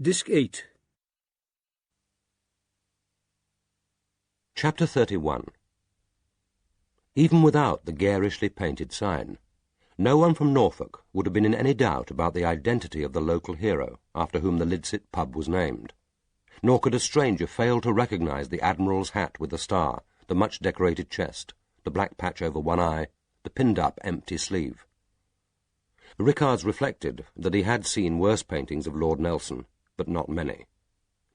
Disc 8. Chapter 31. Even without the garishly painted sign, no one from Norfolk would have been in any doubt about the identity of the local hero after whom the Lidsit pub was named. Nor could a stranger fail to recognize the Admiral's hat with the star, the much-decorated chest, the black patch over one eye, the pinned-up empty sleeve. Rickards reflected that he had seen worse paintings of Lord Nelson, but not many.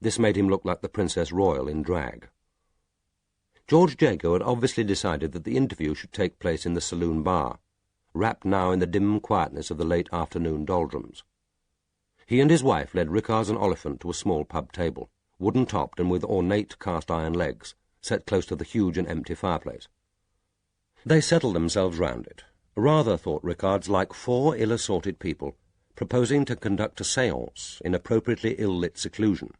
This made him look like the Princess Royal in drag. George Jago had obviously decided that the interview should take place in the saloon bar, wrapped now in the dim quietness of the late afternoon doldrums. He and his wife led Rickards and Oliphant to a small pub table, wooden-topped and with ornate cast-iron legs, set close to the huge and empty fireplace. They settled themselves round it, rather, thought Rickards, like four ill-assorted people proposing to conduct a séance in appropriately ill-lit seclusion.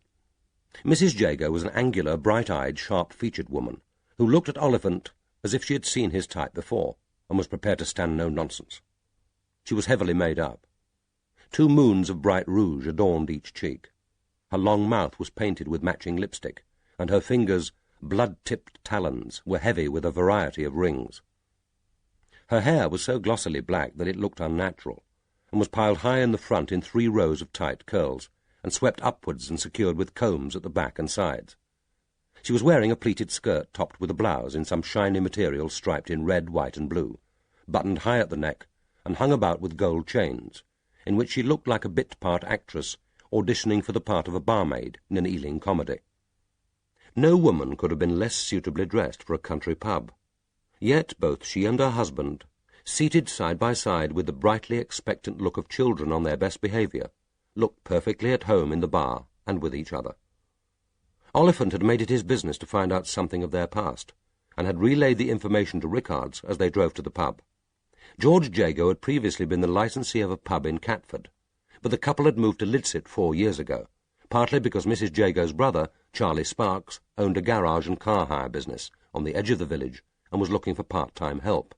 Mrs. Jago was an angular, bright-eyed, sharp-featured woman who looked at Oliphant as if she had seen his type before and was prepared to stand no nonsense. She was heavily made up. 2 moons of bright rouge adorned each cheek. Her long mouth was painted with matching lipstick, and her fingers, blood-tipped talons, were heavy with a variety of rings. Her hair was so glossily black that it looked unnatural, and was piled high in the front in 3 rows of tight curls, and swept upwards and secured with combs at the back and sides. She was wearing a pleated skirt topped with a blouse in some shiny material striped in red, white, and blue, buttoned high at the neck, and hung about with gold chains, in which she looked like a bit-part actress auditioning for the part of a barmaid in an Ealing comedy. No woman could have been less suitably dressed for a country pub. Yet both she and her husband, seated side by side with the brightly expectant look of children on their best behaviour, looked perfectly at home in the bar and with each other. Oliphant had made it his business to find out something of their past, and had relayed the information to Rickards as they drove to the pub. George Jago had previously been the licensee of a pub in Catford, but the couple had moved to Lidsit 4 years ago, partly because Mrs. Jago's brother, Charlie Sparks, owned a garage and car hire business on the edge of the village and was looking for part-time help.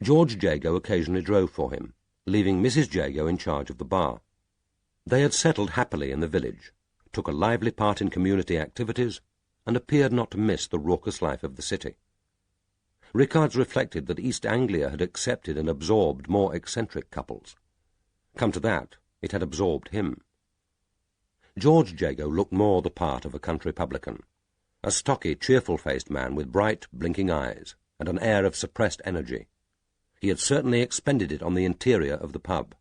George Jago occasionally drove for him, leaving Mrs. Jago in charge of the bar. They had settled happily in the village, took a lively part in community activities, and appeared not to miss the raucous life of the city. Rickards reflected that East Anglia had accepted and absorbed more eccentric couples. Come to that, it had absorbed him. George Jago looked more the part of a country publican, a stocky, cheerful-faced man with bright, blinking eyes and an air of suppressed energy. He had certainly expended it on the interior of the pub.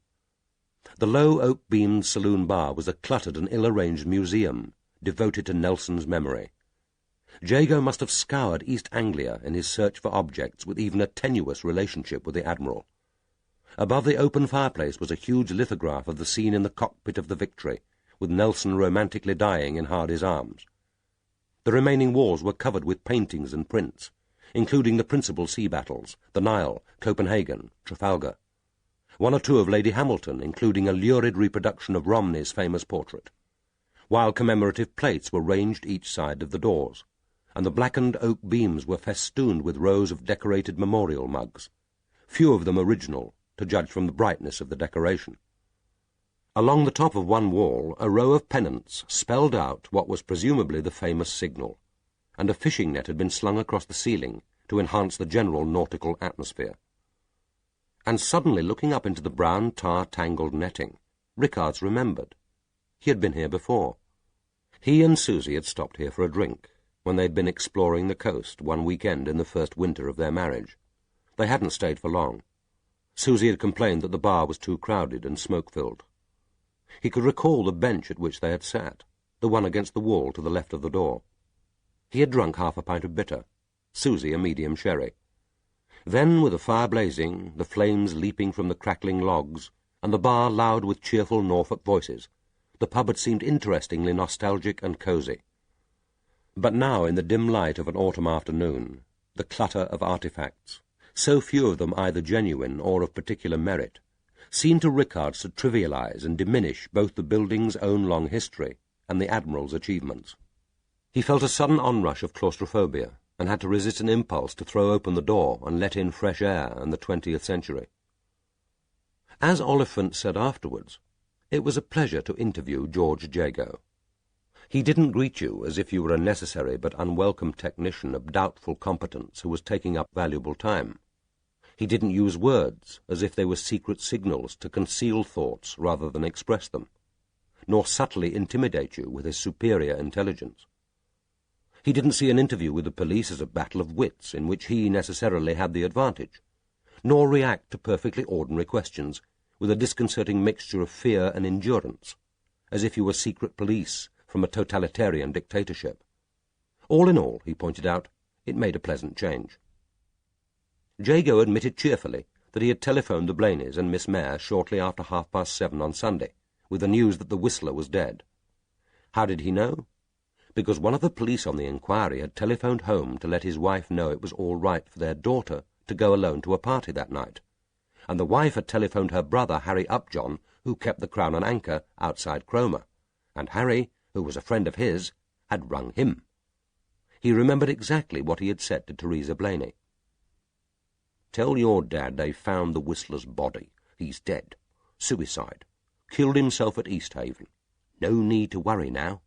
The low oak-beamed saloon bar was a cluttered and ill-arranged museum devoted to Nelson's memory. Jago must have scoured East Anglia in his search for objects with even a tenuous relationship with the Admiral. Above the open fireplace was a huge lithograph of the scene in the cockpit of the Victory, with Nelson romantically dying in Hardy's arms. The remaining walls were covered with paintings and prints, including the principal sea battles, the Nile, Copenhagen, Trafalgar. 1 or 2 of Lady Hamilton, including a lurid reproduction of Romney's famous portrait, while commemorative plates were ranged each side of the doors, and the blackened oak beams were festooned with rows of decorated memorial mugs, few of them original, to judge from the brightness of the decoration. Along the top of one wall, a row of pennants spelled out what was presumably the famous signal, and a fishing net had been slung across the ceiling to enhance the general nautical atmosphere. And suddenly, looking up into the brown tar-tangled netting, Rickards remembered. He had been here before. He and Susie had stopped here for a drink, when they had been exploring the coast one weekend in the first winter of their marriage. They hadn't stayed for long. Susie had complained that the bar was too crowded and smoke-filled. He could recall the bench at which they had sat, the one against the wall to the left of the door. He had drunk half a pint of bitter, Susie a medium sherry. Then, with the fire blazing, the flames leaping from the crackling logs, and the bar loud with cheerful Norfolk voices, the pub had seemed interestingly nostalgic and cosy. But now, in the dim light of an autumn afternoon, the clutter of artifacts, so few of them either genuine or of particular merit, seemed to Rickards to trivialize and diminish both the building's own long history and the Admiral's achievements. He felt a sudden onrush of claustrophobia, and had to resist an impulse to throw open the door and let in fresh air and the 20th century. As Oliphant said afterwards, It was a pleasure to interview George Jago. He didn't greet you as if you were a necessary but unwelcome technician of doubtful competence who was taking up valuable time. He didn't use words as if they were secret signals to conceal thoughts rather than express them, nor subtly intimidate you with his superior intelligence. He didn't see an interview with the police as a battle of wits in which he necessarily had the advantage, nor react to perfectly ordinary questions with a disconcerting mixture of fear and endurance, as if you were secret police from a totalitarian dictatorship. All in all, he pointed out, it made a pleasant change. Jago admitted cheerfully that he had telephoned the Blaneys and Miss Mayor shortly after 7:30 on Sunday, with the news that the Whistler was dead. How did he know? Because one of the police on the inquiry had telephoned home to let his wife know it was all right for their daughter to go alone to a party that night, and the wife had telephoned her brother Harry Upjohn, who kept the Crown and Anchor outside Cromer, and Harry, who was a friend of his, had rung him. He remembered exactly what he had said to Theresa Blaney. "Tell your dad they found the Whistler's body. He's dead. Suicide. Killed himself at East Haven. No need to worry now."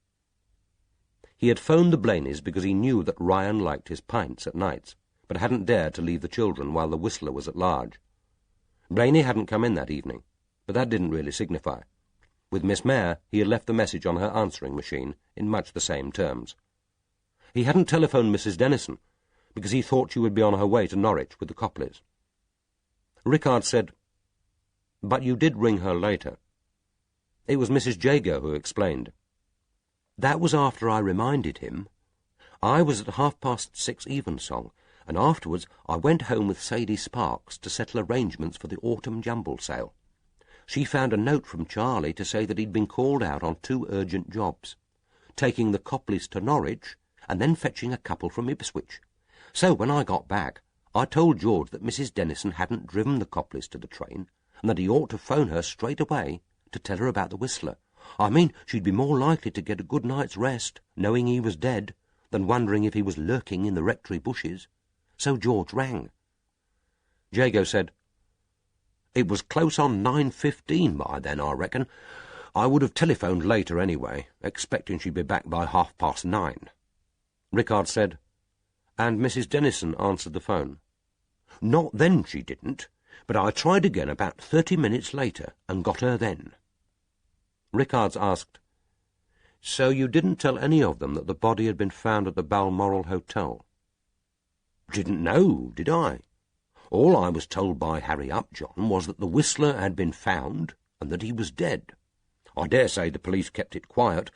He had phoned the Blaneys because he knew that Ryan liked his pints at nights, but hadn't dared to leave the children while the Whistler was at large. Blaney hadn't come in that evening, but that didn't really signify. With Miss Mayor, he had left the message on her answering machine in much the same terms. He hadn't telephoned Mrs. Dennison, because he thought she would be on her way to Norwich with the Copleys. Rickard said, "But you did ring her later." It was Mrs. Jago who explained. "That was after I reminded him. I was at 6:30 evensong, and afterwards I went home with Sadie Sparks to settle arrangements for the autumn jumble sale. She found a note from Charlie to say that he'd been called out on 2 urgent jobs, taking the Copleys to Norwich and then fetching a couple from Ipswich. So when I got back, I told George that Mrs. Dennison hadn't driven the Copleys to the train and that he ought to phone her straight away to tell her about the Whistler. I mean, she'd be more likely to get a good night's rest, knowing he was dead, than wondering if he was lurking in the rectory bushes. So George rang." Jago said, "It was close on 9:15 by then, I reckon. I would have telephoned later anyway, expecting she'd be back by 9:30. Rickard said, "And Mrs. Dennison answered the phone?" "Not then, she didn't, but I tried again about 30 minutes later and got her then." Rickards asked, "So you didn't tell any of them that the body had been found at the Balmoral Hotel?" "Didn't know, did I? All I was told by Harry Upjohn was that the Whistler had been found and that he was dead. I dare say the police kept it quiet.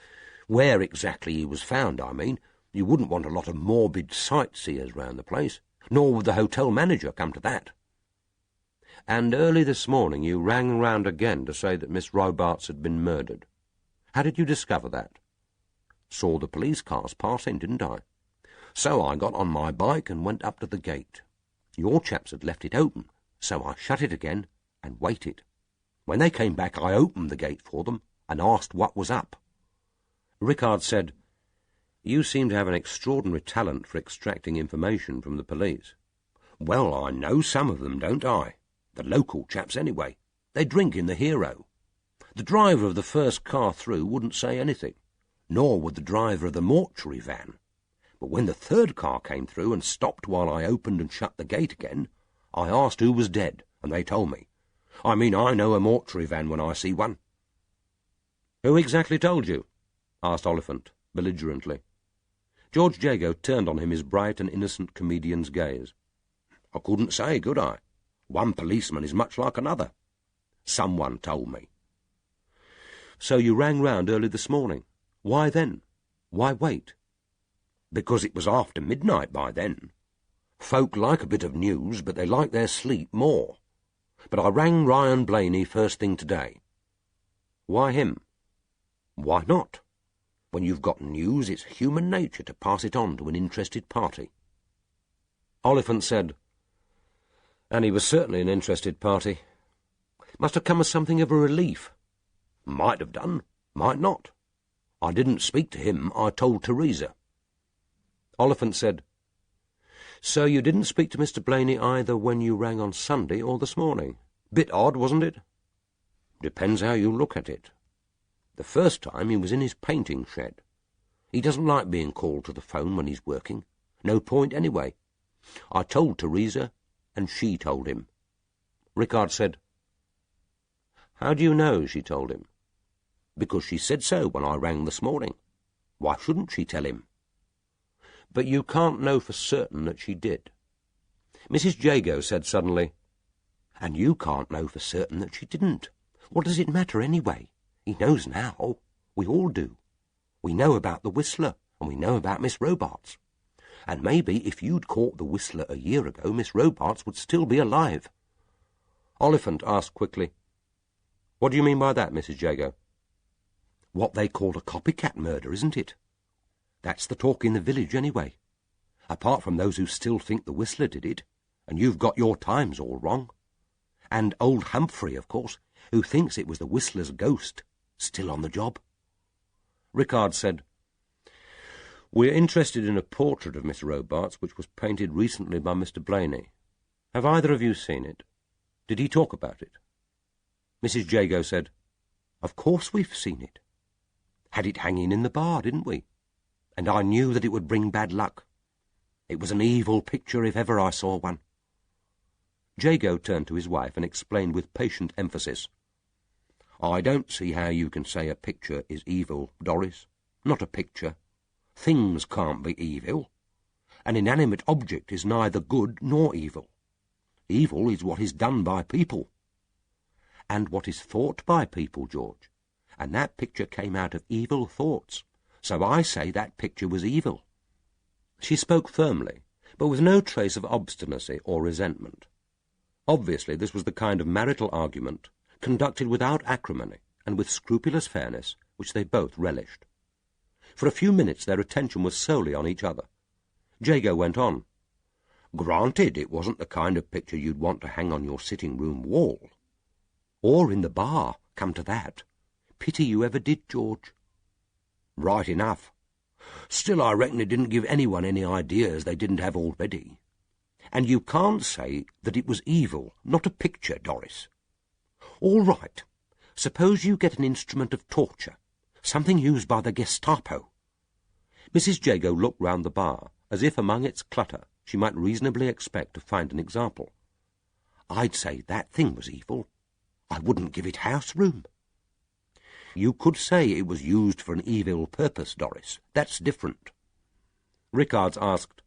Where exactly he was found, I mean. You wouldn't want a lot of morbid sightseers round the place, nor would the hotel manager come to that." "And early this morning you rang round again to say that Miss Robarts had been murdered. How did you discover that?" "Saw the police cars passing, didn't I? So I got on my bike and went up to the gate. Your chaps had left it open, so I shut it again and waited. When they came back, I opened the gate for them and asked what was up." Rickard said, "You seem to have an extraordinary talent for extracting information from the police." "Well, I know some of them, don't I? The local chaps, anyway. They drink in the Hero. The driver of the first car through wouldn't say anything, nor would the driver of the mortuary van. But when the third car came through and stopped while I opened and shut the gate again, I asked who was dead, and they told me. I mean, I know a mortuary van when I see one." "Who exactly told you?" asked Oliphant, belligerently. George Jago turned on him his bright and innocent comedian's gaze. "I couldn't say, could I? One policeman is much like another. Someone told me." "So you rang round early this morning. Why then? Why wait?" "Because it was after midnight by then. Folk like a bit of news, but they like their sleep more. But I rang Ryan Blaney first thing today." "Why him?" "Why not? When you've got news, it's human nature to pass it on to an interested party." Oliphant said, "And he was certainly an interested party. Must have come as something of a relief." "Might have done, might not. I didn't speak to him, I told Theresa." Oliphant said, "So you didn't speak to Mr. Blaney either when you rang on Sunday or this morning? Bit odd, wasn't it?" Depends how you look at it. The first time he was in his painting shed. He doesn't like being called to the phone when he's working. No point anyway. I told Teresa, and she told him. Rickard said, "How do you know she told him?" "Because she said so when I rang this morning. Why shouldn't she tell him?" "But you can't know for certain that she did." Mrs. Jago said suddenly, "And you can't know for certain that she didn't. What does it matter anyway? He knows now. We all do. We know about the Whistler, and we know about Miss Robarts. And maybe if you'd caught the Whistler a year ago, Miss Robarts would still be alive." Oliphant asked quickly, "What do you mean by that, Mrs. Jago?" "What they call a copycat murder, isn't it? That's the talk in the village anyway. Apart from those who still think the Whistler did it, and you've got your times all wrong. And old Humphrey, of course, who thinks it was the Whistler's ghost, still on the job." Rickard said, "We're interested in a portrait of Miss Robarts which was painted recently by Mr. Blaney. Have either of you seen it? Did he talk about it?" Mrs. Jago said, "Of course we've seen it. Had it hanging in the bar, didn't we? And I knew that it would bring bad luck. It was an evil picture if ever I saw one." Jago turned to his wife and explained with patient emphasis, "I don't see how you can say a picture is evil, Doris. Not a picture. Things can't be evil. An inanimate object is neither good nor evil. Evil is what is done by people." "And what is thought by people, George. And that picture came out of evil thoughts. So I say that picture was evil." She spoke firmly, but with no trace of obstinacy or resentment. Obviously this was the kind of marital argument, conducted without acrimony and with scrupulous fairness, which they both relished. For a few minutes their attention was solely on each other. Jago went on, "Granted it wasn't the kind of picture you'd want to hang on your sitting-room wall. Or in the bar, come to that. Pity you ever did, George." "Right enough. Still, I reckon it didn't give anyone any ideas they didn't have already. And you can't say that it was evil, not a picture, Doris. All right. Suppose you get an instrument of torture, something used by the Gestapo." Mrs. Jago looked round the bar, as if among its clutter she might reasonably expect to find an example. "I'd say that thing was evil. I wouldn't give it house room." "You could say it was used for an evil purpose, Doris. That's different." Rickards asked,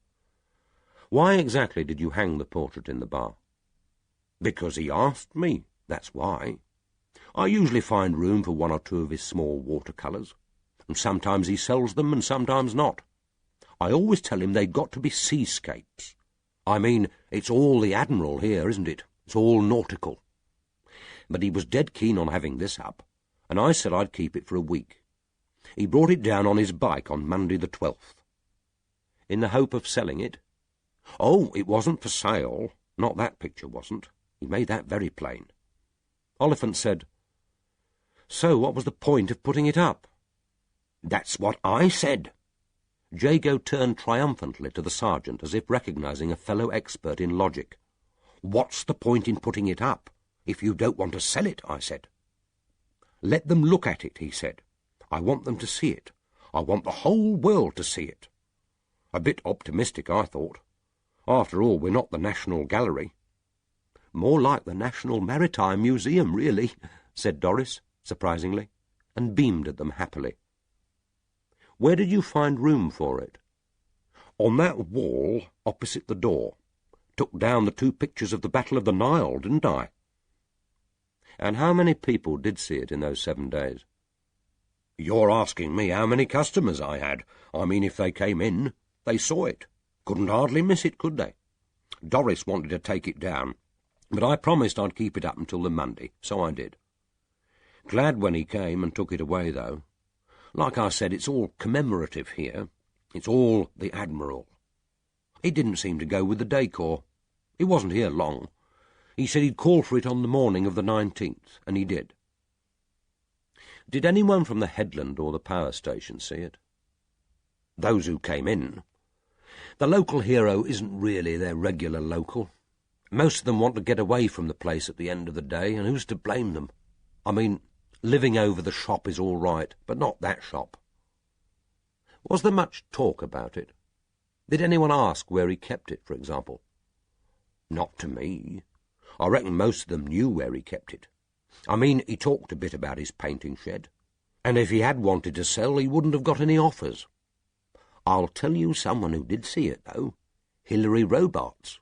"Why exactly did you hang the portrait in the bar?" "Because he asked me, that's why. I usually find room for one or two of his small watercolours, and sometimes he sells them and sometimes not. I always tell him they've got to be seascapes. I mean, it's all the Admiral here, isn't it? It's all nautical. But he was dead keen on having this up, and I said I'd keep it for a week. He brought it down on his bike on Monday the 12th. "In the hope of selling it?" "Oh, it wasn't for sale. Not that picture wasn't. He made that very plain." Oliphant said, "So what was the point of putting it up?" "That's what I said." Jago turned triumphantly to the sergeant as if recognizing a fellow expert in logic. "What's the point in putting it up, if you don't want to sell it?" I said. "Let them look at it," he said. "I want them to see it. I want the whole world to see it." A bit optimistic, I thought. After all, we're not the National Gallery. "More like the National Maritime Museum, really," said Doris, surprisingly, and beamed at them happily. "Where did you find room for it?" "On that wall opposite the door. Took down the two pictures of the Battle of the Nile, didn't I?" "And how many people did see it in those 7 days?" "You're asking me how many customers I had. I mean, if they came in, they saw it. Couldn't hardly miss it, could they? Doris wanted to take it down, but I promised I'd keep it up until the Monday, so I did. Glad when he came and took it away, though. Like I said, it's all commemorative here. It's all the Admiral. It didn't seem to go with the decor. He wasn't here long. He said he'd call for it on the morning of the 19th, and he did." "Did anyone from the headland or the power station see it?" "Those who came in. The local hero isn't really their regular local. Most of them want to get away from the place at the end of the day, and who's to blame them? I mean, living over the shop is all right, but not that shop. Was there much talk about it? Did anyone ask where he kept it, for example? Not to me. I reckon most of them knew where he kept it. I mean, he talked a bit about his painting shed, and if he had wanted to sell, he wouldn't have got any offers. I'll tell you someone who did see it, though. Hilary Robarts.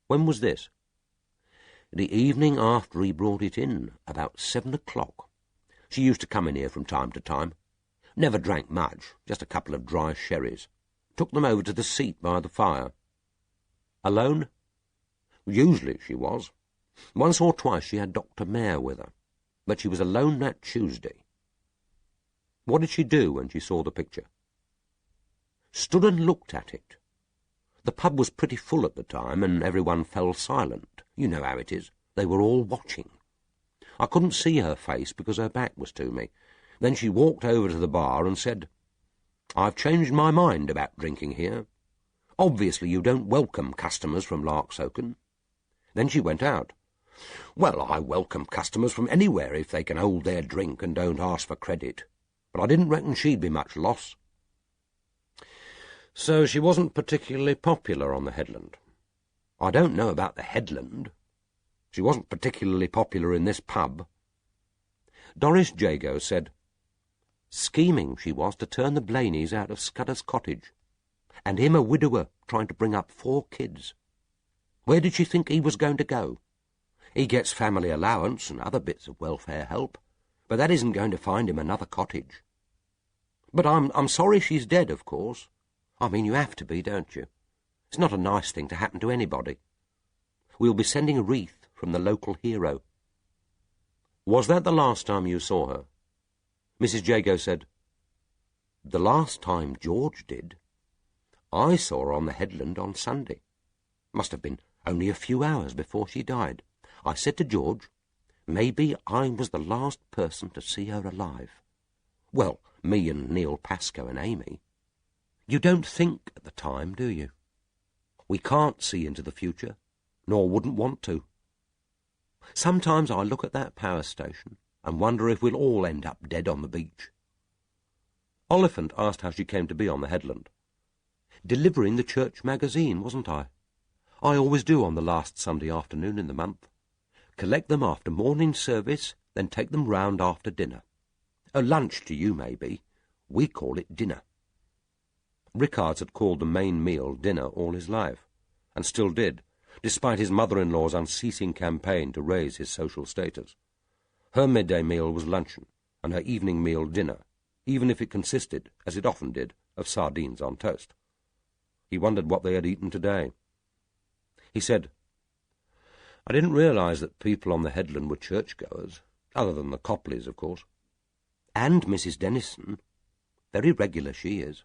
When was this? The evening after he brought it in, about 7 o'clock. She used to come in here from time to time. Never drank much, just a couple of dry sherries. Took them over to the seat by the fire. Alone? Usually she was. Once or twice she had Dr. Mayer with her, but she was alone that Tuesday. What did she do when she saw the picture? Stood and looked at it. The pub was pretty full at the time, and everyone fell silent. You know how it is. They were all watching. I couldn't see her face because her back was to me. Then she walked over to the bar and said, "I've changed my mind about drinking here. Obviously you don't welcome customers from Larksoken." Then she went out. Well, I welcome customers from anywhere if they can hold their drink and don't ask for credit. But I didn't reckon she'd be much loss. So she wasn't particularly popular on the headland. I don't know about the headland. She wasn't particularly popular in this pub. Doris Jago said, "Scheming she was to turn the Blaneys out of Scudder's cottage, and him a widower trying to bring up 4 kids. Where did she think he was going to go? He gets family allowance and other bits of welfare help, but that isn't going to find him another cottage. But I'm sorry she's dead, of course. I mean, you have to be, don't you? It's not a nice thing to happen to anybody. We'll be sending a wreath from the local hero." Was that the last time you saw her? Mrs. Jago said, "The last time George did. I saw her on the headland on Sunday. Must have been only a few hours before she died. I said to George, maybe I was the last person to see her alive. Well, me and Neil Pascoe and Amy. You don't think at the time, do you? We can't see into the future, nor wouldn't want to. Sometimes I look at that power station and wonder if we'll all end up dead on the beach." Oliphant asked how she came to be on the headland. "Delivering the church magazine, wasn't I? I always do on the last Sunday afternoon in the month. Collect them after morning service, then take them round after dinner. A lunch to you, maybe. We call it dinner." Rickards had called the main meal dinner all his life, and still did, despite his mother-in-law's unceasing campaign to raise his social status. Her midday meal was luncheon, and her evening meal dinner, even if it consisted, as it often did, of sardines on toast. He wondered what they had eaten today. He said, "I didn't realize that people on the headland were churchgoers, other than the Copleys, of course. And Mrs. Dennison. Very regular she is.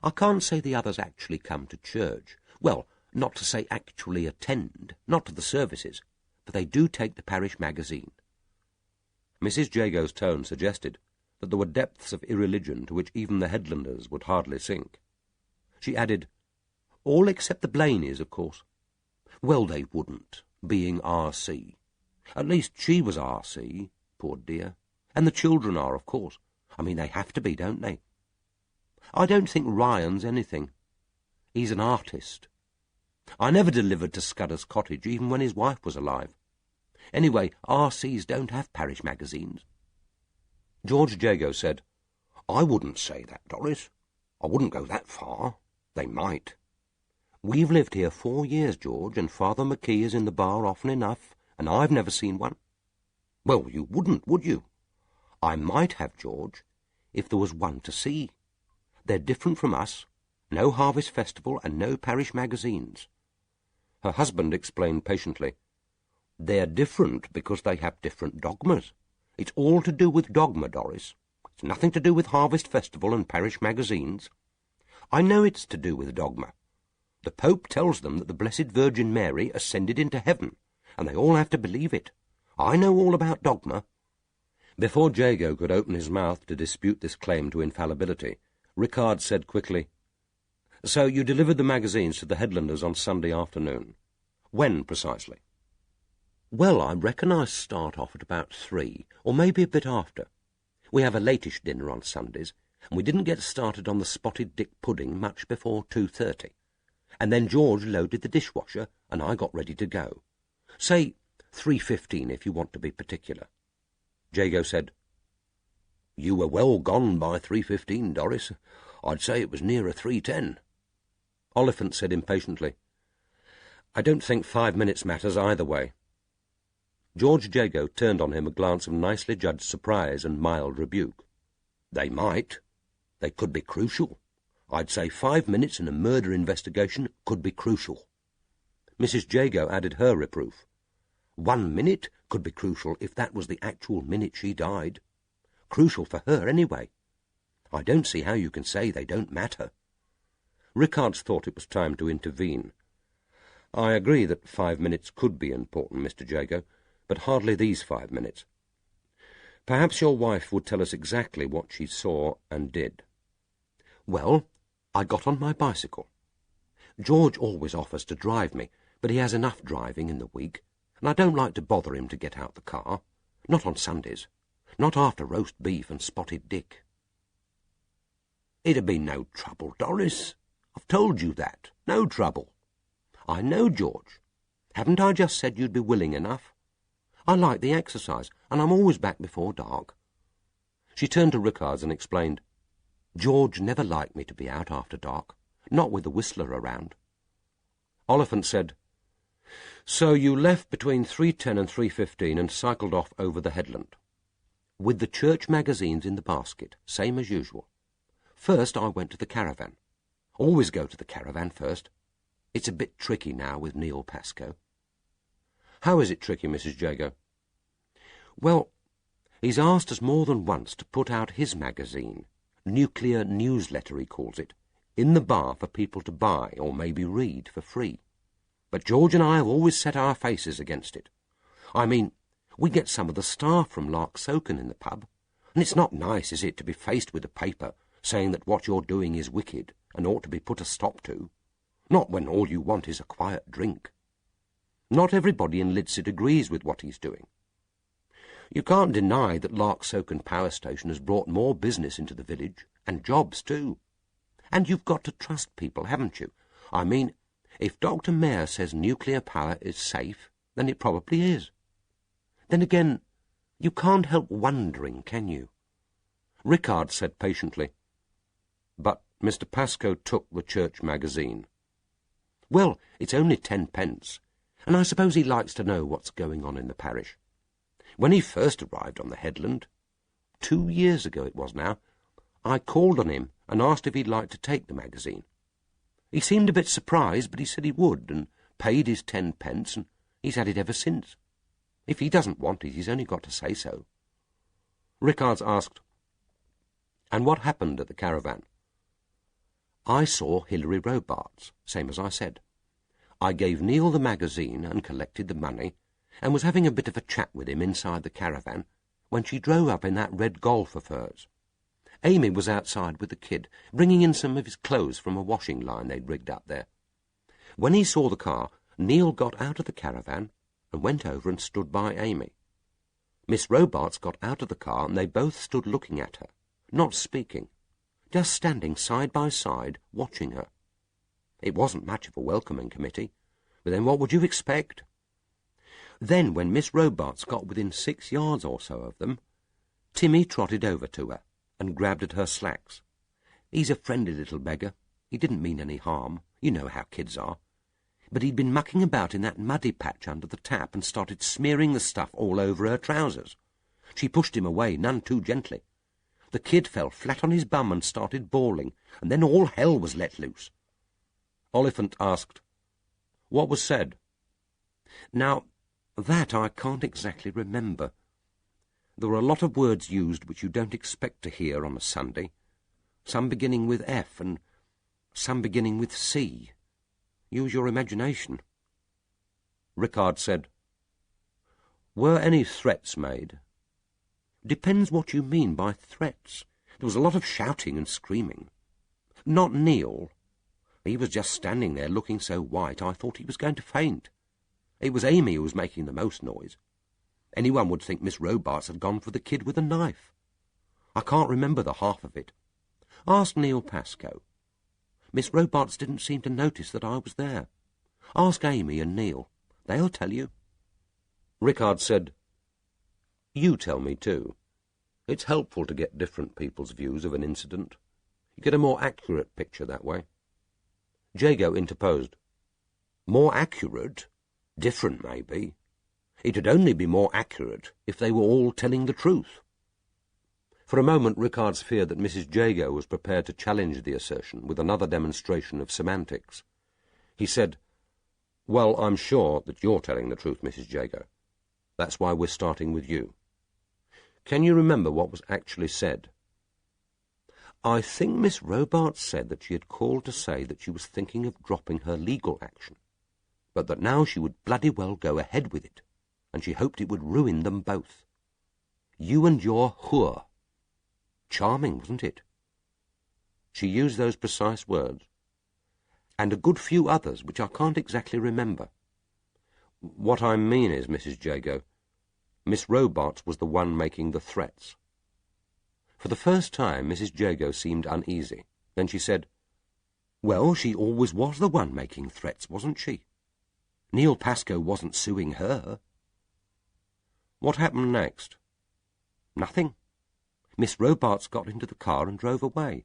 I can't say the others actually come to church. Well, not to say actually attend, not to the services, but they do take the parish magazine." Mrs. Jago's tone suggested that there were depths of irreligion to which even the headlanders would hardly sink. She added, "All except the Blaneys, of course." "Well, they wouldn't, being R.C. At least she was R.C., poor dear. And the children are, of course. I mean, they have to be, don't they? I don't think Ryan's anything. He's an artist. I never delivered to Scudder's cottage, even when his wife was alive. Anyway, R.C.'s don't have parish magazines." George Jago said, "I wouldn't say that, Doris. I wouldn't go that far. They might. We've lived here 4 years, George, and Father McKee is in the bar often enough, and I've never seen one." "Well, you wouldn't, would you?" "I might have, George, if there was one to see. They're different from us. No harvest festival and no parish magazines." Her husband explained patiently, "They're different because they have different dogmas. It's all to do with dogma, Doris. It's nothing to do with harvest festival and parish magazines. I know it's to do with dogma. The Pope tells them that the Blessed Virgin Mary ascended into heaven, and they all have to believe it. I know all about dogma." Before Jago could open his mouth to dispute this claim to infallibility, Rickard said quickly, "So you delivered the magazines to the headlanders on Sunday afternoon. When, precisely?" Well, I reckon I start off at about 3, or maybe a bit after. We have a latish dinner on Sundays, and we didn't get started on the spotted dick pudding much before 2:30. And then George loaded the dishwasher, and I got ready to go. Say 3:15 if you want to be particular. Jago said, "You were well gone by 3:15, Doris. I'd say it was nearer 3:10. Oliphant said impatiently, "I don't think 5 minutes matters either way." George Jago turned on him a glance of nicely judged surprise and mild rebuke. "They might. They could be crucial. I'd say 5 minutes in a murder investigation could be crucial." Mrs. Jago added her reproof. 1 minute could be crucial if that was the actual minute she died. Crucial for her, anyway. I don't see how you can say they don't matter. Rickards thought it was time to intervene. "I agree that 5 minutes could be important, Mr. Jago, but hardly these 5 minutes. Perhaps your wife would tell us exactly what she saw and did." "Well, I got on my bicycle. George always offers to drive me, but he has enough driving in the week, and I don't like to bother him to get out the car. Not on Sundays. Not after roast beef and spotted dick." "It'd be no trouble, Doris. I've told you that. No trouble." "I know, George. Haven't I just said you'd be willing enough? I like the exercise, and I'm always back before dark." She turned to Rickards and explained, "George never liked me to be out after dark, not with the Whistler around." Oliphant said, "So you left between 3:10 and 3:15 and cycled off over the headland?" "With the church magazines in the basket, same as usual. First I went to the caravan. Always go to the caravan first. It's a bit tricky now with Neil Pascoe." "How is it tricky, Mrs. Jago?" "Well, he's asked us more than once to put out his magazine, nuclear newsletter he calls it, in the bar for people to buy or maybe read for free. But George and I have always set our faces against it. I mean, we get some of the staff from Larksoken in the pub, and it's not nice, is it, to be faced with a paper saying that what you're doing is wicked and ought to be put a stop to, not when all you want is a quiet drink. Not everybody in Lidsit agrees with what he's doing. You can't deny that Larksoken Power Station has brought more business into the village, and jobs too. And you've got to trust people, haven't you? I mean, if Dr. Mayer says nuclear power is safe, then it probably is. Then again, you can't help wondering, can you?" Rickards said patiently, "But Mr. Pascoe took the church magazine." "Well, it's only 10 pence, and I suppose he likes to know what's going on in the parish. When he first arrived on the headland, 2 years ago it was now, I called on him and asked if he'd like to take the magazine. He seemed a bit surprised, but he said he would, and paid his 10 pence, and he's had it ever since. If he doesn't want it, he's only got to say so." Rickards asked, "And what happened at the caravan?" "I saw Hilary Robarts, same as I said. I gave Neil the magazine and collected the money, and was having a bit of a chat with him inside the caravan when she drove up in that red Golf of hers. Amy was outside with the kid, bringing in some of his clothes from a washing line they'd rigged up there. When he saw the car, Neil got out of the caravan and went over and stood by Amy. Miss Robarts got out of the car, and they both stood looking at her, not speaking, just standing side by side, watching her. It wasn't much of a welcoming committee, but then what would you expect? Then, when Miss Robarts got within 6 yards or so of them, Timmy trotted over to her and grabbed at her slacks. He's a friendly little beggar. He didn't mean any harm. You know how kids are. But he'd been mucking about in that muddy patch under the tap and started smearing the stuff all over her trousers. She pushed him away, none too gently. The kid fell flat on his bum and started bawling, and then all hell was let loose." Oliphant asked, "What was said?" "Now, that I can't exactly remember. There were a lot of words used which you don't expect to hear on a Sunday, some beginning with F and some beginning with C. Use your imagination." Rickards said, "Were any threats made?" "Depends what you mean by threats. There was a lot of shouting and screaming. Not Neil. He was just standing there looking so white I thought he was going to faint. It was Amy who was making the most noise. Anyone would think Miss Robarts had gone for the kid with a knife. I can't remember the half of it. Ask Neil Pascoe. Miss Robarts didn't seem to notice that I was there. Ask Amy and Neil. They'll tell you. Rickard said, "You tell me too. It's helpful to get different people's views of an incident. You get a more accurate picture that way." Jago interposed. "More accurate? Different, maybe. It'd only be more accurate if they were all telling the truth." For a moment Rickard's feared that Mrs. Jago was prepared to challenge the assertion with another demonstration of semantics. He said, "Well, I'm sure that you're telling the truth, Mrs. Jago. That's why we're starting with you. Can you remember what was actually said?" "I think Miss Robarts said that she had called to say that she was thinking of dropping her legal action, but that now she would bloody well go ahead with it, and she hoped it would ruin them both. You and your whore. Charming, wasn't it? She used those precise words, and a good few others which I can't exactly remember. What I mean is, Mrs. Jago, Miss Robarts was the one making the threats." For the first time Mrs. Jago seemed uneasy. Then she said, "Well, she always was the one making threats, wasn't she? Neil Pascoe wasn't suing her." "What happened next?" "Nothing. Miss Robarts got into the car and drove away.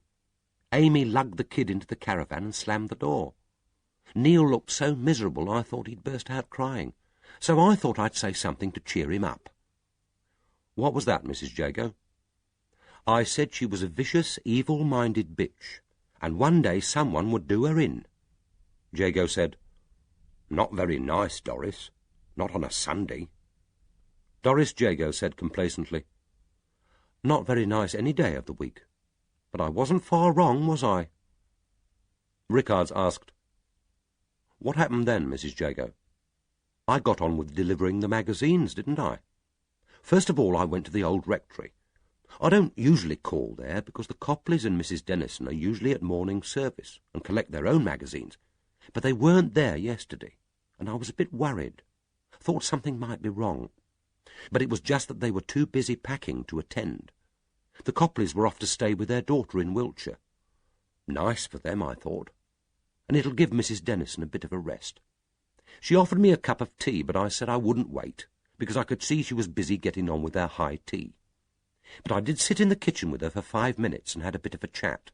Amy lugged the kid into the caravan and slammed the door. Neil looked so miserable I thought he'd burst out crying, so I thought I'd say something to cheer him up." "What was that, Mrs. Jago?" "I said she was a vicious, evil-minded bitch, and one day someone would do her in." Jago said, "Not very nice, Doris. Not on a Sunday." Doris Jago said complacently, "Not very nice any day of the week. But I wasn't far wrong, was I?" Rickards asked, "What happened then, Mrs. Jago? I got on with delivering the magazines, didn't I? First of all I went to the old rectory. I don't usually call there because the Copleys and Mrs. Dennison are usually at morning service and collect their own magazines, but they weren't there yesterday, and I was a bit worried. Thought something might be wrong. But it was just that they were too busy packing to attend. The Copleys were off to stay with their daughter in Wiltshire. Nice for them, I thought. And it'll give Mrs. Dennison a bit of a rest. She offered me a cup of tea, but I said I wouldn't wait, because I could see she was busy getting on with their high tea. But I did sit in the kitchen with her for 5 minutes and had a bit of a chat.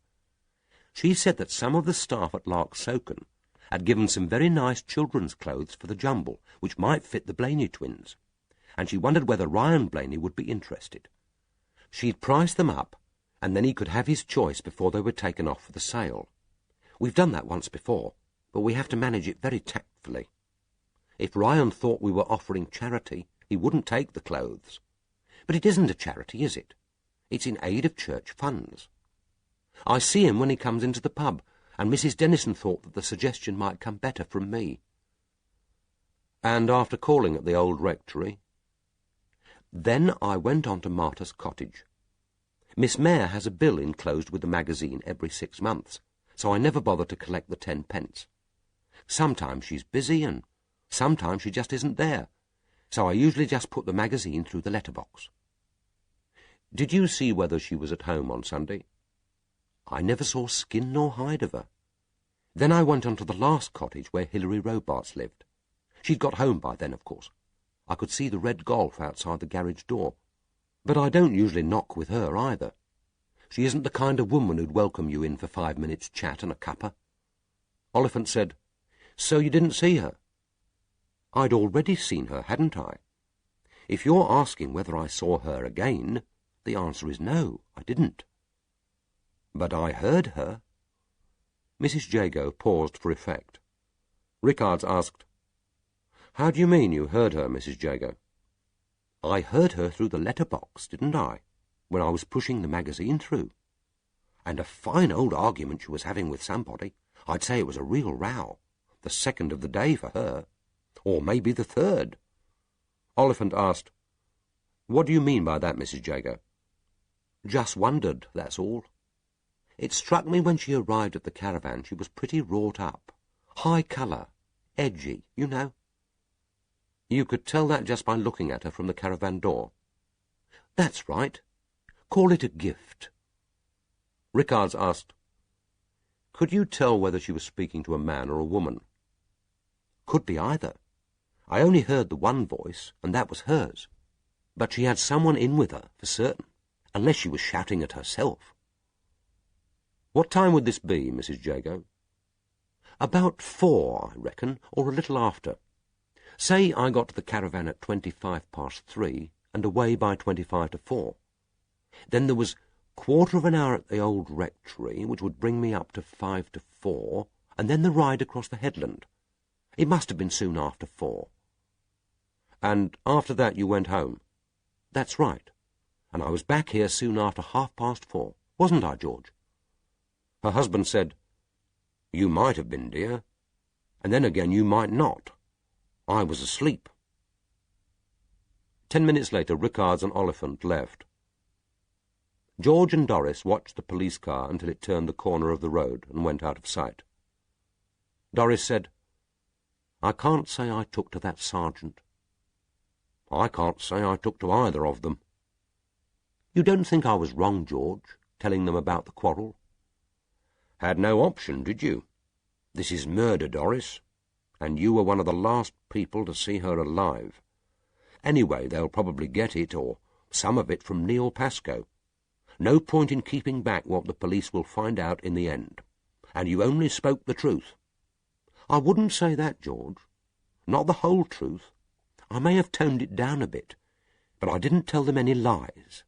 She said that some of the staff at Larksoken had given some very nice children's clothes for the jumble, which might fit the Blaney twins, and she wondered whether Ryan Blaney would be interested. She'd price them up, and then he could have his choice before they were taken off for the sale. We've done that once before, but we have to manage it very tactfully. If Ryan thought we were offering charity, he wouldn't take the clothes. But it isn't a charity, is it? It's in aid of church funds. I see him when he comes into the pub, and Mrs. Dennison thought that the suggestion might come better from me." "And after calling at the old rectory?" "Then I went on to Martha's cottage. Miss Mayor has a bill enclosed with the magazine every 6 months, so I never bother to collect the 10 pence. Sometimes she's busy, and sometimes she just isn't there, so I usually just put the magazine through the letterbox." "Did you see whether she was at home on Sunday?" "I never saw skin nor hide of her. Then I went on to the last cottage where Hilary Robarts lived. She'd got home by then, of course. I could see the red Golf outside the garage door. But I don't usually knock with her either. She isn't the kind of woman who'd welcome you in for 5 minutes' chat and a cuppa." Oliphant said, "So you didn't see her?" "I'd already seen her, hadn't I? If you're asking whether I saw her again, the answer is no, I didn't." "But I heard her." Mrs. Jago paused for effect. Rickards asked, "How do you mean you heard her, Mrs. Jago?" "I heard her through the letterbox, didn't I, when I was pushing the magazine through? And a fine old argument she was having with somebody. I'd say it was a real row. The second of the day for her. Or maybe the third." Oliphant asked, "What do you mean by that, Mrs. Jago?" "Just wondered, that's all. It struck me when she arrived at the caravan she was pretty wrought up. High colour, edgy, you know." You could tell that just by looking at her from the caravan door. That's right. Call it a gift. Rickards asked, Could you tell whether she was speaking to a man or a woman? Could be either. I only heard the one voice, and that was hers. But she had someone in with her, for certain, unless she was shouting at herself. What time would this be, Mrs. Jago? About 4, I reckon, or a little after. Say I got to the caravan at 3:25 and away by 4:25. Then there was quarter of an hour at the old rectory, which would bring me up to 4:05, and then the ride across the headland. It must have been soon after 4. And after that you went home? That's right. And I was back here soon after 4:30, wasn't I, George? Her husband said, You might have been, dear, and then again you might not. I was asleep. 10 minutes later, Rickards and Oliphant left. George and Doris watched the police car until it turned the corner of the road and went out of sight. Doris said, I can't say I took to that sergeant. I can't say I took to either of them. You don't think I was wrong, George, telling them about the quarrel? Had no option, did you? This is murder, Doris, and you were one of the last people to see her alive. Anyway, they'll probably get it, or some of it, from Neil Pascoe. No point in keeping back what the police will find out in the end. And you only spoke the truth. I wouldn't say that, George. Not the whole truth. I may have toned it down a bit, but I didn't tell them any lies.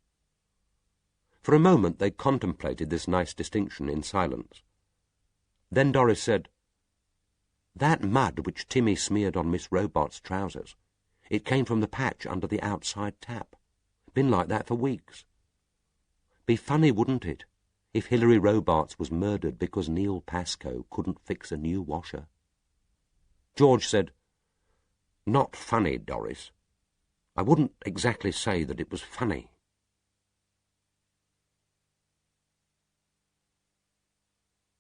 For a moment they contemplated this nice distinction in silence. Then Doris said, That mud which Timmy smeared on Miss Robarts' trousers, it came from the patch under the outside tap. Been like that for weeks. Be funny, wouldn't it, if Hilary Robarts was murdered because Neil Pascoe couldn't fix a new washer? George said, Not funny, Doris. I wouldn't exactly say that it was funny.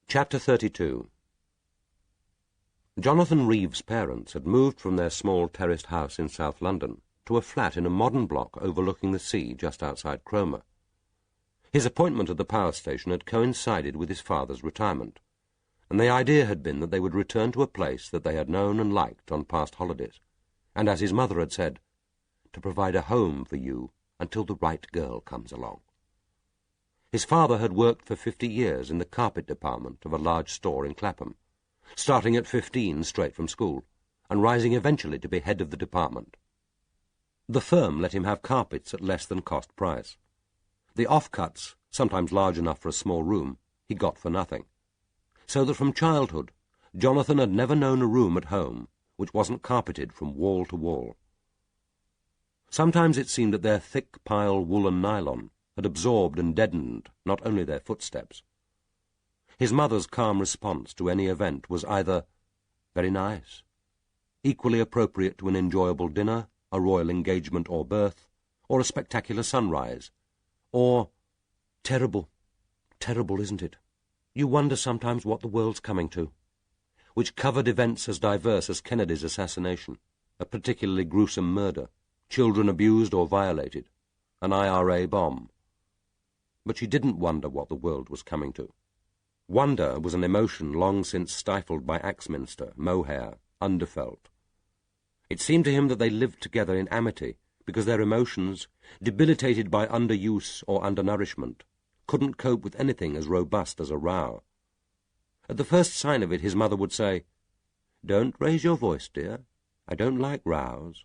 Chapter 32. Jonathan Reeve's parents had moved from their small terraced house in South London to a flat in a modern block overlooking the sea just outside Cromer. His appointment at the power station had coincided with his father's retirement, and the idea had been that they would return to a place that they had known and liked on past holidays, and, as his mother had said, to provide a home for you until the right girl comes along. His father had worked for 50 years in the carpet department of a large store in Clapham, starting at 15 straight from school, and rising eventually to be head of the department. The firm let him have carpets at less than cost price. The offcuts, sometimes large enough for a small room, he got for nothing. So that from childhood, Jonathan had never known a room at home which wasn't carpeted from wall to wall. Sometimes it seemed that their thick pile woolen nylon had absorbed and deadened not only their footsteps. His mother's calm response to any event was either very nice, equally appropriate to an enjoyable dinner, a royal engagement or birth, or a spectacular sunrise, or terrible, terrible, isn't it? You wonder sometimes what the world's coming to, which covered events as diverse as Kennedy's assassination, a particularly gruesome murder, children abused or violated, an IRA bomb. But she didn't wonder what the world was coming to. Wonder was an emotion long since stifled by Axminster, Mohair, Underfelt. It seemed to him that they lived together in amity because their emotions, debilitated by underuse or undernourishment, couldn't cope with anything as robust as a row. At the first sign of it, his mother would say, "Don't raise your voice, dear. I don't like rows."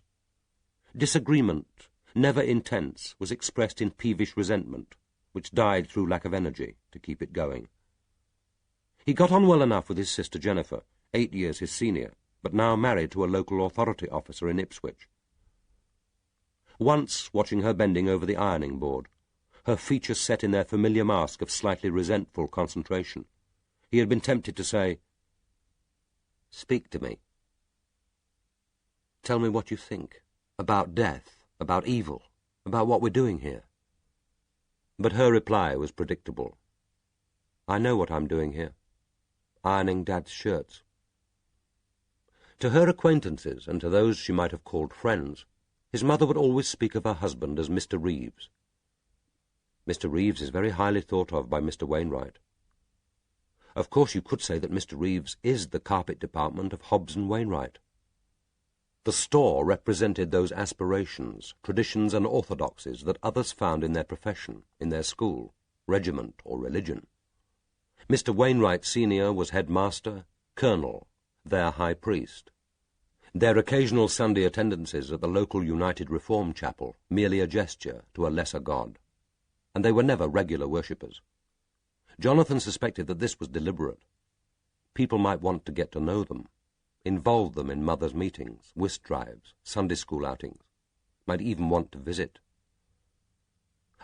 Disagreement, never intense, was expressed in peevish resentment, which died through lack of energy to keep it going. He got on well enough with his sister Jennifer, 8 years his senior, but now married to a local authority officer in Ipswich. Once, watching her bending over the ironing board, her features set in their familiar mask of slightly resentful concentration, he had been tempted to say, "Speak to me. Tell me what you think, about death, about evil, about what we're doing here." But her reply was predictable. "I know what I'm doing here. Ironing Dad's shirts." To her acquaintances, and to those she might have called friends, his mother would always speak of her husband as Mr. Reeves. Mr. Reeves is very highly thought of by Mr. Wainwright. Of course you could say that Mr. Reeves is the carpet department of Hobbs and Wainwright. The store represented those aspirations, traditions and orthodoxies that others found in their profession, in their school, regiment or religion. Mr. Wainwright Senior was headmaster, colonel, their high priest. Their occasional Sunday attendances at the local United Reform Chapel merely a gesture to a lesser god, and they were never regular worshippers. Jonathan suspected that this was deliberate. People might want to get to know them, involve them in mothers' meetings, whist drives, Sunday school outings, might even want to visit.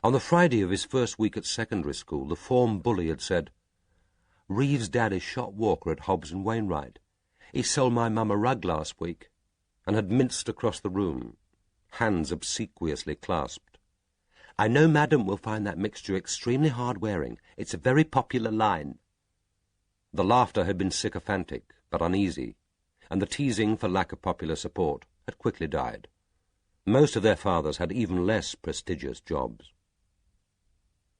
On the Friday of his first week at secondary school, the form bully had said, "Reeves' dad is shop walker at Hobbs and Wainwright. He sold my mum a rug last week," and had minced across the room, hands obsequiously clasped. "I know Madam will find that mixture extremely hard-wearing. It's a very popular line." The laughter had been sycophantic, but uneasy, and the teasing for lack of popular support had quickly died. Most of their fathers had even less prestigious jobs.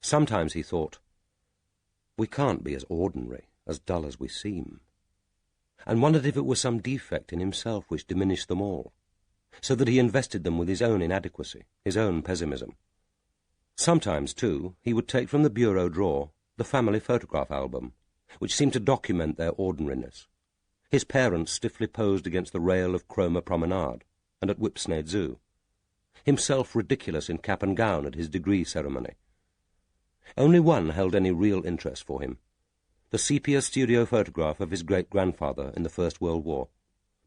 Sometimes he thought, we can't be as ordinary, as dull as we seem, and wondered if it was some defect in himself which diminished them all, so that he invested them with his own inadequacy, his own pessimism. Sometimes, too, he would take from the bureau drawer the family photograph album, which seemed to document their ordinariness. His parents stiffly posed against the rail of Cromer Promenade and at Whipsnade Zoo, himself ridiculous in cap and gown at his degree ceremony. Only one held any real interest for him, the sepia studio photograph of his great-grandfather in the First World War,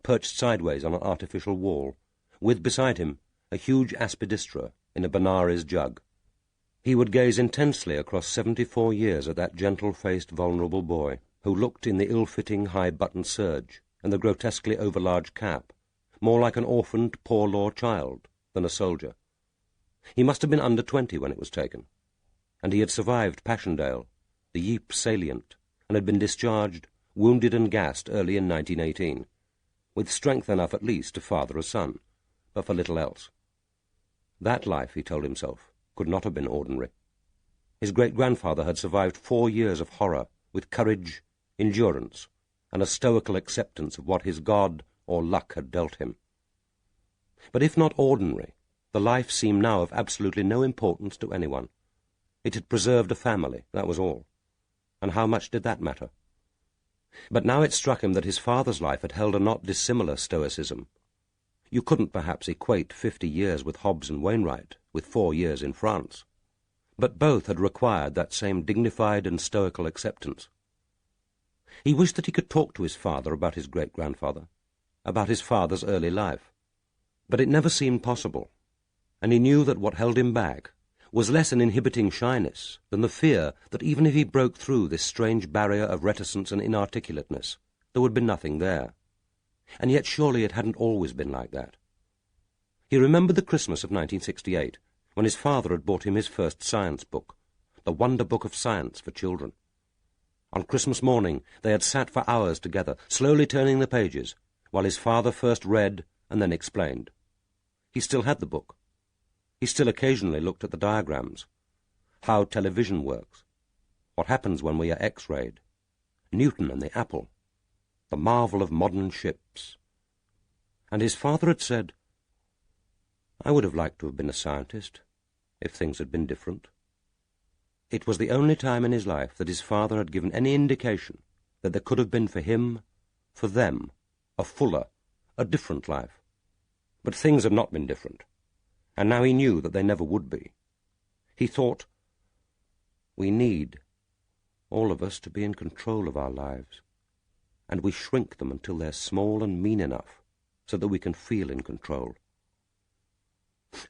perched sideways on an artificial wall, with beside him a huge aspidistra in a Benares jug. He would gaze intensely across 74 years at that gentle-faced, vulnerable boy, who looked in the ill-fitting high-buttoned serge and the grotesquely overlarge cap, more like an orphaned, poor-law child than a soldier. He must have been under 20 when it was taken, and he had survived Passchendaele, the Ypres salient, and had been discharged, wounded and gassed early in 1918, with strength enough at least to father a son, but for little else. That life, he told himself, could not have been ordinary. His great-grandfather had survived 4 years of horror, with courage, endurance, and a stoical acceptance of what his God or luck had dealt him. But if not ordinary, the life seemed now of absolutely no importance to anyone. It had preserved a family, that was all. And how much did that matter? But now it struck him that his father's life had held a not dissimilar stoicism. You couldn't perhaps equate 50 years with Hobbs and Wainwright with 4 years in France. But both had required that same dignified and stoical acceptance. He wished that he could talk to his father about his great-grandfather, about his father's early life. But it never seemed possible, and he knew that what held him back was less an inhibiting shyness than the fear that even if he broke through this strange barrier of reticence and inarticulateness, there would be nothing there. And yet surely it hadn't always been like that. He remembered the Christmas of 1968, when his father had bought him his first science book, the Wonder Book of Science for Children. On Christmas morning they had sat for hours together, slowly turning the pages, while his father first read and then explained. He still had the book. He still occasionally looked at the diagrams, how television works, what happens when we are X-rayed, Newton and the apple, the marvel of modern ships. And his father had said, "I would have liked to have been a scientist, if things had been different." It was the only time in his life that his father had given any indication that there could have been for him, for them, a fuller, a different life. But things had not been different, and now he knew that they never would be. He thought, we need, all of us, to be in control of our lives, and we shrink them until they're small and mean enough so that we can feel in control.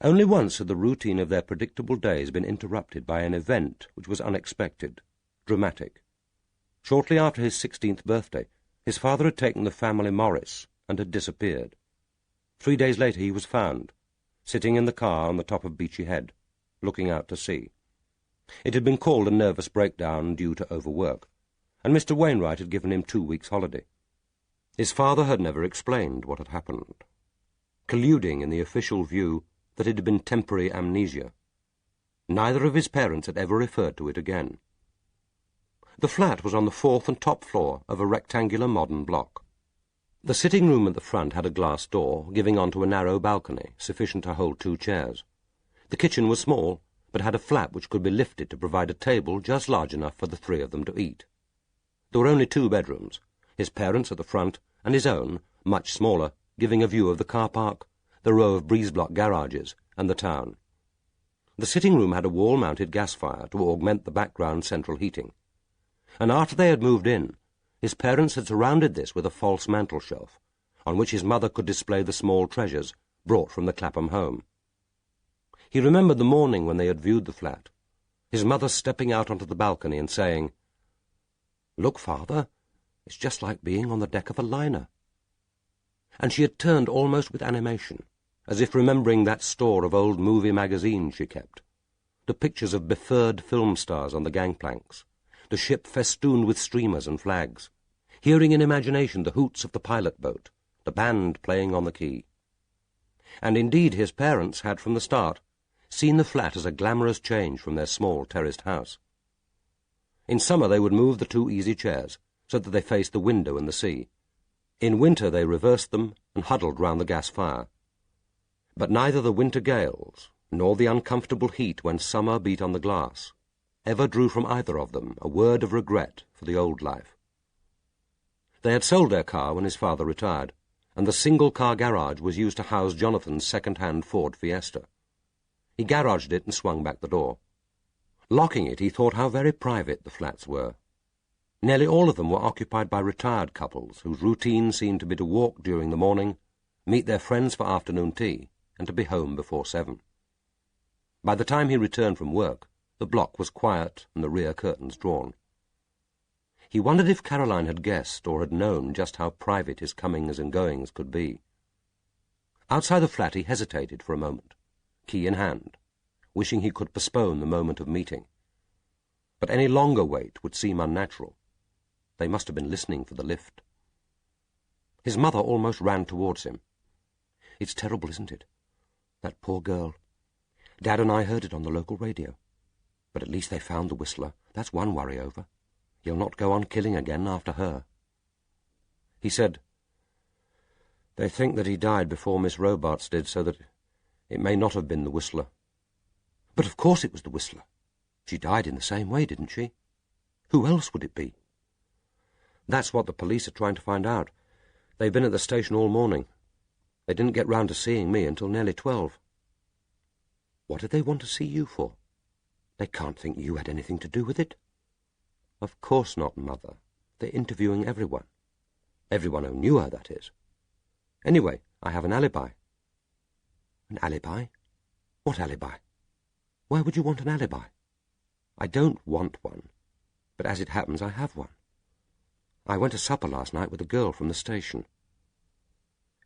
Only once had the routine of their predictable days been interrupted by an event which was unexpected, dramatic. Shortly after his 16th birthday, his father had taken the family Morris and had disappeared. 3 days later he was found, sitting in the car on the top of Beachy Head, looking out to sea. It had been called a nervous breakdown due to overwork, and Mr. Wainwright had given him 2 weeks' holiday. His father had never explained what had happened, colluding in the official view that it had been temporary amnesia. Neither of his parents had ever referred to it again. The flat was on the fourth and top floor of a rectangular modern block. The sitting room at the front had a glass door giving onto a narrow balcony, sufficient to hold 2 chairs. The kitchen was small, but had a flap which could be lifted to provide a table just large enough for the 3 of them to eat. There were only 2 bedrooms, his parents' at the front, and his own, much smaller, giving a view of the car park, the row of breeze-block garages, and the town. The sitting room had a wall-mounted gas fire to augment the background central heating, and after they had moved in, his parents had surrounded this with a false mantel-shelf, on which his mother could display the small treasures brought from the Clapham home. He remembered the morning when they had viewed the flat, his mother stepping out onto the balcony and saying, "Look, Father, it's just like being on the deck of a liner." And she had turned almost with animation, as if remembering that store of old movie magazines she kept, the pictures of befurred film stars on the gangplanks, the ship festooned with streamers and flags, hearing in imagination the hoots of the pilot boat, the band playing on the quay. And indeed his parents had from the start seen the flat as a glamorous change from their small terraced house. In summer they would move the 2 easy chairs so that they faced the window and the sea. In winter they reversed them and huddled round the gas fire. But neither the winter gales nor the uncomfortable heat when summer beat on the glass ever drew from either of them a word of regret for the old life. They had sold their car when his father retired, and the single-car garage was used to house Jonathan's second-hand Ford Fiesta. He garaged it and swung back the door. Locking it, he thought how very private the flats were. Nearly all of them were occupied by retired couples whose routine seemed to be to walk during the morning, meet their friends for afternoon tea, and to be home before 7. By the time he returned from work, the block was quiet and the rear curtains drawn. He wondered if Caroline had guessed or had known just how private his comings and goings could be. Outside the flat he hesitated for a moment, key in hand, wishing he could postpone the moment of meeting. But any longer wait would seem unnatural. They must have been listening for the lift. His mother almost ran towards him. "It's terrible, isn't it? That poor girl. Dad and I heard it on the local radio. But at least they found the Whistler. That's one worry over. He'll not go on killing again after her." He said, "They think that he died before Miss Robarts did, so that it may not have been the Whistler." "But of course it was the Whistler. She died in the same way, didn't she? Who else would it be?" "That's what the police are trying to find out. They've been at the station all morning. They didn't get round to seeing me until nearly 12. "What did they want to see you for? They can't think you had anything to do with it." "Of course not, Mother. They're interviewing everyone. Everyone who knew her, that is. Anyway, I have an alibi." "An alibi? What alibi? Why would you want an alibi?" "I don't want one, but as it happens I have one. I went to supper last night with a girl from the station."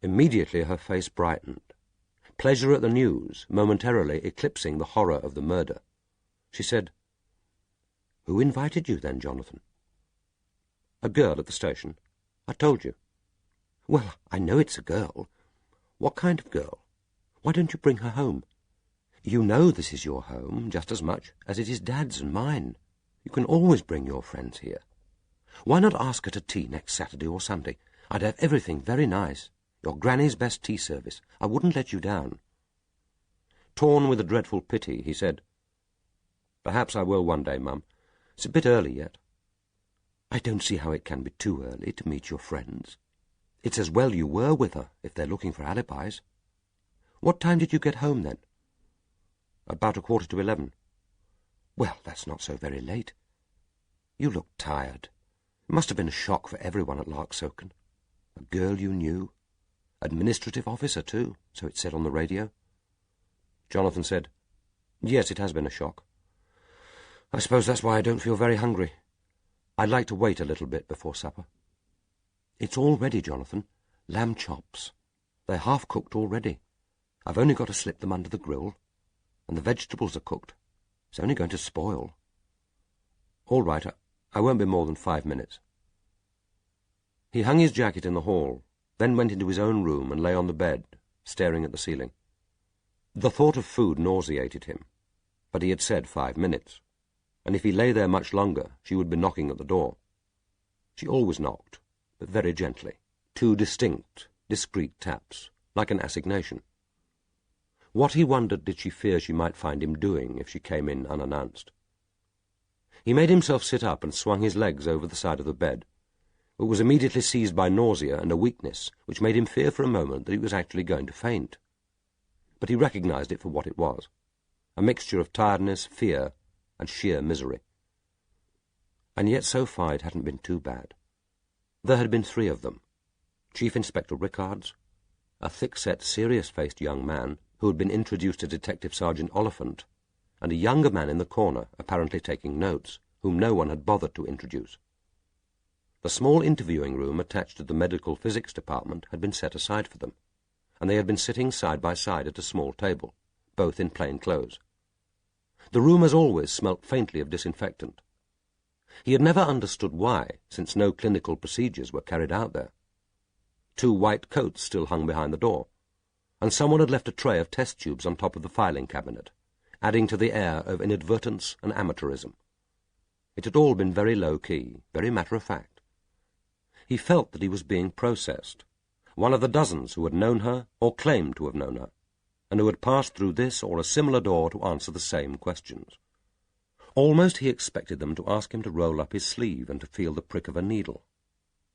Immediately her face brightened, pleasure at the news momentarily eclipsing the horror of the murder. She said, "Who invited you then, Jonathan?" "A girl at the station. I told you." "Well, I know it's a girl. What kind of girl? Why don't you bring her home? You know this is your home just as much as it is Dad's and mine. You can always bring your friends here. Why not ask her to tea next Saturday or Sunday? I'd have everything very nice. Your granny's best tea service. I wouldn't let you down." Torn with a dreadful pity, he said, "Perhaps I will one day, Mum. It's a bit early yet." "I don't see how it can be too early to meet your friends. It's as well you were with her, if they're looking for alibis. What time did you get home, then?" "About 11:15. "Well, that's not so very late. You look tired. It must have been a shock for everyone at Larksoken. A girl you knew. Administrative officer, too, so it said on the radio." Jonathan said, "Yes, it has been a shock. I suppose that's why I don't feel very hungry. I'd like to wait a little bit before supper." "It's all ready, Jonathan. Lamb chops. They're half-cooked already. I've only got to slip them under the grill. And the vegetables are cooked. It's only going to spoil." "All right, I won't be more than 5 minutes." He hung his jacket in the hall, then went into his own room and lay on the bed, staring at the ceiling. The thought of food nauseated him, but he had said 5 minutes, and if he lay there much longer, she would be knocking at the door. She always knocked, but very gently, 2 distinct, discreet taps, like an assignation. What, he wondered, did she fear she might find him doing if she came in unannounced? He made himself sit up and swung his legs over the side of the bed, but was immediately seized by nausea and a weakness which made him fear for a moment that he was actually going to faint. But he recognized it for what it was, a mixture of tiredness, fear, and sheer misery. And yet so far it hadn't been too bad. There had been 3 of them: Chief Inspector Rickards, a thick-set, serious-faced young man who had been introduced to Detective Sergeant Oliphant, and a younger man in the corner, apparently taking notes, whom no one had bothered to introduce. The small interviewing room attached to the medical physics department had been set aside for them, and they had been sitting side by side at a small table, both in plain clothes. The room, as always, smelt faintly of disinfectant. He had never understood why, since no clinical procedures were carried out there. 2 white coats still hung behind the door, and someone had left a tray of test tubes on top of the filing cabinet, adding to the air of inadvertence and amateurism. It had all been very low-key, very matter-of-fact. He felt that he was being processed, one of the dozens who had known her or claimed to have known her, and who had passed through this or a similar door to answer the same questions. Almost he expected them to ask him to roll up his sleeve and to feel the prick of a needle.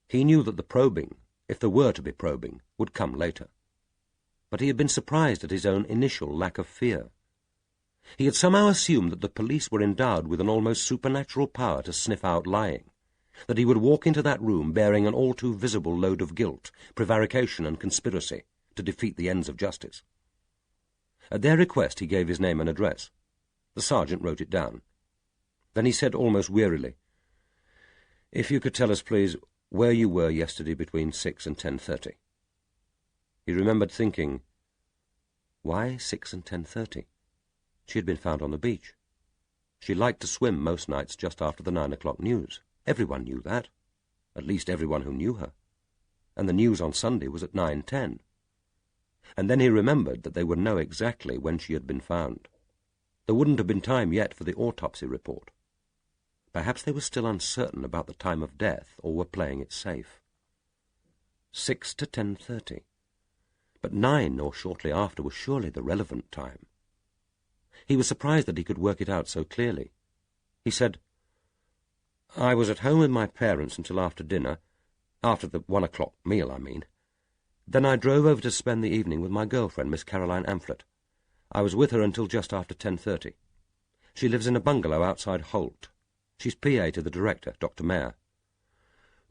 He knew that the probing, if there were to be probing, would come later. But he had been surprised at his own initial lack of fear. He had somehow assumed that the police were endowed with an almost supernatural power to sniff out lying, that he would walk into that room bearing an all-too-visible load of guilt, prevarication and conspiracy to defeat the ends of justice. At their request he gave his name and address. The sergeant wrote it down. Then he said almost wearily, "If you could tell us, please, where you were yesterday between 6 and 10:30. He remembered thinking, why 6 and 10:30? She had been found on the beach. She liked to swim most nights just after the 9 o'clock news. Everyone knew that, at least everyone who knew her. And the news on Sunday was at 9:10. And then he remembered that they would know exactly when she had been found. There wouldn't have been time yet for the autopsy report. Perhaps they were still uncertain about the time of death, or were playing it safe. 6 to 10:30. But 9 or shortly after was surely the relevant time. He was surprised that he could work it out so clearly. He said, "I was at home with my parents until after dinner, after the 1 o'clock meal, I mean. Then I drove over to spend the evening with my girlfriend, Miss Caroline Amphlett. I was with her until just after 10:30. She lives in a bungalow outside Holt. She's PA to the director, Dr. Mayer.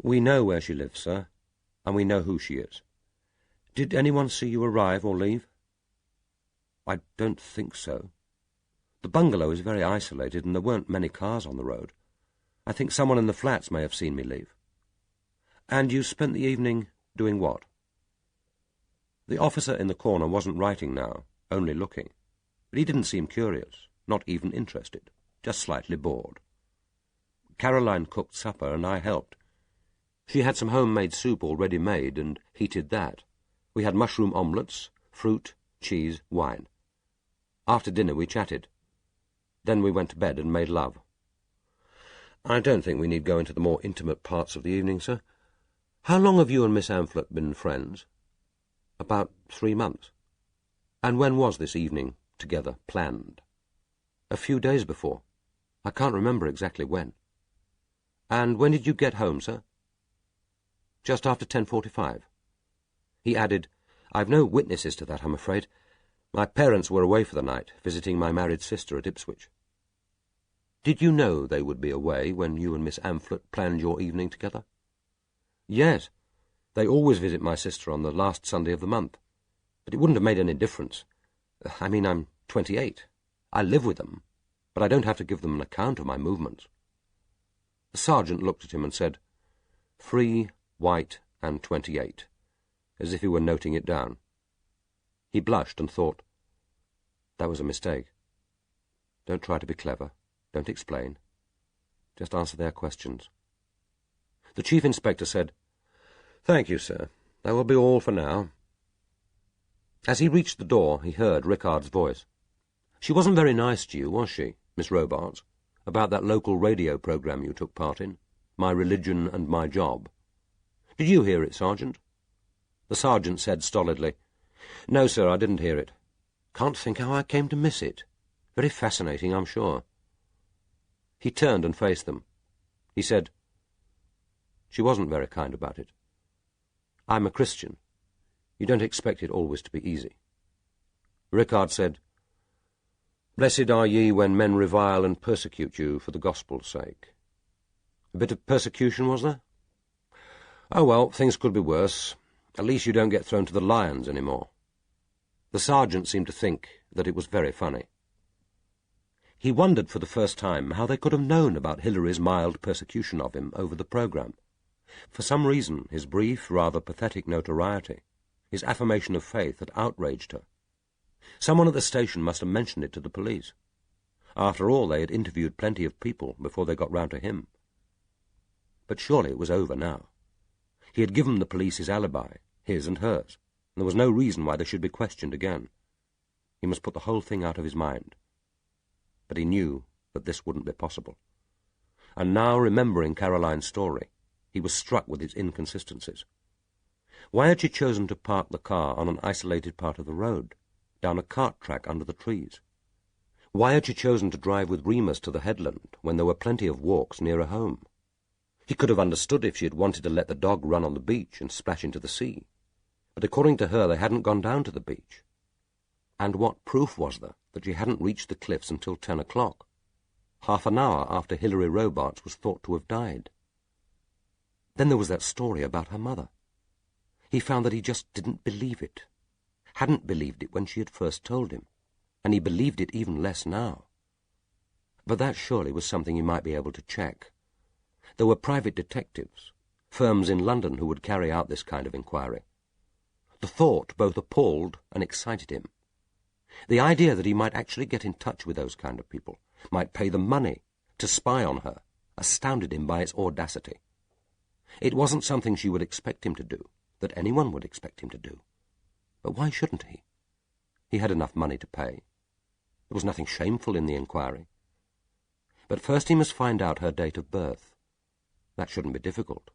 We know where she lives, sir, and we know who she is. Did anyone see you arrive or leave?" "I don't think so. The bungalow is very isolated, and there weren't many cars on the road. I think someone in the flats may have seen me leave." "And you spent the evening doing what?" The officer in the corner wasn't writing now, only looking. But he didn't seem curious, not even interested, just slightly bored. Caroline cooked supper, and I helped. She had some homemade soup already made, and heated that. We had mushroom omelettes, fruit, cheese, wine. After dinner we chatted. Then we went to bed and made love. I don't think we need go into the more intimate parts of the evening, sir. How long have you and Miss Amphlett been friends?" "About 3 months." "And when was this evening together planned?" "A few days before. I can't remember exactly when." "And when did you get home, sir?" "Just after 10:45. He added, "I've no witnesses to that, I'm afraid. My parents were away for the night, visiting my married sister at Ipswich." "Did you know they would be away when you and Miss Amphlett planned your evening together?" "Yes. They always visit my sister on the last Sunday of the month. But it wouldn't have made any difference. I mean, I'm 28. I live with them, but I don't have to give them an account of my movements." The sergeant looked at him and said, "Free, white, and 28, as if he were noting it down. He blushed and thought, that was a mistake. Don't try to be clever. Don't explain. Just answer their questions. The chief inspector said, Thank you, sir. That will be all for now. As he reached the door, he heard Rickard's voice. She wasn't very nice to you, was she, Miss Robarts, about that local radio program you took part in, My Religion and My Job? Did you hear it, Sergeant? The sergeant said stolidly, No, sir, I didn't hear it. Can't think how I came to miss it. Very fascinating, I'm sure. He turned and faced them. He said, She wasn't very kind about it. I'm a Christian. You don't expect it always to be easy. Rickard said, Blessed are ye when men revile and persecute you for the gospel's sake. A bit of persecution, was there? Oh, well, things could be worse. At least you don't get thrown to the lions any more. The sergeant seemed to think that it was very funny. He wondered for the first time how they could have known about Hilary's mild persecution of him over the programme. For some reason, his brief, rather pathetic notoriety, his affirmation of faith, had outraged her. Someone at the station must have mentioned it to the police. After all, they had interviewed plenty of people before they got round to him. But surely it was over now. He had given the police his alibi, his and hers, and there was no reason why they should be questioned again. He must put the whole thing out of his mind. But he knew that this wouldn't be possible. And now, remembering Caroline's story, he was struck with its inconsistencies. Why had she chosen to park the car on an isolated part of the road, down a cart track under the trees? Why had she chosen to drive with Remus to the headland when there were plenty of walks nearer home? He could have understood if she had wanted to let the dog run on the beach and splash into the sea, but according to her they hadn't gone down to the beach. And what proof was there that she hadn't reached the cliffs until 10 o'clock, half an hour after Hilary Robarts was thought to have died? Then there was that story about her mother. He found that he just didn't believe it, hadn't believed it when she had first told him, and he believed it even less now. But that surely was something he might be able to check. There were private detectives, firms in London who would carry out this kind of inquiry. The thought both appalled and excited him. The idea that he might actually get in touch with those kind of people, might pay them money to spy on her, astounded him by its audacity. It wasn't something she would expect him to do, that anyone would expect him to do. But why shouldn't he? He had enough money to pay. There was nothing shameful in the inquiry. But first he must find out her date of birth. That shouldn't be difficult.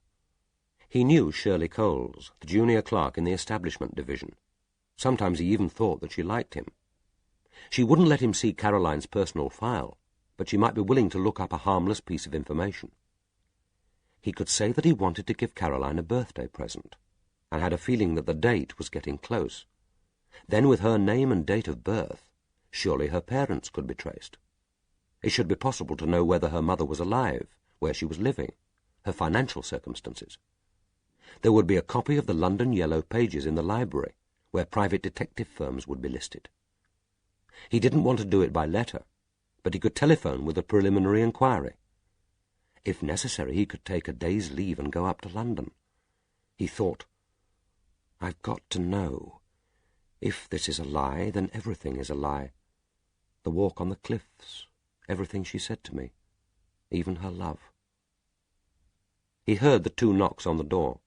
He knew Shirley Coles, the junior clerk in the establishment division. Sometimes he even thought that she liked him. She wouldn't let him see Caroline's personal file, but she might be willing to look up a harmless piece of information. He could say that he wanted to give Caroline a birthday present, and had a feeling that the date was getting close. Then with her name and date of birth, surely her parents could be traced. It should be possible to know whether her mother was alive, where she was living, her financial circumstances. There would be a copy of the London Yellow Pages in the library, where private detective firms would be listed. He didn't want to do it by letter, but he could telephone with a preliminary inquiry. If necessary, he could take a day's leave and go up to London. He thought, I've got to know. If this is a lie, then everything is a lie. The walk on the cliffs, everything she said to me, even her love. He heard the 2 knocks on the door.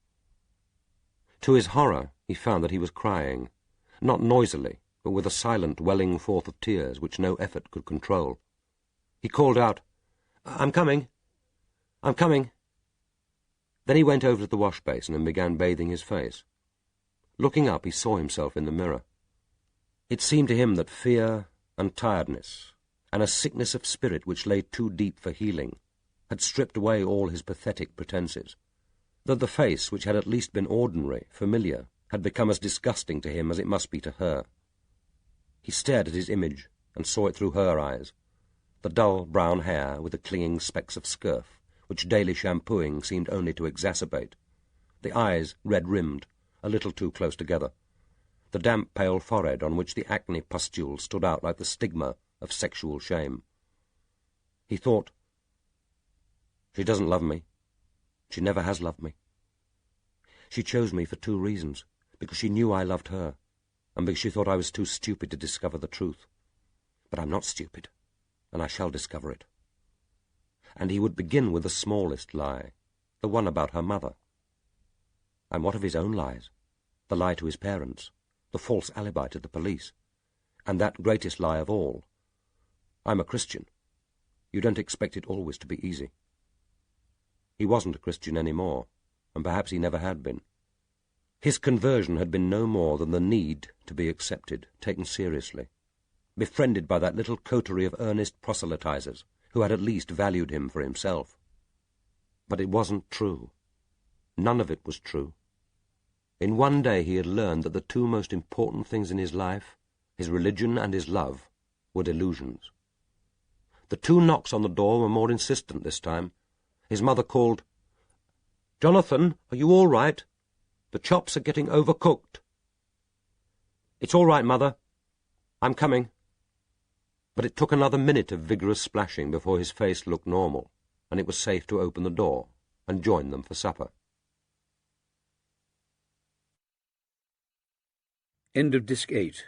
To his horror, he found that he was crying, not noisily, but with a silent welling forth of tears which no effort could control. He called out, I'm coming. I'm coming. Then he went over to the wash basin and began bathing his face. Looking up, he saw himself in the mirror. It seemed to him that fear and tiredness, and a sickness of spirit which lay too deep for healing, had stripped away all his pathetic pretences, that the face, which had at least been ordinary, familiar, had become as disgusting to him as it must be to her. He stared at his image and saw it through her eyes, the dull brown hair with the clinging specks of scurf, which daily shampooing seemed only to exacerbate, the eyes red-rimmed, a little too close together, the damp pale forehead on which the acne pustules stood out like the stigma of sexual shame. He thought, she doesn't love me. She never has loved me. She chose me for 2 reasons, because she knew I loved her, and because she thought I was too stupid to discover the truth. But I'm not stupid, and I shall discover it. And he would begin with the smallest lie, the one about her mother. And what of his own lies? The lie to his parents, the false alibi to the police, and that greatest lie of all. I'm a Christian. You don't expect it always to be easy. He wasn't a Christian any more, and perhaps he never had been. His conversion had been no more than the need to be accepted, taken seriously, befriended by that little coterie of earnest proselytizers who had at least valued him for himself. But it wasn't true. None of it was true. In one day he had learned that the two most important things in his life, his religion and his love, were delusions. The two knocks on the door were more insistent this time. His mother called, "Jonathan, are you all right? The chops are getting overcooked." "It's all right, Mother. I'm coming." But it took another minute of vigorous splashing before his face looked normal, and it was safe to open the door and join them for supper. End of Disc 8.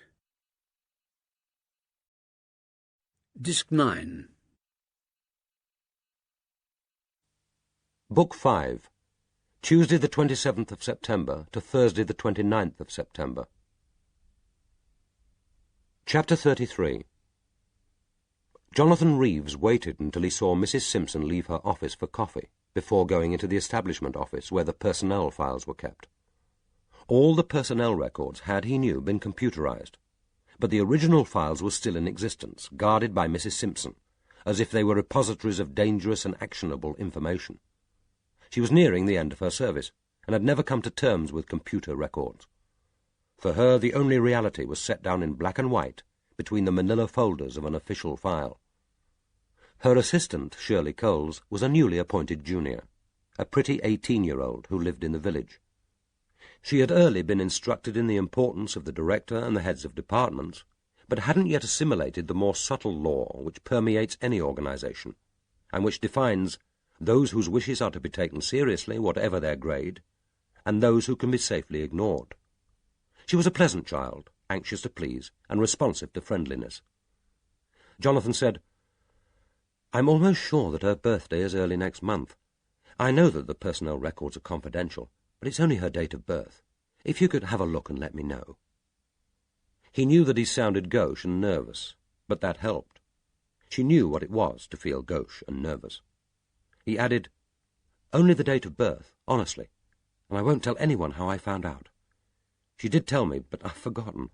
Disc 9. Book 5. Tuesday the 27th of September to Thursday the 29th of September. Chapter 33. Jonathan Reeves waited until he saw Mrs. Simpson leave her office for coffee before going into the establishment office where the personnel files were kept. All the personnel records had, he knew, been computerized, but the original files were still in existence, guarded by Mrs. Simpson, as if they were repositories of dangerous and actionable information. She was nearing the end of her service, and had never come to terms with computer records. For her, the only reality was set down in black and white between the manila folders of an official file. Her assistant, Shirley Coles, was a newly appointed junior, a pretty 18-year-old who lived in the village. She had early been instructed in the importance of the director and the heads of departments, but hadn't yet assimilated the more subtle law which permeates any organization, and which defines those whose wishes are to be taken seriously, whatever their grade, and those who can be safely ignored. She was a pleasant child, anxious to please, and responsive to friendliness. Jonathan said, "I'm almost sure that her birthday is early next month. I know that the personnel records are confidential, but it's only her date of birth. If you could have a look and let me know." He knew that he sounded gauche and nervous, but that helped. She knew what it was to feel gauche and nervous. He added, "Only the date of birth, honestly, and I won't tell anyone how I found out. She did tell me, but I've forgotten."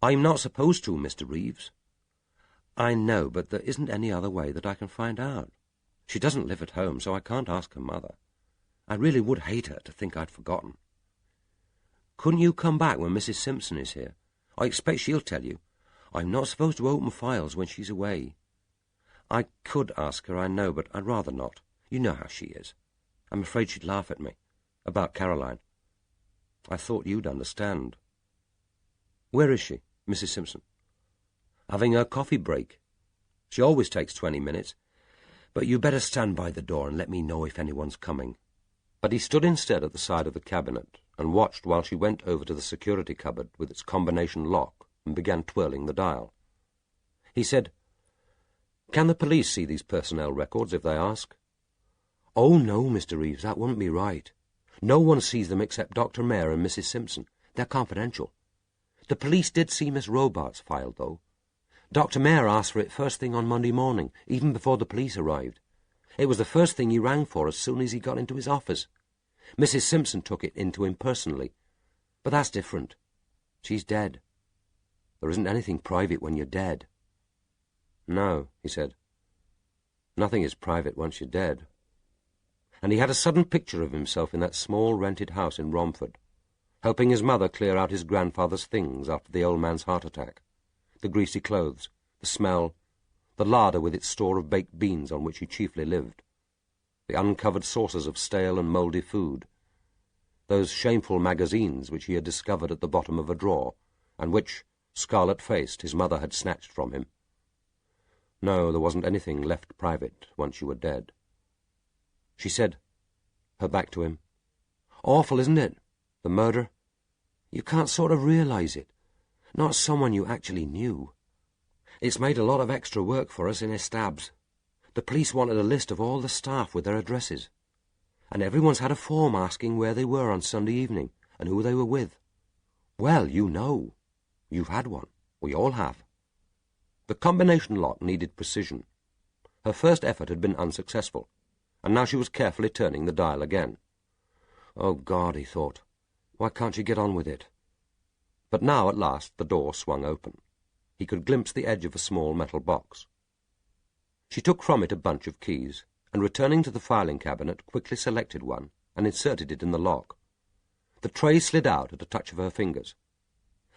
"I'm not supposed to, Mr. Reeves." "I know, but there isn't any other way that I can find out. She doesn't live at home, so I can't ask her mother. I really would hate her to think I'd forgotten." "Couldn't you come back when Mrs. Simpson is here? I expect she'll tell you. I'm not supposed to open files when she's away." "I could ask her, I know, but I'd rather not. You know how she is. I'm afraid she'd laugh at me. About Caroline. I thought you'd understand." "Where is she, Mrs. Simpson?" "Having her coffee break. She always takes 20 minutes. But you better stand by the door and let me know if anyone's coming." But he stood instead at the side of the cabinet and watched while she went over to the security cupboard with its combination lock and began twirling the dial. He said, "Can the police see these personnel records if they ask?" "Oh, no, Mr. Reeves, that wouldn't be right. No one sees them except Dr. Mayer and Mrs. Simpson. They're confidential. The police did see Miss Robarts' file, though. Dr. Mayer asked for it first thing on Monday morning, even before the police arrived. It was the first thing he rang for as soon as he got into his office. Mrs. Simpson took it in to him personally. But that's different. She's dead. There isn't anything private when you're dead." "No," he said. "Nothing is private once you're dead." And he had a sudden picture of himself in that small rented house in Romford, helping his mother clear out his grandfather's things after the old man's heart attack. The greasy clothes, the smell, the larder with its store of baked beans on which he chiefly lived, the uncovered saucers of stale and mouldy food, those shameful magazines which he had discovered at the bottom of a drawer, and which, scarlet-faced, his mother had snatched from him. No, there wasn't anything left private once you were dead. She said, her back to him, "Awful, isn't it? The murder. You can't sort of realize it. Not someone you actually knew. It's made a lot of extra work for us in Estabs. The police wanted a list of all the staff with their addresses. And everyone's had a form asking where they were on Sunday evening and who they were with. Well, you know. You've had one. We all have. The combination lock needed precision. Her first effort had been unsuccessful, and now she was carefully turning the dial again. Oh, God, he thought. Why can't she get on with it? But now, at last, the door swung open. He could glimpse the edge of a small metal box. She took from it a bunch of keys, and returning to the filing cabinet, quickly selected one and inserted it in the lock. The tray slid out at a touch of her fingers.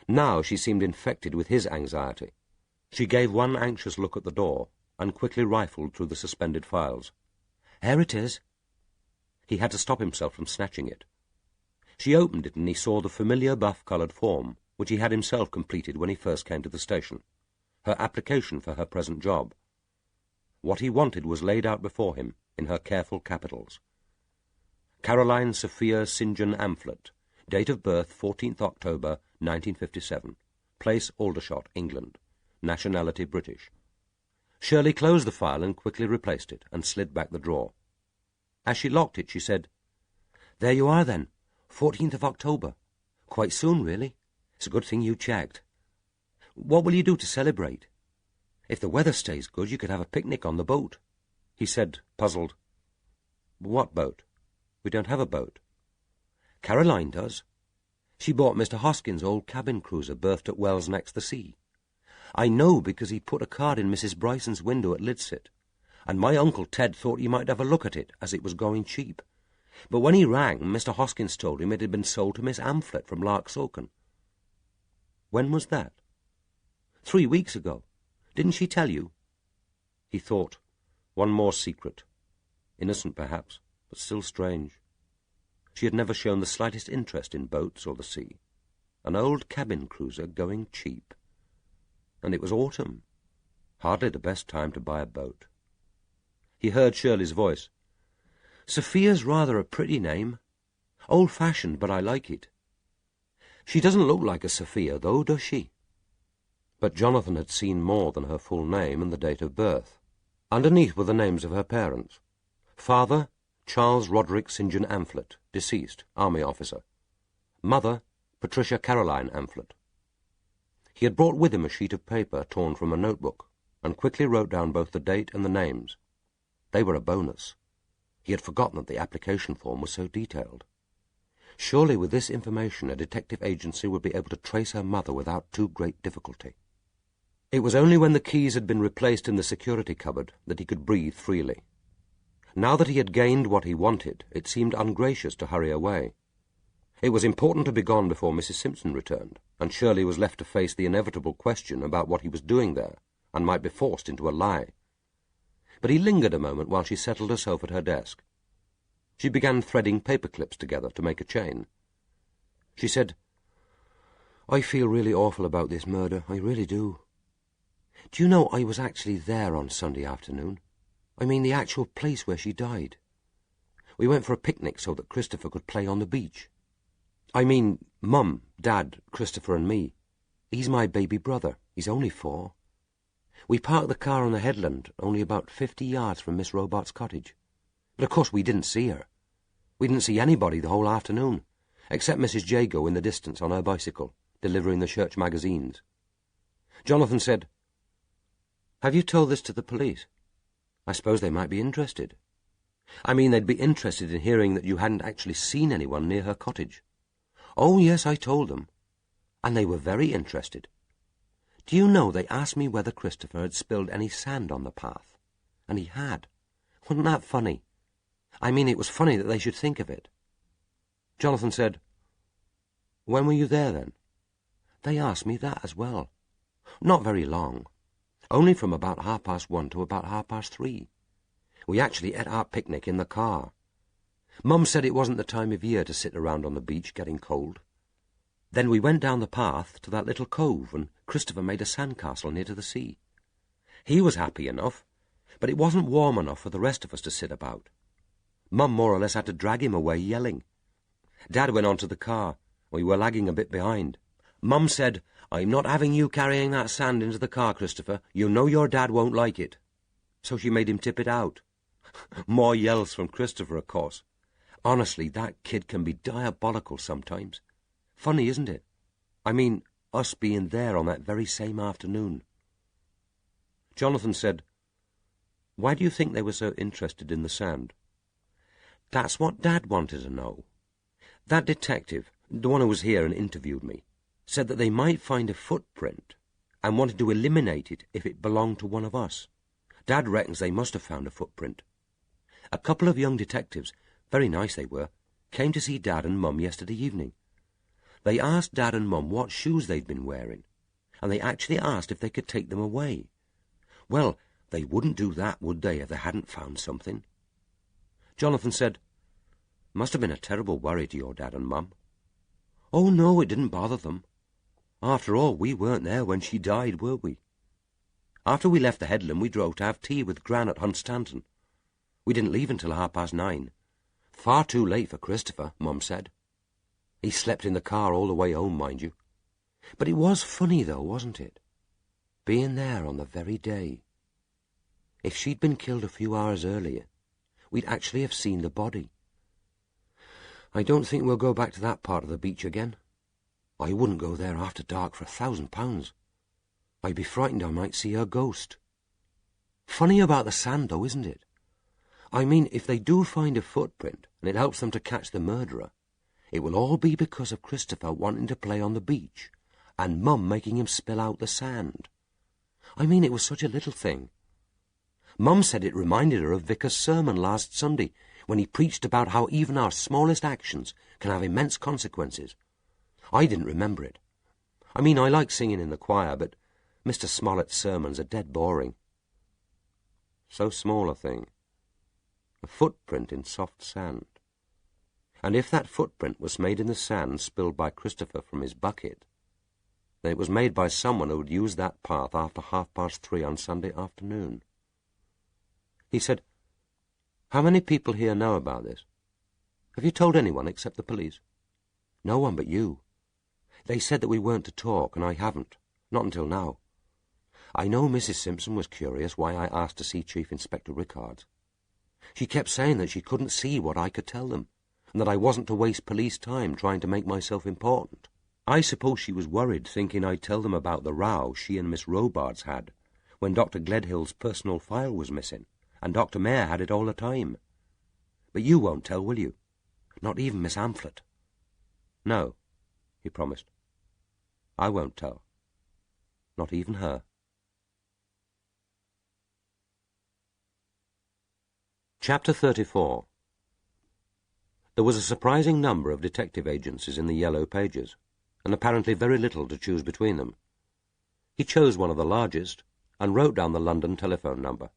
Now she seemed infected with his anxiety. She gave one anxious look at the door and quickly rifled through the suspended files. "Here it is." He had to stop himself from snatching it. She opened it, and he saw the familiar buff-coloured form, which he had himself completed when he first came to the station, her application for her present job. What he wanted was laid out before him in her careful capitals. Caroline Sophia St. John Amphlett, date of birth 14th October 1957, place Aldershot, England, nationality British. Shirley closed the file and quickly replaced it and slid back the drawer. As she locked it, she said, "There you are, then, 14th of October. Quite soon, really. It's a good thing you checked. What will you do to celebrate? If the weather stays good, you could have a picnic on the boat." He said, puzzled, "What boat? We don't have a boat." "Caroline does. She bought Mr. Hoskins' old cabin cruiser berthed at Wells next the sea. I know because he put a card in Mrs. Bryson's window at Lidsit, and my Uncle Ted thought you might have a look at it, as it was going cheap. But when he rang, Mr. Hoskins told him it had been sold to Miss Amphlett from Larksoken." "When was that?" 3 weeks ago. Didn't she tell you?" He thought, one more secret. Innocent, perhaps, but still strange. She had never shown the slightest interest in boats or the sea. An old cabin cruiser going cheap. And it was autumn. Hardly the best time to buy a boat. He heard Shirley's voice. "Sophia's rather a pretty name. Old-fashioned, but I like it. She doesn't look like a Sophia, though, does she?" But Jonathan had seen more than her full name and the date of birth. Underneath were the names of her parents. Father, Charles Roderick St. John Amphlett, deceased, army officer. Mother, Patricia Caroline Amphlett. He had brought with him a sheet of paper torn from a notebook, and quickly wrote down both the date and the names. They were a bonus. He had forgotten that the application form was so detailed. Surely with this information a detective agency would be able to trace her mother without too great difficulty. It was only when the keys had been replaced in the security cupboard that he could breathe freely. Now that he had gained what he wanted, it seemed ungracious to hurry away. It was important to be gone before Mrs. Simpson returned, and Shirley was left to face the inevitable question about what he was doing there, and might be forced into a lie. But he lingered a moment while she settled herself at her desk. She began threading paper clips together to make a chain. She said, "I feel really awful about this murder, I really do. Do you know I was actually there on Sunday afternoon? I mean the actual place where she died. We went for a picnic so that Christopher could play on the beach. I mean Mum, Dad, Christopher and me. He's my baby brother. He's only 4. We parked the car on the headland, only about 50 yards from Miss Robarts' cottage. But of course we didn't see her. We didn't see anybody the whole afternoon, except Mrs. Jago in the distance on her bicycle, delivering the church magazines." Jonathan said, "Have you told this to the police? I suppose they might be interested. I mean, they'd be interested in hearing that you hadn't actually seen anyone near her cottage." "Oh, yes, I told them. And they were very interested. Do you know, they asked me whether Christopher had spilled any sand on the path. And he had. Wasn't that funny? I mean, it was funny that they should think of it." Jonathan said, "When were you there, then?" "They asked me that as well. Not very long. Only from about 1:30 to about 3:30. We actually ate our picnic in the car. Mum said it wasn't the time of year to sit around on the beach getting cold. Then we went down the path to that little cove, and Christopher made a sandcastle near to the sea. He was happy enough, but it wasn't warm enough for the rest of us to sit about. Mum more or less had to drag him away yelling. Dad went on to the car. We were lagging a bit behind. Mum said, 'I'm not having you carrying that sand into the car, Christopher. You know your dad won't like it.' So she made him tip it out. More yells from Christopher, of course. Honestly, that kid can be diabolical sometimes. Funny, isn't it? I mean, us being there on that very same afternoon. Jonathan said, "Why do you think they were so interested in the sand?" "That's what Dad wanted to know. That detective, the one who was here and interviewed me, said that they might find a footprint and wanted to eliminate it if it belonged to one of us. Dad reckons they must have found a footprint. A couple of young detectives, very nice they were, came to see Dad and Mum yesterday evening. They asked Dad and Mum what shoes they'd been wearing, and they actually asked if they could take them away. Well, they wouldn't do that, would they, if they hadn't found something?" Jonathan said, "Must have been a terrible worry to your Dad and Mum." "Oh, no, it didn't bother them. After all, we weren't there when she died, were we? After we left the headland, we drove to have tea with Gran at Hunstanton. We didn't leave until 9:30. Far too late for Christopher, Mum said. He slept in the car all the way home, mind you. But it was funny, though, wasn't it? Being there on the very day. If she'd been killed a few hours earlier, we'd actually have seen the body. I don't think we'll go back to that part of the beach again. I wouldn't go there after dark for £1,000. I'd be frightened I might see her ghost. Funny about the sand, though, isn't it? I mean, if they do find a footprint, and it helps them to catch the murderer, it will all be because of Christopher wanting to play on the beach, and Mum making him spill out the sand. I mean, it was such a little thing. Mum said it reminded her of Vicar's sermon last Sunday, when he preached about how even our smallest actions can have immense consequences. I didn't remember it. I mean, I like singing in the choir, but Mr. Smollett's sermons are dead boring. So small a thing. A footprint in soft sand. And if that footprint was made in the sand spilled by Christopher from his bucket, then it was made by someone who had used that path after 3:30 on Sunday afternoon. He said, "How many people here know about this? Have you told anyone except the police?" "No one but you. They said that we weren't to talk, and I haven't, not until now. I know Mrs. Simpson was curious why I asked to see Chief Inspector Rickards. She kept saying that she couldn't see what I could tell them, and that I wasn't to waste police time trying to make myself important. I suppose she was worried, thinking I'd tell them about the row she and Miss Robards had, when Dr. Gledhill's personal file was missing, and Dr. Mayer had it all the time. But you won't tell, will you? Not even Miss Amphlett?" "No," he promised. "I won't tell. Not even her." Chapter 34. There was a surprising number of detective agencies in the Yellow Pages, and apparently very little to choose between them. He chose one of the largest, and wrote down the London telephone number.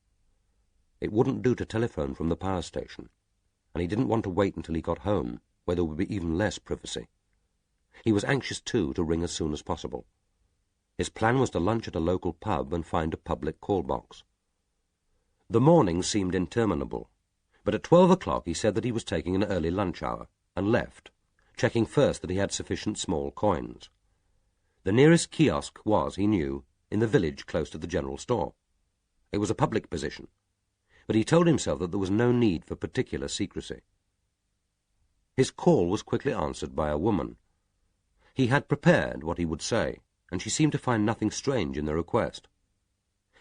It wouldn't do to telephone from the power station, and he didn't want to wait until he got home, where there would be even less privacy. He was anxious, too, to ring as soon as possible. His plan was to lunch at a local pub and find a public call box. The morning seemed interminable, but at 12 o'clock he said that he was taking an early lunch hour, and left, checking first that he had sufficient small coins. The nearest kiosk was, he knew, in the village close to the general store. It was a public position, but he told himself that there was no need for particular secrecy. His call was quickly answered by a woman. He had prepared what he would say, and she seemed to find nothing strange in the request.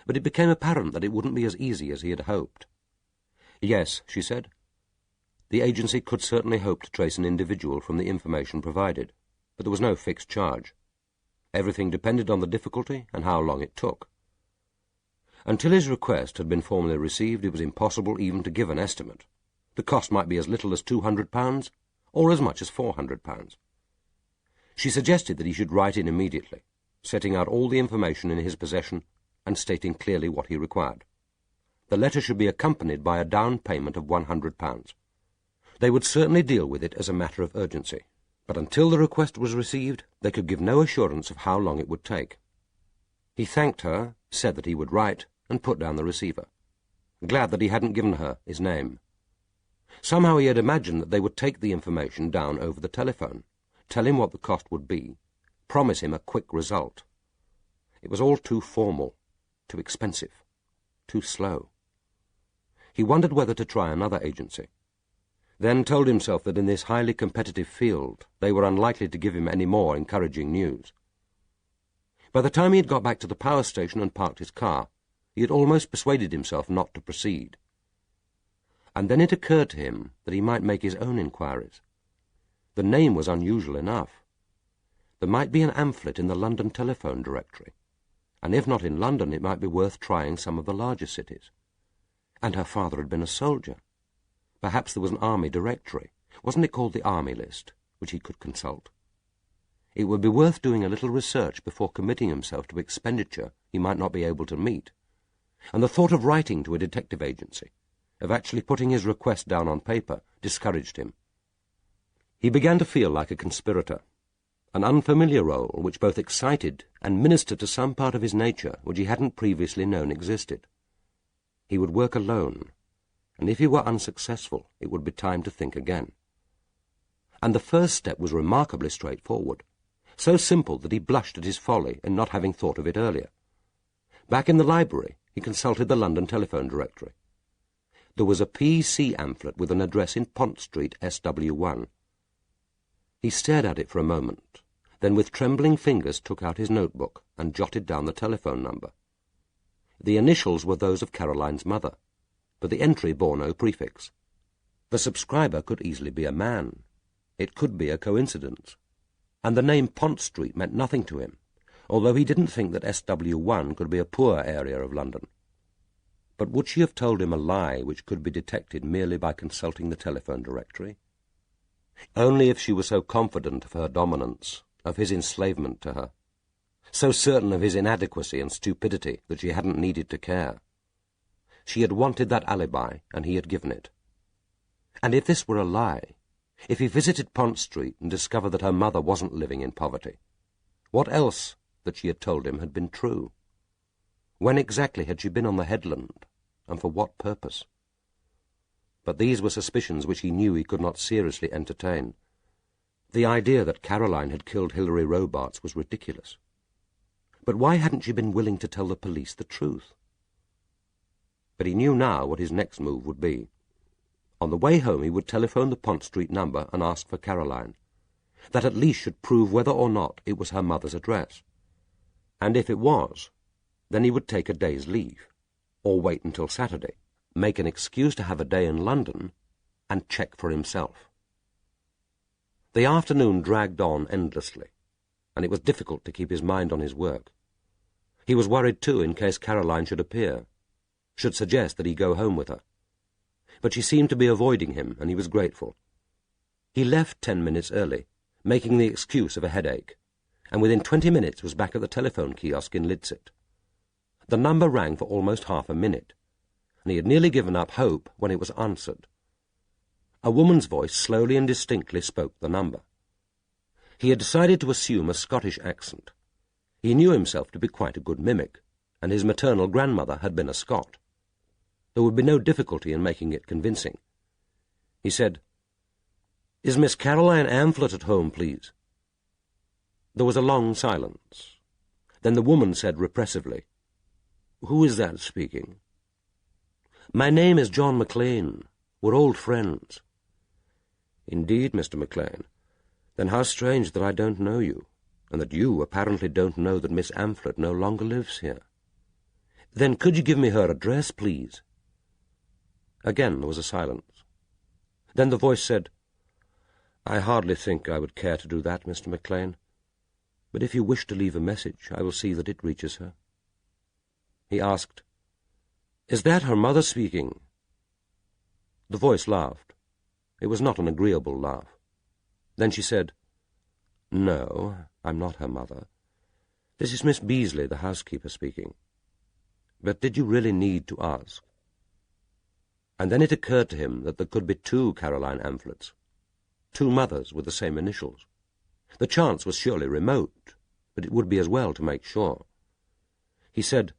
But it became apparent that it wouldn't be as easy as he had hoped. "Yes," she said. The agency could certainly hope to trace an individual from the information provided, but there was no fixed charge. Everything depended on the difficulty and how long it took. Until his request had been formally received, it was impossible even to give an estimate. The cost might be as little as £200, or as much as £400. She suggested that he should write in immediately, setting out all the information in his possession and stating clearly what he required. The letter should be accompanied by a down payment of £100. They would certainly deal with it as a matter of urgency, but until the request was received, they could give no assurance of how long it would take. He thanked her, said that he would write, and put down the receiver, glad that he hadn't given her his name. Somehow he had imagined that they would take the information down over the telephone, tell him what the cost would be, promise him a quick result. It was all too formal, too expensive, too slow. He wondered whether to try another agency. then told himself that in this highly competitive field they were unlikely to give him any more encouraging news. By the time he had got back to the power station and parked his car, he had almost persuaded himself not to proceed. And then it occurred to him that he might make his own inquiries. The name was unusual enough. There might be an pamphlet in the London telephone directory, and if not in London, it might be worth trying some of the larger cities. And her father had been a soldier. Perhaps there was an army directory. Wasn't it called the Army List, which he could consult? It would be worth doing a little research before committing himself to expenditure he might not be able to meet. And the thought of writing to a detective agency, of actually putting his request down on paper, discouraged him. He began to feel like a conspirator, an unfamiliar role which both excited and ministered to some part of his nature which he hadn't previously known existed. He would work alone, and if he were unsuccessful, it would be time to think again. And the first step was remarkably straightforward, so simple that he blushed at his folly in not having thought of it earlier. Back in the library, he consulted the London telephone directory. There was a P.C. pamphlet with an address in Pont Street, SW1. He stared at it for a moment, then with trembling fingers took out his notebook and jotted down the telephone number. The initials were those of Caroline's mother, but the entry bore no prefix. The subscriber could easily be a man. It could be a coincidence. And the name Pont Street meant nothing to him, although he didn't think that SW1 could be a poor area of London. But would she have told him a lie which could be detected merely by consulting the telephone directory? Only if she were so confident of her dominance, of his enslavement to her, so certain of his inadequacy and stupidity that she hadn't needed to care. She had wanted that alibi, and he had given it. And if this were a lie, if he visited Pont Street and discovered that her mother wasn't living in poverty, what else that she had told him had been true? When exactly had she been on the headland, and for what purpose? But these were suspicions which he knew he could not seriously entertain. The idea that Caroline had killed Hilary Robarts was ridiculous. But why hadn't she been willing to tell the police the truth? But he knew now what his next move would be. On the way home he would telephone the Pont Street number and ask for Caroline. That at least should prove whether or not it was her mother's address. And if it was, then he would take a day's leave, or wait until Saturday, make an excuse to have a day in London, and check for himself. The afternoon dragged on endlessly, and it was difficult to keep his mind on his work. He was worried, too, in case Caroline should appear, should suggest that he go home with her. But she seemed to be avoiding him, and he was grateful. He left 10 minutes early, making the excuse of a headache, and within 20 minutes was back at the telephone kiosk in Lidsit. The number rang for almost half a minute, and he had nearly given up hope when it was answered. A woman's voice slowly and distinctly spoke the number. He had decided to assume a Scottish accent. He knew himself to be quite a good mimic, and his maternal grandmother had been a Scot. There would be no difficulty in making it convincing. He said, "Is Miss Caroline Amphlett at home, please?" There was a long silence. Then the woman said repressively, "Who is that speaking?" "My name is John McLean. We're old friends." "Indeed, Mr. McLean. Then how strange that I don't know you, and that you apparently don't know that Miss Amphlett no longer lives here. Then could you give me her address, please?" Again there was a silence. Then the voice said, "I hardly think I would care to do that, Mr. McLean. But if you wish to leave a message, I will see that it reaches her." He asked, "Is that her mother speaking?" The voice laughed. It was not an agreeable laugh. Then she said, "No, I'm not her mother. This is Miss Beasley, the housekeeper, speaking. But did you really need to ask?" And then it occurred to him that there could be 2 Caroline Amphlets, 2 mothers with the same initials. The chance was surely remote, but it would be as well to make sure. He said,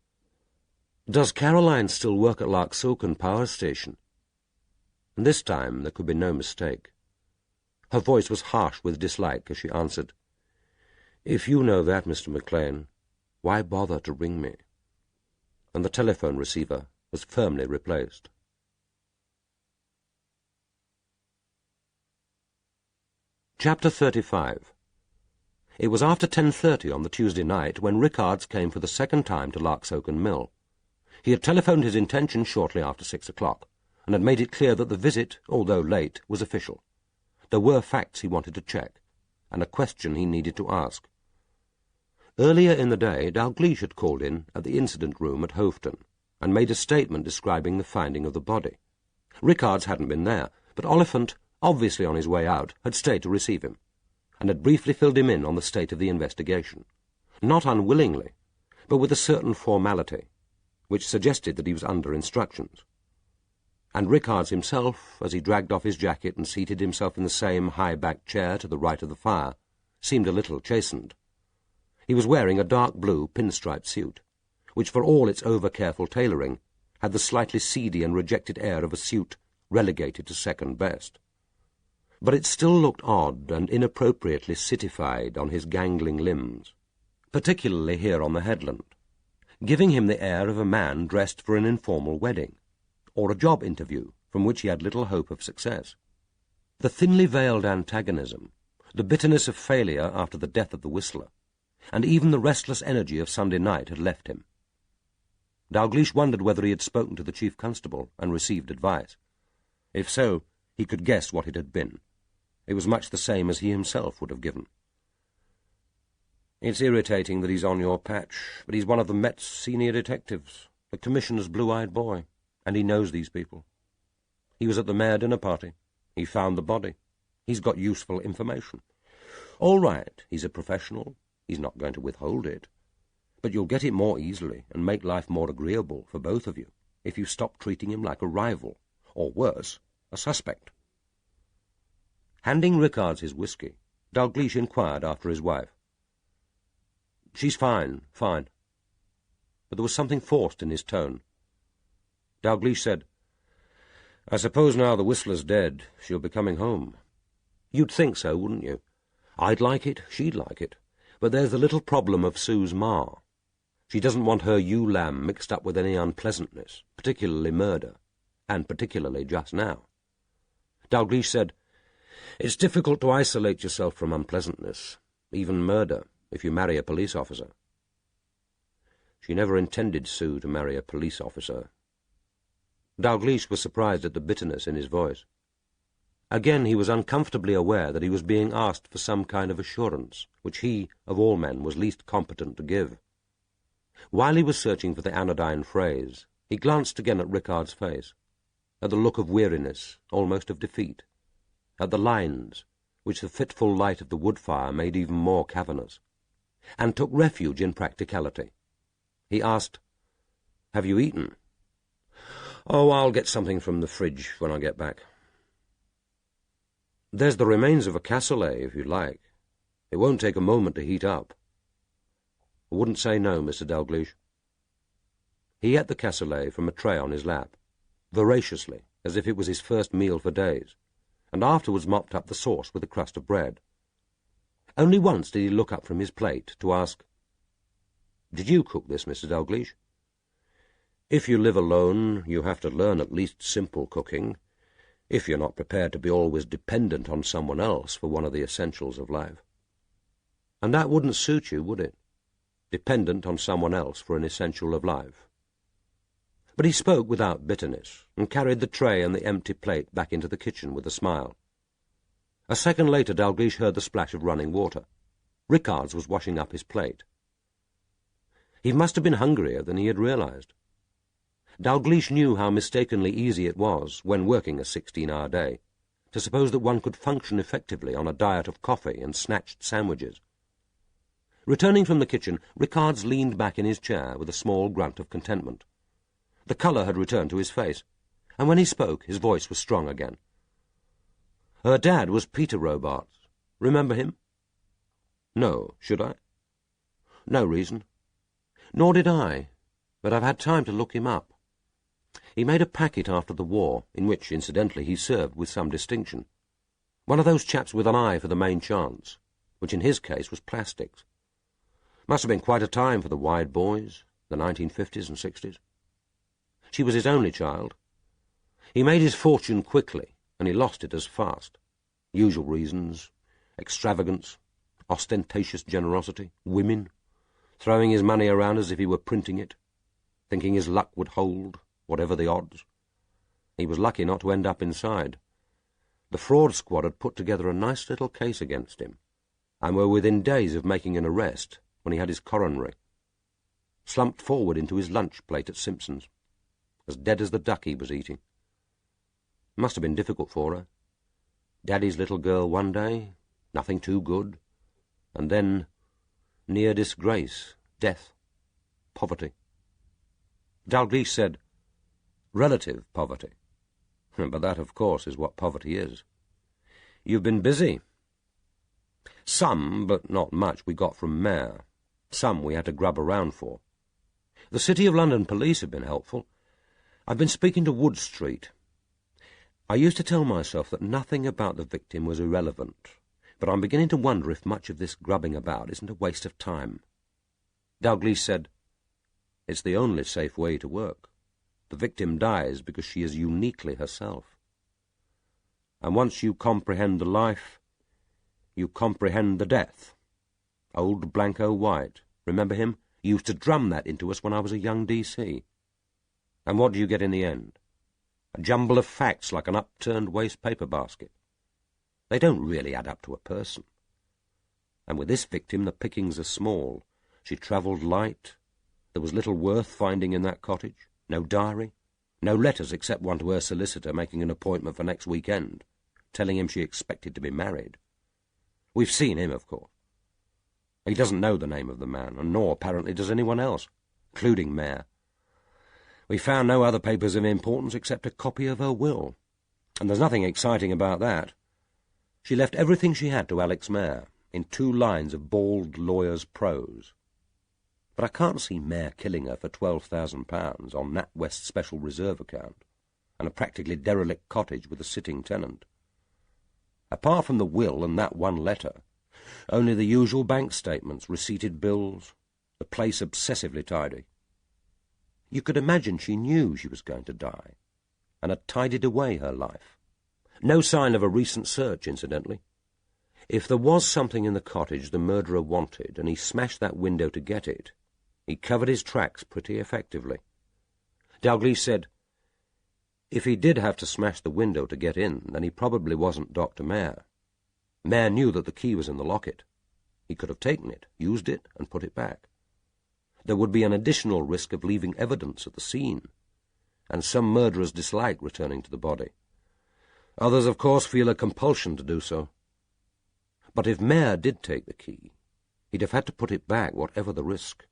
"Does Caroline still work at Larksoken power station?" And this time there could be no mistake. Her voice was harsh with dislike as she answered, "If you know that, Mr. McLean, why bother to ring me?" And the telephone receiver was firmly replaced. Chapter 35. It was after 10:30 on the Tuesday night when Rickards came for the second time to Larksoken Mill. He had telephoned his intention shortly after 6 o'clock, and had made it clear that the visit, although late, was official. There were facts he wanted to check, and a question he needed to ask. Earlier in the day, Dalgliesh had called in at the incident room at Hoveton, and made a statement describing the finding of the body. Rickards hadn't been there, but Oliphant, obviously on his way out, had stayed to receive him, and had briefly filled him in on the state of the investigation. Not unwillingly, but with a certain formality, which suggested that he was under instructions. And Rickards himself, as he dragged off his jacket and seated himself in the same high-backed chair to the right of the fire, seemed a little chastened. He was wearing a dark blue pinstriped suit, which for all its over-careful tailoring had the slightly seedy and rejected air of a suit relegated to second best. But it still looked odd and inappropriately citified on his gangling limbs, particularly here on the headland, giving him the air of a man dressed for an informal wedding, or a job interview from which he had little hope of success. The thinly veiled antagonism, the bitterness of failure after the death of the Whistler, and even the restless energy of Sunday night had left him. Dalgliesh wondered whether he had spoken to the chief constable and received advice. If so, he could guess what it had been. It was much the same as he himself would have given. "It's irritating that he's on your patch, but he's one of the Met's senior detectives, the Commissioner's blue-eyed boy, and he knows these people. He was at the mayor dinner party. He found the body. He's got useful information. All right, he's a professional. He's not going to withhold it. But you'll get it more easily and make life more agreeable for both of you if you stop treating him like a rival, or worse, a suspect." Handing Rickards his whisky, Dalgliesh inquired after his wife. "She's fine, fine." But there was something forced in his tone. Dalgliesh said, "I suppose now the Whistler's dead, she'll be coming home." "You'd think so, wouldn't you? I'd like it, she'd like it. But there's the little problem of Sue's ma. She doesn't want her ewe lamb mixed up with any unpleasantness, particularly murder, and particularly just now." Dalgliesh said, "It's difficult to isolate yourself from unpleasantness, even murder, if you marry a police officer." She never intended Sue to marry a police officer. Dalgliesh was surprised at the bitterness in his voice. Again he was uncomfortably aware that he was being asked for some kind of assurance, which he, of all men, was least competent to give. While he was searching for the anodyne phrase, he glanced again at Rickards' face, at the look of weariness, almost of defeat, at the lines, which the fitful light of the wood fire made even more cavernous, and took refuge in practicality. He asked, "Have you eaten?" "Oh, I'll get something from the fridge when I get back." "There's the remains of a cassoulet, if you like. It won't take a moment to heat up." "I wouldn't say no, Mr. Dalgliesh." He ate the cassoulet from a tray on his lap, voraciously, as if it was his first meal for days, and afterwards mopped up the sauce with a crust of bread. Only once did he look up from his plate to ask, "Did you cook this, Mr. Dalgliesh?" "If you live alone, you have to learn at least simple cooking, if you're not prepared to be always dependent on someone else for one of the essentials of life." "And that wouldn't suit you, would it? Dependent on someone else for an essential of life?" But he spoke without bitterness, and carried the tray and the empty plate back into the kitchen with a smile. A second later Dalgliesh heard the splash of running water. Rickards was washing up his plate. He must have been hungrier than he had realized. Dalgliesh knew how mistakenly easy it was, when working a 16-hour day, to suppose that one could function effectively on a diet of coffee and snatched sandwiches. Returning from the kitchen, Rickards leaned back in his chair with a small grunt of contentment. The colour had returned to his face, and when he spoke his voice was strong again. "Her dad was Peter Robarts. Remember him?" "No, should I?" "No reason." "Nor did I, but I've had time to look him up. He made a packet after the war, in which, incidentally, he served with some distinction. One of those chaps with an eye for the main chance, which in his case was plastics. Must have been quite a time for the Wide boys, the 1950s and 60s. She was his only child. He made his fortune quickly, and he lost it as fast. Usual reasons. extravagance, ostentatious generosity, women, throwing his money around as if he were printing it, thinking his luck would hold, whatever the odds. He was lucky not to end up inside. The fraud squad had put together a nice little case against him, and were within days of making an arrest when he had his coronary. Slumped forward into his lunch plate at Simpson's, as dead as the duck he was eating. Must have been difficult for her. Daddy's little girl one day, nothing too good, and then near disgrace, death, poverty. Dalgliesh said, relative poverty. But that, of course, is what poverty is. You've been busy. Some, but not much, we got from Mayor. Some we had to grub around for. The City of London police have been helpful. I've been speaking to Wood Street. I used to tell myself that nothing about the victim was irrelevant, but I'm beginning to wonder if much of this grubbing about isn't a waste of time. Dalgliesh said, it's the only safe way to work. The victim dies because she is uniquely herself. And once you comprehend the life, you comprehend the death. Old Blanco White, remember him? He used to drum that into us when I was a young DC. And what do you get in the end? A jumble of facts like an upturned waste paper basket. They don't really add up to a person. And with this victim the pickings are small. She travelled light. There was little worth finding in that cottage. No diary, no letters except one to her solicitor making an appointment for next weekend, telling him she expected to be married. We've seen him, of course. He doesn't know the name of the man, and nor apparently does anyone else, including Mayor. We found no other papers of importance except a copy of her will, and there's nothing exciting about that. She left everything she had to Alex Mayor, in 2 lines of bald lawyer's prose. But I can't see Mayor killing her for £12,000 on NatWest's Special Reserve account, and a practically derelict cottage with a sitting tenant. Apart from the will and that one letter, only the usual bank statements, receipted bills, the place obsessively tidy. You could imagine she knew she was going to die, and had tidied away her life. No sign of a recent search, incidentally. If there was something in the cottage the murderer wanted, and he smashed that window to get it, he covered his tracks pretty effectively. Dalgliesh said, if he did have to smash the window to get in, then he probably wasn't Dr. Mayor. Mayor knew that the key was in the locket. He could have taken it, used it, and put it back. There would be an additional risk of leaving evidence at the scene, and some murderers dislike returning to the body. Others, of course, feel a compulsion to do so. But if Mayor did take the key, he'd have had to put it back, whatever the risk.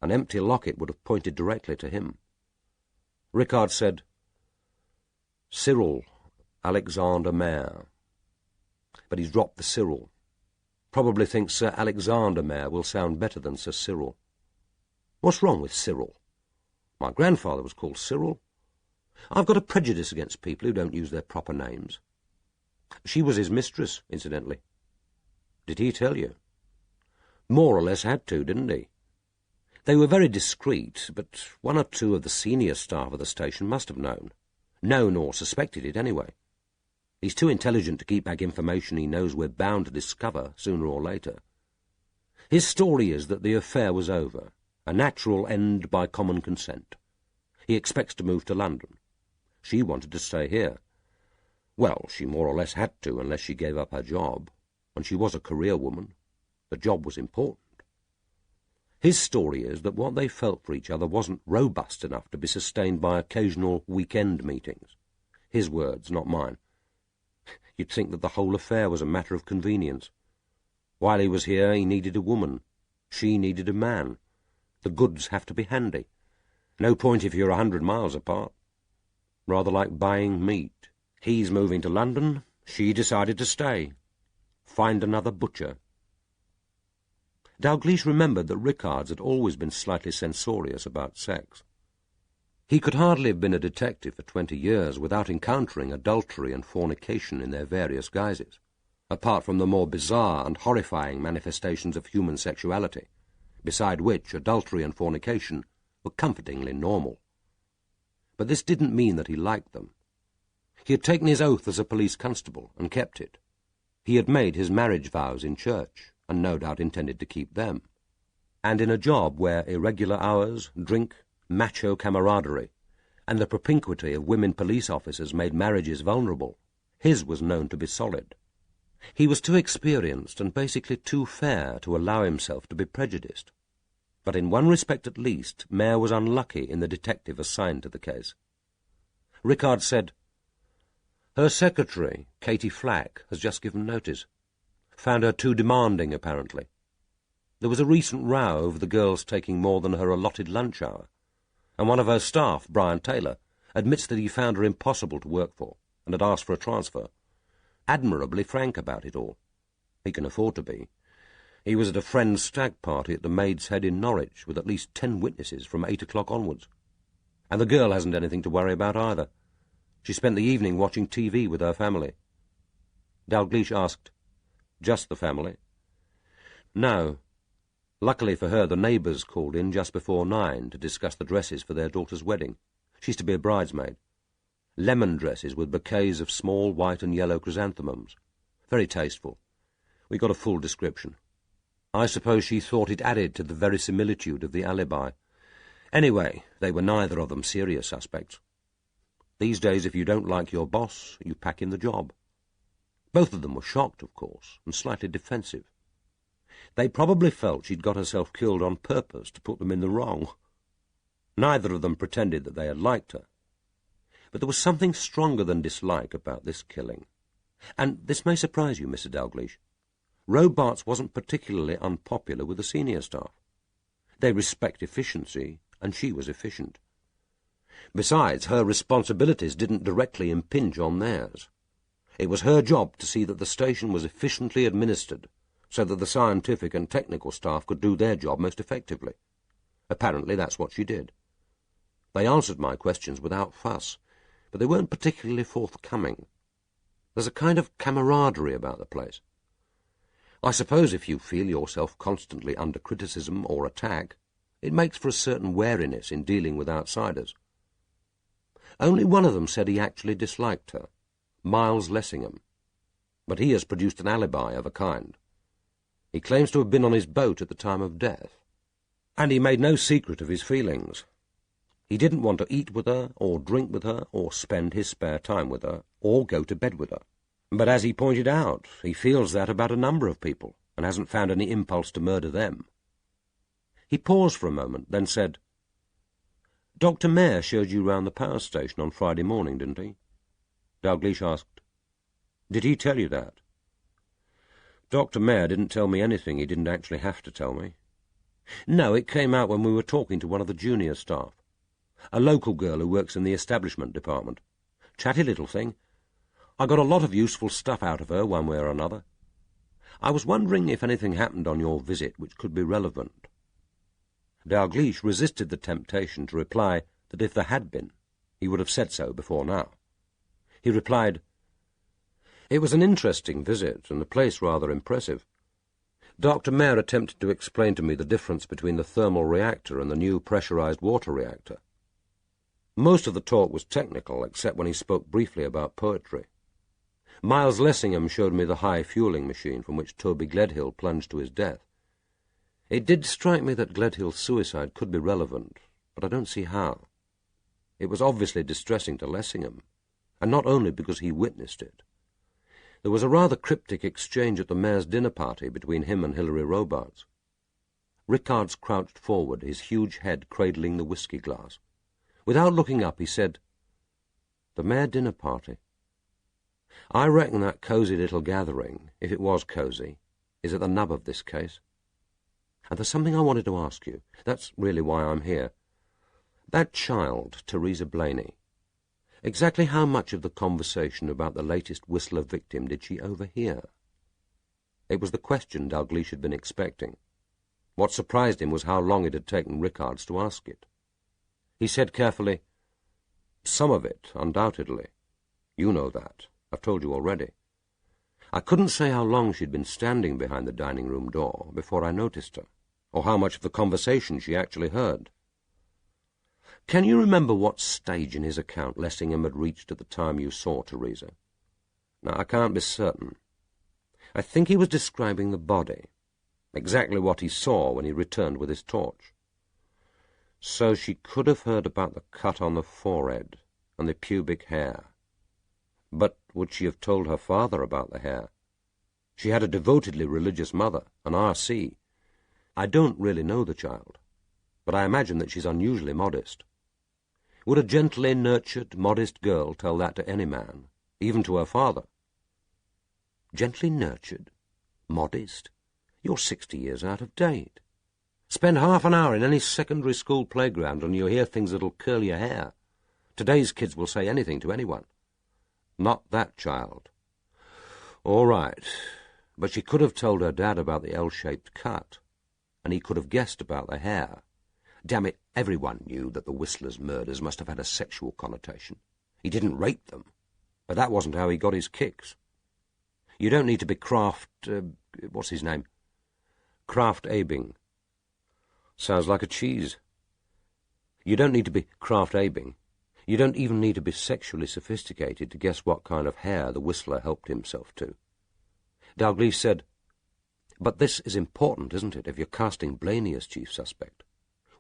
An empty locket would have pointed directly to him. Rickard said, Cyril Alexander Mayor. But he's dropped the Cyril. Probably thinks Sir Alexander Mayor will sound better than Sir Cyril. What's wrong with Cyril? My grandfather was called Cyril. I've got a prejudice against people who don't use their proper names. She was his mistress, incidentally. Did he tell you? More or less had to, didn't he? They were very discreet, but 1 or 2 of the senior staff of the station must have known. Known or suspected it, anyway. He's too intelligent to keep back information he knows we're bound to discover sooner or later. His story is that the affair was over, a natural end by common consent. He expects to move to London. She wanted to stay here. Well, she more or less had to, unless she gave up her job, and she was a career woman. The job was important. His story is that what they felt for each other wasn't robust enough to be sustained by occasional weekend meetings. His words, not mine. You'd think that the whole affair was a matter of convenience. While he was here, he needed a woman. She needed a man. The goods have to be handy. No point if you're 100 miles apart. Rather like buying meat. He's moving to London. She decided to stay. Find another butcher. Dalgliesh remembered that Rickards had always been slightly censorious about sex. He could hardly have been a detective for 20 years without encountering adultery and fornication in their various guises, apart from the more bizarre and horrifying manifestations of human sexuality, beside which adultery and fornication were comfortingly normal. But this didn't mean that he liked them. He had taken his oath as a police constable and kept it. He had made his marriage vows in church, and no doubt intended to keep them. And in a job where irregular hours, drink, macho camaraderie, and the propinquity of women police officers made marriages vulnerable, his was known to be solid. He was too experienced and basically too fair to allow himself to be prejudiced. But in one respect at least, Mayer was unlucky in the detective assigned to the case. Rickard said, "Her secretary, Katie Flack, has just given notice. Found her too demanding, apparently. There was a recent row over the girls taking more than her allotted lunch hour, and one of her staff, Brian Taylor, admits that he found her impossible to work for and had asked for a transfer. Admirably frank about it all. He can afford to be. He was at a friend's stag party at the Maid's Head in Norwich with at least 10 witnesses from 8 o'clock onwards. And the girl hasn't anything to worry about either. She spent the evening watching TV with her family." Dalgliesh asked, "Just the family?" "No. Luckily for her, the neighbours called in just before 9 to discuss the dresses for their daughter's wedding. She's to be a bridesmaid. Lemon dresses with bouquets of small white and yellow chrysanthemums. Very tasteful. We got a full description. I suppose she thought it added to the verisimilitude of the alibi. Anyway, they were neither of them serious suspects. These days, if you don't like your boss, you pack in the job. Both of them were shocked, of course, and slightly defensive. They probably felt she'd got herself killed on purpose to put them in the wrong. Neither of them pretended that they had liked her. But there was something stronger than dislike about this killing. And this may surprise you, Mr. Dalgliesh. Robarts wasn't particularly unpopular with the senior staff. They respect efficiency, and she was efficient. Besides, her responsibilities didn't directly impinge on theirs. It was her job to see that the station was efficiently administered, so that the scientific and technical staff could do their job most effectively. Apparently that's what she did. They answered my questions without fuss, but they weren't particularly forthcoming. There's a kind of camaraderie about the place. I suppose if you feel yourself constantly under criticism or attack, it makes for a certain wariness in dealing with outsiders. Only one of them said he actually disliked her, Miles Lessingham, but he has produced an alibi of a kind. He claims to have been on his boat at the time of death, and he made no secret of his feelings. He didn't want to eat with her, or drink with her, or spend his spare time with her, or go to bed with her. But as he pointed out, he feels that about a number of people, and hasn't found any impulse to murder them. He paused for a moment, then said, "Dr. Mayer showed you round the power station on Friday morning, didn't he?" Dalgliesh asked, "Did he tell you that?" "Dr. Mayer didn't tell me anything he didn't actually have to tell me. No, it came out when we were talking to one of the junior staff, a local girl who works in the establishment department. Chatty little thing. I got a lot of useful stuff out of her one way or another. I was wondering if anything happened on your visit which could be relevant." Dalgliesh resisted the temptation to reply that if there had been, he would have said so before now. He replied, "It was an interesting visit, and the place rather impressive. Dr. Mayer attempted to explain to me the difference between the thermal reactor and the new pressurized water reactor. Most of the talk was technical, except when he spoke briefly about poetry. Miles Lessingham showed me the high fueling machine from which Toby Gledhill plunged to his death. It did strike me that Gledhill's suicide could be relevant, but I don't see how. It was obviously distressing to Lessingham, and not only because he witnessed it. There was a rather cryptic exchange at the mayor's dinner party between him and Hilary Robarts. Rickards crouched forward, his huge head cradling the whisky glass. Without looking up, he said, "The mayor dinner party. I reckon that cosy little gathering, if it was cosy, is at the nub of this case. And there's something I wanted to ask you. That's really why I'm here. That child, Teresa Blaney, exactly how much of the conversation about the latest Whistler victim did she overhear?" It was the question Dalgliesh had been expecting. What surprised him was how long it had taken Rickards to ask it. He said carefully, "Some of it, undoubtedly. You know that. I've told you already. I couldn't say how long she'd been standing behind the dining-room door before I noticed her, or how much of the conversation she actually heard. Can you remember what stage in his account Lessingham had reached at the time you saw Teresa?" "No, I can't be certain. I think he was describing the body, exactly what he saw when he returned with his torch. So she could have heard about the cut on the forehead and the pubic hair. But would she have told her father about the hair? She had a devotedly religious mother, an R.C. I don't really know the child, but I imagine that she's unusually modest. Would a gently nurtured, modest girl tell that to any man, even to her father? Gently nurtured? Modest? You're 60 years out of date. Spend half an hour in any secondary school playground and you'll hear things that'll curl your hair. Today's kids will say anything to anyone. Not that child. All right, but she could have told her dad about the L-shaped cut, and he could have guessed about the hair. Damn it, everyone knew that the Whistler's murders must have had a sexual connotation. He didn't rape them, but that wasn't how he got his kicks. You don't need to be what's his name? Kraft-Abing. Sounds like a cheese. You don't need to be Kraft-Abing. You don't even need to be sexually sophisticated to guess what kind of hair the Whistler helped himself to. Dalgliesh said, "But this is important, isn't it, if you're casting Blaney as chief suspect?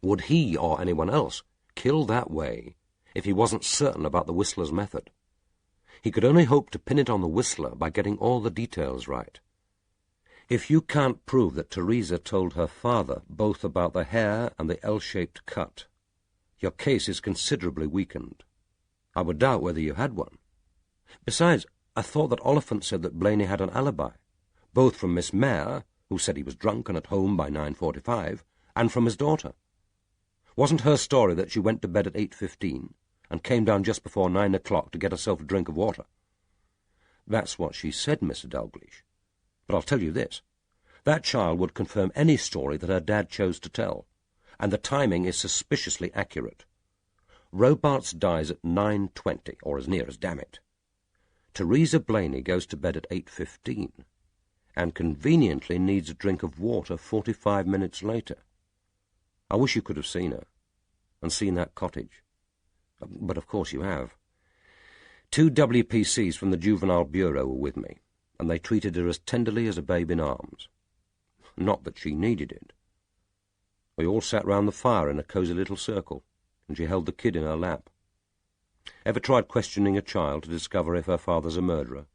Would he, or anyone else, kill that way if he wasn't certain about the Whistler's method? He could only hope to pin it on the Whistler by getting all the details right. If you can't prove that Teresa told her father both about the hair and the L-shaped cut, your case is considerably weakened. I would doubt whether you had one. Besides, I thought that Oliphant said that Blaney had an alibi, both from Miss Mayer, who said he was drunk and at home by 9:45, and from his daughter. Wasn't her story that she went to bed at 8:15 and came down just before 9 o'clock to get herself a drink of water? That's what she said, Mr. Dalgliesh. But I'll tell you this. That child would confirm any story that her dad chose to tell, and the timing is suspiciously accurate. Robarts dies at 9:20, or as near as, damn it. Teresa Blaney goes to bed at 8:15, and conveniently needs a drink of water 45 minutes later. I wish you could have seen her, and seen that cottage. But of course you have. 2 WPCs from the Juvenile Bureau were with me, and they treated her as tenderly as a babe in arms. Not that she needed it. We all sat round the fire in a cosy little circle, and she held the kid in her lap. Ever tried questioning a child to discover if her father's a murderer,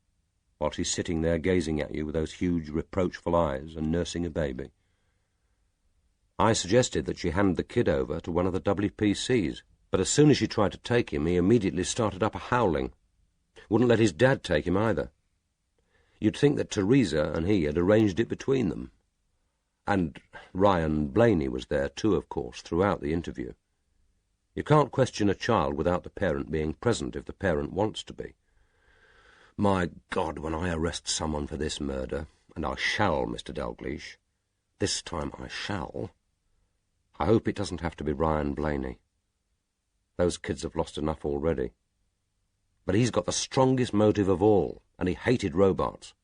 while she's sitting there gazing at you with those huge, reproachful eyes and nursing a baby? I suggested that she hand the kid over to one of the WPCs, but as soon as she tried to take him, he immediately started up a howling. Wouldn't let his dad take him either. You'd think that Teresa and he had arranged it between them. And Ryan Blaney was there too, of course, throughout the interview. You can't question a child without the parent being present if the parent wants to be. My God, when I arrest someone for this murder, and I shall, Mr. Dalgliesh, this time I shall, I hope it doesn't have to be Ryan Blaney. Those kids have lost enough already. But he's got the strongest motive of all, and he hated Robarts.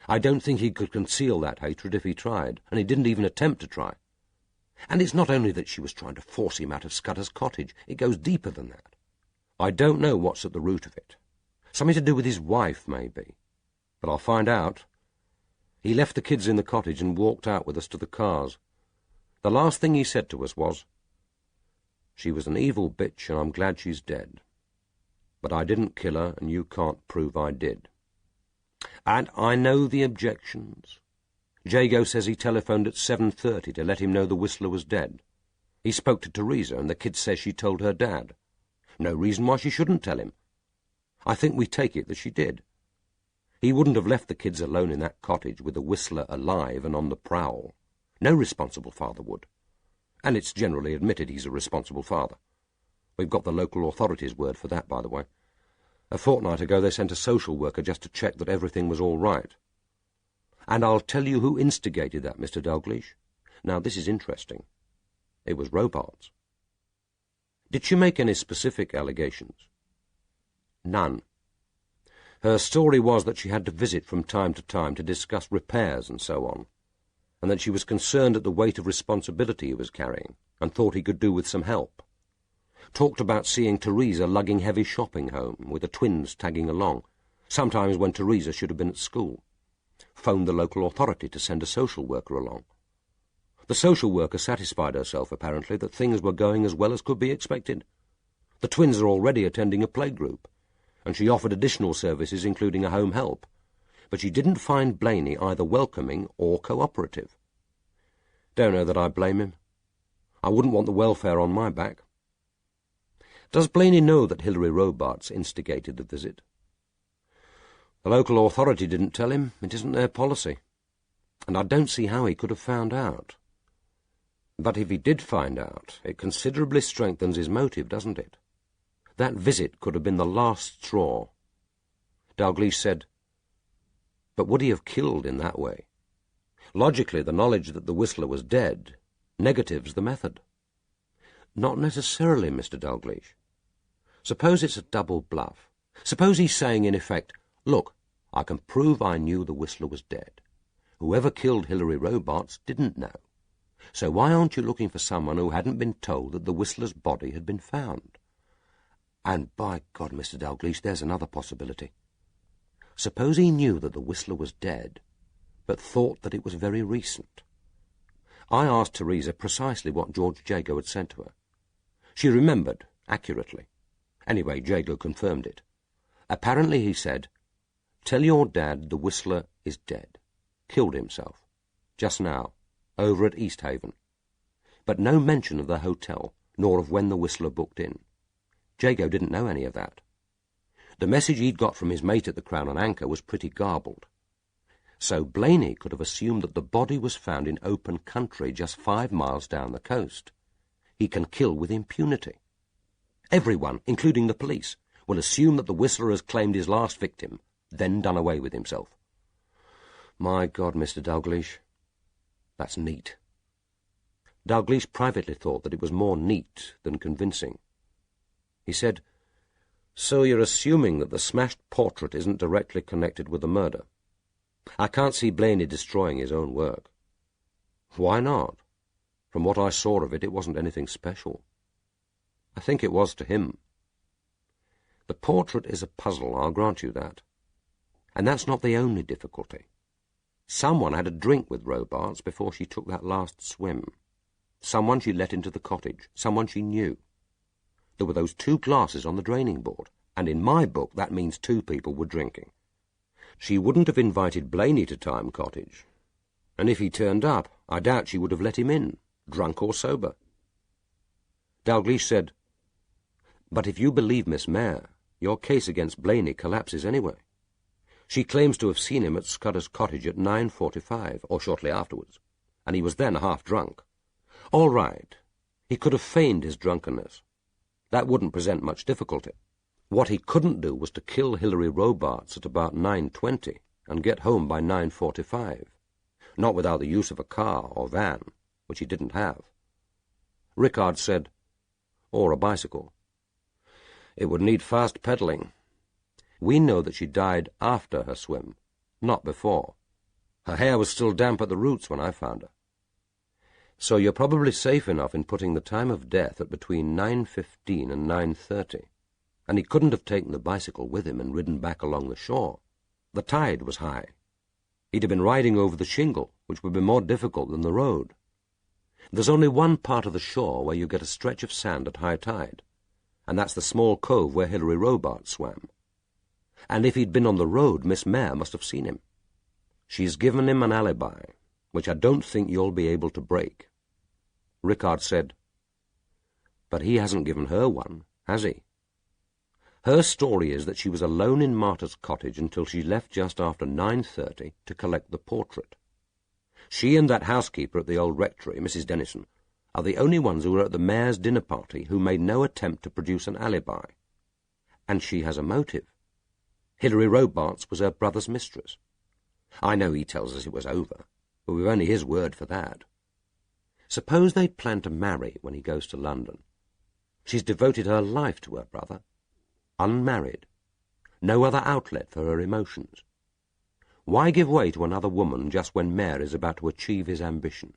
I don't think he could conceal that hatred if he tried, and he didn't even attempt to try. And it's not only that she was trying to force him out of Scudder's cottage, it goes deeper than that. I don't know what's at the root of it. Something to do with his wife, maybe. But I'll find out. He left the kids in the cottage and walked out with us to the cars. The last thing he said to us was, "She was an evil bitch, and I'm glad she's dead. But I didn't kill her, and you can't prove I did." And I know the objections. Jago says he telephoned at 7:30 to let him know the Whistler was dead. He spoke to Teresa, and the kid says she told her dad. No reason why she shouldn't tell him. I think we take it that she did. He wouldn't have left the kids alone in that cottage with the Whistler alive and on the prowl. No responsible father would. And it's generally admitted he's a responsible father. We've got the local authorities' word for that, by the way. A fortnight ago they sent a social worker just to check that everything was all right. And I'll tell you who instigated that, Mr. Dalgliesh. Now, this is interesting. It was Robarts. Did she make any specific allegations? None. Her story was that she had to visit from time to time to discuss repairs and so on, and that she was concerned at the weight of responsibility he was carrying, and thought he could do with some help. Talked about seeing Teresa lugging heavy shopping home, with the twins tagging along, sometimes when Teresa should have been at school. phoned the local authority to send a social worker along. The social worker satisfied herself, apparently, that things were going as well as could be expected. The twins are already attending a playgroup, and she offered additional services, including a home help. But she didn't find Blaney either welcoming or cooperative. Don't know that I blame him. I wouldn't want the welfare on my back. Does Blaney know that Hilary Robarts instigated the visit? The local authority didn't tell him. It isn't their policy. And I don't see how he could have found out. But if he did find out, it considerably strengthens his motive, doesn't it? That visit could have been the last straw. Dalgliesh said, "But would he have killed in that way? Logically, the knowledge that the Whistler was dead negatives the method." "Not necessarily, Mr. Dalgliesh. Suppose it's a double bluff. Suppose he's saying, in effect, look, I can prove I knew the Whistler was dead. Whoever killed Hilary Robarts didn't know. So why aren't you looking for someone who hadn't been told that the Whistler's body had been found? And by God, Mr. Dalgliesh, there's another possibility. Suppose he knew that the Whistler was dead, but thought that it was very recent. I asked Teresa precisely what George Jago had said to her. She remembered, accurately. Anyway, Jago confirmed it. Apparently he said, "Tell your dad the Whistler is dead. Killed himself. Just now. Over at East Haven." But no mention of the hotel, nor of when the Whistler booked in. Jago didn't know any of that. The message he'd got from his mate at the Crown and Anchor was pretty garbled. So Blaney could have assumed that the body was found in open country just 5 miles down the coast. He can kill with impunity. Everyone, including the police, will assume that the Whistler has claimed his last victim, then done away with himself. My God, Mr. Dalgliesh, that's neat. Dalgliesh privately thought that it was more neat than convincing. He said, "So you're assuming that the smashed portrait isn't directly connected with the murder? I can't see Blaney destroying his own work." "Why not? From what I saw of it, it wasn't anything special." "I think it was to him." "The portrait is a puzzle, I'll grant you that. And that's not the only difficulty. Someone had a drink with Robarts before she took that last swim. Someone she let into the cottage, someone she knew. There were those 2 glasses on the draining board, and in my book that means 2 people were drinking. She wouldn't have invited Blaney to Time Cottage, and if he turned up, I doubt she would have let him in, drunk or sober." Dalgliesh said, "But if you believe Miss Mayer, your case against Blaney collapses anyway. She claims to have seen him at Scudder's cottage at 9:45, or shortly afterwards, and he was then half drunk. All right, he could have feigned his drunkenness. That wouldn't present much difficulty. What he couldn't do was to kill Hilary Robarts at about 9:20 and get home by 9:45, not without the use of a car or van, which he didn't have." Rickard said, "Or a bicycle. It would need fast pedalling. We know that she died after her swim, not before. Her hair was still damp at the roots when I found her. So you're probably safe enough in putting the time of death at between 9:15 and 9:30. And he couldn't have taken the bicycle with him and ridden back along the shore. The tide was high. He'd have been riding over the shingle, which would be more difficult than the road. There's only one part of the shore where you get a stretch of sand at high tide, and that's the small cove where Hilary Robarts swam. And if he'd been on the road, Miss Mayer must have seen him. She's given him an alibi, which I don't think you'll be able to break." Rickard said, "But he hasn't given her one, has he? Her story is that she was alone in Martha's cottage until she left just after 9:30 to collect the portrait. She and that housekeeper at the old rectory, Mrs. Dennison, are the only ones who were at the mayor's dinner party who made no attempt to produce an alibi. And she has a motive. Hilary Robarts was her brother's mistress. I know he tells us it was over, but we've only his word for that. Suppose they'd planned to marry when he goes to London. She's devoted her life to her brother. Unmarried. No other outlet for her emotions. Why give way to another woman just when Mayer is about to achieve his ambition?"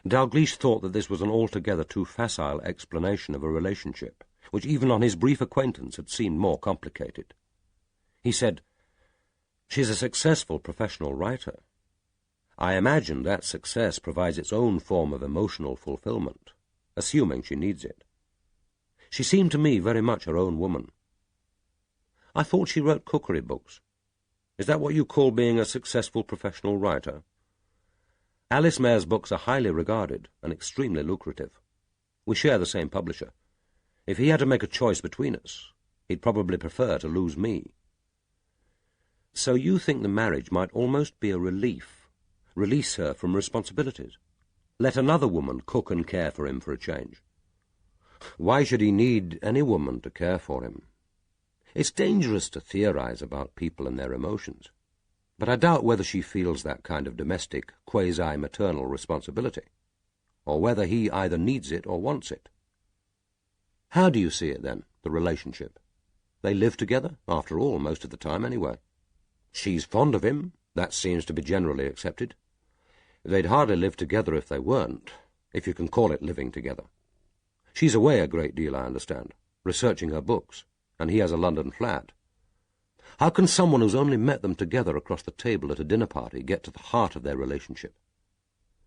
Dalgliesh thought that this was an altogether too facile explanation of a relationship, which even on his brief acquaintance had seemed more complicated. He said, She's a successful professional writer. I imagine that success provides its own form of emotional fulfillment, assuming she needs it. She seemed to me very much her own woman. I thought she wrote cookery books. Is that what you call being a successful professional writer? Alice Mare's books are highly regarded and extremely lucrative. We share the same publisher. If he had to make a choice between us, he'd probably prefer to lose me. So you think the marriage might almost be a relief, release her from responsibilities, let another woman cook and care for him for a change? Why should he need any woman to care for him? It's dangerous to theorize about people and their emotions, but I doubt whether she feels that kind of domestic, quasi-maternal responsibility, or whether he either needs it or wants it. How do you see it, then, the relationship? They live together, after all, most of the time anyway. She's fond of him, that seems to be generally accepted. They'd hardly live together if they weren't, if you can call it living together. She's away a great deal, I understand, researching her books, and he has a London flat. How can someone who's only met them together across the table at a dinner party get to the heart of their relationship?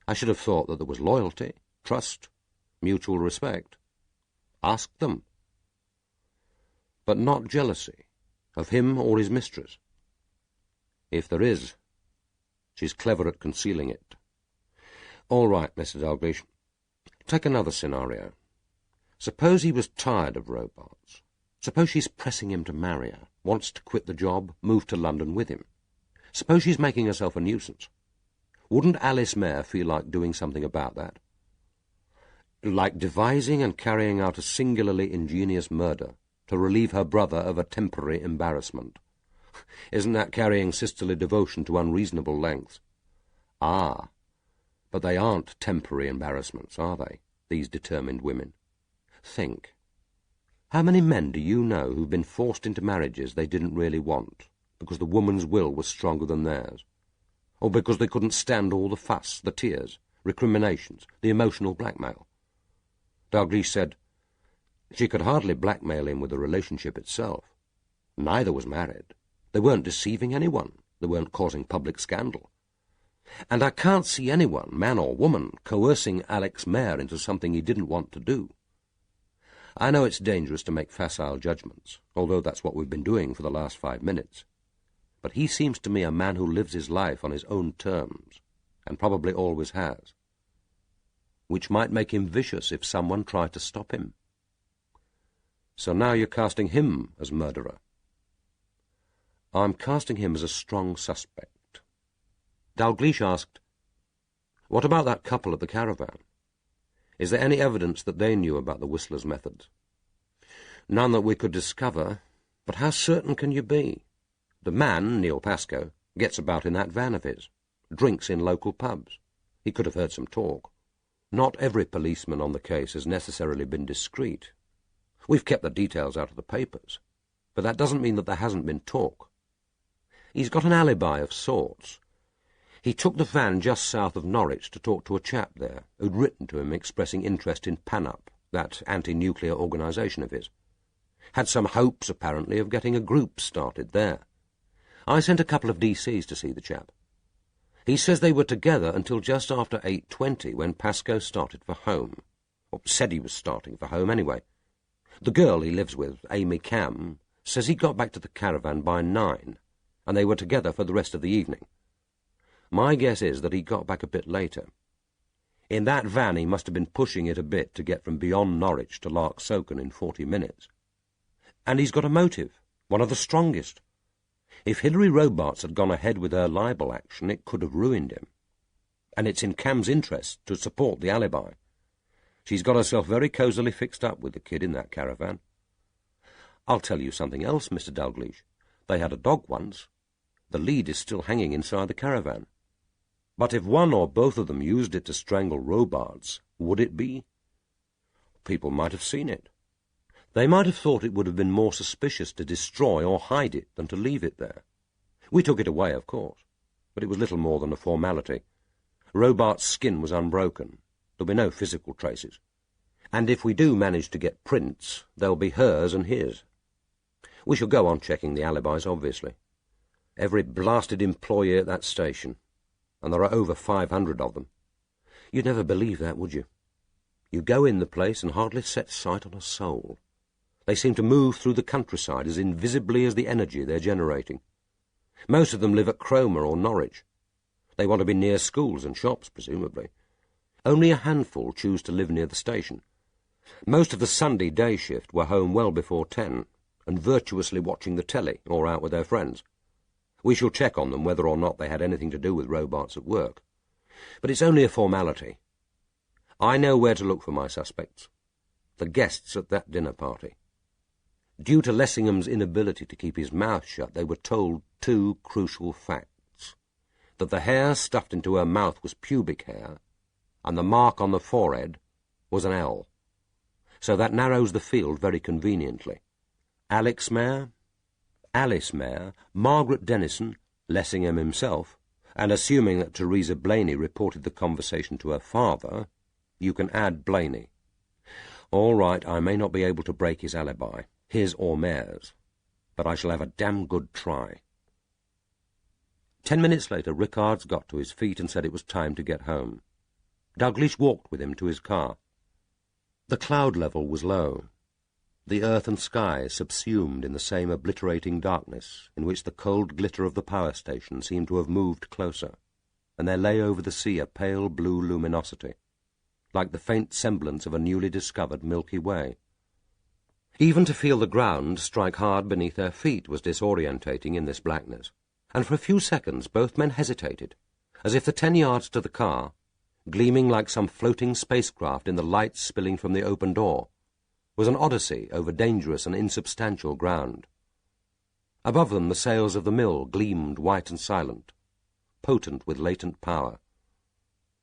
I should have thought that there was loyalty, trust, mutual respect. Ask them. But not jealousy, of him or his mistress. If there is, she's clever at concealing it. All right, Mr. Dalgliesh. Take another scenario. Suppose he was tired of Robarts. Suppose she's pressing him to marry her, wants to quit the job, move to London with him. Suppose she's making herself a nuisance. Wouldn't Alice Mare feel like doing something about that? Like devising and carrying out a singularly ingenious murder to relieve her brother of a temporary embarrassment. Isn't that carrying sisterly devotion to unreasonable lengths? Ah, but they aren't temporary embarrassments, are they, these determined women? Think. How many men do you know who've been forced into marriages they didn't really want, because the woman's will was stronger than theirs? Or because they couldn't stand all the fuss, the tears, recriminations, the emotional blackmail? Dalgliesh said, she could hardly blackmail him with the relationship itself. Neither was married. They weren't deceiving anyone. They weren't causing public scandal. And I can't see anyone, man or woman, coercing Alex Mare into something he didn't want to do. I know it's dangerous to make facile judgments, although that's what we've been doing for the last 5 minutes. But he seems to me a man who lives his life on his own terms, and probably always has, which might make him vicious if someone tried to stop him. So now you're casting him as murderer. I'm casting him as a strong suspect. Dalgliesh asked, what about that couple at the caravan? Is there any evidence that they knew about the Whistler's methods? None that we could discover, but how certain can you be? The man, Neil Pascoe, gets about in that van of his, drinks in local pubs. He could have heard some talk. Not every policeman on the case has necessarily been discreet. We've kept the details out of the papers, but that doesn't mean that there hasn't been talk. He's got an alibi of sorts. He took the van just south of Norwich to talk to a chap there who'd written to him expressing interest in PANUP, that anti-nuclear organisation of his. Had some hopes, apparently, of getting a group started there. I sent a couple of DCs to see the chap. He says they were together until just after 8:20 when Pascoe started for home, or said he was starting for home anyway. The girl he lives with, Amy Cam, says he got back to the caravan by 9, and they were together for the rest of the evening. My guess is that he got back a bit later. In that van he must have been pushing it a bit to get from beyond Norwich to Larksoken in 40 minutes. And he's got a motive, one of the strongest. If Hilary Robarts had gone ahead with her libel action, it could have ruined him. And it's in Cam's interest to support the alibi. She's got herself very cosily fixed up with the kid in that caravan. I'll tell you something else, Mr. Dalgliesh. They had a dog once. The lead is still hanging inside the caravan. But if one or both of them used it to strangle Robarts, would it be? People might have seen it. They might have thought it would have been more suspicious to destroy or hide it than to leave it there. We took it away, of course, but it was little more than a formality. Robarts' skin was unbroken. There'll be no physical traces. And if we do manage to get prints, they'll be hers and his. We shall go on checking the alibis, obviously. Every blasted employee at that station, and there are over 500 of them. You'd never believe that, would you? You go in the place and hardly set sight on a soul. They seem to move through the countryside as invisibly as the energy they're generating. Most of them live at Cromer or Norwich. They want to be near schools and shops, presumably. Only a handful choose to live near the station. Most of the Sunday day shift were home well before 10, and virtuously watching the telly or out with their friends. We shall check on them whether or not they had anything to do with robots at work. But it's only a formality. I know where to look for my suspects. The guests at that dinner party. Due to Lessingham's inability to keep his mouth shut, they were told 2 crucial facts. That the hair stuffed into her mouth was pubic hair, and the mark on the forehead was an L. So that narrows the field very conveniently. Alex Mayer, Alice Mayer, Margaret Dennison, Lessingham himself, and assuming that Teresa Blaney reported the conversation to her father, you can add Blaney. All right, I may not be able to break his alibi, his or Mayer's, but I shall have a damn good try. 10 minutes later, Rickards got to his feet and said it was time to get home. Dalgliesh walked with him to his car. The cloud level was low. The earth and sky subsumed in the same obliterating darkness in which the cold glitter of the power station seemed to have moved closer, and there lay over the sea a pale blue luminosity, like the faint semblance of a newly discovered Milky Way. Even to feel the ground strike hard beneath their feet was disorientating in this blackness, and for a few seconds both men hesitated, as if the 10 yards to the car, gleaming like some floating spacecraft in the light spilling from the open door, was an odyssey over dangerous and insubstantial ground. Above them the sails of the mill gleamed white and silent, potent with latent power.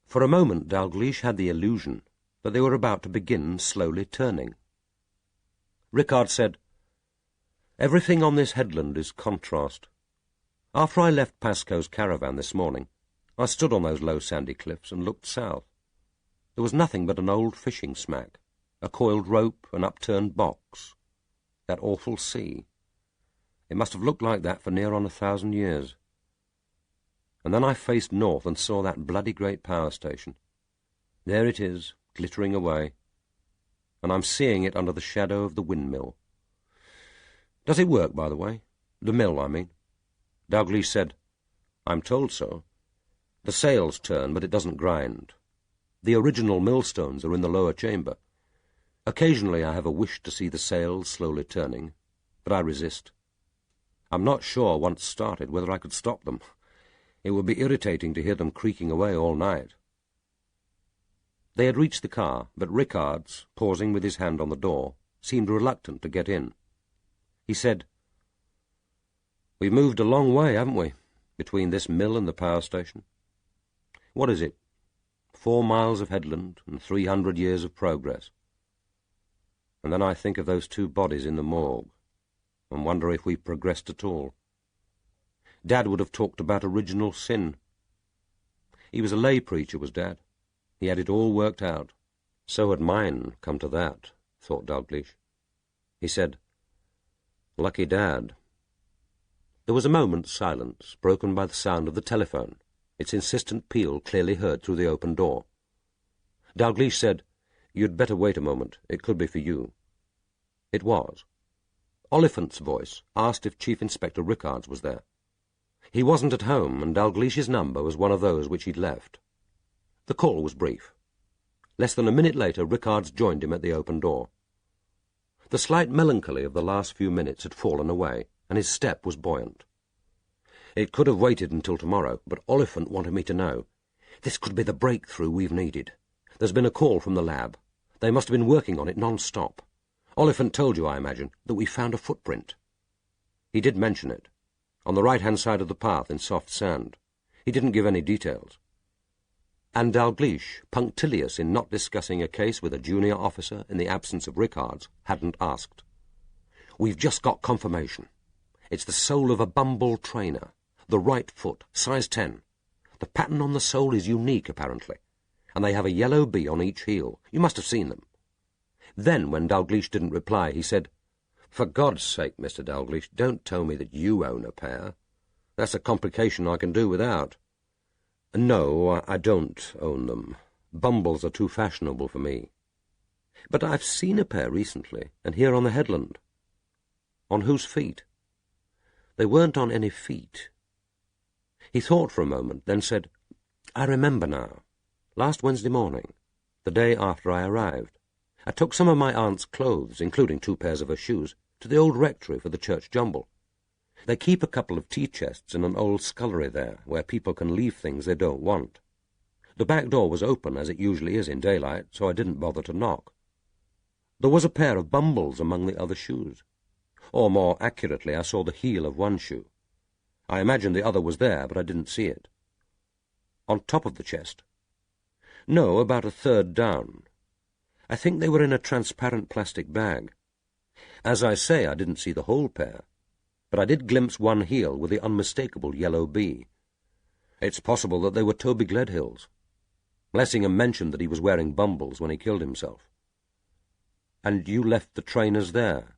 For a moment Dalgliesh had the illusion that they were about to begin slowly turning. Rickard said, "Everything on this headland is contrast. After I left Pascoe's caravan this morning, I stood on those low sandy cliffs and looked south. There was nothing but an old fishing smack, a coiled rope, an upturned box. That awful sea. It must have looked like that for near on 1,000 years. And then I faced north and saw that bloody great power station. There it is, glittering away, and I'm seeing it under the shadow of the windmill. Does it work, by the way? The mill, I mean." Dalgliesh said, "I'm told so. The sails turn, but it doesn't grind. The original millstones are in the lower chamber. Occasionally I have a wish to see the sails slowly turning, but I resist. I'm not sure, once started, whether I could stop them. It would be irritating to hear them creaking away all night." They had reached the car, but Rickards, pausing with his hand on the door, seemed reluctant to get in. He said, "We've moved a long way, haven't we, between this mill and the power station? What is it? 4 miles of headland and 300 years of progress. And then I think of those 2 bodies in the morgue, and wonder if we've progressed at all. Dad would have talked about original sin. He was a lay preacher, was Dad. He had it all worked out. So had mine, come to that," thought Dalgliesh. He said, "Lucky Dad." There was a moment's silence, broken by the sound of the telephone, its insistent peal clearly heard through the open door. Dalgliesh said, "You'd better wait a moment. It could be for you." It was. Oliphant's voice asked if Chief Inspector Rickards was there. He wasn't at home, and Dalglish's number was one of those which he'd left. The call was brief. Less than a minute later, Rickards joined him at the open door. The slight melancholy of the last few minutes had fallen away, and his step was buoyant. "It could have waited until tomorrow, but Oliphant wanted me to know. This could be the breakthrough we've needed. There's been a call from the lab. They must have been working on it non-stop. Oliphant told you, I imagine, that we found a footprint." He did mention it, on the right-hand side of the path in soft sand. He didn't give any details. And Dalgliesh, punctilious in not discussing a case with a junior officer in the absence of Rickards, hadn't asked. "We've just got confirmation. It's the sole of a Bumble trainer, the right foot, size 10. The pattern on the sole is unique, apparently, and they have a yellow bee on each heel. You must have seen them." Then, when Dalgliesh didn't reply, he said, "For God's sake, Mr. Dalgliesh, don't tell me that you own a pair. That's a complication I can do without. No, I don't own them. Bumbles are too fashionable for me. But I've seen a pair recently, and here on the headland. On whose feet? They weren't on any feet. He thought for a moment, then said, I remember now. Last Wednesday morning, the day after I arrived, I took some of my aunt's clothes, including 2 pairs of her shoes, to the old rectory for the church jumble. They keep a couple of tea chests in an old scullery there, where people can leave things they don't want. The back door was open, as it usually is in daylight, so I didn't bother to knock. There was a pair of bumbles among the other shoes. Or, more accurately, I saw the heel of one shoe. I imagined the other was there, but I didn't see it. On top of the chest? No, about a third down. I think they were in a transparent plastic bag. As I say, I didn't see the whole pair, but I did glimpse one heel with the unmistakable yellow bee. It's possible that they were Toby Gledhill's. Lessingham mentioned that he was wearing bumbles when he killed himself. And you left the trainers there?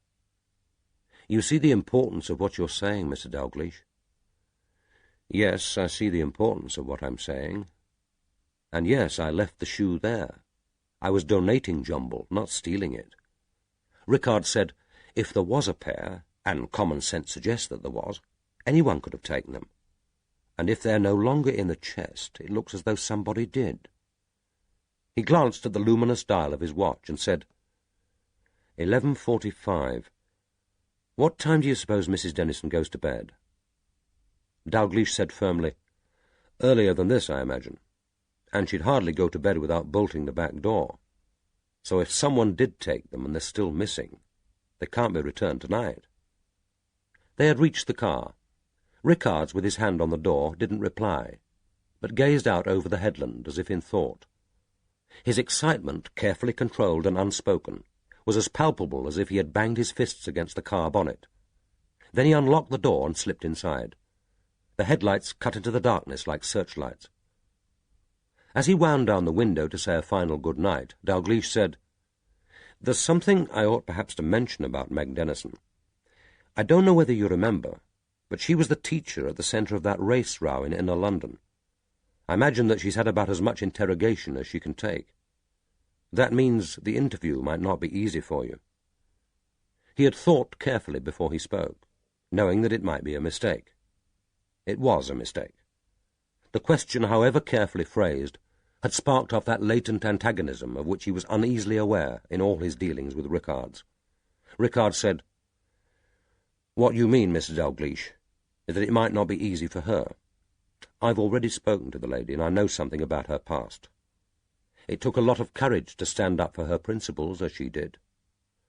You see the importance of what you're saying, Mr. Dalgliesh? Yes, I see the importance of what I'm saying. And yes, I left the shoe there. I was donating jumble, not stealing it. Rickard said, if there was a pair, and common sense suggests that there was, anyone could have taken them. And if they're no longer in the chest, it looks as though somebody did. He glanced at the luminous dial of his watch and said, 11:45. What time do you suppose Mrs. Dennison goes to bed? Dalgliesh said firmly, earlier than this, I imagine. And she'd hardly go to bed without bolting the back door. So if someone did take them and they're still missing, they can't be returned tonight. They had reached the car. Rickards, with his hand on the door, didn't reply, but gazed out over the headland as if in thought. His excitement, carefully controlled and unspoken, was as palpable as if he had banged his fists against the car bonnet. Then he unlocked the door and slipped inside. The headlights cut into the darkness like searchlights. As he wound down the window to say a final good night, Dalgliesh said, There's something I ought perhaps to mention about Meg Dennison. I don't know whether you remember, but she was the teacher at the centre of that race row in inner London. I imagine that she's had about as much interrogation as she can take. That means the interview might not be easy for you. He had thought carefully before he spoke, knowing that it might be a mistake. It was a mistake. The question, however carefully phrased, had sparked off that latent antagonism of which he was uneasily aware in all his dealings with Rickards. Rickard said, What you mean, Mr. Dalgliesh, is that it might not be easy for her. I've already spoken to the lady, and I know something about her past. It took a lot of courage to stand up for her principles as she did.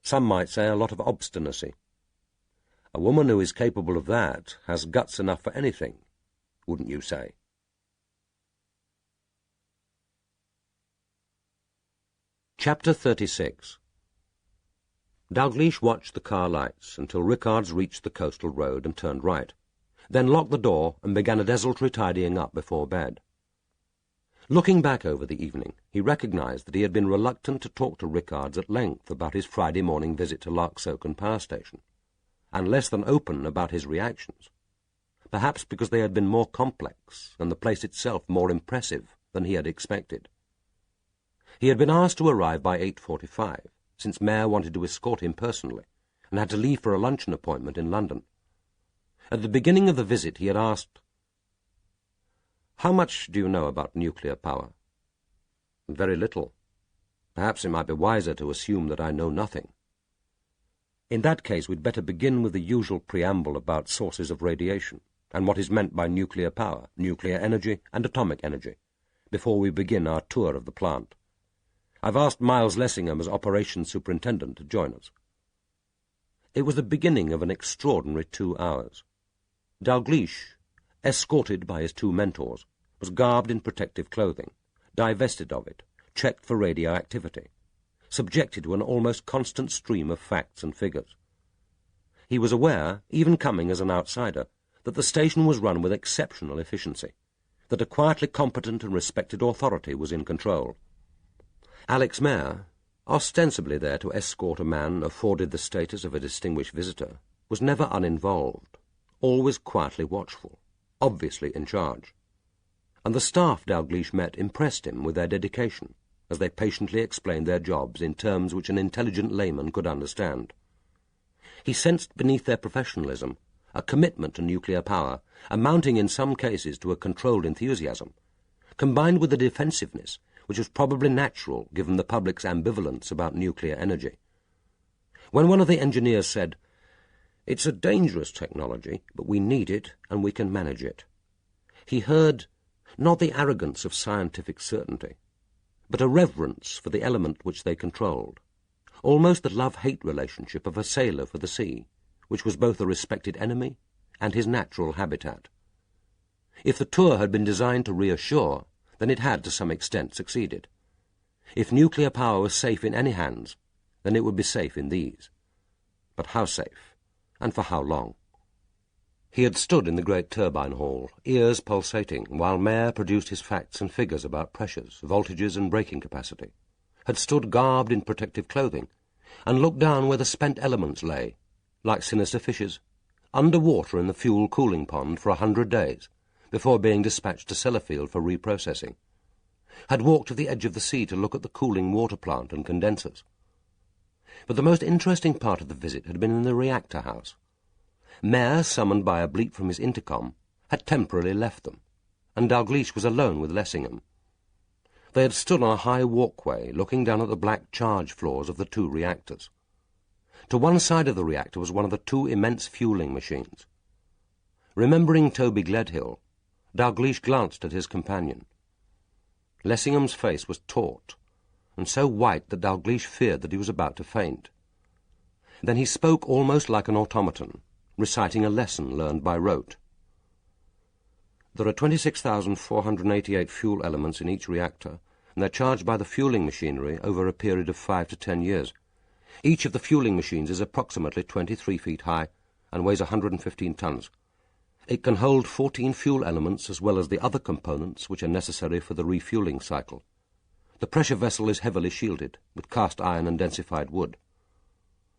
Some might say a lot of obstinacy. A woman who is capable of that has guts enough for anything, wouldn't you say? Chapter 36. Dalgliesh watched the car lights until Rickards reached the coastal road and turned right, then locked the door and began a desultory tidying up before bed. Looking back over the evening, he recognized that he had been reluctant to talk to Rickards at length about his Friday morning visit to Larksoken power station, and less than open about his reactions, perhaps because they had been more complex and the place itself more impressive than he had expected. He had been asked to arrive by 8:45, since Mayor wanted to escort him personally, and had to leave for a luncheon appointment in London. At the beginning of the visit he had asked, "How much do you know about nuclear power?" "Very little. Perhaps it might be wiser to assume that I know nothing." "In that case we'd better begin with the usual preamble about sources of radiation, and what is meant by nuclear power, nuclear energy, and atomic energy, before we begin our tour of the plant. I've asked Miles Lessingham as operations superintendent to join us." It was the beginning of an extraordinary 2 hours. Dalgliesh, escorted by his 2 mentors, was garbed in protective clothing, divested of it, checked for radioactivity, subjected to an almost constant stream of facts and figures. He was aware, even coming as an outsider, that the station was run with exceptional efficiency, that a quietly competent and respected authority was in control. Alex Mayer, ostensibly there to escort a man afforded the status of a distinguished visitor, was never uninvolved, always quietly watchful, obviously in charge. And the staff Dalgliesh met impressed him with their dedication, as they patiently explained their jobs in terms which an intelligent layman could understand. He sensed beneath their professionalism a commitment to nuclear power, amounting in some cases to a controlled enthusiasm, combined with a defensiveness which was probably natural given the public's ambivalence about nuclear energy. When one of the engineers said, "It's a dangerous technology, but we need it and we can manage it," he heard not the arrogance of scientific certainty, but a reverence for the element which they controlled, almost the love-hate relationship of a sailor for the sea, which was both a respected enemy and his natural habitat. If the tour had been designed to reassure, then it had to some extent succeeded. If nuclear power was safe in any hands, then it would be safe in these. But how safe, and for how long? He had stood in the great turbine hall, ears pulsating, while Mayer produced his facts and figures about pressures, voltages and braking capacity, had stood garbed in protective clothing, and looked down where the spent elements lay, like sinister fishes, under water in the fuel cooling pond for 100 days, before being dispatched to Sellafield for reprocessing, had walked to the edge of the sea to look at the cooling water plant and condensers. But the most interesting part of the visit had been in the reactor house. Mayer, summoned by a bleep from his intercom, had temporarily left them, and Dalgliesh was alone with Lessingham. They had stood on a high walkway, looking down at the black charge floors of the two reactors. To one side of the reactor was one of the two immense fueling machines. Remembering Toby Gledhill, Dalgliesh glanced at his companion. Lessingham's face was taut, and so white that Dalgliesh feared that he was about to faint. Then he spoke almost like an automaton, reciting a lesson learned by rote. There are 26,488 fuel elements in each reactor, and they're charged by the fueling machinery over a period of 5 to 10 years. Each of the fueling machines is approximately 23 feet high and weighs 115 tons. It can hold 14 fuel elements as well as the other components which are necessary for the refueling cycle. The pressure vessel is heavily shielded, with cast iron and densified wood.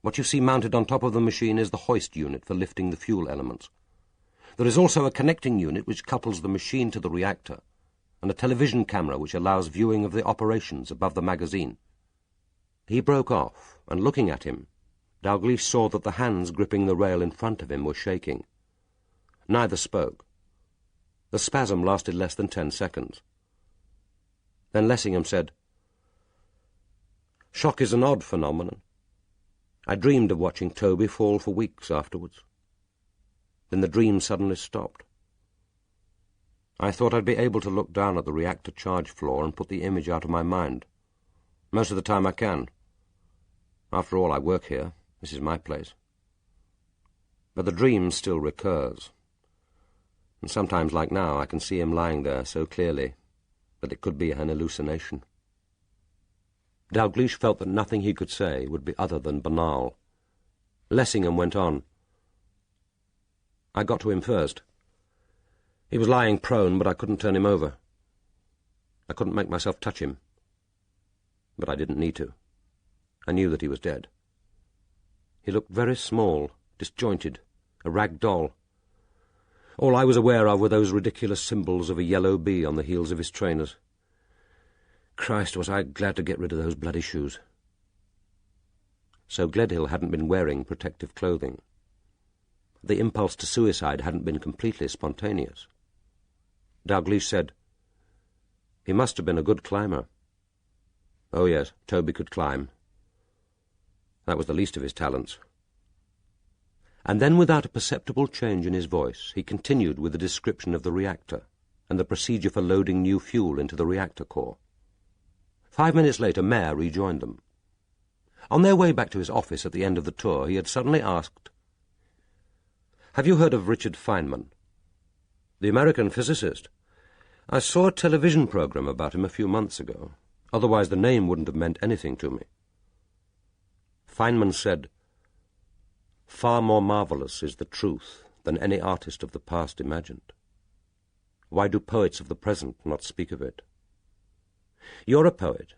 What you see mounted on top of the machine is the hoist unit for lifting the fuel elements. There is also a connecting unit which couples the machine to the reactor, and a television camera which allows viewing of the operations above the magazine. He broke off, and looking at him, Dalgliesh saw that the hands gripping the rail in front of him were shaking. Neither spoke. The spasm lasted less than 10 seconds. Then Lessingham said, "Shock is an odd phenomenon. I dreamed of watching Toby fall for weeks afterwards. Then the dream suddenly stopped. I thought I'd be able to look down at the reactor charge floor and put the image out of my mind. Most of the time I can. After all, I work here. This is my place. But the dream still recurs. And sometimes, like now, I can see him lying there so clearly that it could be an hallucination." Dalgliesh felt that nothing he could say would be other than banal. Lessingham went on. "I got to him first. He was lying prone, but I couldn't turn him over. I couldn't make myself touch him. But I didn't need to. I knew that he was dead. He looked very small, disjointed, a rag doll. All I was aware of were those ridiculous symbols of a yellow bee on the heels of his trainers. Christ, was I glad to get rid of those bloody shoes." So Gledhill hadn't been wearing protective clothing. The impulse to suicide hadn't been completely spontaneous. Dalgliesh said, "He must have been a good climber." "Oh yes, Toby could climb. That was the least of his talents." And then, without a perceptible change in his voice, he continued with the description of the reactor and the procedure for loading new fuel into the reactor core. 5 minutes later, Mayer rejoined them. On their way back to his office at the end of the tour, he had suddenly asked, "Have you heard of Richard Feynman?" "The American physicist? I saw a television program about him a few months ago. Otherwise the name wouldn't have meant anything to me." Feynman said, "Far more marvelous is the truth than any artist of the past imagined. Why do poets of the present not speak of it? You're a poet,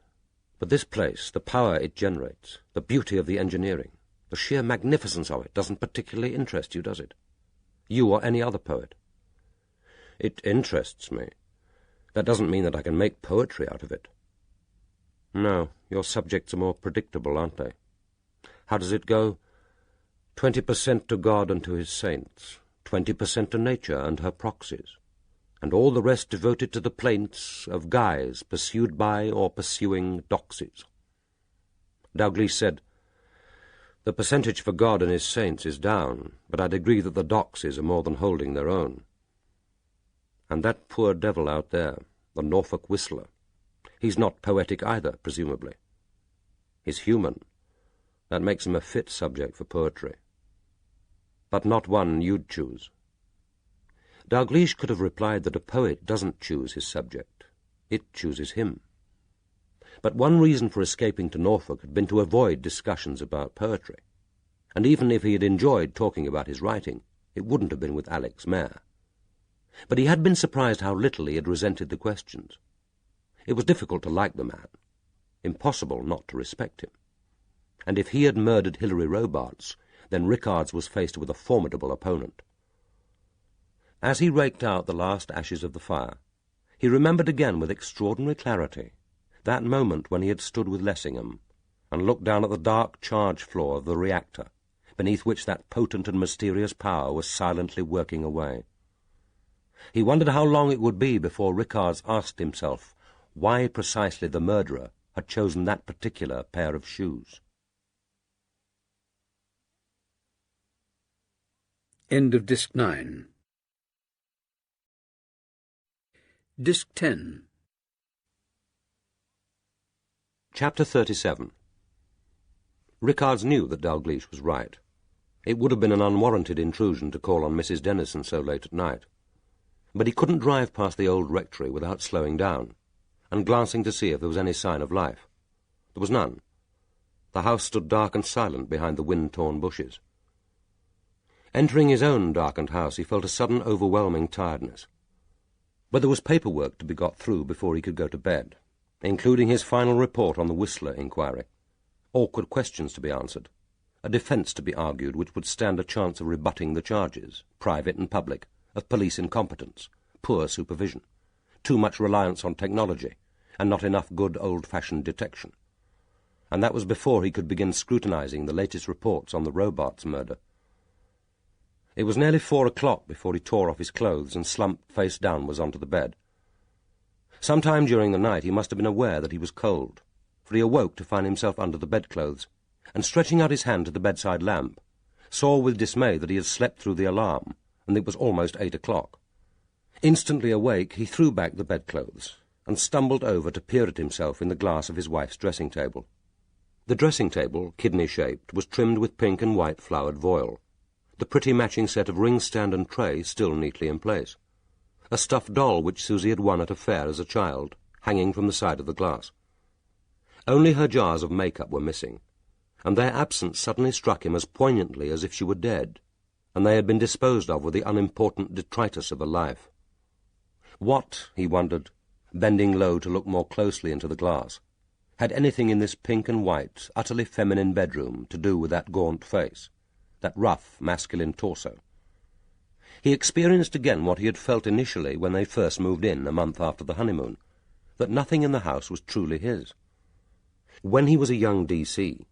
but this place, the power it generates, the beauty of the engineering, the sheer magnificence of it doesn't particularly interest you, does it? You or any other poet. It interests me. That doesn't mean that I can make poetry out of it. No, your subjects are more predictable, aren't they? How does it go? 20% to God and to his saints, 20% to nature and her proxies, and all the rest devoted to the plaints of guys pursued by or pursuing doxies. Dalgliesh said, "The percentage for God and his saints is down, but I'd agree that the doxies are more than holding their own. And that poor devil out there, the Norfolk Whistler, he's not poetic either, presumably. He's human. That makes him a fit subject for poetry. But not one you'd choose." Dalgliesh could have replied that a poet doesn't choose his subject. It chooses him. But one reason for escaping to Norfolk had been to avoid discussions about poetry. And even if he had enjoyed talking about his writing, it wouldn't have been with Alex Mayer. But he had been surprised how little he had resented the questions. It was difficult to like the man, impossible not to respect him. And if he had murdered Hilary Robarts, then Rickards was faced with a formidable opponent. As he raked out the last ashes of the fire, he remembered again with extraordinary clarity that moment when he had stood with Lessingham and looked down at the dark charge floor of the reactor, beneath which that potent and mysterious power was silently working away. He wondered how long it would be before Rickards asked himself why precisely the murderer had chosen that particular pair of shoes. End of Disc 9. Disc 10. Chapter 37. Rickards knew that Dalgliesh was right. It would have been an unwarranted intrusion to call on Mrs. Dennison so late at night. But he couldn't drive past the old rectory without slowing down and glancing to see if there was any sign of life. There was none. The house stood dark and silent behind the wind-torn bushes. Entering his own darkened house, he felt a sudden overwhelming tiredness. But there was paperwork to be got through before he could go to bed, including his final report on the Whistler inquiry, awkward questions to be answered, a defence to be argued which would stand a chance of rebutting the charges, private and public, of police incompetence, poor supervision, too much reliance on technology, and not enough good old-fashioned detection. And that was before he could begin scrutinizing the latest reports on the Robarts murder. It was nearly 4 o'clock before he tore off his clothes and slumped face downwards onto the bed. Sometime during the night he must have been aware that he was cold, for he awoke to find himself under the bedclothes, and stretching out his hand to the bedside lamp, saw with dismay that he had slept through the alarm, and it was almost 8 o'clock. Instantly awake, he threw back the bedclothes, and stumbled over to peer at himself in the glass of his wife's dressing-table. The dressing-table, kidney-shaped, was trimmed with pink and white flowered voile, the pretty matching set of ring stand and tray still neatly in place, a stuffed doll which Susie had won at a fair as a child, hanging from the side of the glass. Only her jars of make-up were missing, and their absence suddenly struck him as poignantly as if she were dead, and they had been disposed of with the unimportant detritus of a life. What, he wondered, bending low to look more closely into the glass, had anything in this pink and white, utterly feminine bedroom to do with that gaunt face, that rough, masculine torso? He experienced again what he had felt initially when they first moved in a month after the honeymoon, that nothing in the house was truly his. When he was a young D.C.,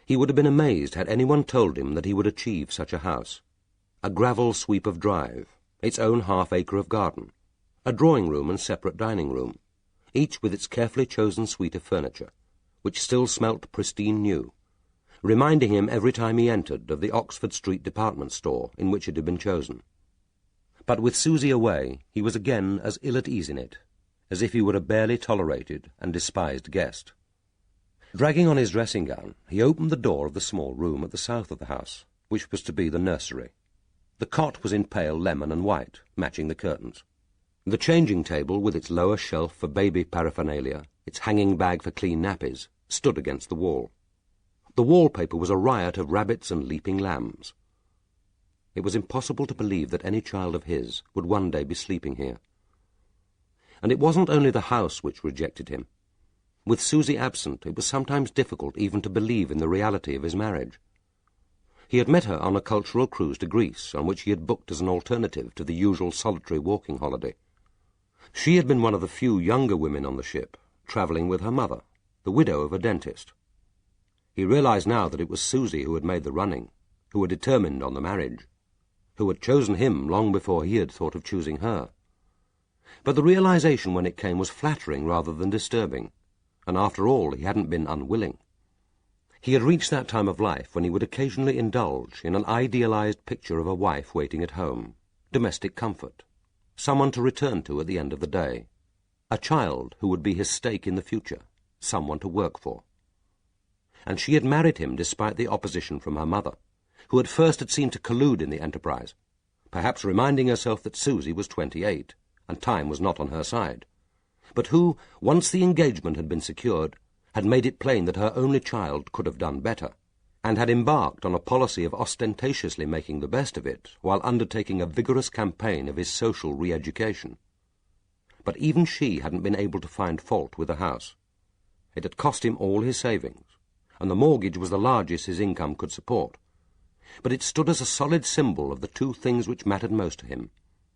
he would have been amazed had anyone told him that he would achieve such a house. A gravel sweep of drive, its own half-acre of garden, a drawing-room and separate dining-room, each with its carefully chosen suite of furniture, which still smelt pristine new, reminding him every time he entered of the Oxford Street department store in which it had been chosen. But with Susie away, he was again as ill at ease in it, as if he were a barely tolerated and despised guest. Dragging on his dressing-gown, he opened the door of the small room at the south of the house, which was to be the nursery. The cot was in pale lemon and white, matching the curtains. The changing-table, with its lower shelf for baby paraphernalia, its hanging bag for clean nappies, stood against the wall. The wallpaper was a riot of rabbits and leaping lambs. It was impossible to believe that any child of his would one day be sleeping here. And it wasn't only the house which rejected him. With Susie absent, it was sometimes difficult even to believe in the reality of his marriage. He had met her on a cultural cruise to Greece, on which he had booked as an alternative to the usual solitary walking holiday. She had been one of the few younger women on the ship, travelling with her mother, the widow of a dentist. He realized now that it was Susie who had made the running, who had determined on the marriage, who had chosen him long before he had thought of choosing her. But the realization when it came was flattering rather than disturbing, and after all he hadn't been unwilling. He had reached that time of life when he would occasionally indulge in an idealized picture of a wife waiting at home, domestic comfort, someone to return to at the end of the day, a child who would be his stake in the future, someone to work for. And she had married him despite the opposition from her mother, who at first had seemed to collude in the enterprise, perhaps reminding herself that Susie was 28, and time was not on her side, but who, once the engagement had been secured, had made it plain that her only child could have done better, and had embarked on a policy of ostentatiously making the best of it while undertaking a vigorous campaign of his social re-education. But even she hadn't been able to find fault with the house. It had cost him all his savings, and the mortgage was the largest his income could support. But it stood as a solid symbol of the two things which mattered most to him,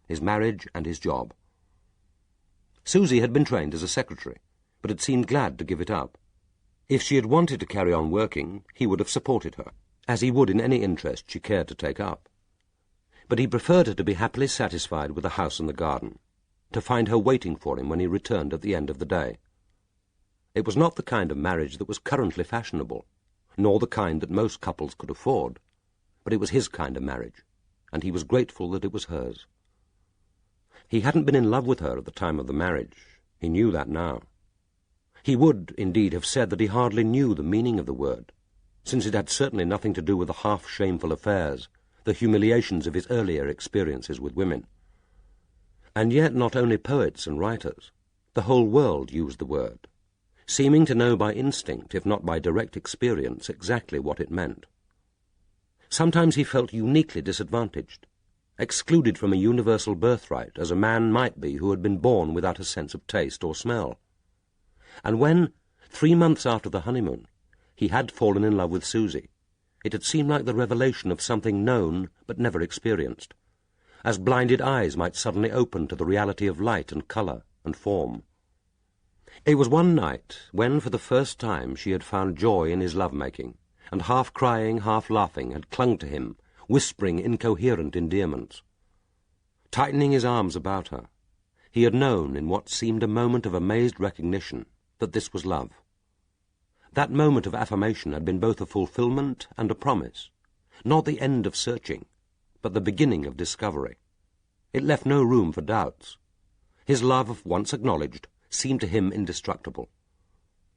his marriage and his job. Susie had been trained as a secretary, but had seemed glad to give it up. If she had wanted to carry on working, he would have supported her, as he would in any interest she cared to take up. But he preferred her to be happily satisfied with the house and the garden, to find her waiting for him when he returned at the end of the day. It was not the kind of marriage that was currently fashionable, nor the kind that most couples could afford, but it was his kind of marriage, and he was grateful that it was hers. He hadn't been in love with her at the time of the marriage. He knew that now. He would, indeed, have said that he hardly knew the meaning of the word, since it had certainly nothing to do with the half-shameful affairs, the humiliations of his earlier experiences with women. And yet not only poets and writers, the whole world used the word, seeming to know by instinct, if not by direct experience, exactly what it meant. Sometimes he felt uniquely disadvantaged, excluded from a universal birthright as a man might be who had been born without a sense of taste or smell. And when, 3 months after the honeymoon, he had fallen in love with Susie, it had seemed like the revelation of something known but never experienced, as blinded eyes might suddenly open to the reality of light and colour and form. It was one night when, for the first time, she had found joy in his love-making, and half crying, half laughing, had clung to him, whispering incoherent endearments. Tightening his arms about her, he had known, in what seemed a moment of amazed recognition, that this was love. That moment of affirmation had been both a fulfillment and a promise, not the end of searching, but the beginning of discovery. It left no room for doubts. His love, once acknowledged, seemed to him indestructible.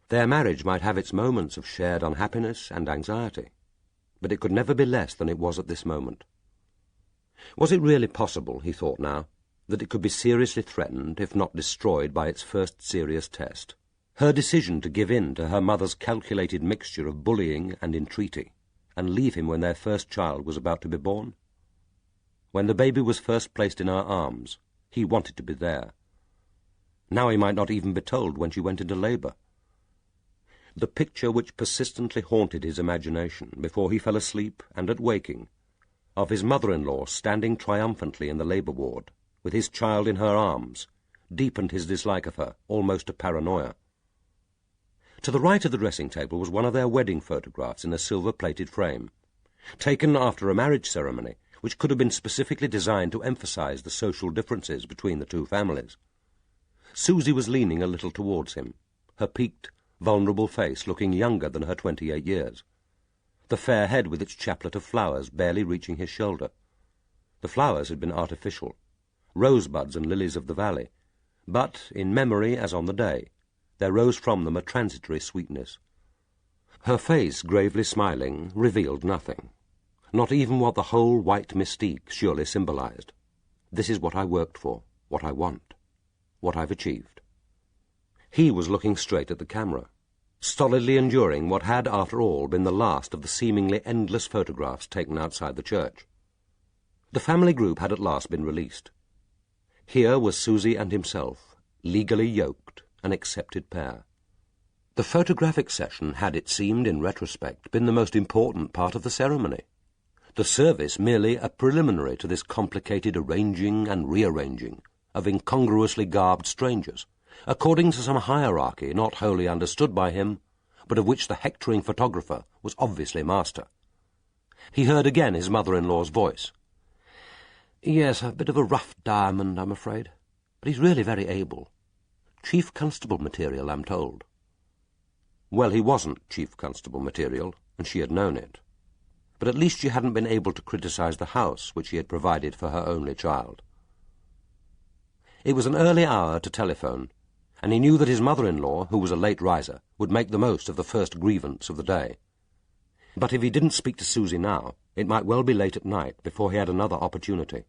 Their marriage might have its moments of shared unhappiness and anxiety, but it could never be less than it was at this moment. Was it really possible, he thought now, that it could be seriously threatened, if not destroyed, by its first serious test? Her decision to give in to her mother's calculated mixture of bullying and entreaty, and leave him when their first child was about to be born? When the baby was first placed in her arms, he wanted to be there. Now he might not even be told when she went into labour. The picture which persistently haunted his imagination before he fell asleep and at waking, of his mother-in-law standing triumphantly in the labour ward, with his child in her arms, deepened his dislike of her almost to paranoia. To the right of the dressing-table was one of their wedding photographs in a silver-plated frame, taken after a marriage ceremony which could have been specifically designed to emphasize the social differences between the two families. Susie was leaning a little towards him, her peaked, vulnerable face looking younger than her 28 years, the fair head with its chaplet of flowers barely reaching his shoulder. The flowers had been artificial, rosebuds and lilies of the valley, but, in memory as on the day, there rose from them a transitory sweetness. Her face, gravely smiling, revealed nothing, not even what the whole white mystique surely symbolized. This is what I worked for, what I want, what I've achieved. He was looking straight at the camera, stolidly enduring what had, after all, been the last of the seemingly endless photographs taken outside the church. The family group had at last been released. Here was Susie and himself, legally yoked, an accepted pair. The photographic session had, it seemed in retrospect, been the most important part of the ceremony. the service merely a preliminary to this complicated arranging and rearranging of incongruously garbed strangers, according to some hierarchy not wholly understood by him, but of which the hectoring photographer was obviously master. He heard again his mother-in-law's voice. "Yes, a bit of a rough diamond, I'm afraid, but he's really very able. Chief Constable material, I'm told." Well, he wasn't Chief Constable material, and she had known it. But at least she hadn't been able to criticize the house which he had provided for her only child. It was an early hour to telephone, and he knew that his mother-in-law, who was a late riser, would make the most of the first grievance of the day. But if he didn't speak to Susie now, it might well be late at night before he had another opportunity.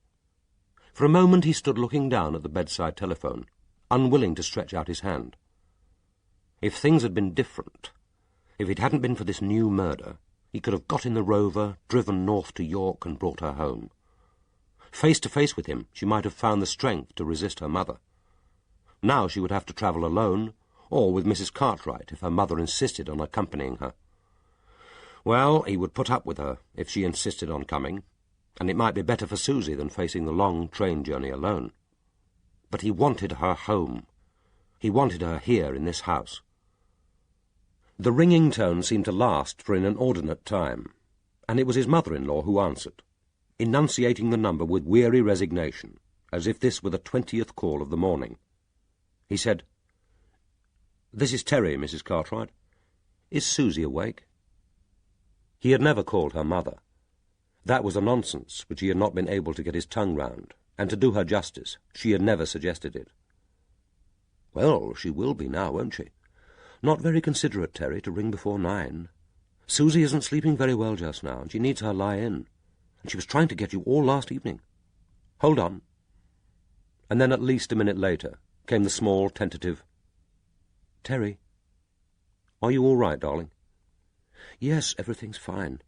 For a moment he stood looking down at the bedside telephone, unwilling to stretch out his hand. If things had been different, if it hadn't been for this new murder, he could have got in the Rover, driven north to York, and brought her home. Face to face with him, she might have found the strength to resist her mother. Now she would have to travel alone, or with Mrs. Cartwright if her mother insisted on accompanying her. Well, he would put up with her if she insisted on coming, and it might be better for Susie than facing the long train journey alone. But he wanted her home. He wanted her here in this house. The ringing tone seemed to last for an inordinate time, and it was his mother-in-law who answered, enunciating the number with weary resignation, as if this were the 20th call of the morning. He said, "This is Terry, Mrs. Cartwright. Is Susie awake?" He had never called her mother. That was a nonsense which he had not been able to get his tongue round, and to do her justice, she had never suggested it. "Well, she will be now, won't she? Not very considerate, Terry, to ring before 9. Susie isn't sleeping very well just now, and she needs her lie-in. And she was trying to get you all last evening. Hold on." And then at least a minute later came the small, tentative, "Terry, are you all right, darling?" "Yes, everything's fine.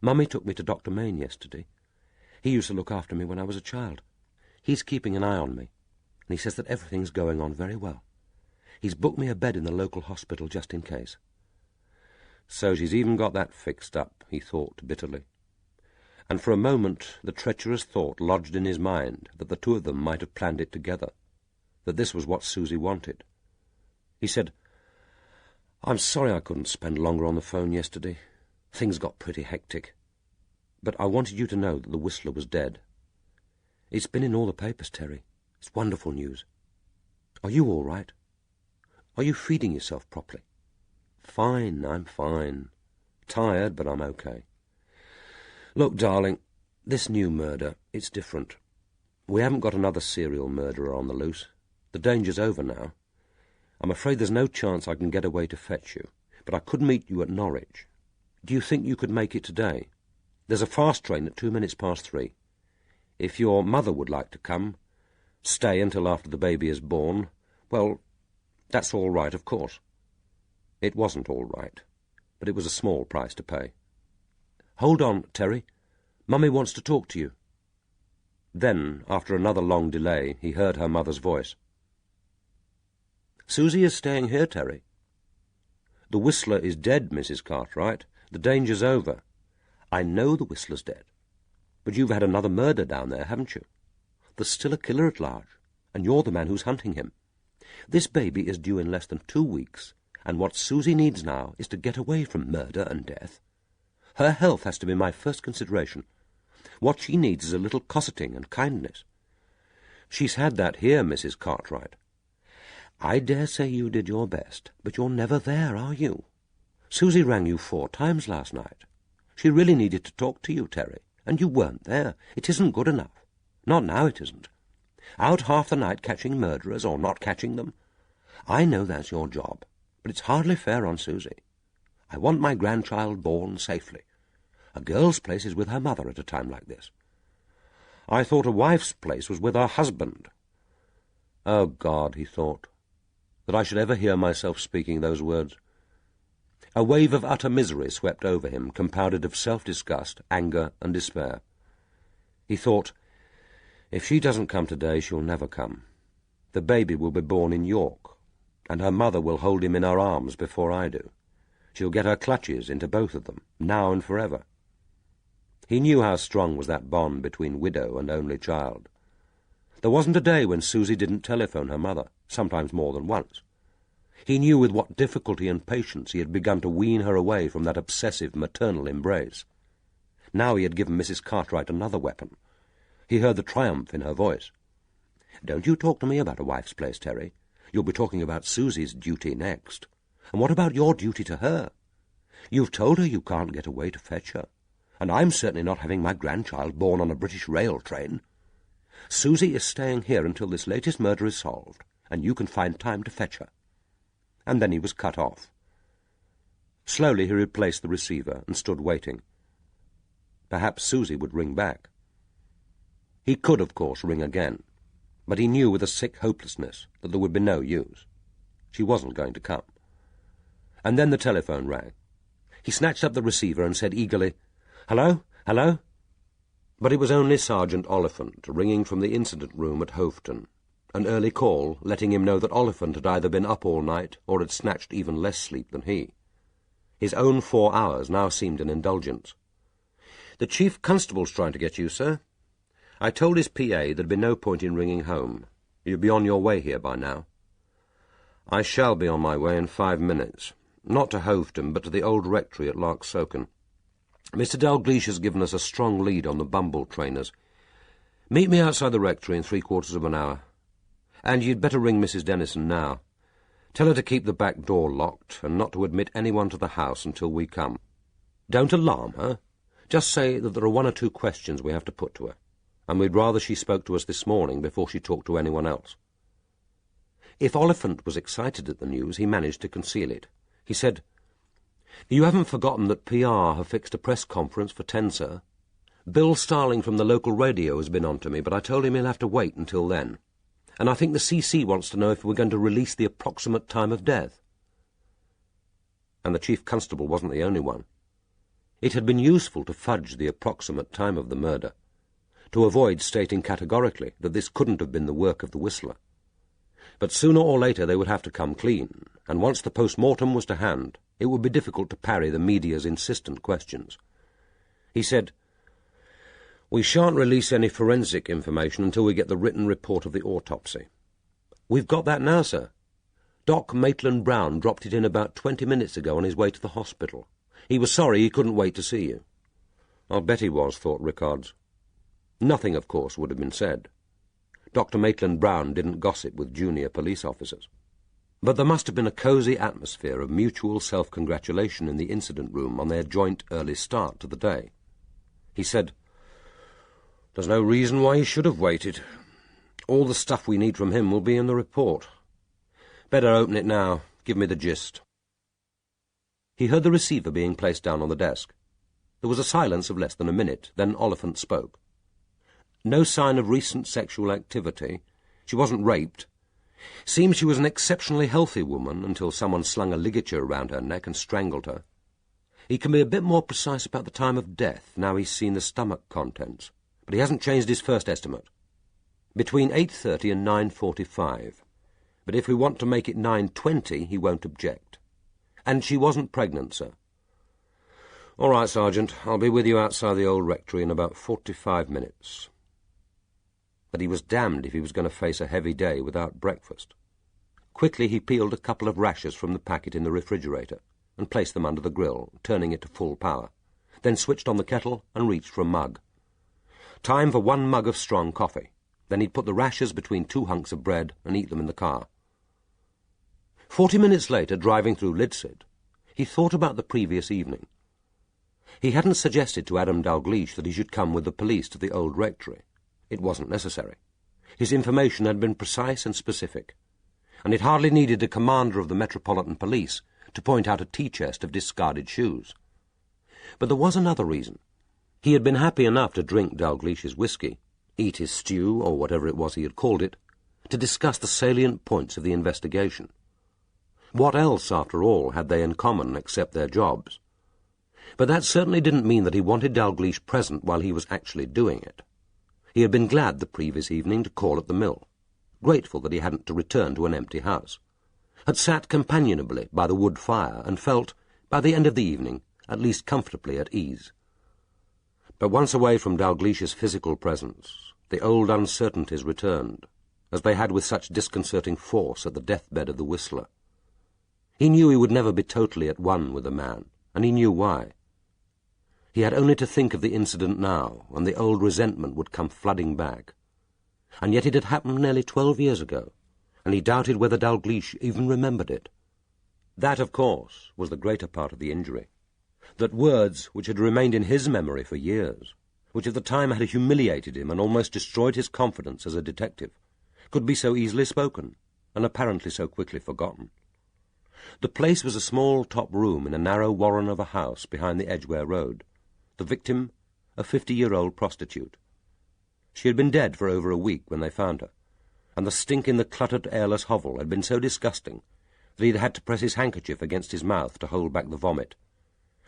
Mummy took me to Dr. Main yesterday. He used to look after me when I was a child. He's keeping an eye on me, and he says that everything's going on very well. He's booked me a bed in the local hospital just in case." So she's even got that fixed up, he thought bitterly. And for a moment the treacherous thought lodged in his mind that the two of them might have planned it together, that this was what Susie wanted. He said, "I'm sorry I couldn't spend longer on the phone yesterday. Things got pretty hectic. But I wanted you to know that the Whistler was dead. It's been in all the papers, Terry. It's wonderful news. Are you all right? Are you feeding yourself properly?" "Fine, I'm fine. Tired, but I'm okay. Look, darling, this new murder, it's different. We haven't got another serial murderer on the loose. The danger's over now. I'm afraid there's no chance I can get away to fetch you, but I could meet you at Norwich. Do you think you could make it today? There's a fast train at 3:02. If your mother would like to come, stay until after the baby is born, well, that's all right, of course." It wasn't all right, but it was a small price to pay. "Hold on, Terry. Mummy wants to talk to you." Then, after another long delay, he heard her mother's voice. "Susie is staying here, Terry. The Whistler is dead, Mrs. Cartwright. The danger's over. I know the Whistler's dead, but you've had another murder down there, haven't you? There's still a killer at large, and you're the man who's hunting him. This baby is due in less than 2 weeks, and what Susie needs now is to get away from murder and death. Her health has to be my first consideration. What she needs is a little cosseting and kindness. She's had that here, Mrs. Cartwright. I dare say you did your best, but you're never there, are you? Susie rang you 4 times last night. She really needed to talk to you, Terry, and you weren't there. It isn't good enough. Not now it isn't. Out half the night catching murderers or not catching them. I know that's your job, but it's hardly fair on Susie. I want my grandchild born safely. A girl's place is with her mother at a time like this. I thought a wife's place was with her husband. Oh, God, he thought, that I should ever hear myself speaking those words. A wave of utter misery swept over him, compounded of self-disgust, anger, and despair. He thought, if she doesn't come today, she'll never come. The baby will be born in York, and her mother will hold him in her arms before I do. She'll get her clutches into both of them, now and forever. He knew how strong was that bond between widow and only child. There wasn't a day when Susie didn't telephone her mother, sometimes more than once. He knew with what difficulty and patience he had begun to wean her away from that obsessive maternal embrace. Now he had given Mrs. Cartwright another weapon. He heard the triumph in her voice. "Don't you talk to me about a wife's place, Terry. You'll be talking about Susie's duty next. And what about your duty to her? You've told her you can't get away to fetch her, and I'm certainly not having my grandchild born on a British rail train. Susie is staying here until this latest murder is solved, and you can find time to fetch her." And then he was cut off. Slowly he replaced the receiver and stood waiting. Perhaps Susie would ring back. He could, of course, ring again, but he knew with a sick hopelessness that there would be no use. She wasn't going to come. And then the telephone rang. He snatched up the receiver and said eagerly, "Hello? Hello?" But it was only Sergeant Oliphant, ringing from the incident room at Hoveton, an early call letting him know that Oliphant had either been up all night or had snatched even less sleep than he. His own 4 hours now seemed an indulgence. "The Chief Constable's trying to get you, sir. I told his PA there'd be no point in ringing home. You'd be on your way here by now." "I shall be on my way in 5 minutes. Not to Hoveton, but to the old rectory at Larksoken. Mr. Dalgliesh has given us a strong lead on the Bumble trainers. Meet me outside the rectory in 3/4 of an hour. And you'd better ring Mrs. Dennison now. Tell her to keep the back door locked and not to admit anyone to the house until we come. Don't alarm her. Just say that there are 1 or 2 questions we have to put to her, and we'd rather she spoke to us this morning before she talked to anyone else." If Oliphant was excited at the news, he managed to conceal it. He said, "You haven't forgotten that PR have fixed a press conference for 10, sir? Bill Starling from the local radio has been on to me, but I told him he'll have to wait until then. And I think the CC wants to know if we're going to release the approximate time of death." And the Chief Constable wasn't the only one. It had been useful to fudge the approximate time of the murder, to avoid stating categorically that this couldn't have been the work of the Whistler. But sooner or later they would have to come clean, and once the post-mortem was to hand, it would be difficult to parry the media's insistent questions. He said, "We shan't release any forensic information until we get the written report of the autopsy. We've got that now, sir. Doc Maitland-Brown dropped it in about 20 minutes ago on his way to the hospital. He was sorry he couldn't wait to see you." "I'll bet he was," thought Rickards. Nothing, of course, would have been said. Dr. Maitland-Brown didn't gossip with junior police officers. But there must have been a cosy atmosphere of mutual self-congratulation in the incident room on their joint early start to the day. He said, "There's no reason why he should have waited. All the stuff we need from him will be in the report. Better open it now. Give me the gist." He heard the receiver being placed down on the desk. There was a silence of less than a minute. Then Oliphant spoke. "No sign of recent sexual activity. She wasn't raped. Seems she was an exceptionally healthy woman until someone slung a ligature around her neck and strangled her. He can be a bit more precise about the time of death now he's seen the stomach contents, but he hasn't changed his first estimate. Between 8:30 and 9:45. But if we want to make it 9:20, he won't object. And she wasn't pregnant, sir." "All right, Sergeant. I'll be with you outside the old rectory in about 45 minutes. But he was damned if he was going to face a heavy day without breakfast. Quickly he peeled a couple of rashers from the packet in the refrigerator and placed them under the grill, turning it to full power, then switched on the kettle and reached for a mug. Time for 1 mug of strong coffee. Then he'd put the rashers between 2 hunks of bread and eat them in the car. 40 minutes later, driving through Lidsid, he thought about the previous evening. He hadn't suggested to Adam Dalgliesh that he should come with the police to the old rectory. It wasn't necessary. His information had been precise and specific, and it hardly needed a commander of the Metropolitan Police to point out a tea-chest of discarded shoes. But there was another reason. He had been happy enough to drink Dalglish's whisky, eat his stew, or whatever it was he had called it, to discuss the salient points of the investigation. What else, after all, had they in common except their jobs? But that certainly didn't mean that he wanted Dalgliesh present while he was actually doing it. He had been glad the previous evening to call at the mill, grateful that he hadn't to return to an empty house, had sat companionably by the wood fire and felt, by the end of the evening, at least comfortably at ease. But once away from Dalglish's physical presence, the old uncertainties returned, as they had with such disconcerting force at the deathbed of the Whistler. He knew he would never be totally at one with the man, and he knew why. He had only to think of the incident now, and the old resentment would come flooding back. And yet it had happened nearly 12 years ago, and he doubted whether Dalgleish even remembered it. That, of course, was the greater part of the injury. That words which had remained in his memory for years, which at the time had humiliated him and almost destroyed his confidence as a detective, could be so easily spoken, and apparently so quickly forgotten. The place was a small top room in a narrow warren of a house behind the Edgware Road. The victim, a 50-year-old prostitute. She had been dead for over a week when they found her, and the stink in the cluttered, airless hovel had been so disgusting that he had had to press his handkerchief against his mouth to hold back the vomit.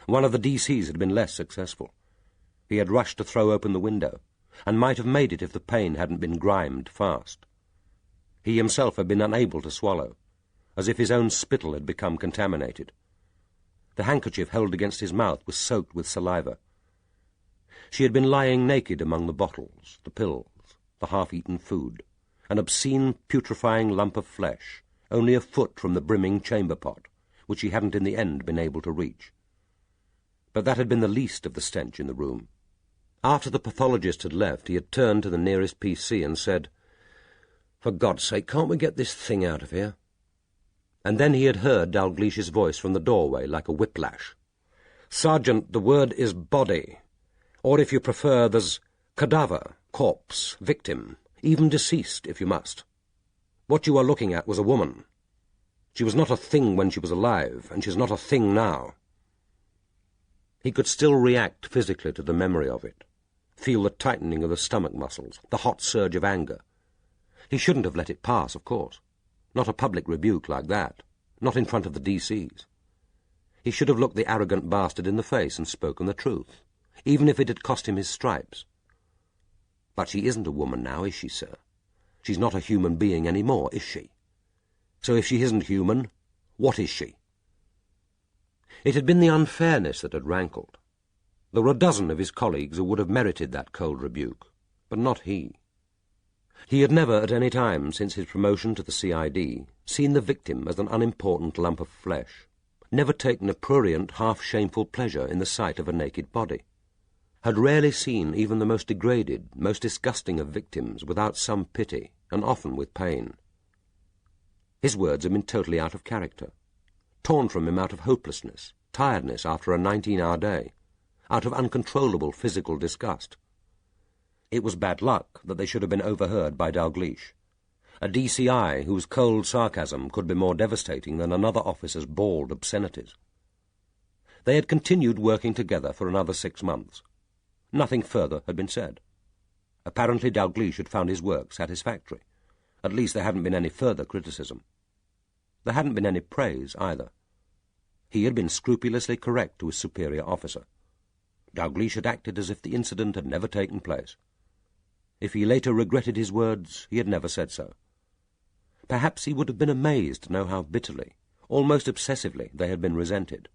One of the DCs had been less successful. He had rushed to throw open the window, and might have made it if the pain hadn't been grimed fast. He himself had been unable to swallow, as if his own spittle had become contaminated. The handkerchief held against his mouth was soaked with saliva. She had been lying naked among the bottles, the pills, the half-eaten food, an obscene putrefying lump of flesh, only a foot from the brimming chamber pot, which he hadn't in the end been able to reach. But that had been the least of the stench in the room. After the pathologist had left, he had turned to the nearest PC and said, "For God's sake, can't we get this thing out of here?" And then he had heard Dalglish's voice from the doorway like a whiplash. "Sergeant, the word is body. Or if you prefer, there's cadaver, corpse, victim, even deceased, if you must. What you are looking at was a woman. She was not a thing when she was alive, and she's not a thing now." He could still react physically to the memory of it, feel the tightening of the stomach muscles, the hot surge of anger. He shouldn't have let it pass, of course. Not a public rebuke like that, not in front of the DCs. He should have looked the arrogant bastard in the face and spoken the truth, even if it had cost him his stripes. But she isn't a woman now, is she, sir? She's not a human being any more, is she? So if she isn't human, what is she? It had been the unfairness that had rankled. There were a dozen of his colleagues who would have merited that cold rebuke, but not he. He had never at any time since his promotion to the CID seen the victim as an unimportant lump of flesh, never taken a prurient, half-shameful pleasure in the sight of a naked body, had rarely seen even the most degraded, most disgusting of victims without some pity, and often with pain. His words had been totally out of character, torn from him out of hopelessness, tiredness after a 19-hour day, out of uncontrollable physical disgust. It was bad luck that they should have been overheard by Dalgleish, a DCI whose cold sarcasm could be more devastating than another officer's bald obscenities. They had continued working together for another 6 months. Nothing further had been said. Apparently Dalgleish had found his work satisfactory. At least there hadn't been any further criticism. There hadn't been any praise either. He had been scrupulously correct to his superior officer. Dalgleish had acted as if the incident had never taken place. If he later regretted his words, he had never said so. Perhaps he would have been amazed to know how bitterly, almost obsessively, they had been resented.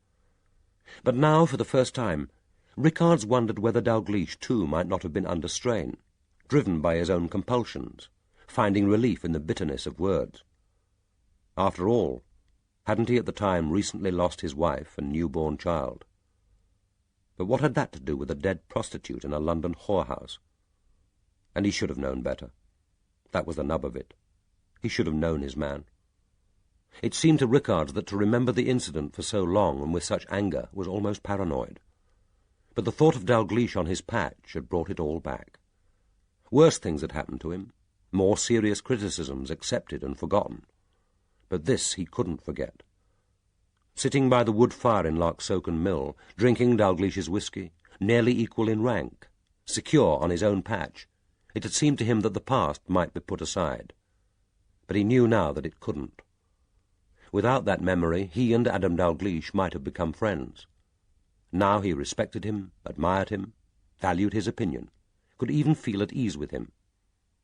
But now, for the first time, Rickards wondered whether Dalgleish too might not have been under strain, driven by his own compulsions, finding relief in the bitterness of words. After all, hadn't he at the time recently lost his wife and newborn child? But what had that to do with a dead prostitute in a London whorehouse? And he should have known better. That was the nub of it. He should have known his man. It seemed to Rickards that to remember the incident for so long and with such anger was almost paranoid. But the thought of Dalgleish on his patch had brought it all back. Worse things had happened to him, more serious criticisms accepted and forgotten. But this he couldn't forget. Sitting by the wood fire in Larksoken mill, drinking Dalglish's whisky, nearly equal in rank, secure on his own patch, it had seemed to him that the past might be put aside. But he knew now that it couldn't. Without that memory, he and Adam Dalgliesh might have become friends. Now he respected him, admired him, valued his opinion, could even feel at ease with him.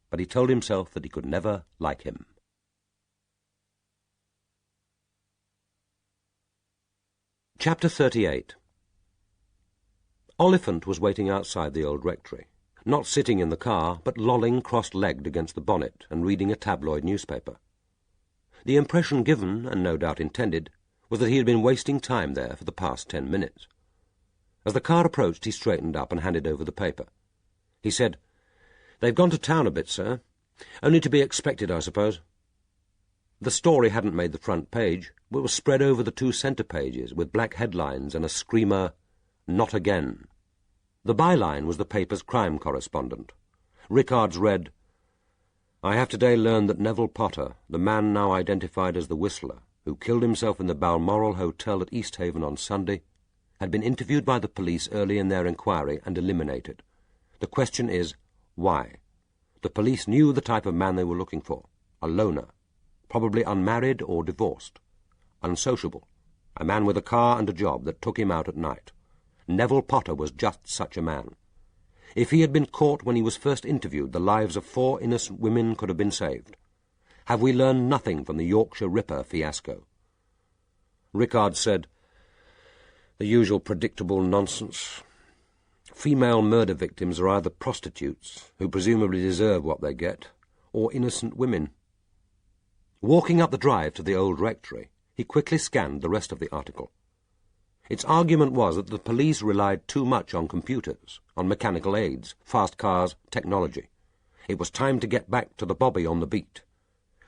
But he told himself that he could never like him. Chapter 38. Oliphant was waiting outside the old rectory, not sitting in the car, but lolling cross-legged against the bonnet and reading a tabloid newspaper. The impression given, and no doubt intended, was that he had been wasting time there for the past 10 minutes. As the car approached, he straightened up and handed over the paper. He said, "They've gone to town a bit, sir. Only to be expected, I suppose." The story hadn't made the front page, but was spread over the 2 centre pages with black headlines and a screamer, "Not again." The byline was the paper's crime correspondent. Rickard's read, "I have today learned that Neville Potter, the man now identified as the Whistler, who killed himself in the Balmoral Hotel at East Haven on Sunday, had been interviewed by the police early in their inquiry and eliminated. The question is, why? The police knew the type of man they were looking for, a loner, probably unmarried or divorced, unsociable, a man with a car and a job that took him out at night. Neville Potter was just such a man. If he had been caught when he was first interviewed, the lives of 4 innocent women could have been saved. Have we learned nothing from the Yorkshire Ripper fiasco?" Rickard said, "The usual predictable nonsense. Female murder victims are either prostitutes, who presumably deserve what they get, or innocent women." Walking up the drive to the old rectory, he quickly scanned the rest of the article. Its argument was that the police relied too much on computers, on mechanical aids, fast cars, technology. It was time to get back to the bobby on the beat.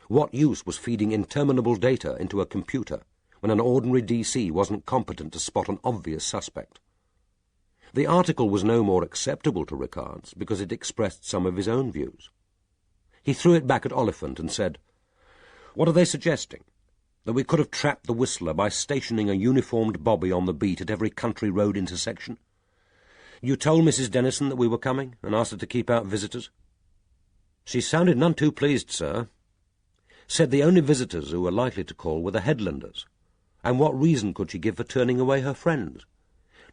What use was feeding interminable data into a computer when an ordinary DC wasn't competent to spot an obvious suspect? The article was no more acceptable to Rickard's because it expressed some of his own views. He threw it back at Oliphant and said, "What are they suggesting? That we could have trapped the Whistler by stationing a uniformed bobby on the beat at every country road intersection? You told Mrs. Dennison that we were coming and asked her to keep out visitors?" "She sounded none too pleased, sir. Said the only visitors who were likely to call were the headlanders. And what reason could she give for turning away her friends?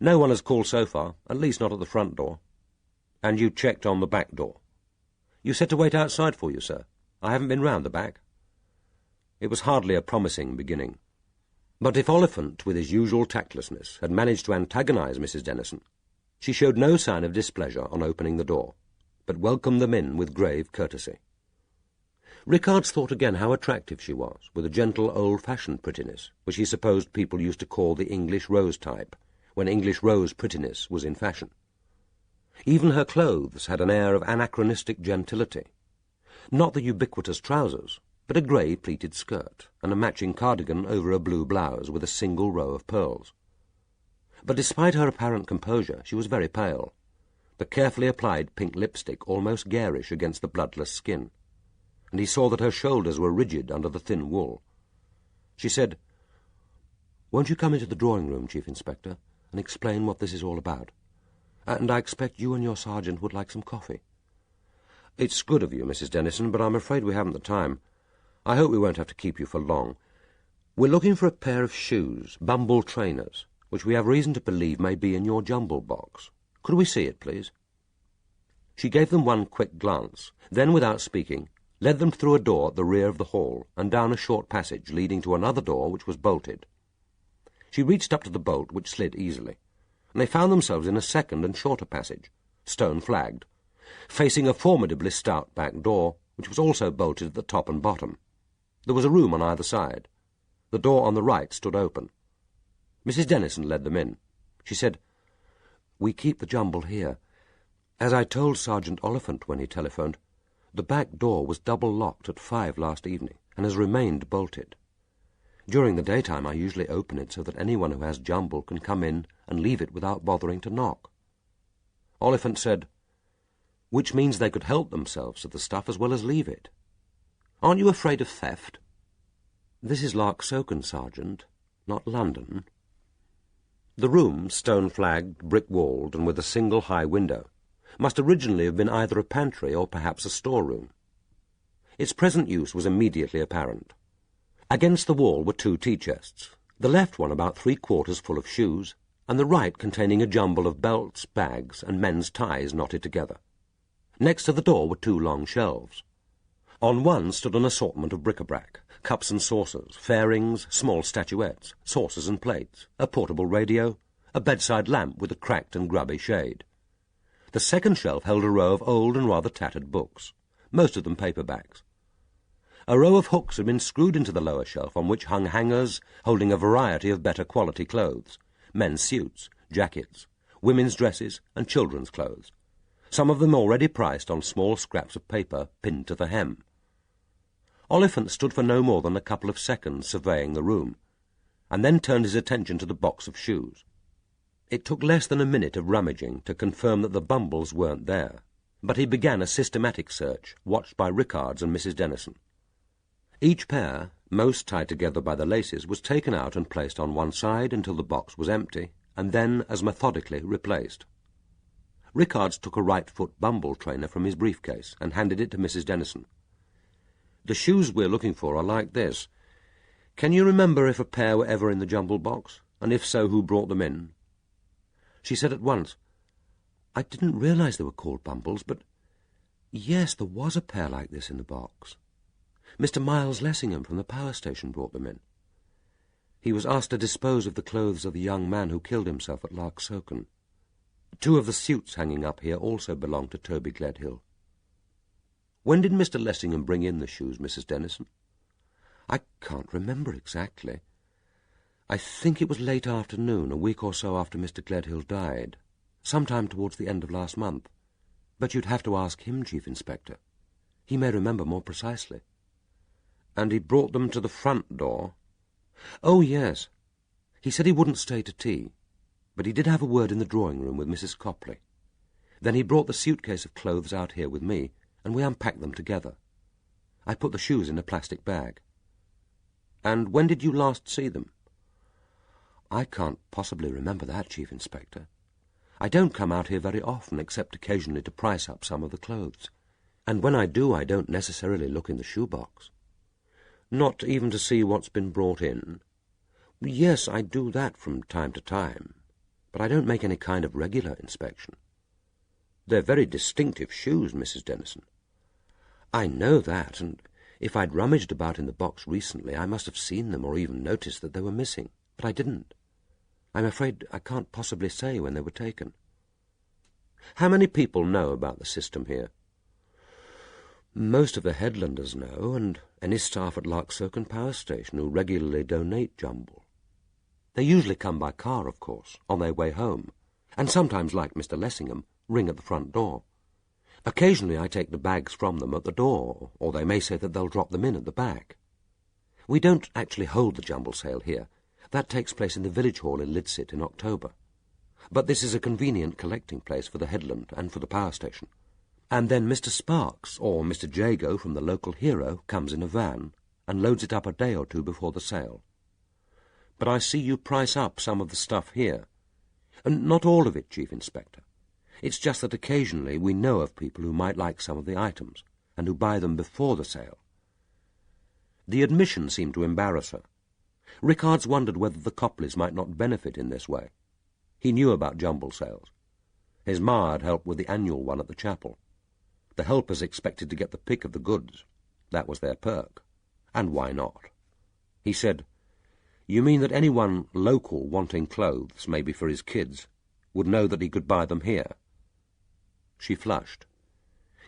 No one has called so far, at least not at the front door." "And you checked on the back door?" "You said to wait outside for you, sir. I haven't been round the back." It was hardly a promising beginning. But if Oliphant, with his usual tactlessness, had managed to antagonize Mrs. Dennison, she showed no sign of displeasure on opening the door, but welcomed them in with grave courtesy. Rickard thought again how attractive she was, with a gentle old-fashioned prettiness, which he supposed people used to call the English rose type, when English rose prettiness was in fashion. Even her clothes had an air of anachronistic gentility. Not the ubiquitous trousers, but a grey pleated skirt, and a matching cardigan over a blue blouse with a single row of pearls. But despite her apparent composure, she was very pale, the carefully applied pink lipstick almost garish against the bloodless skin, and he saw that her shoulders were rigid under the thin wool. She said, "Won't you come into the drawing-room, Chief Inspector, and explain what this is all about? And I expect you and your sergeant would like some coffee." "It's good of you, Mrs. Dennison, but I'm afraid we haven't the time. I hope we won't have to keep you for long. We're looking for a pair of shoes, Bumble trainers, which we have reason to believe may be in your jumble box. Could we see it, please?" She gave them one quick glance, then, without speaking, led them through a door at the rear of the hall and down a short passage leading to another door which was bolted. She reached up to the bolt, which slid easily, and they found themselves in a second and shorter passage, stone-flagged, facing a formidably stout back door, which was also bolted at the top and bottom. There was a room on either side. The door on the right stood open. Mrs. Dennison led them in. She said, "We keep the jumble here. As I told Sergeant Oliphant when he telephoned, the back door was double-locked at 5 last evening and has remained bolted. During the daytime I usually open it so that anyone who has jumble can come in and leave it without bothering to knock." Oliphant said, "Which means they could help themselves to the stuff as well as leave it. Aren't you afraid of theft?" "This is Larksoken, Sergeant, not London." The room, stone-flagged, brick-walled, and with a single high window, must originally have been either a pantry or perhaps a storeroom. Its present use was immediately apparent. Against the wall were 2 tea-chests, the left one about 3/4 full of shoes, and the right containing a jumble of belts, bags, and men's ties knotted together. Next to the door were 2 long shelves. On one stood an assortment of bric-a-brac, cups and saucers, fairings, small statuettes, saucers and plates, a portable radio, a bedside lamp with a cracked and grubby shade. The second shelf held a row of old and rather tattered books, most of them paperbacks. A row of hooks had been screwed into the lower shelf, on which hung hangers holding a variety of better quality clothes, men's suits, jackets, women's dresses, and children's clothes, some of them already priced on small scraps of paper pinned to the hem. Oliphant stood for no more than a couple of seconds surveying the room, and then turned his attention to the box of shoes. It took less than a minute of rummaging to confirm that the bumbles weren't there, but he began a systematic search, watched by Rickards and Mrs. Dennison. Each pair, most tied together by the laces, was taken out and placed on one side until the box was empty, and then as methodically replaced. Rickards took a right-foot bumble trainer from his briefcase and handed it to Mrs. Dennison. "The shoes we're looking for are like this. Can you remember if a pair were ever in the jumble box, and if so, who brought them in?" She said at once, "I didn't realize they were called bumbles, but yes, there was a pair like this in the box. Mr. Miles Lessingham from the power station brought them in. He was asked to dispose of the clothes of the young man who killed himself at Larksoken. 2 of the suits hanging up here also belong to Toby Gledhill." "When did Mr. Lessingham bring in the shoes, Mrs. Dennison?" "I can't remember exactly. I think it was late afternoon, a week or so after Mr. Gledhill died, sometime towards the end of last month. But you'd have to ask him, Chief Inspector. He may remember more precisely." "And he brought them to the front door?" "Oh, yes. He said he wouldn't stay to tea, but he did have a word in the drawing-room with Mrs. Copley. Then he brought the suitcase of clothes out here with me, and we unpacked them together. I put the shoes in a plastic bag." "And when did you last see them?" "I can't possibly remember that, Chief Inspector. I don't come out here very often, except occasionally to price up some of the clothes. And when I do, I don't necessarily look in the shoebox." "Not even to see what's been brought in?" "Yes, I do that from time to time, but I don't make any kind of regular inspection." "They're very distinctive shoes, Mrs. Dennison." "I know that, and if I'd rummaged about in the box recently, I must have seen them or even noticed that they were missing, but I didn't. I'm afraid I can't possibly say when they were taken." "How many people know about the system here?" "Most of the headlanders know, and any staff at Larksoken Power Station who regularly donate jumble. They usually come by car, of course, on their way home, and sometimes, like Mr. Lessingham, ring at the front door. Occasionally I take the bags from them at the door, or they may say that they'll drop them in at the back. We don't actually hold the jumble sale here. That takes place in the village hall in Lidsit in October. But this is a convenient collecting place for the headland and for the power station. And then Mr. Sparks, or Mr. Jago from the local hero, comes in a van and loads it up a day or 2 before the sale. But I see you price up some of the stuff here. And not all of it, Chief Inspector. It's just that occasionally we know of people who might like some of the items, and who buy them before the sale." The admission seemed to embarrass her. Rickards wondered whether the Copleys might not benefit in this way. He knew about jumble sales. His ma had helped with the annual one at the chapel. The helpers expected to get the pick of the goods. That was their perk. And why not? He said, "You mean that anyone local wanting clothes, maybe for his kids, would know that he could buy them here?" She flushed.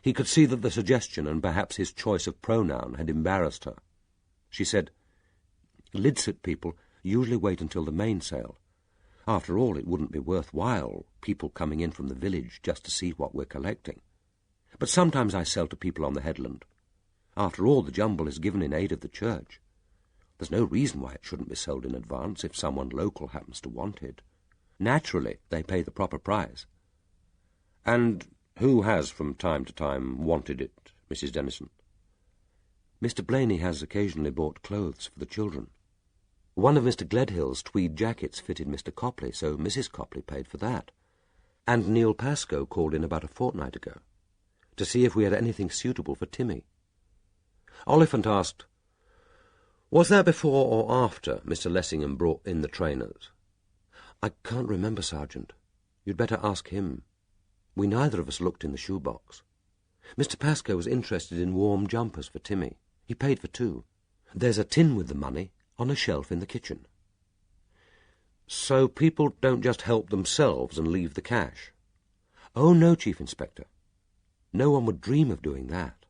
He could see that the suggestion and perhaps his choice of pronoun had embarrassed her. She said, "Lidsit people usually wait until the main sale. After all, it wouldn't be worthwhile, people coming in from the village just to see what we're collecting. But sometimes I sell to people on the headland. After all, the jumble is given in aid of the church. There's no reason why it shouldn't be sold in advance if someone local happens to want it. Naturally, they pay the proper price." "And who has from time to time wanted it, Mrs. Dennison?" "Mr. Blaney has occasionally bought clothes for the children. One of Mr. Gledhill's tweed jackets fitted Mr. Copley, so Mrs. Copley paid for that. And Neil Pascoe called in about a fortnight ago to see if we had anything suitable for Timmy." Oliphant asked, "Was that before or after Mr. Lessingham brought in the trainers?" "I can't remember, Sergeant. You'd better ask him. We neither of us looked in the shoebox. Mr. Pascoe was interested in warm jumpers for Timmy. He paid for 2. There's a tin with the money on a shelf in the kitchen." So people don't just help themselves and leave the cash? Oh, no, Chief Inspector. No one would dream of doing that.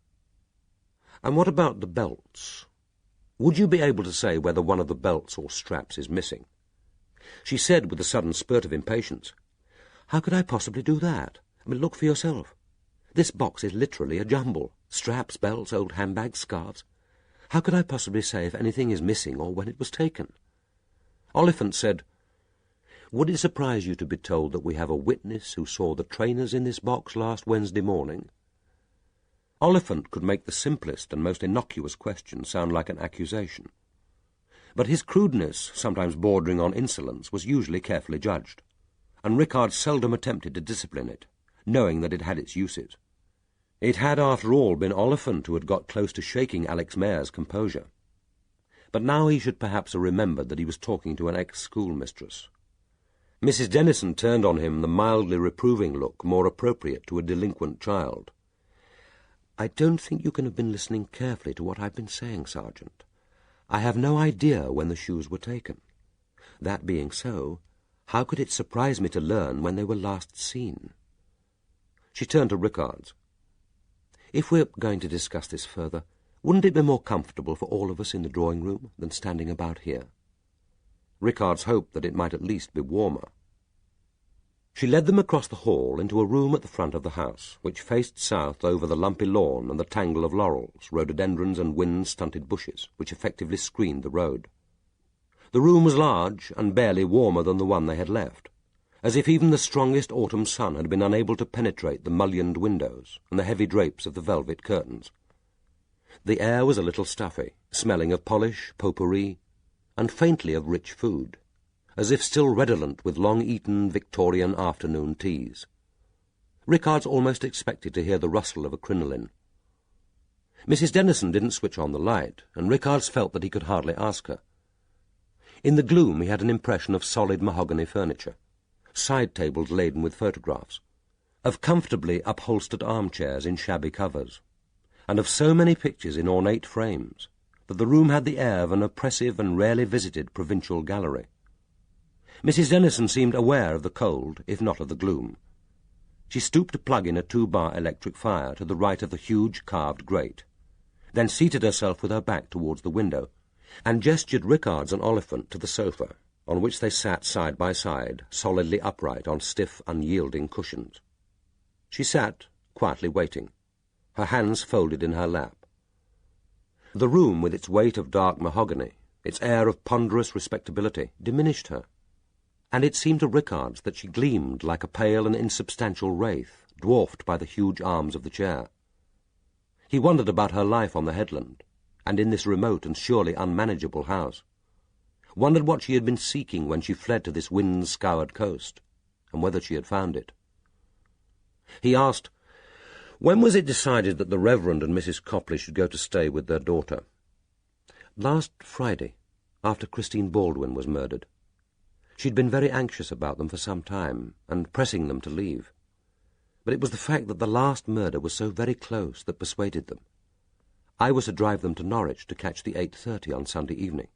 And what about the belts? Would you be able to say whether one of the belts or straps is missing? She said with a sudden spurt of impatience, "How could I possibly do that? I mean, look for yourself. This box is literally a jumble. Straps, belts, old handbags, scarves. How could I possibly say if anything is missing or when it was taken?" Oliphant said, "Would it surprise you to be told that we have a witness who saw the trainers in this box last Wednesday morning?" Oliphant could make the simplest and most innocuous question sound like an accusation. But his crudeness, sometimes bordering on insolence, was usually carefully judged, and Rickard seldom attempted to discipline it, knowing that it had its uses. It had, after all, been Oliphant who had got close to shaking Alex Mayor's composure. But now he should perhaps have remembered that he was talking to an ex-schoolmistress. Mrs. Dennison turned on him the mildly reproving look more appropriate to a delinquent child. "I don't think you can have been listening carefully to what I've been saying, Sergeant. I have no idea when the shoes were taken. That being so, how could it surprise me to learn when they were last seen?" She turned to Rickards. "If we're going to discuss this further, wouldn't it be more comfortable for all of us in the drawing-room than standing about here?" Rickards hoped that it might at least be warmer. She led them across the hall into a room at the front of the house, which faced south over the lumpy lawn and the tangle of laurels, rhododendrons and wind-stunted bushes, which effectively screened the road. The room was large and barely warmer than the one they had left, as if even the strongest autumn sun had been unable to penetrate the mullioned windows and the heavy drapes of the velvet curtains. The air was a little stuffy, smelling of polish, potpourri, and faintly of rich food, as if still redolent with long-eaten Victorian afternoon teas. Rickards almost expected to hear the rustle of a crinoline. Mrs. Dennison didn't switch on the light, and Rickards felt that he could hardly ask her. In the gloom he had an impression of solid mahogany furniture, side tables laden with photographs, of comfortably upholstered armchairs in shabby covers, and of so many pictures in ornate frames that the room had the air of an oppressive and rarely visited provincial gallery. Mrs. Dennison seemed aware of the cold, if not of the gloom. She stooped to plug in a 2-bar electric fire to the right of the huge carved grate, then seated herself with her back towards the window, and gestured Rickards and Oliphant to the sofa, on which they sat side by side, solidly upright on stiff, unyielding cushions. She sat, quietly waiting, her hands folded in her lap. The room, with its weight of dark mahogany, its air of ponderous respectability, diminished her, and it seemed to Rickards that she gleamed like a pale and insubstantial wraith, dwarfed by the huge arms of the chair. He wondered about her life on the headland, and in this remote and surely unmanageable house, wondered what she had been seeking when she fled to this wind-scoured coast, and whether she had found it. He asked, "When was it decided that the Reverend and Mrs. Copley should go to stay with their daughter?" "Last Friday, after Christine Baldwin was murdered. She'd been very anxious about them for some time, and pressing them to leave. But it was the fact that the last murder was so very close that persuaded them. I was to drive them to Norwich to catch the 8:30 on Sunday evening."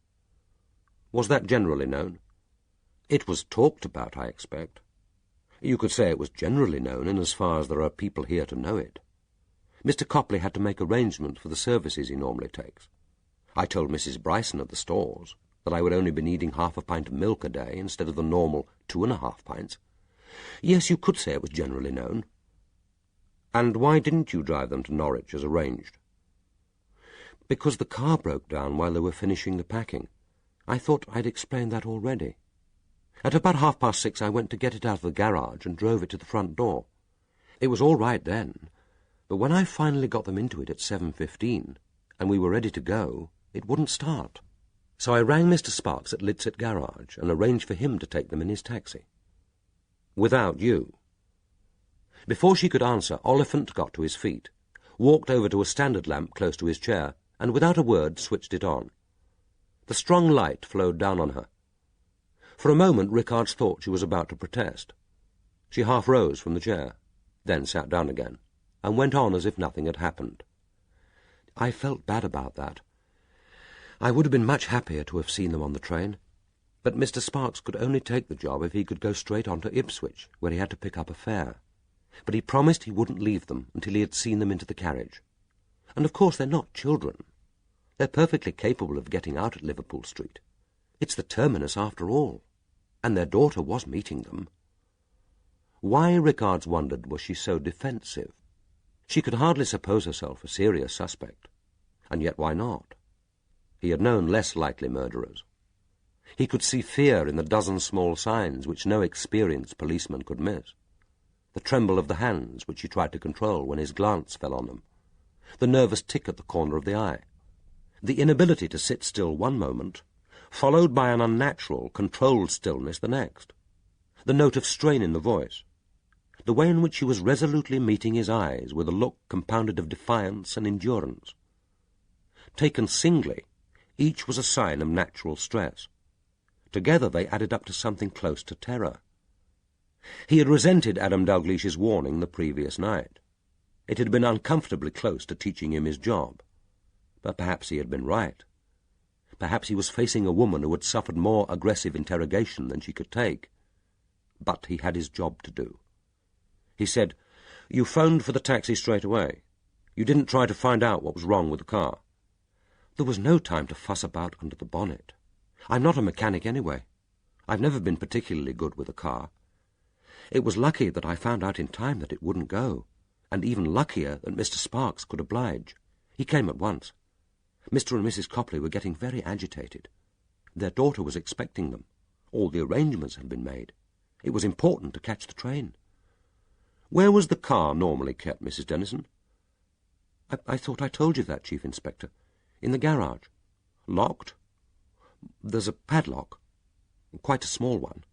"Was that generally known?" "It was talked about, I expect. You could say it was generally known in as far as there are people here to know it. Mr. Copley had to make arrangements for the services he normally takes. I told Mrs. Bryson at the stores that I would only be needing half a pint of milk a day instead of the normal 2.5 pints. Yes, you could say it was generally known." "And why didn't you drive them to Norwich as arranged?" "Because the car broke down while they were finishing the packing. I thought I'd explained that already. At about 6:30 I went to get it out of the garage and drove it to the front door. It was all right then, but when I finally got them into it at 7:15, and we were ready to go, it wouldn't start. So I rang Mr. Sparks at Lidset Garage and arranged for him to take them in his taxi." "Without you?" Before she could answer, Oliphant got to his feet, walked over to a standard lamp close to his chair, and without a word switched it on. The strong light flowed down on her. For a moment Rickards thought she was about to protest. She half rose from the chair, then sat down again, and went on as if nothing had happened. "I felt bad about that. I would have been much happier to have seen them on the train. But Mr. Sparks could only take the job if he could go straight on to Ipswich, where he had to pick up a fare. But he promised he wouldn't leave them until he had seen them into the carriage. And of course they're not children. They're perfectly capable of getting out at Liverpool Street. It's the terminus after all. And their daughter was meeting them. Why, Rickards wondered, was she so defensive? She could hardly suppose herself a serious suspect. And yet why not? He had known less likely murderers. He could see fear in the dozen small signs which no experienced policeman could miss. The tremble of the hands which he tried to control when his glance fell on them. The nervous tick at the corner of the eye. The inability to sit still one moment, followed by an unnatural, controlled stillness the next. The note of strain in the voice. The way in which she was resolutely meeting his eyes with a look compounded of defiance and endurance. Taken singly, each was a sign of natural stress. Together they added up to something close to terror. He had resented Adam Dalglish's warning the previous night. It had been uncomfortably close to teaching him his job. But perhaps he had been right. Perhaps he was facing a woman who had suffered more aggressive interrogation than she could take. But he had his job to do. He said, "You phoned for the taxi straight away. You didn't try to find out what was wrong with the car." "There was no time to fuss about under the bonnet. I'm not a mechanic anyway. I've never been particularly good with a car. It was lucky that I found out in time that it wouldn't go, and even luckier that Mr. Sparks could oblige. He came at once. Mr. and Mrs. Copley were getting very agitated. Their daughter was expecting them. All the arrangements had been made. It was important to catch the train." "Where was the car normally kept, Mrs. Dennison?" I thought I told you that, Chief Inspector. In the garage." "Locked?" "There's a padlock. Quite a small one.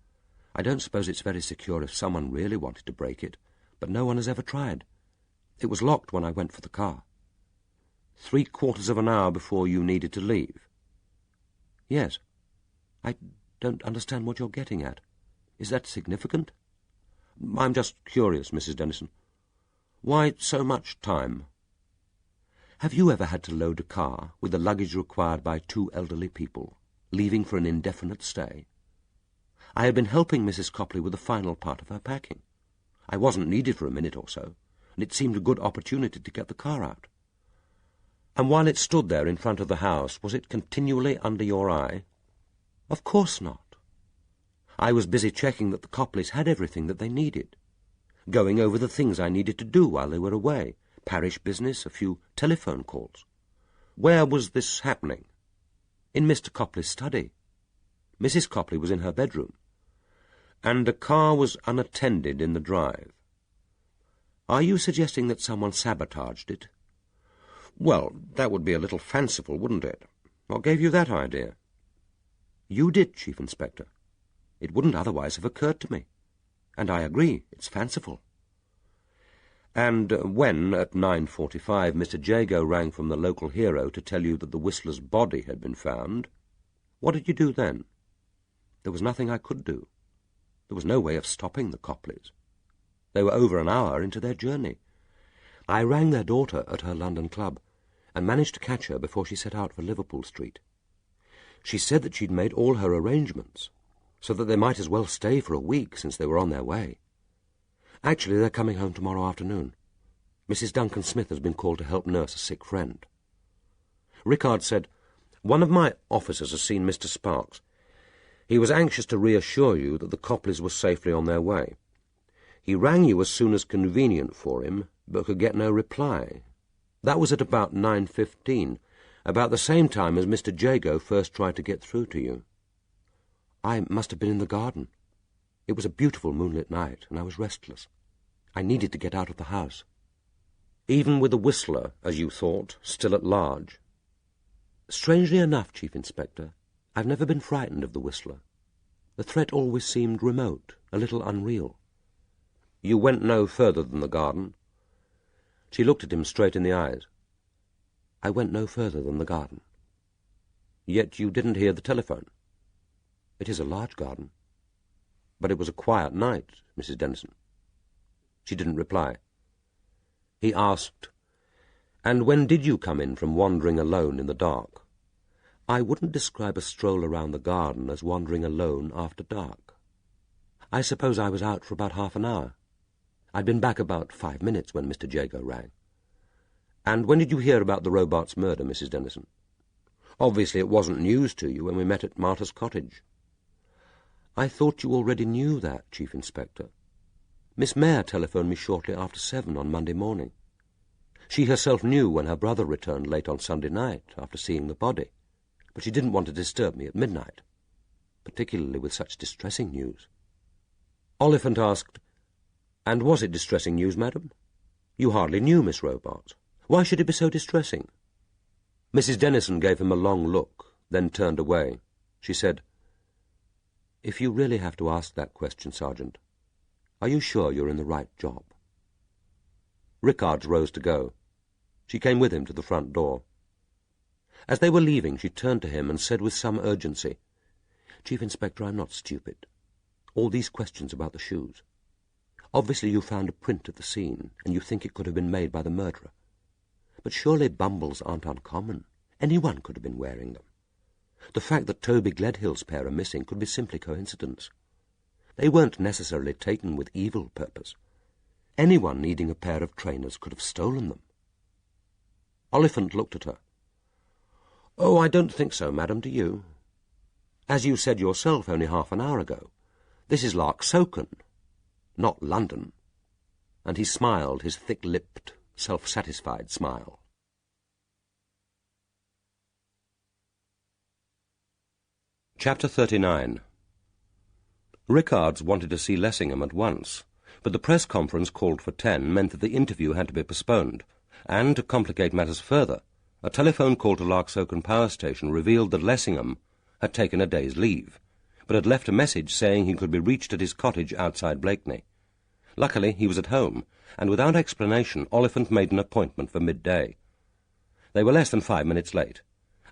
I don't suppose it's very secure if someone really wanted to break it, but no one has ever tried. It was locked when I went for the car." "3/4 of an hour before you needed to leave?" "Yes. I don't understand what you're getting at. Is that significant?" "I'm just curious, Mrs. Dennison. Why so much time?" "Have you ever had to load a car with the luggage required by 2 elderly people, leaving for an indefinite stay? I had been helping Mrs. Copley with the final part of her packing. I wasn't needed for a minute or so, and it seemed a good opportunity to get the car out." "And while it stood there in front of the house, was it continually under your eye?" "Of course not. I was busy checking that the Copleys had everything that they needed, going over the things I needed to do while they were away, parish business, a few telephone calls." "Where was this happening?" "In Mr. Copley's study. Mrs. Copley was in her bedroom." "And the car was unattended in the drive." "Are you suggesting that someone sabotaged it?" "Well, that would be a little fanciful, wouldn't it? What gave you that idea?" "You did, Chief Inspector. It wouldn't otherwise have occurred to me. And I agree, it's fanciful." "And when, at 9:45, Mr. Jago rang from the local hero to tell you that the Whistler's body had been found, what did you do then?" "There was nothing I could do. There was no way of stopping the Copleys. They were over an hour into their journey. I rang their daughter at her London club, and managed to catch her before she set out for Liverpool Street. She said that she'd made all her arrangements, so that they might as well stay for a week since they were on their way. Actually, they're coming home tomorrow afternoon. Mrs. Duncan Smith has been called to help nurse a sick friend." Rickard said, "One of my officers has seen Mr. Sparks. He was anxious to reassure you that the Copleys were safely on their way. He rang you as soon as convenient for him, but could get no reply. That was at about 9:15, about the same time as Mr. Jago first tried to get through to you." "I must have been in the garden. It was a beautiful moonlit night, and I was restless. I needed to get out of the house." "Even with the Whistler, as you thought, still at large?" "Strangely enough, Chief Inspector, I've never been frightened of the Whistler. The threat always seemed remote, a little unreal." "You went no further than the garden?" She looked at him straight in the eyes. "I went no further than the garden." "Yet you didn't hear the telephone?" "It is a large garden." "But it was a quiet night, Mrs. Dennison." She didn't reply. He asked, "And when did you come in from wandering alone in the dark?" I wouldn't describe a stroll around the garden as wandering alone after dark. I suppose I was out for about half an hour. I'd been back about 5 minutes when Mr. Jago rang. And when did you hear about the Robarts' murder, Mrs. Dennison? Obviously it wasn't news to you when we met at Martha's cottage. I thought you already knew that, Chief Inspector. Miss Mayer telephoned me shortly after 7 on Monday morning. She herself knew when her brother returned late on Sunday night after seeing the body, but she didn't want to disturb me at midnight, particularly with such distressing news. Oliphant asked, "And was it distressing news, madam? You hardly knew Miss Robarts. Why should it be so distressing?" Mrs. Dennison gave him a long look, then turned away. She said, "If you really have to ask that question, Sergeant, are you sure you're in the right job?" Rickards rose to go. She came with him to the front door. As they were leaving, she turned to him and said with some urgency, "Chief Inspector, I'm not stupid. All these questions about the shoes. Obviously you found a print at the scene, and you think it could have been made by the murderer. But surely bumbles aren't uncommon. Anyone could have been wearing them. The fact that Toby Gledhill's pair are missing could be simply coincidence. They weren't necessarily taken with evil purpose. Anyone needing a pair of trainers could have stolen them." Oliphant looked at her. "Oh, I don't think so, madam, do you? As you said yourself only half an hour ago, this is Larksoken, not London." And he smiled his thick-lipped, self-satisfied smile. Chapter 39. Rickards wanted to see Lessingham at once, but the press conference called for 10 meant that the interview had to be postponed, and, to complicate matters further, a telephone call to Larksoken Power Station revealed that Lessingham had taken a day's leave, but had left a message saying he could be reached at his cottage outside Blakeney. Luckily, he was at home, and without explanation, Oliphant made an appointment for midday. They were less than 5 minutes late,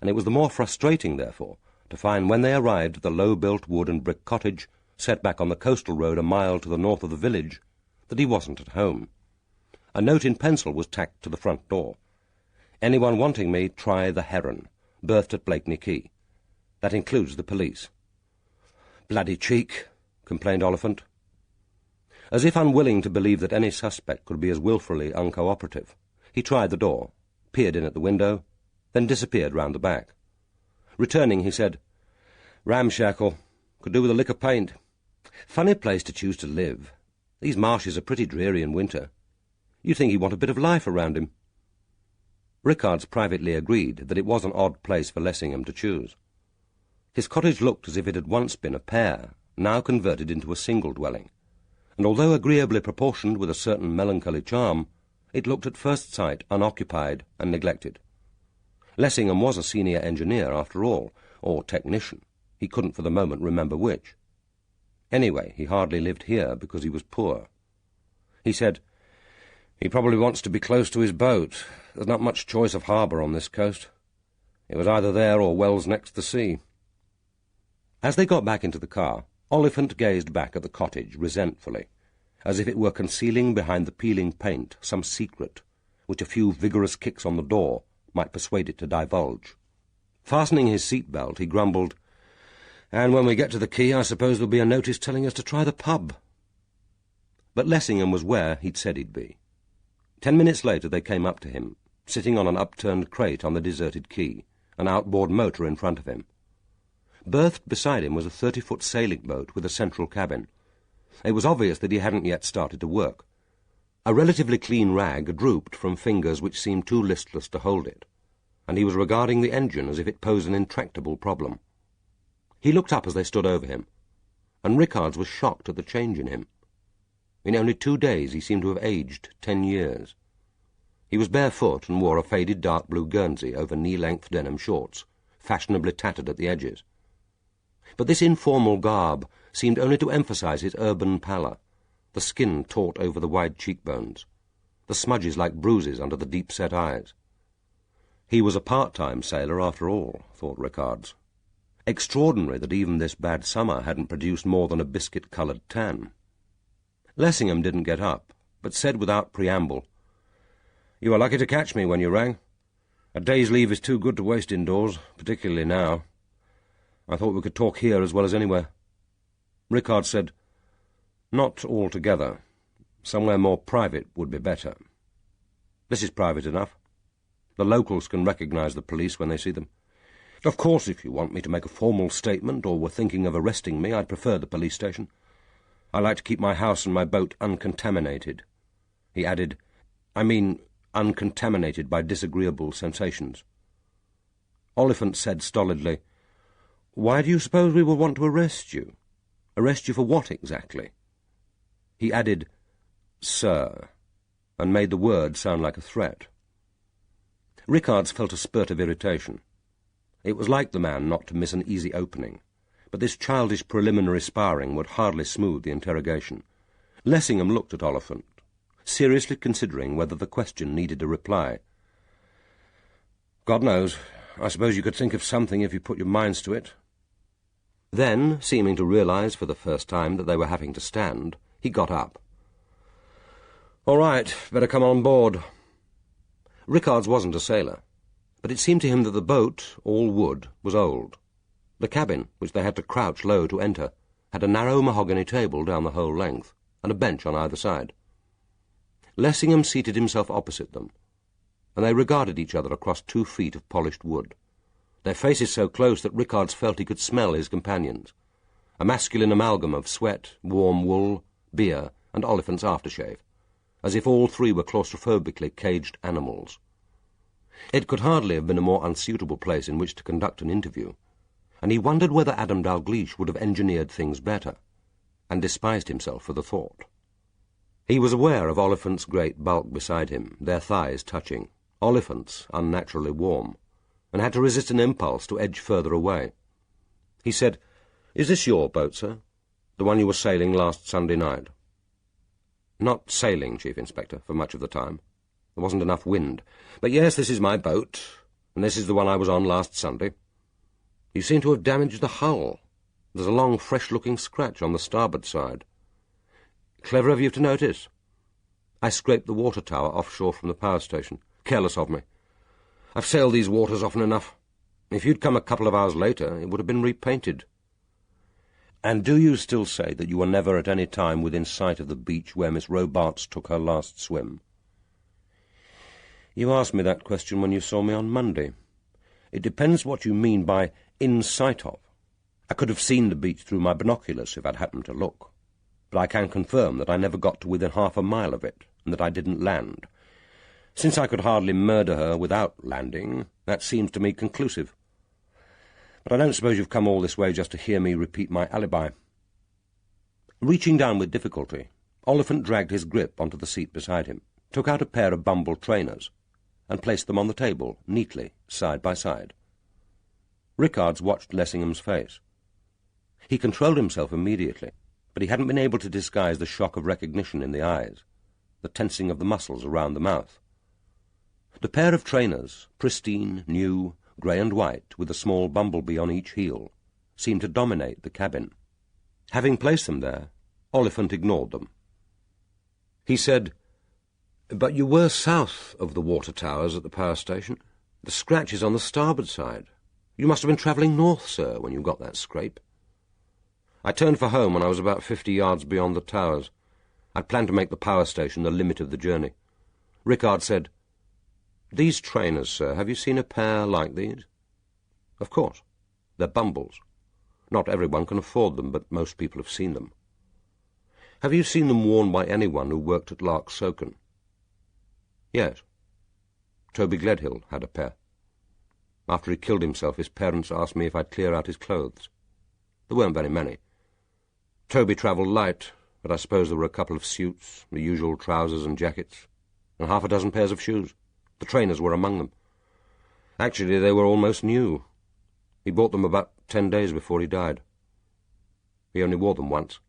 and it was the more frustrating, therefore, to find when they arrived at the low-built wood and brick cottage set back on the coastal road a mile to the north of the village, that he wasn't at home. A note in pencil was tacked to the front door. "Anyone wanting me, try the Heron, berthed at Blakeney Quay. That includes the police." "Bloody cheek," complained Oliphant. As if unwilling to believe that any suspect could be as wilfully uncooperative, he tried the door, peered in at the window, then disappeared round the back. Returning, he said, "Ramshackle. Could do with a lick of paint. Funny place to choose to live. These marshes are pretty dreary in winter. You'd think he'd want a bit of life around him." Rickards privately agreed that it was an odd place for Lessingham to choose. His cottage looked as if it had once been a pair, now converted into a single dwelling, and although agreeably proportioned with a certain melancholy charm, it looked at first sight unoccupied and neglected. Lessingham was a senior engineer, after all, or technician. He couldn't for the moment remember which. Anyway, he hardly lived here because he was poor. He said, "He probably wants to be close to his boat. There's not much choice of harbour on this coast. It was either there or Wells next the sea." As they got back into the car, Oliphant gazed back at the cottage resentfully, as if it were concealing behind the peeling paint some secret which a few vigorous kicks on the door might persuade it to divulge. Fastening his seat-belt, he grumbled, "And when we get to the quay, I suppose there'll be a notice telling us to try the pub." But Lessingham was where he'd said he'd be. 10 minutes later they came up to him, sitting on an upturned crate on the deserted quay, an outboard motor in front of him. Berthed beside him was a 30-foot sailing boat with a central cabin. It was obvious that he hadn't yet started to work. A relatively clean rag drooped from fingers which seemed too listless to hold it, and he was regarding the engine as if it posed an intractable problem. He looked up as they stood over him, and Rickards was shocked at the change in him. In only 2 days he seemed to have aged 10 years. He was barefoot and wore a faded dark blue guernsey over knee-length denim shorts, fashionably tattered at the edges. But this informal garb seemed only to emphasize his urban pallor, the skin taut over the wide cheekbones, the smudges like bruises under the deep-set eyes. He was a part-time sailor after all, thought Rickards. Extraordinary that even this bad summer hadn't produced more than a biscuit-coloured tan. Lessingham didn't get up, but said without preamble, "You were lucky to catch me when you rang. A day's leave is too good to waste indoors, particularly now. I thought we could talk here as well as anywhere. Rickard said, "Not altogether. Somewhere more private would be better." "This is private enough. The locals can recognize the police when they see them. Of course, if you want me to make a formal statement or were thinking of arresting me, I'd prefer the police station. I like to keep my house and my boat uncontaminated." He added, "I mean uncontaminated by disagreeable sensations." Oliphant said stolidly, "Why do you suppose we will want to arrest you? Arrest you for what exactly?" He added, "Sir," and made the word sound like a threat. Rickards felt a spurt of irritation. It was like the man not to miss an easy opening, but this childish preliminary sparring would hardly smooth the interrogation. Lessingham looked at Oliphant, seriously considering whether the question needed a reply. "God knows. I suppose you could think of something if you put your minds to it." Then, seeming to realize for the first time that they were having to stand, he got up. "All right, better come on board." Rickards wasn't a sailor, but it seemed to him that the boat, all wood, was old. The cabin, which they had to crouch low to enter, had a narrow mahogany table down the whole length, and a bench on either side. Lessingham seated himself opposite them, and they regarded each other across 2 feet of polished wood, their faces so close that Rickards felt he could smell his companions, a masculine amalgam of sweat, warm wool, beer, and Oliphant's aftershave, as if all 3 were claustrophobically caged animals. It could hardly have been a more unsuitable place in which to conduct an interview, and he wondered whether Adam Dalgliesh would have engineered things better, and despised himself for the thought. He was aware of Oliphant's great bulk beside him, their thighs touching, Oliphant's unnaturally warm, and had to resist an impulse to edge further away. He said, "Is this your boat, sir? The one you were sailing last Sunday night?" "Not sailing, Chief Inspector, for much of the time. There wasn't enough wind. But yes, this is my boat, and this is the one I was on last Sunday. You seem to have damaged the hull. There's a long, fresh-looking scratch on the starboard side. Clever of you to notice. I scraped the water tower offshore from the power station. Careless of me. I've sailed these waters often enough. If you'd come a couple of hours later, it would have been repainted." "And do you still say that you were never at any time within sight of the beach where Miss Robarts took her last swim?" "You asked me that question when you saw me on Monday. It depends what you mean by 'in sight of.' I could have seen the beach through my binoculars if I'd happened to look, but I can confirm that I never got to within half a mile of it, and that I didn't land. Since I could hardly murder her without landing, that seems to me conclusive. But I don't suppose you've come all this way just to hear me repeat my alibi." Reaching down with difficulty, Oliphant dragged his grip onto the seat beside him, took out a pair of bumble trainers, and placed them on the table, neatly, side by side. Rickards watched Lessingham's face. He controlled himself immediately, but he hadn't been able to disguise the shock of recognition in the eyes, the tensing of the muscles around the mouth. The pair of trainers, pristine, new, grey and white, with a small bumblebee on each heel, seemed to dominate the cabin. Having placed them there, Oliphant ignored them. He said, "But you were south of the water towers at the power station. The scratch is on the starboard side. You must have been travelling north, sir, when you got that scrape." "I turned for home when I was about 50 yards beyond the towers. I'd planned to make the power station the limit of the journey." Rickard said, "These trainers, sir, have you seen a pair like these?" "Of course. They're bumbles. Not everyone can afford them, but most people have seen them." "Have you seen them worn by anyone who worked at Larksoken?" "Yes. Toby Gledhill had a pair. After he killed himself, his parents asked me if I'd clear out his clothes. There weren't very many. Toby travelled light, but I suppose there were a couple of suits, the usual trousers and jackets, and half a dozen pairs of shoes. The trainers were among them. Actually, they were almost new. He bought them about 10 days before he died. He only wore them once."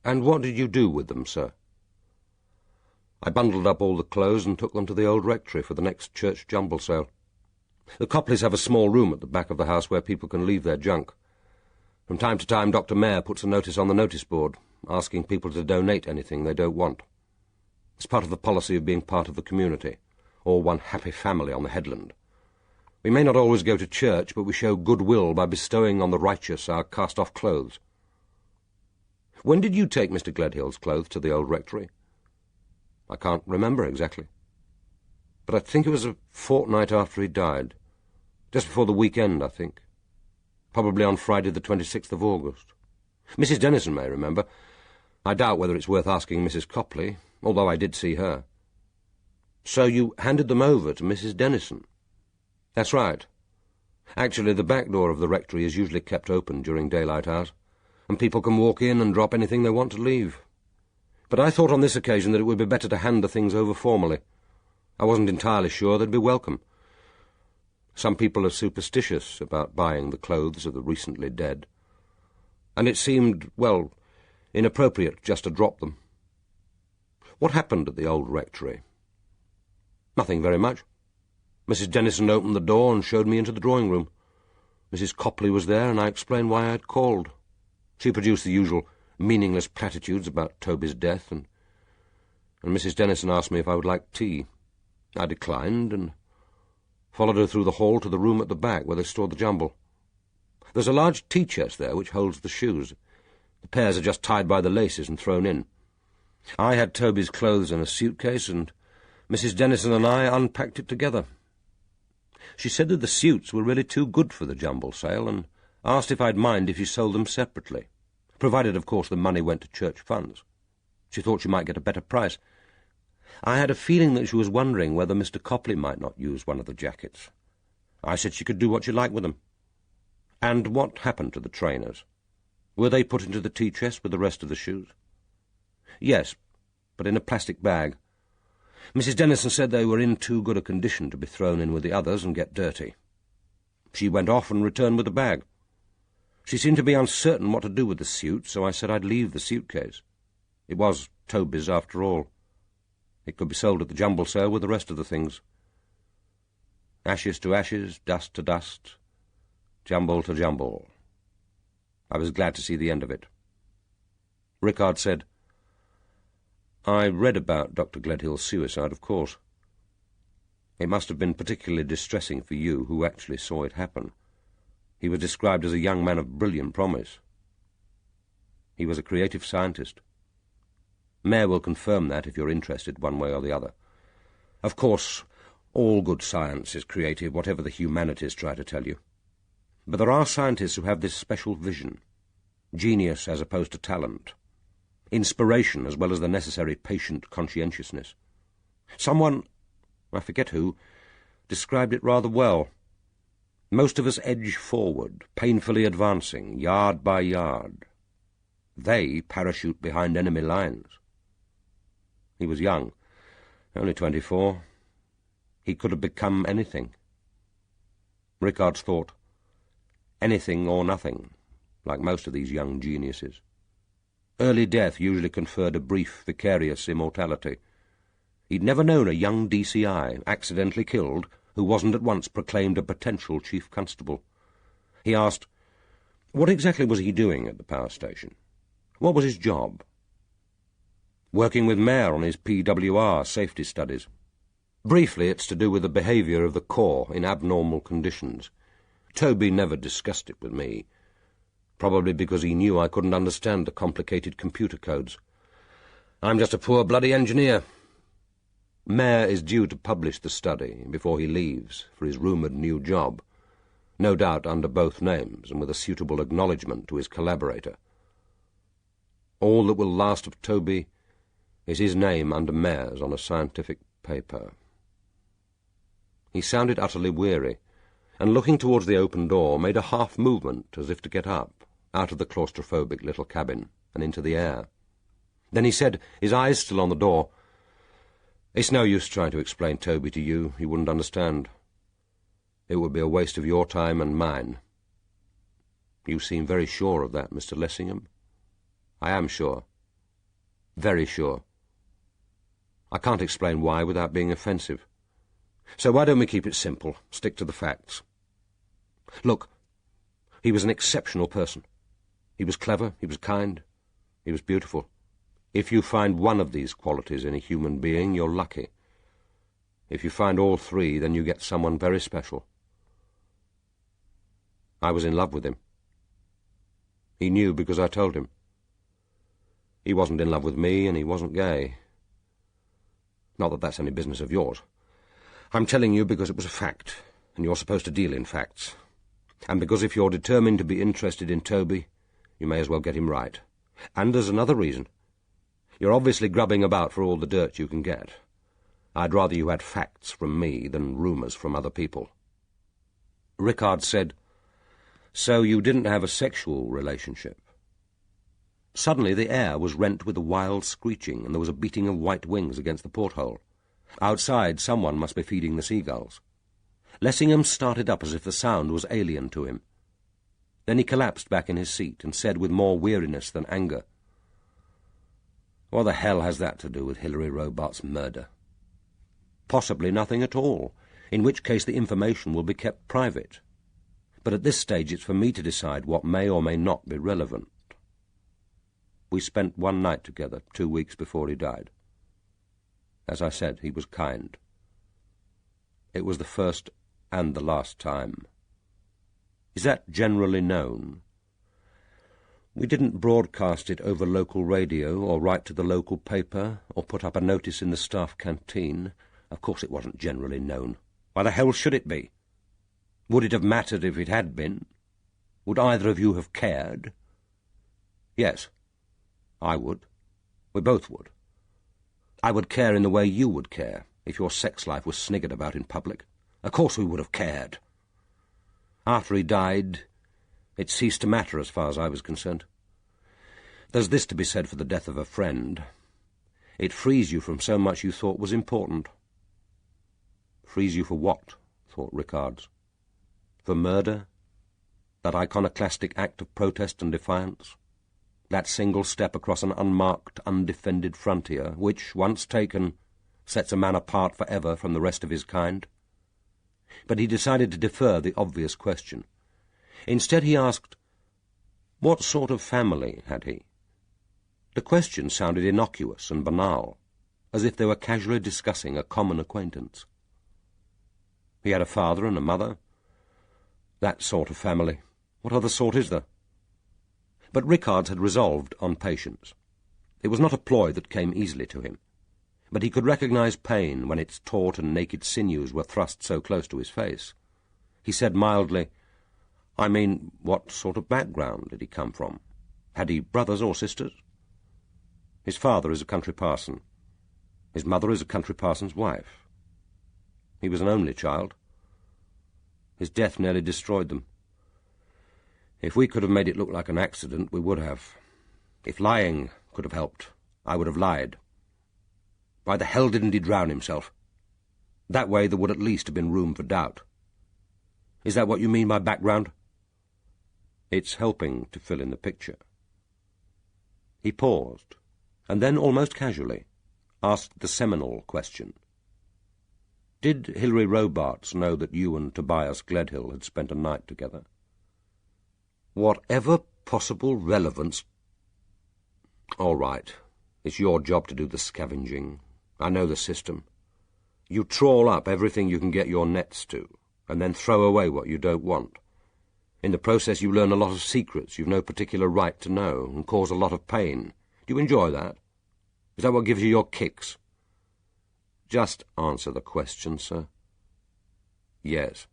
"And what did you do with them, sir?" "I bundled up all the clothes and took them to the old rectory for the next church jumble sale. The Copleys have a small room at the back of the house where people can leave their junk. From time to time, Dr. Mayer puts a notice on the notice board, asking people to donate anything they don't want. It's part of the policy of being part of the community. or one happy family on the headland. We may not always go to church, but we show goodwill by bestowing on the righteous our cast-off clothes. When did you take Mr. Gledhill's clothes to the old rectory? I can't remember exactly, but I think it was a fortnight after he died. Just before the weekend, I think. Probably on Friday the 26th of August. Mrs. Dennison may remember. I doubt whether it's worth asking Mrs. Copley, although I did see her. So you handed them over to Mrs. Dennison? That's right. Actually, the back door of the rectory is usually kept open during daylight hours, and people can walk in and drop anything they want to leave. But I thought on this occasion that it would be better to hand the things over formally. I wasn't entirely sure they'd be welcome. Some people are superstitious about buying the clothes of the recently dead, and it seemed, well, inappropriate just to drop them. What happened at the old rectory? Nothing very much. Mrs. Dennison opened the door and showed me into the drawing-room. Mrs. Copley was there, and I explained why I had called. She produced the usual meaningless platitudes about Toby's death, and Mrs. Dennison asked me if I would like tea. I declined, and followed her through the hall to the room at the back where they stored the jumble. There's a large tea chest there which holds the shoes. The pairs are just tied by the laces and thrown in. I had Toby's clothes in a suitcase, and Mrs. Dennison and I unpacked it together. She said that the suits were really too good for the jumble sale, and asked if I'd mind if she sold them separately, provided, of course, the money went to church funds. She thought she might get a better price. I had a feeling that she was wondering whether Mr. Copley might not use one of the jackets. I said she could do what she liked with them. And what happened to the trainers? Were they put into the tea chest with the rest of the shoes? Yes, but in a plastic bag. Mrs. Dennison said they were in too good a condition to be thrown in with the others and get dirty. She went off and returned with the bag. She seemed to be uncertain what to do with the suit, so I said I'd leave the suitcase. It was Toby's after all. It could be sold at the jumble sale with the rest of the things. Ashes to ashes, dust to dust, jumble to jumble. I was glad to see the end of it. Rickard said, I read about Dr. Gledhill's suicide, of course. It must have been particularly distressing for you, who actually saw it happen. He was described as a young man of brilliant promise. He was a creative scientist. Mayor will confirm that if you're interested one way or the other. Of course, all good science is creative, whatever the humanities try to tell you. But there are scientists who have this special vision, genius as opposed to talent, inspiration as well as the necessary patient conscientiousness. Someone, I forget who, described it rather well. Most of us edge forward, painfully advancing, yard by yard. They parachute behind enemy lines. He was young, only 24. He could have become anything. Rickard's thought, anything or nothing, like most of these young geniuses. Early death usually conferred a brief, vicarious immortality. He'd never known a young DCI, accidentally killed, who wasn't at once proclaimed a potential chief constable. He asked, what exactly was he doing at the power station? What was his job? Working with Mayor on his PWR safety studies. Briefly, it's to do with the behaviour of the Corps in abnormal conditions. Toby never discussed it with me, probably because he knew I couldn't understand the complicated computer codes. I'm just a poor bloody engineer. Mayor is due to publish the study before he leaves for his rumoured new job, no doubt under both names and with a suitable acknowledgement to his collaborator. All that will last of Toby is his name under Mayor's on a scientific paper. He sounded utterly weary, and looking towards the open door, made a half-movement as if to get up, out of the claustrophobic little cabin, and into the air. Then he said, his eyes still on the door, It's no use trying to explain Toby to you. He wouldn't understand. It would be a waste of your time and mine. You seem very sure of that, Mr. Lessingham. I am sure. Very sure. I can't explain why without being offensive. So why don't we keep it simple, stick to the facts? Look, he was an exceptional person. He was clever, he was kind, he was beautiful. If you find one of these qualities in a human being, you're lucky. If you find all three, then you get someone very special. I was in love with him. He knew because I told him. He wasn't in love with me, and he wasn't gay. Not that that's any business of yours. I'm telling you because it was a fact, and you're supposed to deal in facts. And because if you're determined to be interested in Toby, you may as well get him right. And there's another reason. You're obviously grubbing about for all the dirt you can get. I'd rather you had facts from me than rumours from other people. Rickard said, "So you didn't have a sexual relationship?" Suddenly the air was rent with a wild screeching, and there was a beating of white wings against the porthole. Outside, someone must be feeding the seagulls. Lessingham started up as if the sound was alien to him. Then he collapsed back in his seat and said with more weariness than anger, "What the hell has that to do with Hilary Robart's murder?" "Possibly nothing at all, in which case the information will be kept private. But at this stage it's for me to decide what may or may not be relevant. We spent one night together 2 weeks before he died. As I said, he was kind. It was the first and the last time. Is that generally known?" "We didn't broadcast it over local radio or write to the local paper or put up a notice in the staff canteen. Of course it wasn't generally known. Why the hell should it be? Would it have mattered if it had been? Would either of you have cared?" "Yes, I would. We both would. I would care in the way you would care if your sex life was sniggered about in public. Of course we would have cared. After he died, it ceased to matter as far as I was concerned. There's this to be said for the death of a friend. It frees you from so much you thought was important." "Frees you for what?" thought Rickards. "For murder? That iconoclastic act of protest and defiance? That single step across an unmarked, undefended frontier, which, once taken, sets a man apart forever from the rest of his kind?" But he decided to defer the obvious question. Instead he asked, what sort of family had he? The question sounded innocuous and banal, as if they were casually discussing a common acquaintance. He had a father and a mother. That sort of family. What other sort is there? But Rickards had resolved on patience. It was not a ploy that came easily to him, but he could recognize pain when its taut and naked sinews were thrust so close to his face. He said mildly, "I mean, what sort of background did he come from? Had he brothers or sisters?" "His father is a country parson. His mother is a country parson's wife. He was an only child. His death nearly destroyed them. If we could have made it look like an accident, we would have. If lying could have helped, I would have lied. Why the hell didn't he drown himself? That way there would at least have been room for doubt. Is that what you mean by background?" "It's helping to fill in the picture." He paused, and then, almost casually, asked the seminal question. "Did Hilary Robarts know that you and Tobias Gledhill had spent a night together?" "Whatever possible relevance—" "All right. It's your job to do the scavenging. I know the system. You trawl up everything you can get your nets to, and then throw away what you don't want. In the process you learn a lot of secrets you've no particular right to know, and cause a lot of pain. Do you enjoy that? Is that what gives you your kicks?" "Just answer the question, sir." "Yes."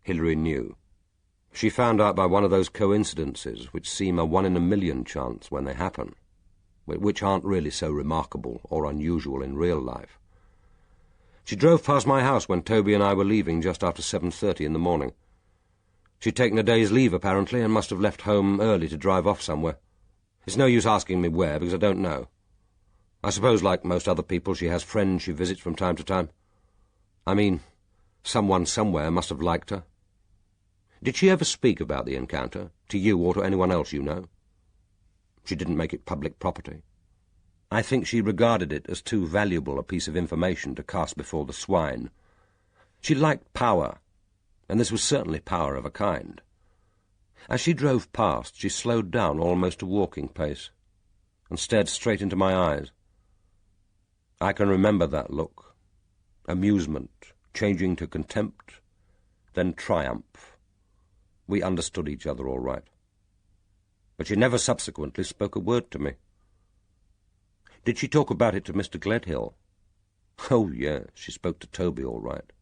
Hilary knew. She found out by one of those coincidences which seem a 1 in a million chance when they happen, which aren't really so remarkable or unusual in real life. She drove past my house when Toby and I were leaving just after 7:30 in the morning. She'd taken a day's leave, apparently, and must have left home early to drive off somewhere. It's no use asking me where, because I don't know. I suppose, like most other people, she has friends she visits from time to time. I mean, someone somewhere must have liked her. Did she ever speak about the encounter, to you or to anyone else you know? She didn't make it public property. I think she regarded it as too valuable a piece of information to cast before the swine. She liked power, and this was certainly power of a kind. As she drove past, she slowed down almost to walking pace, and stared straight into my eyes. I can remember that look, amusement, changing to contempt, then triumph. We understood each other all right. But she never subsequently spoke a word to me. Did she talk about it to Mr. Gledhill? Oh, yes, she spoke to Toby all right.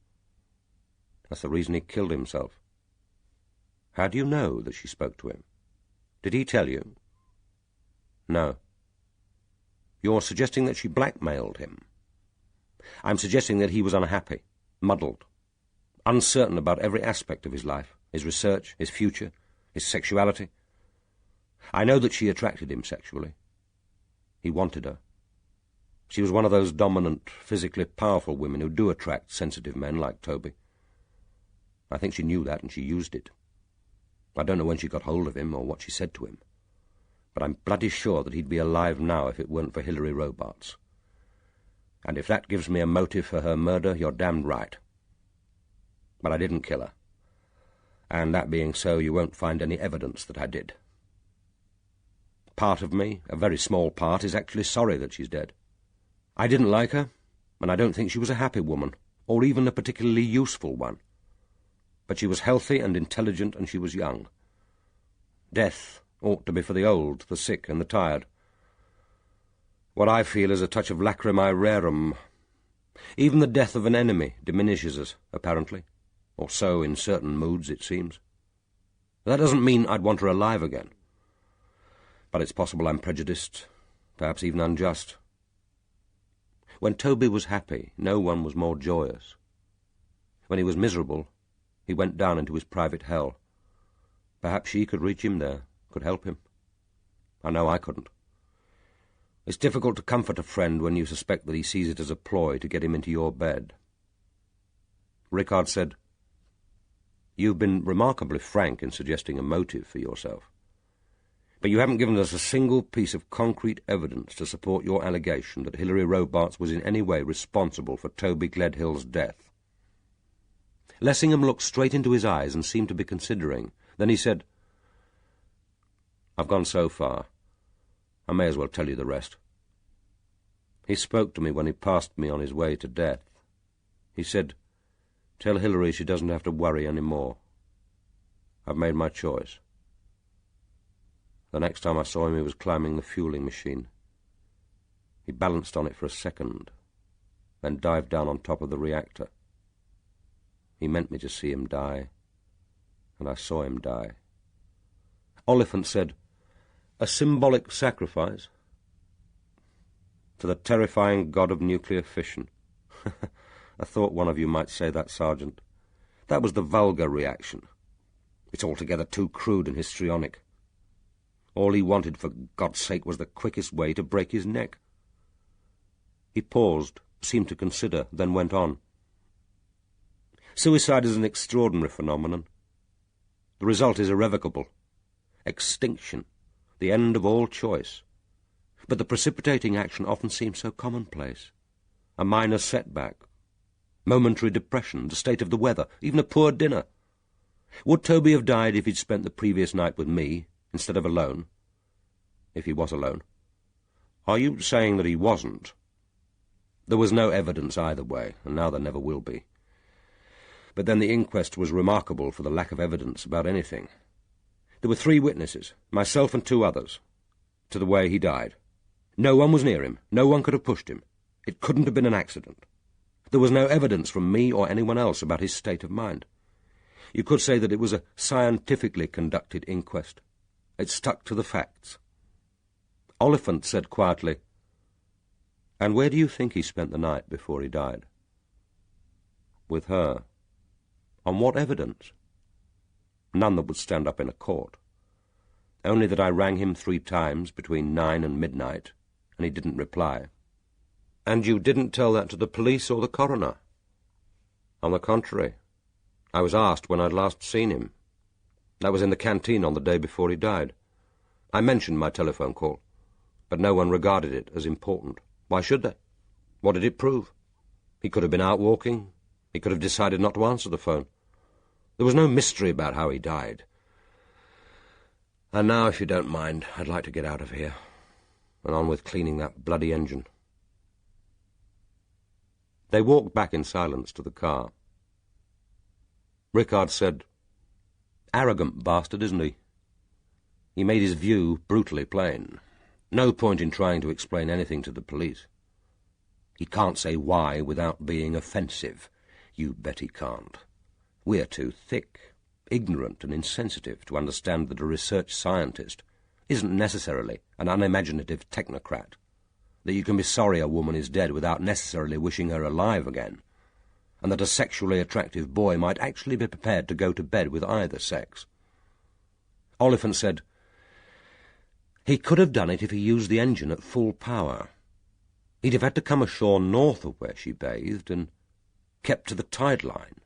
That's the reason he killed himself. How do you know that she spoke to him? Did he tell you? No. You're suggesting that she blackmailed him. I'm suggesting that he was unhappy, muddled, uncertain about every aspect of his life, his research, his future, his sexuality. I know that she attracted him sexually. He wanted her. She was one of those dominant, physically powerful women who do attract sensitive men like Toby. I think she knew that and she used it. I don't know when she got hold of him or what she said to him, but I'm bloody sure that he'd be alive now if it weren't for Hilary Robarts. And if that gives me a motive for her murder, you're damned right. But I didn't kill her. And that being so, you won't find any evidence that I did. Part of me, a very small part, is actually sorry that she's dead. I didn't like her, and I don't think she was a happy woman, or even a particularly useful one. But she was healthy and intelligent, and she was young. Death ought to be for the old, the sick, and the tired. What I feel is a touch of lacrimae rerum. Even the death of an enemy diminishes us, apparently, or so in certain moods it seems. That doesn't mean I'd want her alive again. But it's possible I'm prejudiced, perhaps even unjust. When Toby was happy, no one was more joyous. When he was miserable, he went down into his private hell. Perhaps she could reach him there, could help him. I know I couldn't. It's difficult to comfort a friend when you suspect that he sees it as a ploy to get him into your bed. Rickard said, "You've been remarkably frank in suggesting a motive for yourself. But you haven't given us a single piece of concrete evidence to support your allegation that Hilary Robarts was in any way responsible for Toby Gledhill's death." Lessingham looked straight into his eyes and seemed to be considering. Then he said, "I've gone so far. I may as well tell you the rest. He spoke to me when he passed me on his way to death. He said, 'Tell Hilary she doesn't have to worry any more. I've made my choice.' The next time I saw him, he was climbing the fueling machine. He balanced on it for a second, then dived down on top of the reactor. He meant me to see him die, and I saw him die." Oliphant said, "A symbolic sacrifice?" "To the terrifying god of nuclear fission." "I thought one of you might say that, Sergeant. That was the vulgar reaction. It's altogether too crude and histrionic. All he wanted, for God's sake, was the quickest way to break his neck." He paused, seemed to consider, then went on. "Suicide is an extraordinary phenomenon. The result is irrevocable. Extinction, the end of all choice. But the precipitating action often seems so commonplace. A minor setback, momentary depression, the state of the weather, even a poor dinner. Would Toby have died if he'd spent the previous night with me, instead of alone? If he was alone. Are you saying that he wasn't?" "There was no evidence either way, and now there never will be. But then the inquest was remarkable for the lack of evidence about anything. There were 3 witnesses, myself and 2 others, to the way he died. No one was near him. No one could have pushed him. It couldn't have been an accident. There was no evidence from me or anyone else about his state of mind. You could say that it was a scientifically conducted inquest. It stuck to the facts." Oliphant said quietly, "And where do you think he spent the night before he died?" "With her." "On what evidence?" "None that would stand up in a court. Only that I rang him 3 times between 9 and midnight, and he didn't reply." "And you didn't tell that to the police or the coroner?" "On the contrary. I was asked when I'd last seen him. That was in the canteen on the day before he died. I mentioned my telephone call, but no one regarded it as important. Why should they? What did it prove? He could have been out walking. He could have decided not to answer the phone. There was no mystery about how he died. And now, if you don't mind, I'd like to get out of here, and on with cleaning that bloody engine." They walked back in silence to the car. Rickard said, "Arrogant bastard, isn't he? He made his view brutally plain. No point in trying to explain anything to the police. He can't say why without being offensive. You bet he can't. We're too thick, ignorant and insensitive to understand that a research scientist isn't necessarily an unimaginative technocrat, that you can be sorry a woman is dead without necessarily wishing her alive again, and that a sexually attractive boy might actually be prepared to go to bed with either sex." Oliphant said, "He could have done it if he used the engine at full power. He'd have had to come ashore north of where she bathed and kept to the tide line.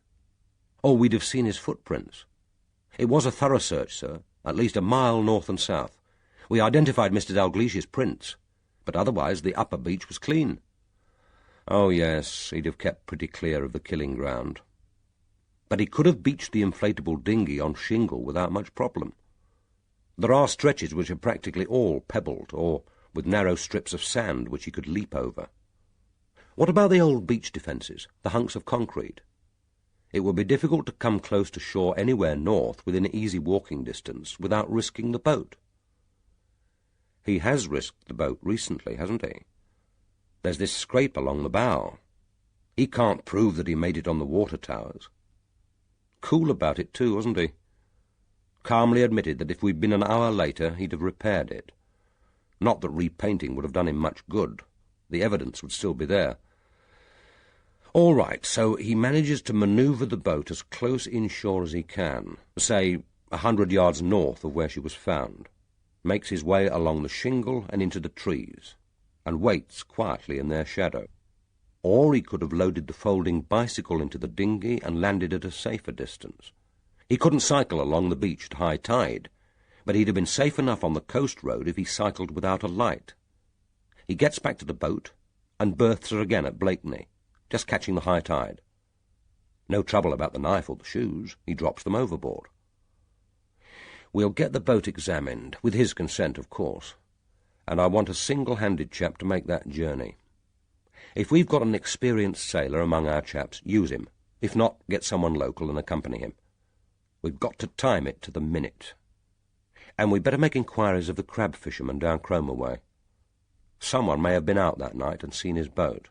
Or we'd have seen his footprints. It was a thorough search, sir, at least a mile north and south. We identified Mr. Dalglish's prints, but otherwise the upper beach was clean." "Oh, yes, he'd have kept pretty clear of the killing ground. But he could have beached the inflatable dinghy on shingle without much problem. There are stretches which are practically all pebbled, or with narrow strips of sand which he could leap over. What about the old beach defences, the hunks of concrete? It would be difficult to come close to shore anywhere north within easy walking distance without risking the boat." "He has risked the boat recently, hasn't he? There's this scrape along the bow. He can't prove that he made it on the water towers. Cool about it too, wasn't he? Calmly admitted that if we'd been an hour later he'd have repaired it. Not that repainting would have done him much good. The evidence would still be there. All right, so he manages to manoeuvre the boat as close inshore as he can, say 100 yards north of where she was found, makes his way along the shingle and into the trees, and waits quietly in their shadow. Or he could have loaded the folding bicycle into the dinghy and landed at a safer distance. He couldn't cycle along the beach at high tide, but he'd have been safe enough on the coast road if he cycled without a light. He gets back to the boat and berths her again at Blakeney, just catching the high tide. No trouble about the knife or the shoes. He drops them overboard. We'll get the boat examined, with his consent, of course, and I want a single-handed chap to make that journey. If we've got an experienced sailor among our chaps, use him. If not, get someone local and accompany him. We've got to time it to the minute. And we'd better make inquiries of the crab fishermen down Cromer way. Someone may have been out that night and seen his boat."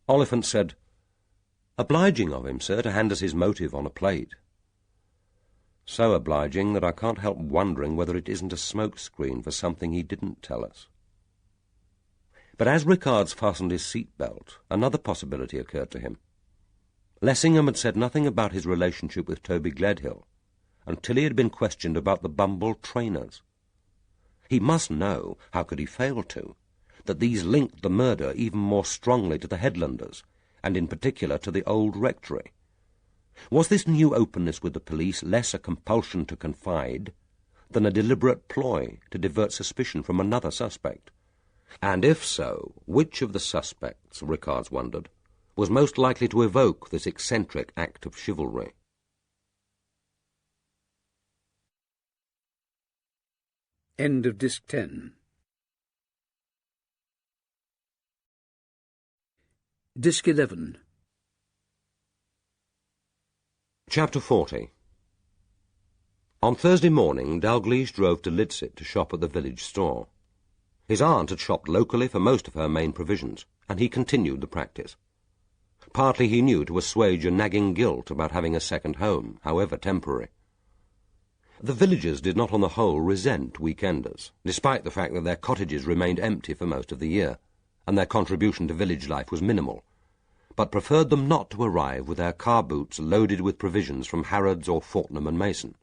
Oliphant said, "Obliging of him, sir, to hand us his motive on a plate. So obliging that I can't help wondering whether it isn't a smoke-screen for something he didn't tell us." But as Rickards fastened his seat-belt, another possibility occurred to him. Lessingham had said nothing about his relationship with Toby Gledhill until he had been questioned about the Bumble trainers. He must know, how could he fail to, that these linked the murder even more strongly to the Headlanders, and in particular to the old rectory. Was this new openness with the police less a compulsion to confide than a deliberate ploy to divert suspicion from another suspect? And if so, which of the suspects, Rickards wondered, was most likely to evoke this eccentric act of chivalry? End of Disc 10. Disc 11. Chapter 40. On Thursday morning, Dalgliesh drove to Lidsit to shop at the village store. His aunt had shopped locally for most of her main provisions, and he continued the practice. Partly he knew to assuage a nagging guilt about having a second home, however temporary. The villagers did not on the whole resent weekenders, despite the fact that their cottages remained empty for most of the year, and their contribution to village life was minimal, but preferred them not to arrive with their car boots loaded with provisions from Harrods or Fortnum and Mason.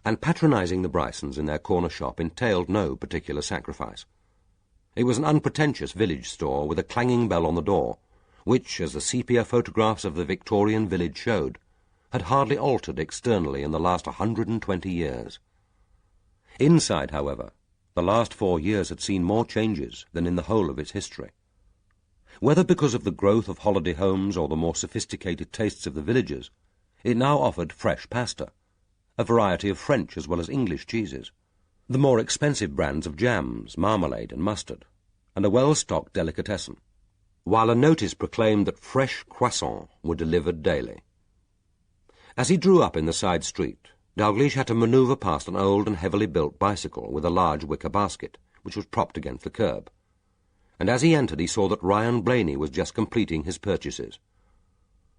And patronising the Brysons in their corner shop entailed no particular sacrifice. It was an unpretentious village store with a clanging bell on the door, which, as the sepia photographs of the Victorian village showed, had hardly altered externally in the last 120 years. Inside, however, the last 4 years had seen more changes than in the whole of its history. Whether because of the growth of holiday homes or the more sophisticated tastes of the villagers, it now offered fresh pasta, a variety of French as well as English cheeses, the more expensive brands of jams, marmalade and mustard, and a well-stocked delicatessen. while a notice proclaimed that fresh croissants were delivered daily. As he drew up in the side street, Dalgliesh had to manoeuvre past an old and heavily built bicycle with a large wicker basket, which was propped against the curb. And as he entered, he saw that Ryan Blaney was just completing his purchases.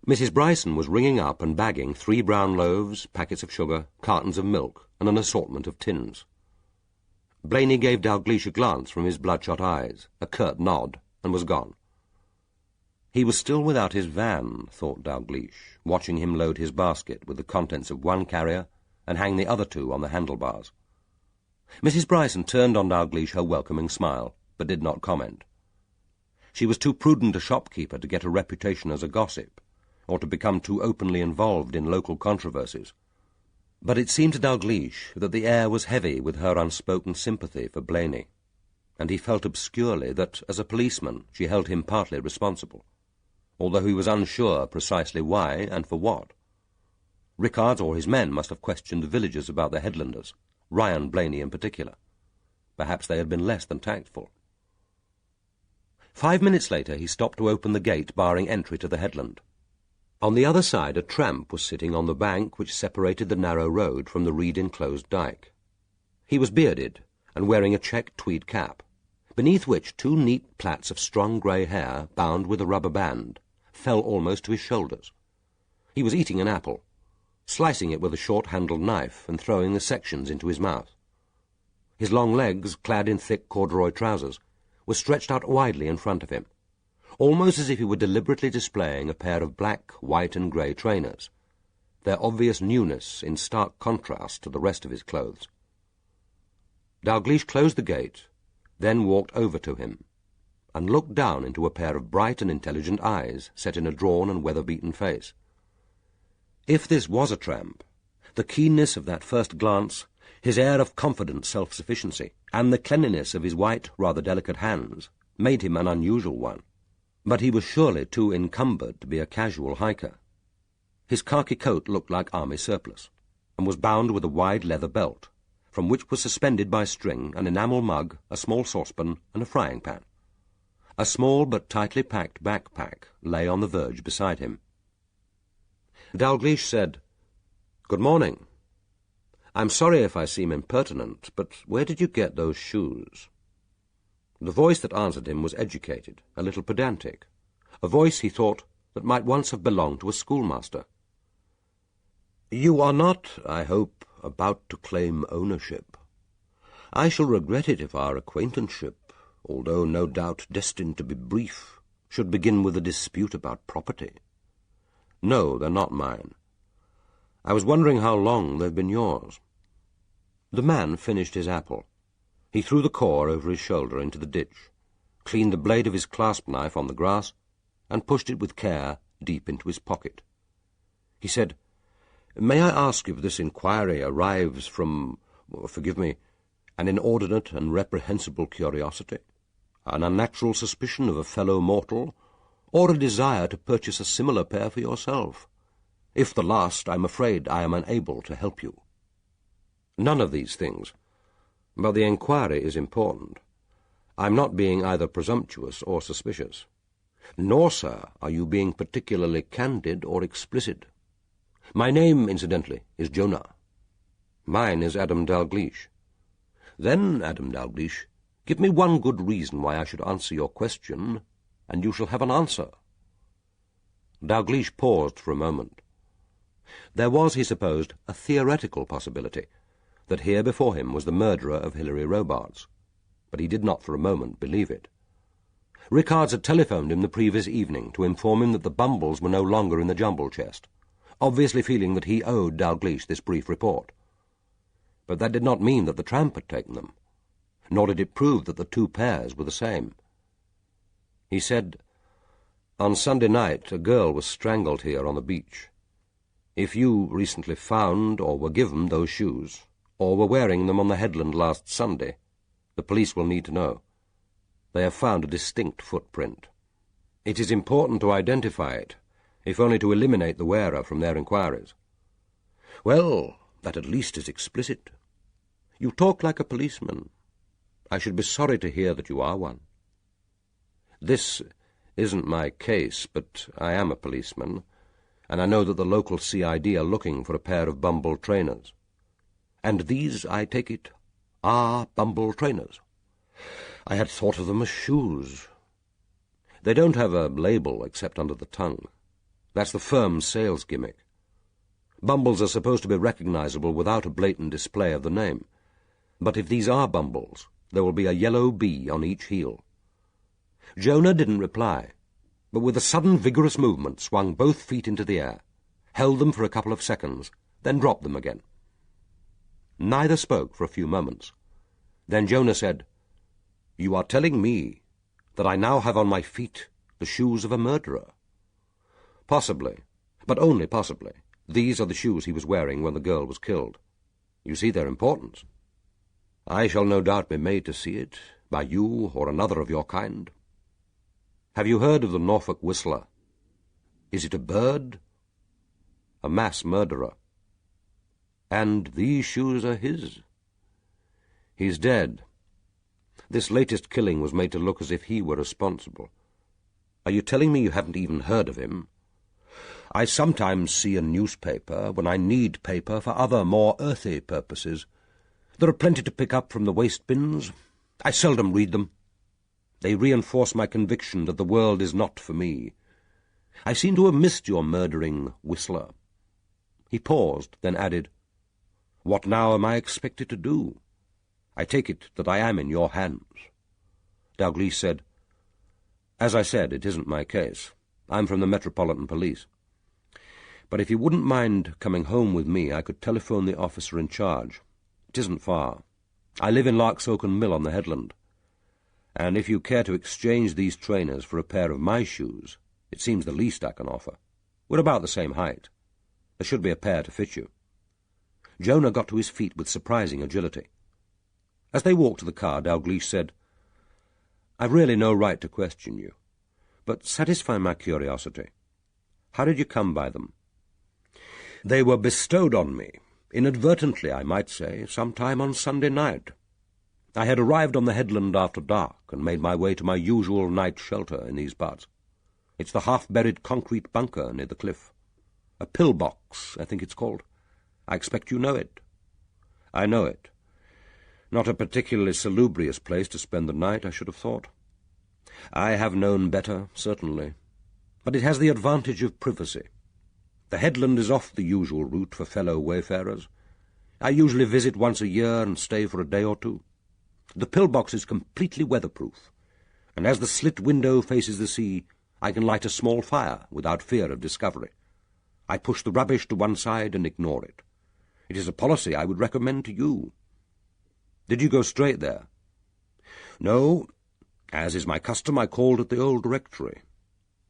Mrs. Bryson was ringing up and bagging 3 brown loaves, packets of sugar, cartons of milk, and an assortment of tins. Blaney gave Dalgliesh a glance from his bloodshot eyes, a curt nod, and was gone. He was still without his van, thought Dalgliesh, watching him load his basket with the contents of one carrier and hang the other 2 on the handlebars. Mrs. Bryson turned on Dalgliesh her welcoming smile, but did not comment. She was too prudent a shopkeeper to get a reputation as a gossip, or to become too openly involved in local controversies. But it seemed to Dalgliesh that the air was heavy with her unspoken sympathy for Blaney, and he felt obscurely that, as a policeman, she held him partly responsible, although he was unsure precisely why and for what. Rickards or his men must have questioned the villagers about the headlanders, Ryan Blaney in particular. Perhaps they had been less than tactful. 5 minutes later he stopped to open the gate barring entry to the headland. On the other side a tramp was sitting on the bank which separated the narrow road from the reed-enclosed dike. He was bearded and wearing a check tweed cap, beneath which 2 neat plaits of strong grey hair, bound with a rubber band, fell almost to his shoulders. He was eating an apple, slicing it with a short-handled knife and throwing the sections into his mouth. His long legs, clad in thick corduroy trousers, were stretched out widely in front of him, almost as if he were deliberately displaying a pair of black, white and grey trainers, their obvious newness in stark contrast to the rest of his clothes. Dalgliesh closed the gate, then walked over to him, and looked down into a pair of bright and intelligent eyes set in a drawn and weather-beaten face. If this was a tramp, the keenness of that first glance, his air of confident self-sufficiency, and the cleanliness of his white, rather delicate hands, made him an unusual one. But he was surely too encumbered to be a casual hiker. His khaki coat looked like army surplus, and was bound with a wide leather belt, from which was suspended by string an enamel mug, a small saucepan, and a frying pan. A small but tightly packed backpack lay on the verge beside him. Dalgliesh said, "Good morning. I'm sorry if I seem impertinent, but where did you get those shoes?" The voice that answered him was educated, a little pedantic, a voice, he thought, that might once have belonged to a schoolmaster. "You are not, I hope, about to claim ownership. I shall regret it if our acquaintanceship, although no doubt destined to be brief, should begin with a dispute about property. No, they're not mine. I was wondering how long they've been yours." The man finished his apple. He threw the core over his shoulder into the ditch, cleaned the blade of his clasp knife on the grass, and pushed it with care deep into his pocket. He said, "May I ask if this inquiry arrives from, forgive me, an inordinate and reprehensible curiosity, an unnatural suspicion of a fellow mortal, or a desire to purchase a similar pair for yourself? If the last, I'm afraid I am unable to help you." "None of these things. But the inquiry is important. I'm not being either presumptuous or suspicious. Nor, sir, are you being particularly candid or explicit. My name, incidentally, is Jonah. Mine is Adam Dalgliesh. Then, Adam Dalgliesh, give me one good reason why I should answer your question, and you shall have an answer." Dalgliesh paused for a moment. There was, he supposed, a theoretical possibility that here before him was the murderer of Hilary Robarts, but he did not for a moment believe it. Rickards had telephoned him the previous evening to inform him that the bumbles were no longer in the jumble chest, obviously feeling that he owed Dalgliesh this brief report. But that did not mean that the tramp had taken them, nor did it prove that the 2 pairs were the same. He said, "On Sunday night a girl was strangled here on the beach. If you recently found or were given those shoes, or were wearing them on the headland last Sunday, the police will need to know. They have found a distinct footprint. It is important to identify it, if only to eliminate the wearer from their inquiries." "Well, that at least is explicit. You talk like a policeman. I should be sorry to hear that you are one." "This isn't my case, but I am a policeman, and I know that the local CID are looking for a pair of Bumble trainers. And these, I take it, are Bumble trainers. I had thought of them as shoes. They don't have a label except under the tongue. That's the firm's sales gimmick. Bumbles are supposed to be recognizable without a blatant display of the name. But if these are Bumbles, there will be a yellow bee on each heel. Jonah didn't reply, but with a sudden vigorous movement swung both feet into the air, held them for a couple of seconds, then dropped them again. Neither spoke for a few moments. Then Jonah said, "You are telling me that I now have on my feet the shoes of a murderer?" "Possibly, but only possibly. These are the shoes he was wearing when the girl was killed. You see their importance. I shall no doubt be made to see it, by you or another of your kind. Have you heard of the Norfolk Whistler? Is it a bird? A mass murderer. And these shoes are his. He's dead. This latest killing was made to look as if he were responsible. Are you telling me you haven't even heard of him? I sometimes see a newspaper when I need paper for other, more earthy purposes. There are plenty to pick up from the waste bins. I seldom read them. They reinforce my conviction that the world is not for me. I seem to have missed your murdering Whistler." He paused, then added, "What now am I expected to do? I take it that I am in your hands." Dalgliesh said, "As I said, it isn't my case. I'm from the Metropolitan Police. But if you wouldn't mind coming home with me, I could telephone the officer in charge. It isn't far. I live in Larksoken Mill on the headland. And if you care to exchange these trainers for a pair of my shoes, it seems the least I can offer. We're about the same height. There should be a pair to fit you." Jonah got to his feet with surprising agility. As they walked to the car, Dalgliesh said, "I've really no right to question you, but satisfy my curiosity. How did you come by them?" "They were bestowed on me, inadvertently, I might say, sometime on Sunday night. I had arrived on the headland after dark and made my way to my usual night shelter in these parts. It's the half-buried concrete bunker near the cliff. A pillbox, I think it's called. I expect you know it." "I know it. Not a particularly salubrious place to spend the night, I should have thought." "I have known better, certainly. But it has the advantage of privacy. The headland is off the usual route for fellow wayfarers. I usually visit once a year and stay for a day or two. The pillbox is completely weatherproof, and as the slit window faces the sea, I can light a small fire without fear of discovery. I push the rubbish to one side and ignore it. It is a policy I would recommend to you." "Did you go straight there?" "No. As is my custom, I called at the old rectory.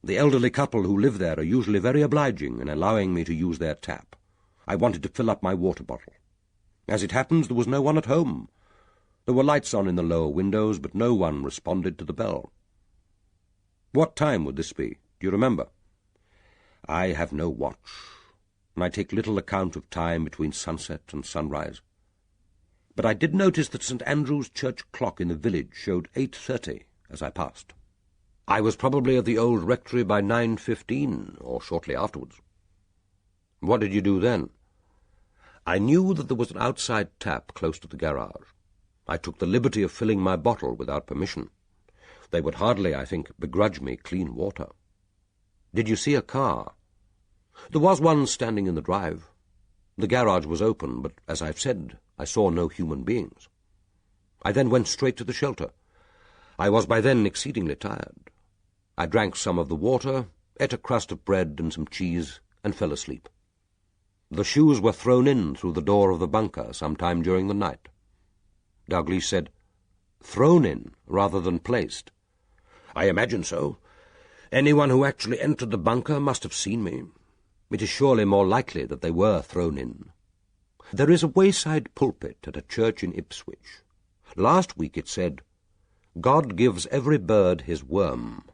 The elderly couple who live there are usually very obliging in allowing me to use their tap. I wanted to fill up my water bottle. As it happens, there was no one at home. There were lights on in the lower windows, but no one responded to the bell." "What time would this be? Do you remember?" "I have no watch, and I take little account of time between sunset and sunrise. But I did notice that St. Andrew's church clock in the village showed 8:30 as I passed. I was probably at the old rectory by 9:15, or shortly afterwards." "What did you do then?" "I knew that there was an outside tap close to the garage. I took the liberty of filling my bottle without permission. They would hardly, I think, begrudge me clean water." "Did you see a car?" "There was one standing in the drive. The garage was open, but, as I've said, I saw no human beings. I then went straight to the shelter. I was by then exceedingly tired. I drank some of the water, ate a crust of bread and some cheese, and fell asleep. The shoes were thrown in through the door of the bunker sometime during the night." Dalgliesh said, "Thrown in rather than placed." "I imagine so. Anyone who actually entered the bunker must have seen me. It is surely more likely that they were thrown in. There is a wayside pulpit at a church in Ipswich. Last week it said, 'God gives every bird his worm,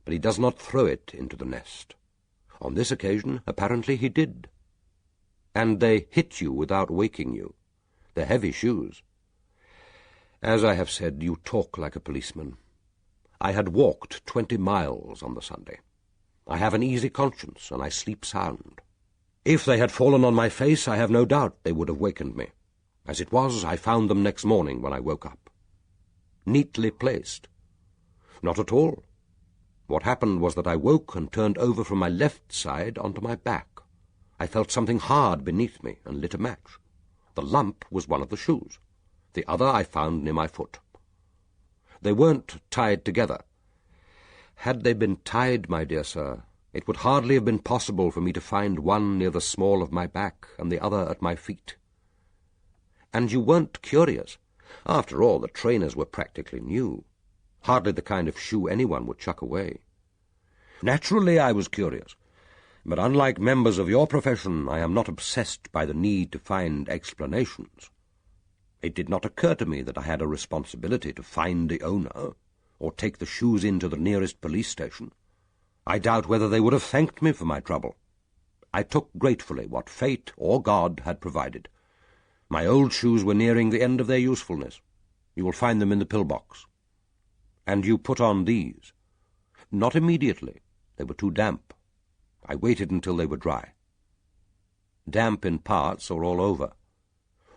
but he does not throw it into the nest.' On this occasion, apparently, he did. And they hit you without waking you. They're heavy shoes. As I have said, you talk like a policeman. I had walked 20 miles on the Sunday. I have an easy conscience, and I sleep sound. If they had fallen on my face, I have no doubt they would have wakened me. As it was, I found them next morning when I woke up. Neatly placed. Not at all. What happened was that I woke and turned over from my left side onto my back. I felt something hard beneath me and lit a match. The lump was one of the shoes. The other I found near my foot. They weren't tied together. Had they been tied, my dear sir, it would hardly have been possible for me to find one near the small of my back and the other at my feet. And you weren't curious. After all, the trainers were practically new. Hardly the kind of shoe anyone would chuck away. Naturally I was curious, but unlike members of your profession, I am not obsessed by the need to find explanations. It did not occur to me that I had a responsibility to find the owner, or take the shoes into the nearest police station. I doubt whether they would have thanked me for my trouble. I took gratefully what fate or God had provided. My old shoes were nearing the end of their usefulness. You will find them in the pillbox. And you put on these. Not immediately. They were too damp. I waited until they were dry. Damp in parts or all over?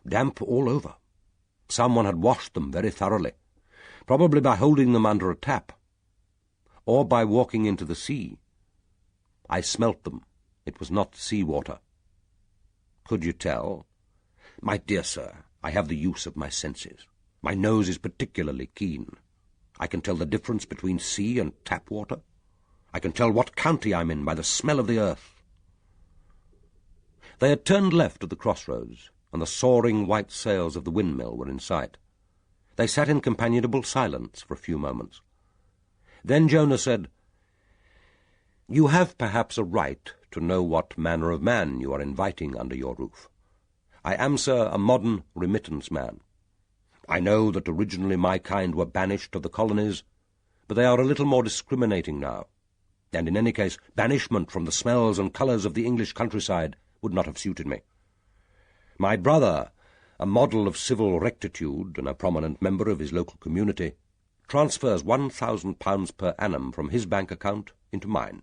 Damp all over. Someone had washed them very thoroughly, probably by holding them under a tap, or by walking into the sea. I smelt them. It was not sea water. Could you tell? My dear sir, I have the use of my senses. My nose is particularly keen. I can tell the difference between sea and tap water. I can tell what county I'm in by the smell of the earth. They had turned left at the crossroads, and the soaring white sails of the windmill were in sight. They sat in companionable silence for a few moments. Then Jonah said, "You have perhaps a right to know what manner of man you are inviting under your roof. I am, sir, a modern remittance man. I know that originally my kind were banished to the colonies, but they are a little more discriminating now, and in any case banishment from the smells and colours of the English countryside would not have suited me. My brother, a model of civil rectitude and a prominent member of his local community, transfers £1,000 per annum from his bank account into mine,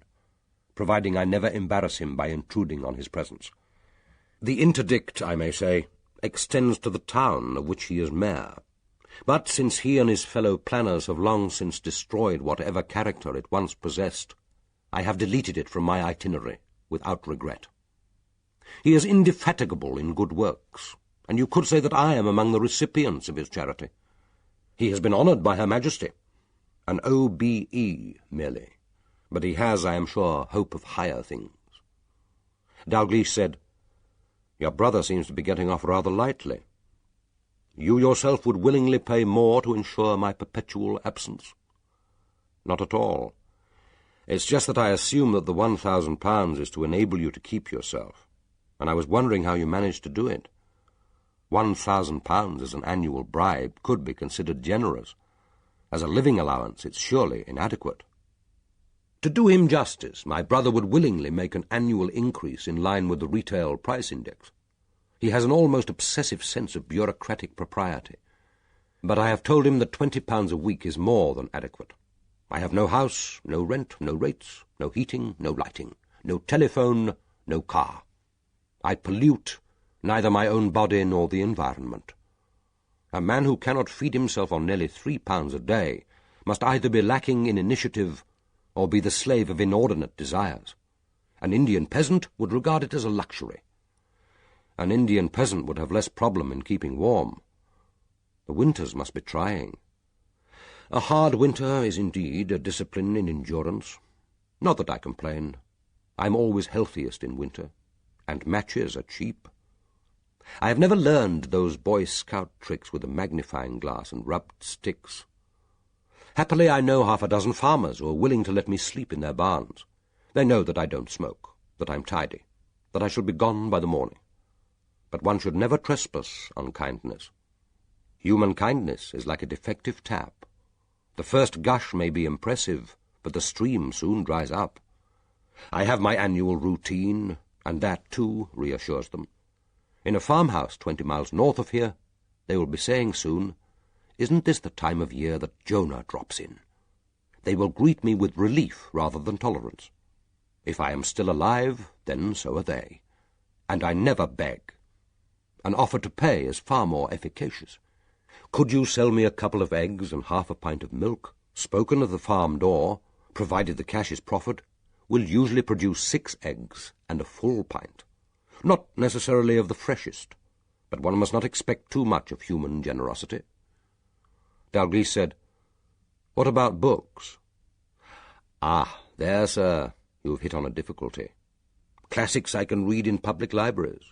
providing I never embarrass him by intruding on his presence. The interdict, I may say, extends to the town of which he is mayor, but since he and his fellow planners have long since destroyed whatever character it once possessed, I have deleted it from my itinerary without regret. He is indefatigable in good works, and you could say that I am among the recipients of his charity. He has been honoured by Her Majesty, an OBE merely, but he has, I am sure, hope of higher things." Dalgliesh said, "Your brother seems to be getting off rather lightly. You yourself would willingly pay more to ensure my perpetual absence?" "Not at all. It's just that I assume that the £1,000 is to enable you to keep yourself, and I was wondering how you managed to do it. £1,000 as an annual bribe could be considered generous. As a living allowance, it's surely inadequate." "To do him justice, my brother would willingly make an annual increase in line with the retail price index. He has an almost obsessive sense of bureaucratic propriety. But I have told him that £20 a week is more than adequate. I have no house, no rent, no rates, no heating, no lighting, no telephone, no car. I pollute neither my own body nor the environment. A man who cannot feed himself on nearly £3 a day must either be lacking in initiative or be the slave of inordinate desires. An Indian peasant would regard it as a luxury. An Indian peasant would have less problem in keeping warm. The winters must be trying. A hard winter is indeed a discipline in endurance. Not that I complain. I'm always healthiest in winter, and matches are cheap. I have never learned those Boy Scout tricks with a magnifying glass and rubbed sticks. Happily I know half a dozen farmers who are willing to let me sleep in their barns. They know that I don't smoke, that I'm tidy, that I shall be gone by the morning. But one should never trespass on kindness. Human kindness is like a defective tap. The first gush may be impressive, but the stream soon dries up. I have my annual routine, and that, too, reassures them. In a farmhouse 20 miles north of here, they will be saying soon, "Isn't this the time of year that Jonah drops in?" They will greet me with relief rather than tolerance. If I am still alive, then so are they. And I never beg. An offer to pay is far more efficacious. Could you sell me a couple of eggs and half a pint of milk, spoken at the farm door, provided the cash is proffered, will usually produce 6 eggs and a full pint. Not necessarily of the freshest, but one must not expect too much of human generosity. Dalgliesh said, "What about books?" "Ah, there, sir, you've hit on a difficulty. Classics I can read in public libraries,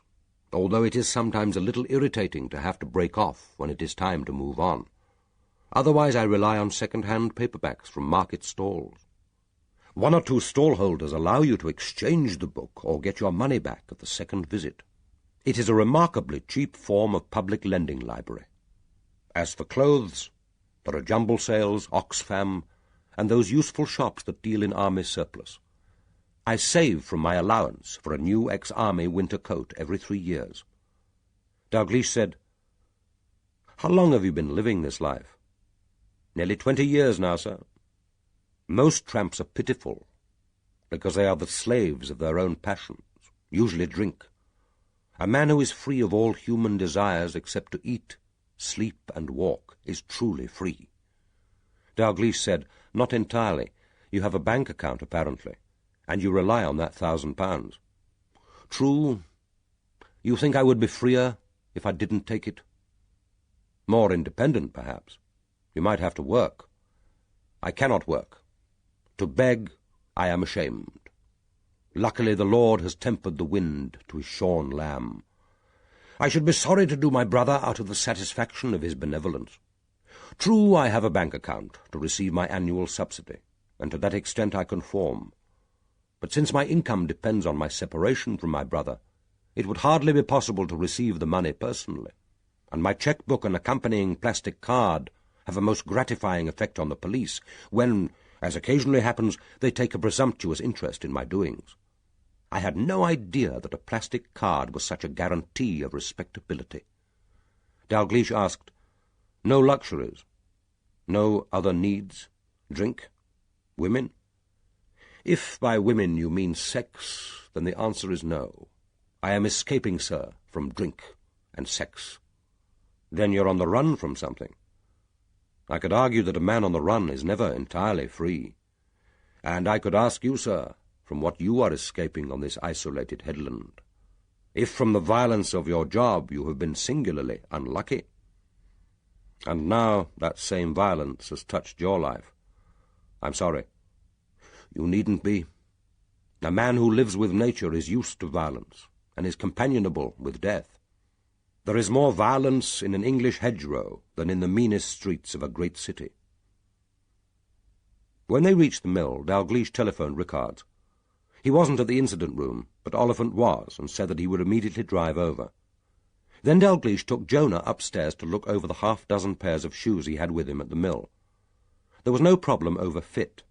although it is sometimes a little irritating to have to break off when it is time to move on. Otherwise I rely on second-hand paperbacks from market stalls. 1 or 2 stallholders allow you to exchange the book or get your money back at the second visit. It is a remarkably cheap form of public lending library. As for clothes, there are jumble sales, Oxfam, and those useful shops that deal in army surplus. I save from my allowance for a new ex-army winter coat every 3 years." Dalgliesh said, "How long have you been living this life?" "Nearly 20 years now, sir. Most tramps are pitiful, because they are the slaves of their own passions, usually drink. A man who is free of all human desires except to eat, sleep, and walk is truly free." Dalgliesh said, "Not entirely. You have a bank account, apparently, and you rely on that £1,000. True. You think I would be freer if I didn't take it? More independent, perhaps. You might have to work. I cannot work. To beg, I am ashamed. Luckily the Lord has tempered the wind to his shorn lamb. I should be sorry to do my brother out of the satisfaction of his benevolence. True, I have a bank account to receive my annual subsidy, and to that extent I conform. But since my income depends on my separation from my brother, it would hardly be possible to receive the money personally, and my cheque-book and accompanying plastic card have a most gratifying effect on the police when, as occasionally happens, they take a presumptuous interest in my doings. I had no idea that a plastic card was such a guarantee of respectability." Dalgliesh asked, "No luxuries? No other needs? Drink? Women?" "If by women you mean sex, then the answer is no. I am escaping, sir, from drink and sex." "Then you're on the run from something." "I could argue that a man on the run is never entirely free. And I could ask you, sir, from what you are escaping on this isolated headland. If from the violence of your job you have been singularly unlucky. And now that same violence has touched your life. I'm sorry. You needn't be. A man who lives with nature is used to violence, and is companionable with death. There is more violence in an English hedgerow than in the meanest streets of a great city." When they reached the mill, Dalgliesh telephoned Rickards. He wasn't at the incident room, but Oliphant was, and said that he would immediately drive over. Then Dalgliesh took Jonah upstairs to look over the half-dozen pairs of shoes he had with him at the mill. There was no problem over fit,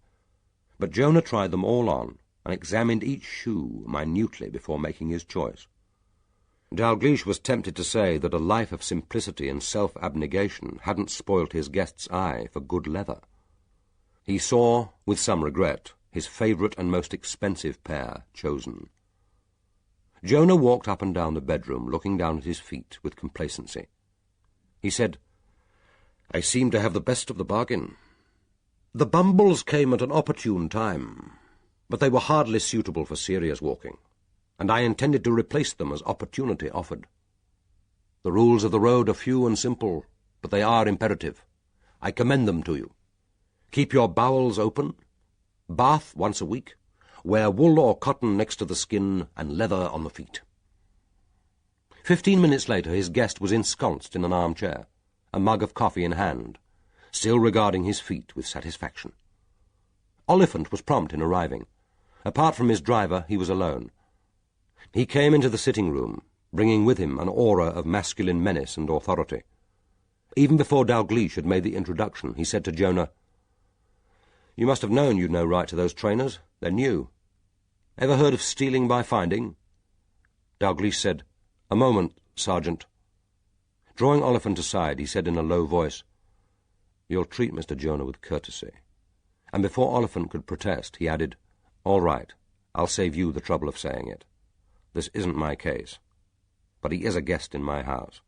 but Jonah tried them all on and examined each shoe minutely before making his choice. Dalgliesh was tempted to say that a life of simplicity and self-abnegation hadn't spoilt his guest's eye for good leather. He saw, with some regret, his favourite and most expensive pair chosen. Jonah walked up and down the bedroom, looking down at his feet with complacency. He said, "I seem to have the best of the bargain. The bumbles came at an opportune time, but they were hardly suitable for serious walking, and I intended to replace them as opportunity offered. The rules of the road are few and simple, but they are imperative. I commend them to you. Keep your bowels open, bath once a week, wear wool or cotton next to the skin, and leather on the feet." 15 minutes later his guest was ensconced in an armchair, a mug of coffee in hand, still regarding his feet with satisfaction. Oliphant was prompt in arriving. Apart from his driver, he was alone. He came into the sitting-room, bringing with him an aura of masculine menace and authority. Even before Dalgliesh had made the introduction, he said to Jonah, "You must have known you'd no right to those trainers. They're new. Ever heard of stealing by finding?" Dalgliesh said, "A moment, Sergeant." Drawing Oliphant aside, he said in a low voice, "You'll treat Mr. Jonah with courtesy. And before Oliphant could protest, he added, "All right, I'll save you the trouble of saying it. This isn't my case, but he is a guest in my house.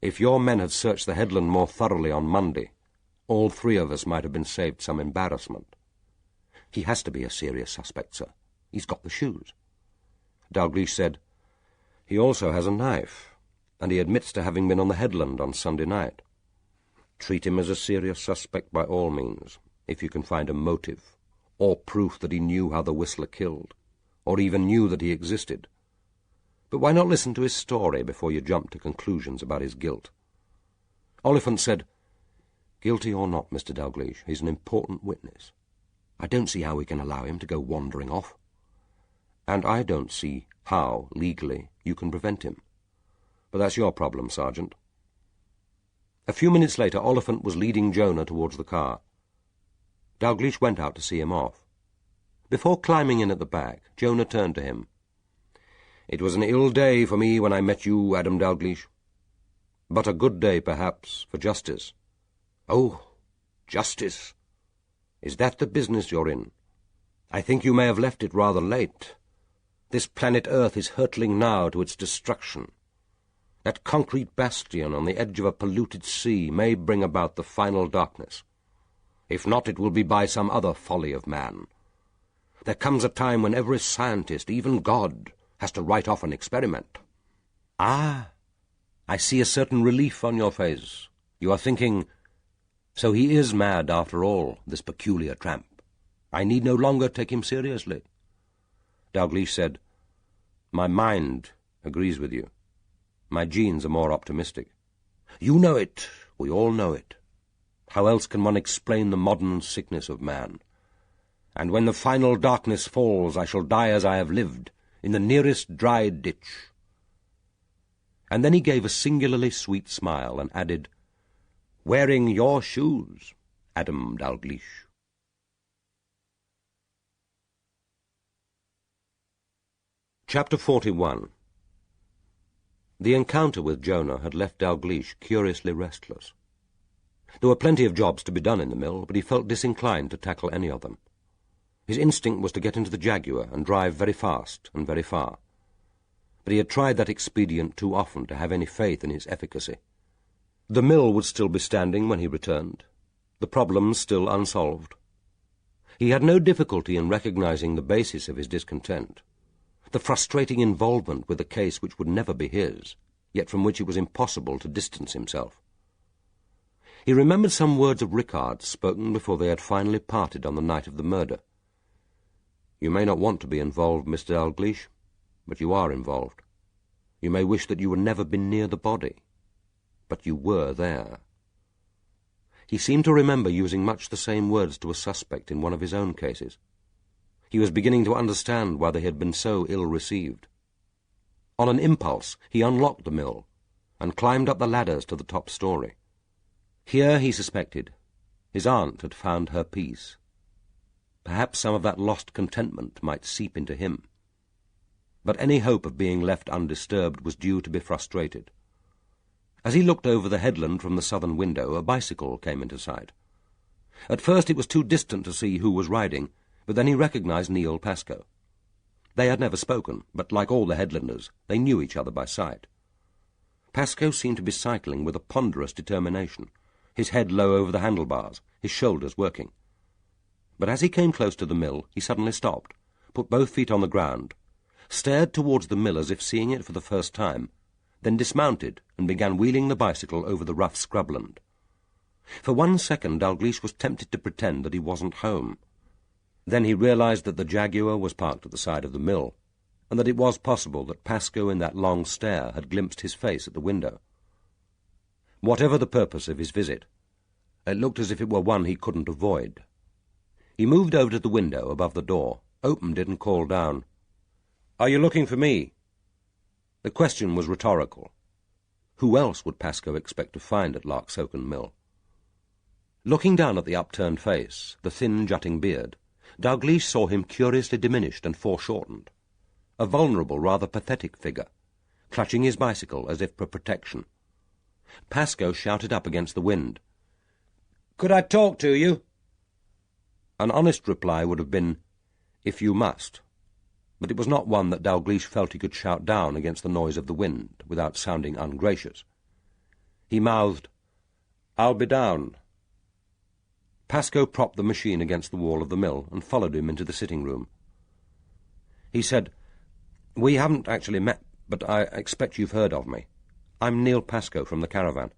If your men had searched the headland more thoroughly on Monday, all three of us might have been saved some embarrassment. He has to be a serious suspect, sir. He's got the shoes." Dalgliesh said, "He also has a knife, and he admits to having been on the headland on Sunday night. Treat him as a serious suspect by all means, if you can find a motive, or proof that he knew how the Whistler killed, or even knew that he existed. But why not listen to his story before you jump to conclusions about his guilt?" Oliphant said, "Guilty or not, Mr. Dalgliesh, he's an important witness. I don't see how we can allow him to go wandering off. And I don't see how, legally, you can prevent him. But that's your problem, Sergeant." A few minutes later, Oliphant was leading Jonah towards the car. Dalgliesh went out to see him off. Before climbing in at the back, Jonah turned to him. "It was an ill day for me when I met you, Adam Dalgliesh. But a good day, perhaps, for justice." "Oh, justice. Is that the business you're in? I think you may have left it rather late. This planet Earth is hurtling now to its destruction. That concrete bastion on the edge of a polluted sea may bring about the final darkness. If not, it will be by some other folly of man. There comes a time when every scientist, even God, has to write off an experiment." "Ah, I see a certain relief on your face. You are thinking, so he is mad after all, this peculiar tramp. I need no longer take him seriously." Dalgliesh said, "My mind agrees with you. My genes are more optimistic. You know it. We all know it. How else can one explain the modern sickness of man? And when the final darkness falls, I shall die as I have lived, in the nearest dry ditch." And then he gave a singularly sweet smile and added, "Wearing your shoes, Adam Dalgliesh." Chapter 41. The encounter with Jonah had left Dalgliesh curiously restless. There were plenty of jobs to be done in the mill, but he felt disinclined to tackle any of them. His instinct was to get into the Jaguar and drive very fast and very far. But he had tried that expedient too often to have any faith in its efficacy. The mill would still be standing when he returned, the problems still unsolved. He had no difficulty in recognizing the basis of his discontent, the frustrating involvement with a case which would never be his, yet from which it was impossible to distance himself. He remembered some words of Rickard's spoken before they had finally parted on the night of the murder. "You may not want to be involved, Mr. Dalgliesh, but you are involved. You may wish that you had never been near the body, but you were there." He seemed to remember using much the same words to a suspect in one of his own cases. He was beginning to understand why they had been so ill-received. On an impulse, he unlocked the mill and climbed up the ladders to the top story. Here, he suspected, his aunt had found her peace. Perhaps some of that lost contentment might seep into him. But any hope of being left undisturbed was due to be frustrated. As he looked over the headland from the southern window, a bicycle came into sight. At first it was too distant to see who was riding, but then he recognized Neil Pascoe. They had never spoken, but like all the headlanders, they knew each other by sight. Pascoe seemed to be cycling with a ponderous determination, his head low over the handlebars, his shoulders working. But as he came close to the mill, he suddenly stopped, put both feet on the ground, stared towards the mill as if seeing it for the first time, then dismounted and began wheeling the bicycle over the rough scrubland. For 1 second Dalgliesh was tempted to pretend that he wasn't home. Then he realized that the Jaguar was parked at the side of the mill, and that it was possible that Pascoe in that long stare had glimpsed his face at the window. Whatever the purpose of his visit, it looked as if it were one he couldn't avoid. He moved over to the window above the door, opened it and called down, "Are you looking for me?" The question was rhetorical. Who else would Pascoe expect to find at Larksoken Mill? Looking down at the upturned face, the thin jutting beard, Dalgliesh saw him curiously diminished and foreshortened, a vulnerable, rather pathetic figure, clutching his bicycle as if for protection. Pascoe shouted up against the wind, "Could I talk to you?" An honest reply would have been, "If you must," but it was not one that Dalgliesh felt he could shout down against the noise of the wind without sounding ungracious. He mouthed, "I'll be down." Pascoe propped the machine against the wall of the mill and followed him into the sitting-room. He said, "We haven't actually met, but I expect you've heard of me. I'm Neil Pascoe from the caravan.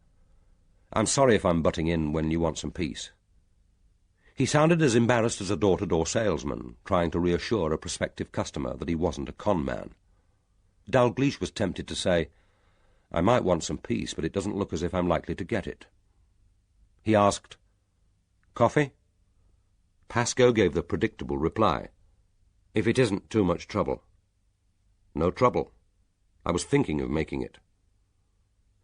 I'm sorry if I'm butting in when you want some peace." He sounded as embarrassed as a door-to-door salesman trying to reassure a prospective customer that he wasn't a con man. Dalgliesh was tempted to say, "I might want some peace, but it doesn't look as if I'm likely to get it." He asked, "Coffee?" Pascoe gave the predictable reply, "If it isn't too much trouble." "No trouble. I was thinking of making it."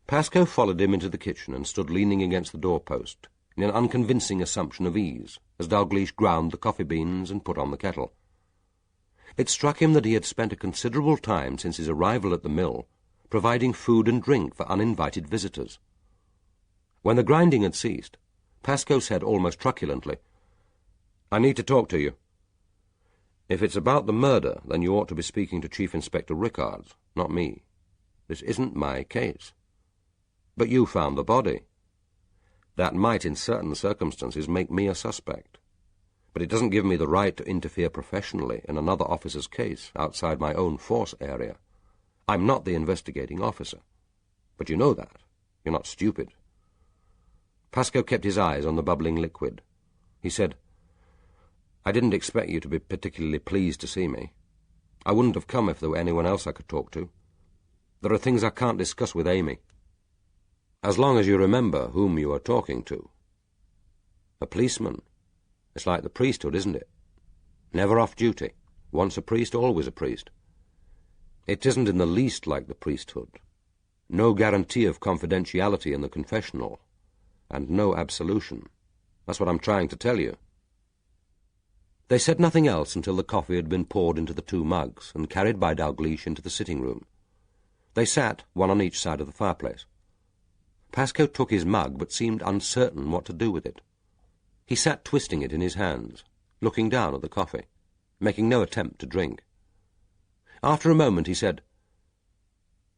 Pascoe followed him into the kitchen and stood leaning against the doorpost in an unconvincing assumption of ease as Dalgliesh ground the coffee beans and put on the kettle. It struck him that he had spent a considerable time since his arrival at the mill providing food and drink for uninvited visitors. When the grinding had ceased, Pascoe said almost truculently, "I need to talk to you. If it's about the murder, then you ought to be speaking to Chief Inspector Rickards, not me. This isn't my case." "But you found the body." "That might, in certain circumstances, make me a suspect. But it doesn't give me the right to interfere professionally in another officer's case outside my own force area. I'm not the investigating officer. But you know that. You're not stupid." Pascoe kept his eyes on the bubbling liquid. He said, "I didn't expect you to be particularly pleased to see me. I wouldn't have come if there were anyone else I could talk to. There are things I can't discuss with Amy." "As long as you remember whom you are talking to." "A policeman. It's like the priesthood, isn't it? Never off duty. Once a priest, always a priest." "It isn't in the least like the priesthood. No guarantee of confidentiality in the confessional, and no absolution. That's what I'm trying to tell you." They said nothing else until the coffee had been poured into the 2 mugs and carried by Dalgliesh into the sitting-room. They sat, one on each side of the fireplace. Pascoe took his mug, but seemed uncertain what to do with it. He sat twisting it in his hands, looking down at the coffee, making no attempt to drink. After a moment he said,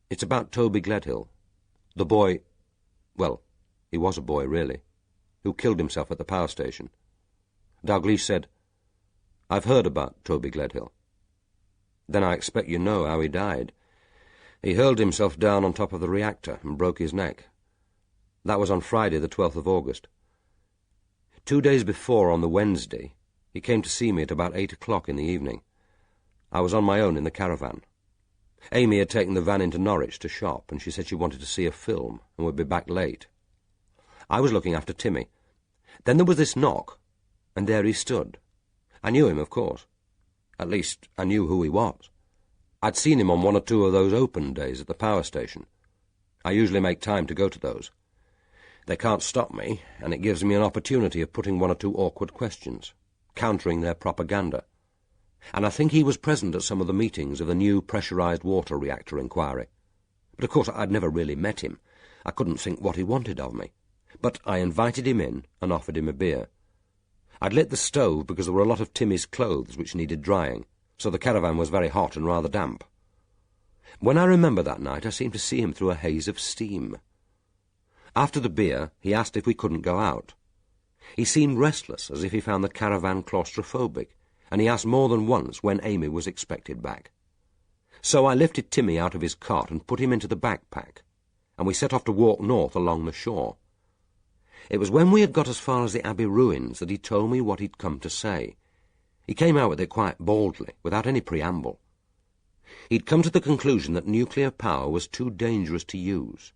"It's about Toby Gledhill, the boy, well, he was a boy, really, who killed himself at the power station." Dalgliesh said, "I've heard about Toby Gledhill." "Then I expect you know how he died. He hurled himself down on top of the reactor and broke his neck. That was on Friday, the 12th of August. 2 days before, on the Wednesday, he came to see me at about 8 o'clock in the evening. I was on my own in the caravan. Amy had taken the van into Norwich to shop, and she said she wanted to see a film and would be back late. I was looking after Timmy. Then there was this knock, and there he stood. I knew him, of course. At least, I knew who he was. I'd seen him on 1 or 2 of those open days at the power station. I usually make time to go to those. They can't stop me, and it gives me an opportunity of putting 1 or 2 awkward questions, countering their propaganda. And I think he was present at some of the meetings of the new pressurized water reactor inquiry. But of course I'd never really met him. I couldn't think what he wanted of me. But I invited him in and offered him a beer. I'd lit the stove because there were a lot of Timmy's clothes which needed drying, so the caravan was very hot and rather damp. When I remember that night, I seemed to see him through a haze of steam. After the beer, he asked if we couldn't go out. He seemed restless, as if he found the caravan claustrophobic, and he asked more than once when Amy was expected back. So I lifted Timmy out of his cot and put him into the backpack, and we set off to walk north along the shore. It was when we had got as far as the Abbey ruins that he told me what he'd come to say. He came out with it quite baldly, without any preamble. He'd come to the conclusion that nuclear power was too dangerous to use,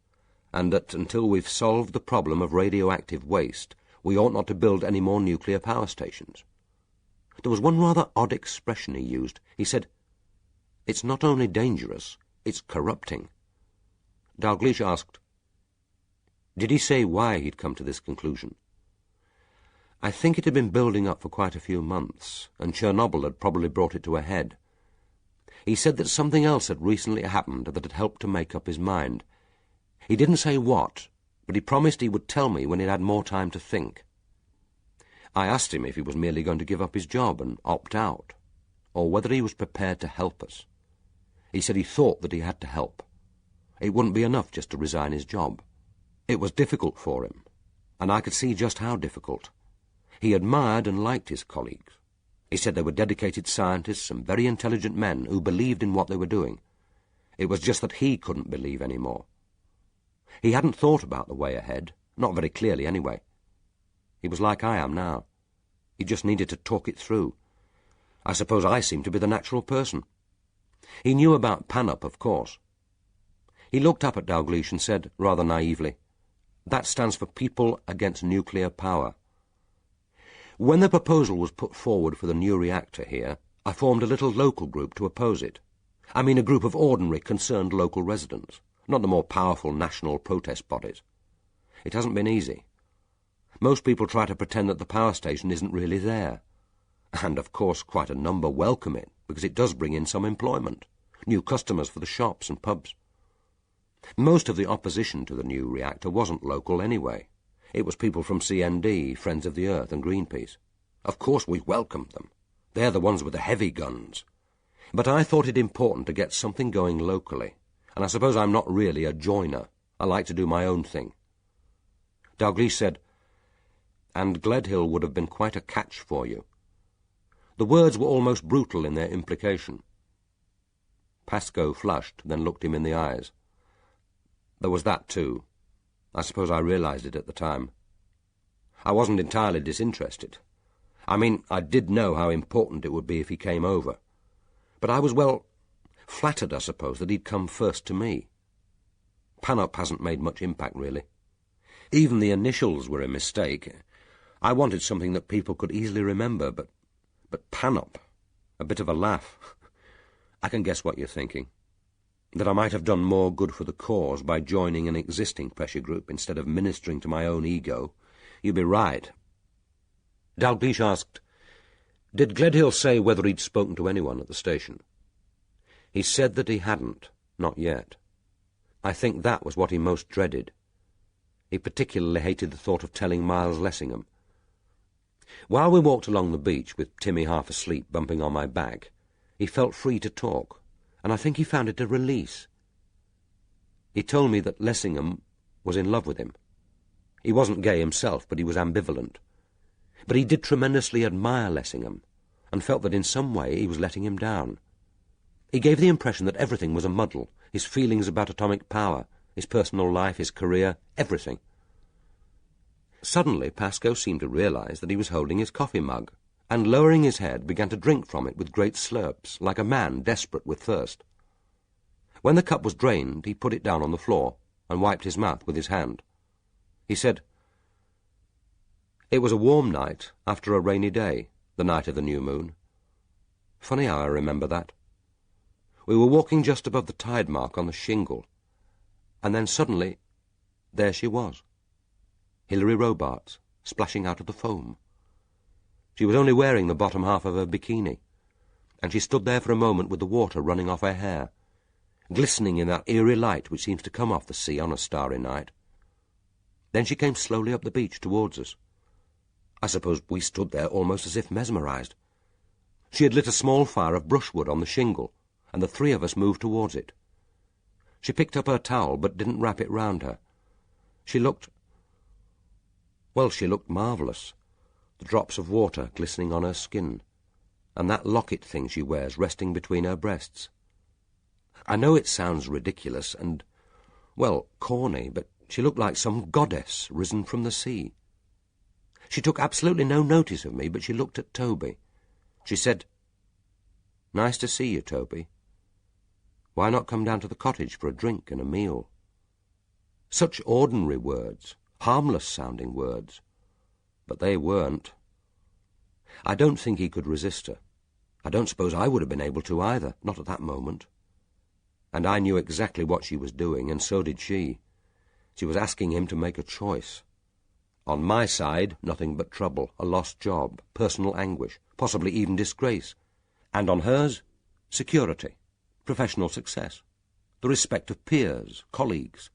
and that until we've solved the problem of radioactive waste, we ought not to build any more nuclear power stations. There was one rather odd expression he used. He said, "It's not only dangerous, it's corrupting." Dalgliesh asked, "Did he say why he'd come to this conclusion?" I think it had been building up for quite a few months, and Chernobyl had probably brought it to a head. He said that something else had recently happened that had helped to make up his mind. He didn't say what, but he promised he would tell me when he'd had more time to think. I asked him if he was merely going to give up his job and opt out, or whether he was prepared to help us. He said he thought that he had to help. It wouldn't be enough just to resign his job. It was difficult for him, and I could see just how difficult. He admired and liked his colleagues. He said they were dedicated scientists and very intelligent men who believed in what they were doing. It was just that he couldn't believe any more. He hadn't thought about the way ahead, not very clearly anyway. He was like I am now. He just needed to talk it through. I suppose I seemed to be the natural person. He knew about PANUP, of course. He looked up at Dalgliesh and said, rather naively, "That stands for People Against Nuclear Power." When the proposal was put forward for the new reactor here, I formed a little local group to oppose it. I mean a group of ordinary, concerned local residents, not the more powerful national protest bodies. It hasn't been easy. Most people try to pretend that the power station isn't really there. And, of course, quite a number welcome it, because it does bring in some employment, new customers for the shops and pubs. Most of the opposition to the new reactor wasn't local anyway. It was people from CND, Friends of the Earth, and Greenpeace. Of course we welcomed them. They're the ones with the heavy guns. But I thought it important to get something going locally, and I suppose I'm not really a joiner. I like to do my own thing. Dalgliesh said, "And Gledhill would have been quite a catch for you." The words were almost brutal in their implication. Pascoe flushed, then looked him in the eyes. There was that, too. I suppose I realized it at the time. I wasn't entirely disinterested. I mean, I did know how important it would be if he came over. But I was, well, flattered, I suppose, that he'd come first to me. PANUP hasn't made much impact, really. Even the initials were a mistake. I wanted something that people could easily remember, but PANUP, a bit of a laugh. I can guess what you're thinking. That I might have done more good for the cause by joining an existing pressure group instead of ministering to my own ego. You'd be right. Dalgliesh asked, "Did Gledhill say whether he'd spoken to anyone at the station?" He said that he hadn't, not yet. I think that was what he most dreaded. He particularly hated the thought of telling Miles Lessingham. While we walked along the beach, with Timmy half asleep bumping on my back, he felt free to talk, and I think he found it a release. He told me that Lessingham was in love with him. He wasn't gay himself, but he was ambivalent. But he did tremendously admire Lessingham, and felt that in some way he was letting him down. He gave the impression that everything was a muddle, his feelings about atomic power, his personal life, his career, everything. Suddenly Pascoe seemed to realize that he was holding his coffee mug, and lowering his head began to drink from it with great slurps, like a man desperate with thirst. When the cup was drained, he put it down on the floor and wiped his mouth with his hand. He said, "It was a warm night after a rainy day, the night of the new moon. Funny how I remember that. We were walking just above the tide mark on the shingle, and then suddenly, there she was, Hilary Robarts, splashing out of the foam. She was only wearing the bottom half of her bikini, and she stood there for a moment with the water running off her hair, glistening in that eerie light which seems to come off the sea on a starry night. Then she came slowly up the beach towards us. I suppose we stood there almost as if mesmerized. She had lit a small fire of brushwood on the shingle, and the three of us moved towards it. She picked up her towel, but didn't wrap it round her. She looked marvellous, the drops of water glistening on her skin, and that locket thing she wears resting between her breasts. I know it sounds ridiculous and, well, corny, but she looked like some goddess risen from the sea. She took absolutely no notice of me, but she looked at Toby. She said, "Nice to see you, Toby. Why not come down to the cottage for a drink and a meal?" Such ordinary words, harmless-sounding words, but they weren't. I don't think he could resist her. I don't suppose I would have been able to either, not at that moment. And I knew exactly what she was doing, and so did she. She was asking him to make a choice. On my side, nothing but trouble, a lost job, personal anguish, possibly even disgrace. And on hers, security, professional success, the respect of peers, colleagues.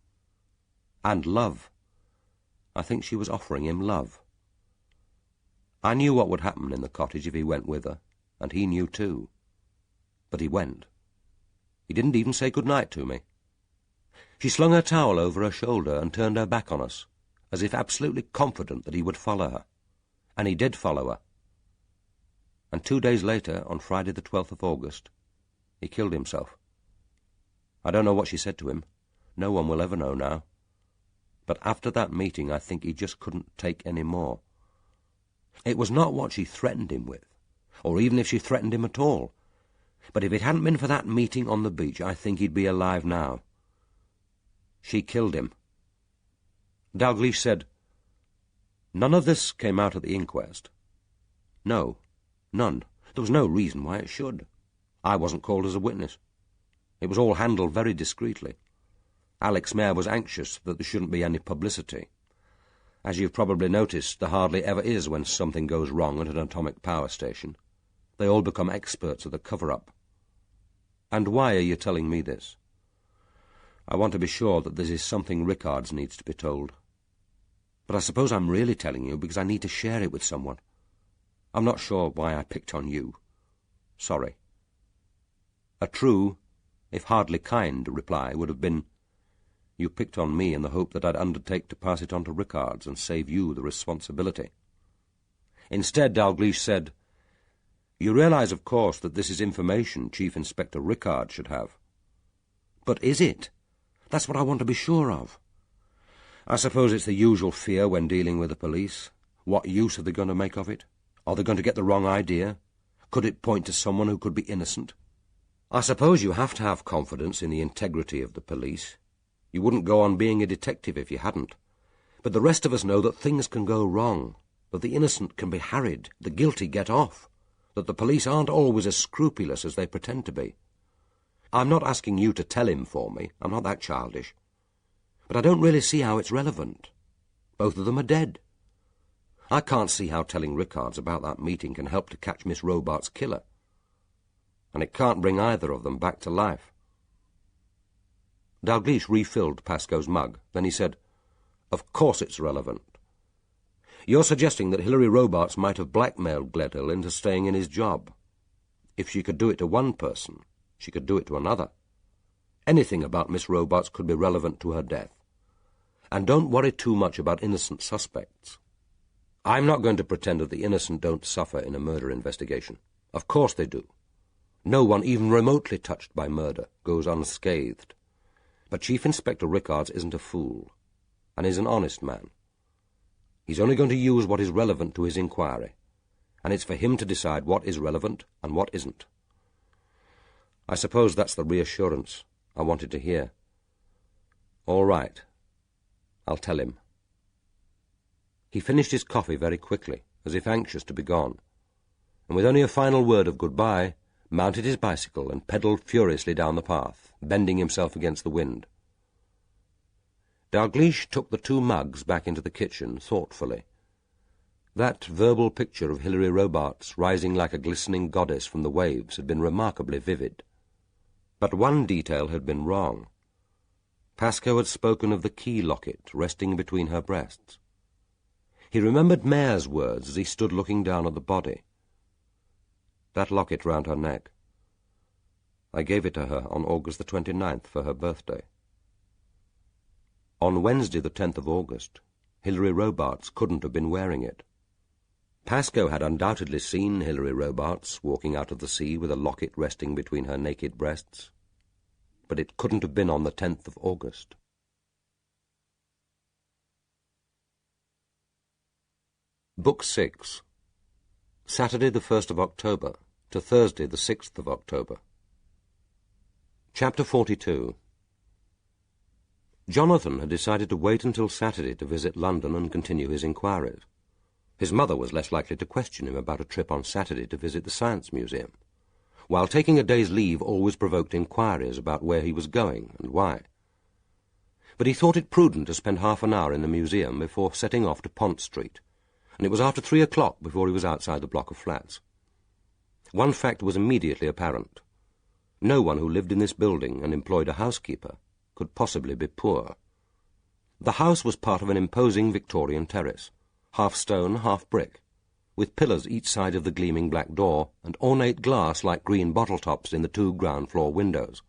And love. I think she was offering him love. I knew what would happen in the cottage if he went with her, and he knew too. But he went. He didn't even say good night to me. She slung her towel over her shoulder and turned her back on us, as if absolutely confident that he would follow her. And he did follow her. And 2 days later, on Friday the 12th of August, he killed himself. I don't know what she said to him. No one will ever know now. But after that meeting, I think he just couldn't take any more. It was not what she threatened him with, or even if she threatened him at all. But if it hadn't been for that meeting on the beach, I think he'd be alive now. She killed him. Dalgliesh said, "None of this came out at the inquest." No, none. There was no reason why it should. I wasn't called as a witness. It was all handled very discreetly. Alex Mayer was anxious that there shouldn't be any publicity. As you've probably noticed, there hardly ever is when something goes wrong at an atomic power station. They all become experts at the cover-up. And why are you telling me this? I want to be sure that this is something Rickards needs to be told. But I suppose I'm really telling you because I need to share it with someone. I'm not sure why I picked on you. Sorry. A true, if hardly kind, reply would have been, "You picked on me in the hope that I'd undertake to pass it on to Rickards and save you the responsibility." Instead, Dalgliesh said, "You realize, of course, that this is information Chief Inspector Rickards should have." "But is it? That's what I want to be sure of." "I suppose it's the usual fear when dealing with the police. What use are they going to make of it? Are they going to get the wrong idea? Could it point to someone who could be innocent? I suppose you have to have confidence in the integrity of the police. You wouldn't go on being a detective if you hadn't. But the rest of us know that things can go wrong, that the innocent can be harried, the guilty get off, that the police aren't always as scrupulous as they pretend to be. I'm not asking you to tell him for me. I'm not that childish. But I don't really see how it's relevant. Both of them are dead. I can't see how telling Rickards about that meeting can help to catch Miss Robarts' killer. And it can't bring either of them back to life." Dalgliesh refilled Pascoe's mug. Then he said, "Of course it's relevant. You're suggesting that Hilary Robarts might have blackmailed Gledhill into staying in his job. If she could do it to one person, she could do it to another. Anything about Miss Robarts could be relevant to her death. And don't worry too much about innocent suspects. I'm not going to pretend that the innocent don't suffer in a murder investigation. Of course they do. No one, even remotely touched by murder, goes unscathed. But Chief Inspector Rickards isn't a fool, and is an honest man. He's only going to use what is relevant to his inquiry, and it's for him to decide what is relevant and what isn't. I suppose that's the reassurance I wanted to hear. All right. I'll tell him." He finished his coffee very quickly, as if anxious to be gone, and with only a final word of goodbye, mounted his bicycle and pedalled furiously down the path, bending himself against the wind. Dalgliesh took the 2 mugs back into the kitchen thoughtfully. That verbal picture of Hilary Robarts rising like a glistening goddess from the waves had been remarkably vivid. But one detail had been wrong. Pascoe had spoken of the key locket resting between her breasts. He remembered Mayer's words as he stood looking down at the body. That locket round her neck. I gave it to her on August the 29th for her birthday. On Wednesday the 10th of August, Hilary Robarts couldn't have been wearing it. Pascoe had undoubtedly seen Hilary Robarts walking out of the sea with a locket resting between her naked breasts, but it couldn't have been on the 10th of August. Book 6. Saturday the 1st of October to Thursday the 6th of October. Chapter 42. Jonathan had decided to wait until Saturday to visit London and continue his inquiries. His mother was less likely to question him about a trip on Saturday to visit the Science Museum, while taking a day's leave always provoked inquiries about where he was going and why. But he thought it prudent to spend half an hour in the museum before setting off to Pont Street, and it was after 3 o'clock before he was outside the block of flats. One fact was immediately apparent. No one who lived in this building and employed a housekeeper could possibly be poor. The house was part of an imposing Victorian terrace, half stone, half brick, with pillars each side of the gleaming black door and ornate glass like green bottle tops in the 2 ground-floor windows.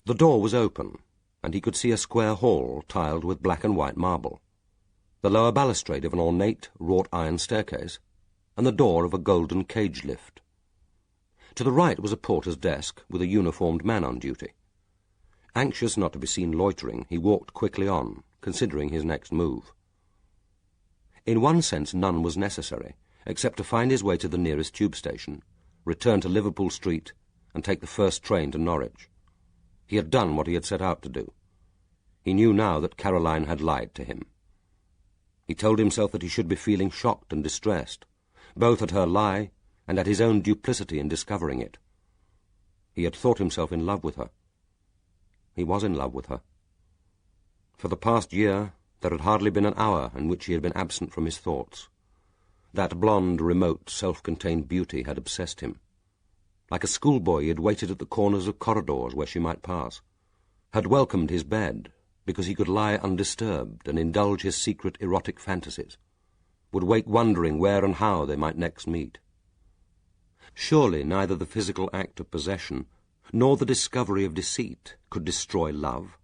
The door was open, and he could see a square hall tiled with black and white marble, the lower balustrade of an ornate wrought-iron staircase, and the door of a golden cage lift. To the right was a porter's desk with a uniformed man on duty. Anxious not to be seen loitering, he walked quickly on, considering his next move. In one sense none was necessary, except to find his way to the nearest tube station, return to Liverpool Street, and take the first train to Norwich. He had done what he had set out to do. He knew now that Caroline had lied to him. He told himself that he should be feeling shocked and distressed, both at her lie and at his own duplicity in discovering it. He had thought himself in love with her. He was in love with her. For the past year, there had hardly been an hour in which he had been absent from his thoughts. That blonde, remote, self-contained beauty had obsessed him. Like a schoolboy, he had waited at the corners of corridors where she might pass, had welcomed his bed because he could lie undisturbed and indulge his secret erotic fantasies, would wake wondering where and how they might next meet. Surely neither the physical act of possession nor the discovery of deceit could destroy love.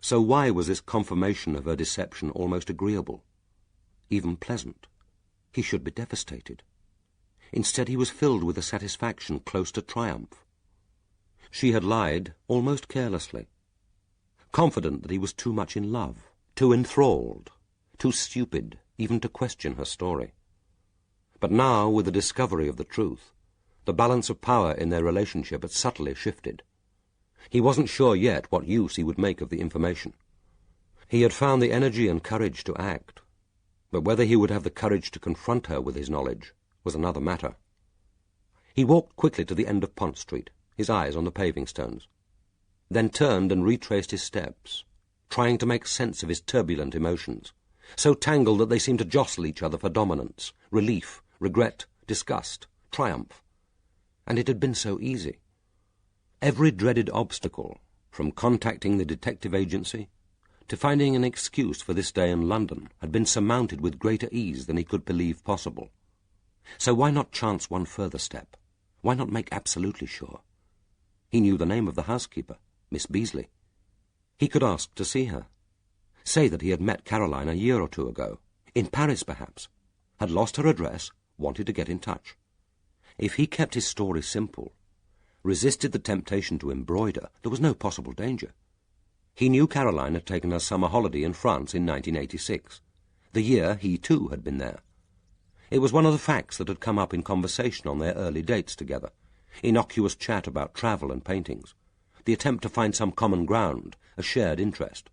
So why was this confirmation of her deception almost agreeable, even pleasant? He should be devastated. Instead he was filled with a satisfaction close to triumph. She had lied almost carelessly, confident that he was too much in love, too enthralled, too stupid even to question her story. But now, with the discovery of the truth, the balance of power in their relationship had subtly shifted. He wasn't sure yet what use he would make of the information. He had found the energy and courage to act, but whether he would have the courage to confront her with his knowledge was another matter. He walked quickly to the end of Pont Street, his eyes on the paving stones, then turned and retraced his steps, trying to make sense of his turbulent emotions, so tangled that they seemed to jostle each other for dominance, relief, regret, disgust, triumph. And it had been so easy. Every dreaded obstacle, from contacting the detective agency to finding an excuse for this day in London, had been surmounted with greater ease than he could believe possible. So why not chance one further step? Why not make absolutely sure? He knew the name of the housekeeper, Miss Beasley. He could ask to see her. Say that he had met Caroline a year or 2 ago, in Paris perhaps, had lost her address, wanted to get in touch. If he kept his story simple, resisted the temptation to embroider, there was no possible danger. He knew Caroline had taken her summer holiday in France in 1986, the year he too had been there. It was one of the facts that had come up in conversation on their early dates together, innocuous chat about travel and paintings, the attempt to find some common ground, a shared interest.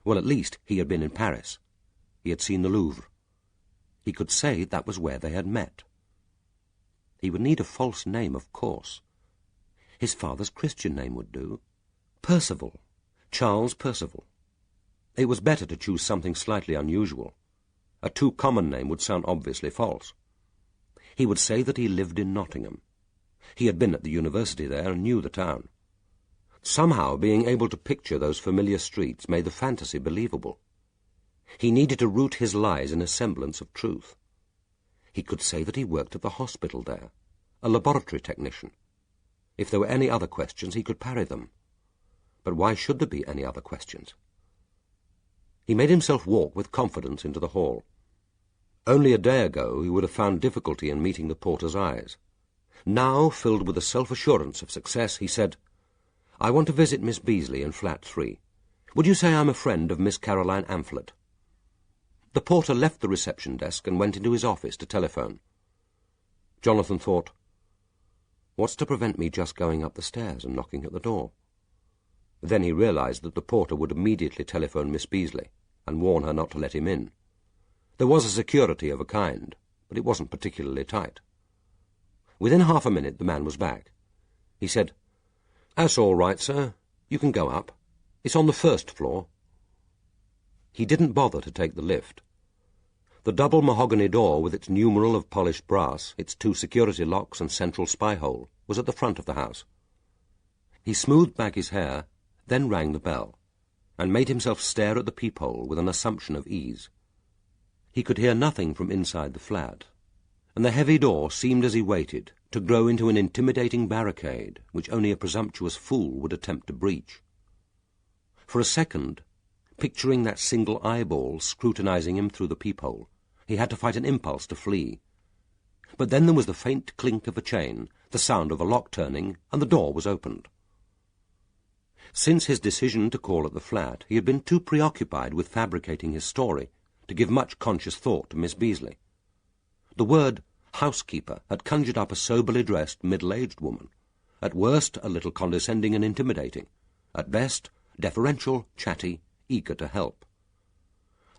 Well, at least he had been in Paris. He had seen the Louvre. He could say that was where they had met. He would need a false name, of course. His father's Christian name would do. Percival. Charles Percival. It was better to choose something slightly unusual. A too common name would sound obviously false. He would say that he lived in Nottingham. He had been at the university there and knew the town. Somehow being able to picture those familiar streets made the fantasy believable. He needed to root his lies in a semblance of truth. He could say that he worked at the hospital there, a laboratory technician. If there were any other questions, he could parry them. But why should there be any other questions? He made himself walk with confidence into the hall. Only a day ago he would have found difficulty in meeting the porter's eyes. Now, filled with the self-assurance of success, he said, "I want to visit Miss Beasley in flat 3. Would you say I'm a friend of Miss Caroline Amphlett?" The porter left the reception desk and went into his office to telephone. Jonathan thought, what's to prevent me just going up the stairs and knocking at the door? Then he realized that the porter would immediately telephone Miss Beasley and warn her not to let him in. There was a security of a kind, but it wasn't particularly tight. Within half a minute the man was back. He said, "That's all right, sir. You can go up. It's on the 1st floor." He didn't bother to take the lift. The double mahogany door with its numeral of polished brass, its 2 security locks and central spy hole, was at the front of the house. He smoothed back his hair, then rang the bell, and made himself stare at the peephole with an assumption of ease. He could hear nothing from inside the flat, and the heavy door seemed, as he waited, to grow into an intimidating barricade which only a presumptuous fool would attempt to breach. For a second, picturing that single eyeball scrutinizing him through the peephole, he had to fight an impulse to flee. But then there was the faint clink of a chain, the sound of a lock turning, and the door was opened. Since his decision to call at the flat, he had been too preoccupied with fabricating his story to give much conscious thought to Miss Beasley. The word housekeeper had conjured up a soberly dressed, middle-aged woman, at worst a little condescending and intimidating, at best deferential, chatty, eager to help.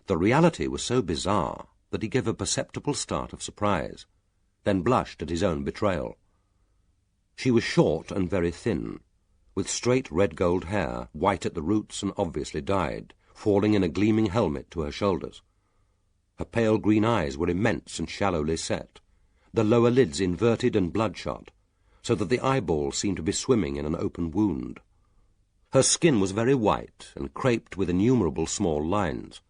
The reality was so bizarre that he gave a perceptible start of surprise, then blushed at his own betrayal. She was short and very thin, with straight red-gold hair, white at the roots and obviously dyed, falling in a gleaming helmet to her shoulders. Her pale green eyes were immense and shallowly set, the lower lids inverted and bloodshot, so that the eyeballs seemed to be swimming in an open wound. Her skin was very white and craped with innumerable small lines,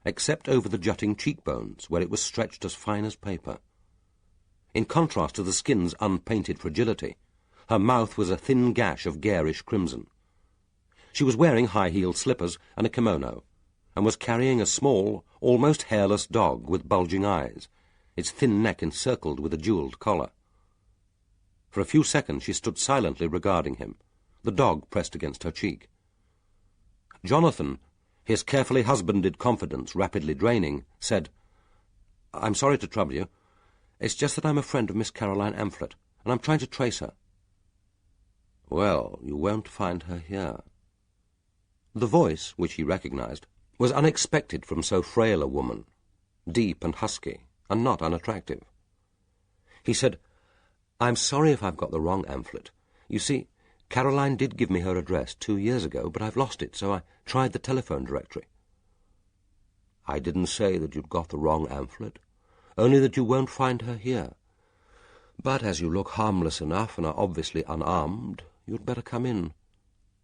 except over the jutting cheekbones, where it was stretched as fine as paper. In contrast to the skin's unpainted fragility, her mouth was a thin gash of garish crimson. She was wearing high-heeled slippers and a kimono, and was carrying a small, almost hairless dog with bulging eyes, its thin neck encircled with a jewelled collar. For a few seconds she stood silently regarding him, the dog pressed against her cheek. Jonathan, his carefully husbanded confidence rapidly draining, said, "I'm sorry to trouble you. It's just that I'm a friend of Miss Caroline Amphlett, and I'm trying to trace her." "Well, you won't find her here." The voice, which he recognized, was unexpected from so frail a woman, deep and husky, and not unattractive. He said, "I'm sorry if I've got the wrong Amphlett. You see, Caroline did give me her address 2 years ago, but I've lost it, so I tried the telephone directory." "I didn't say that you'd got the wrong Amphlett, only that you won't find her here. But as you look harmless enough and are obviously unarmed, you'd better come in.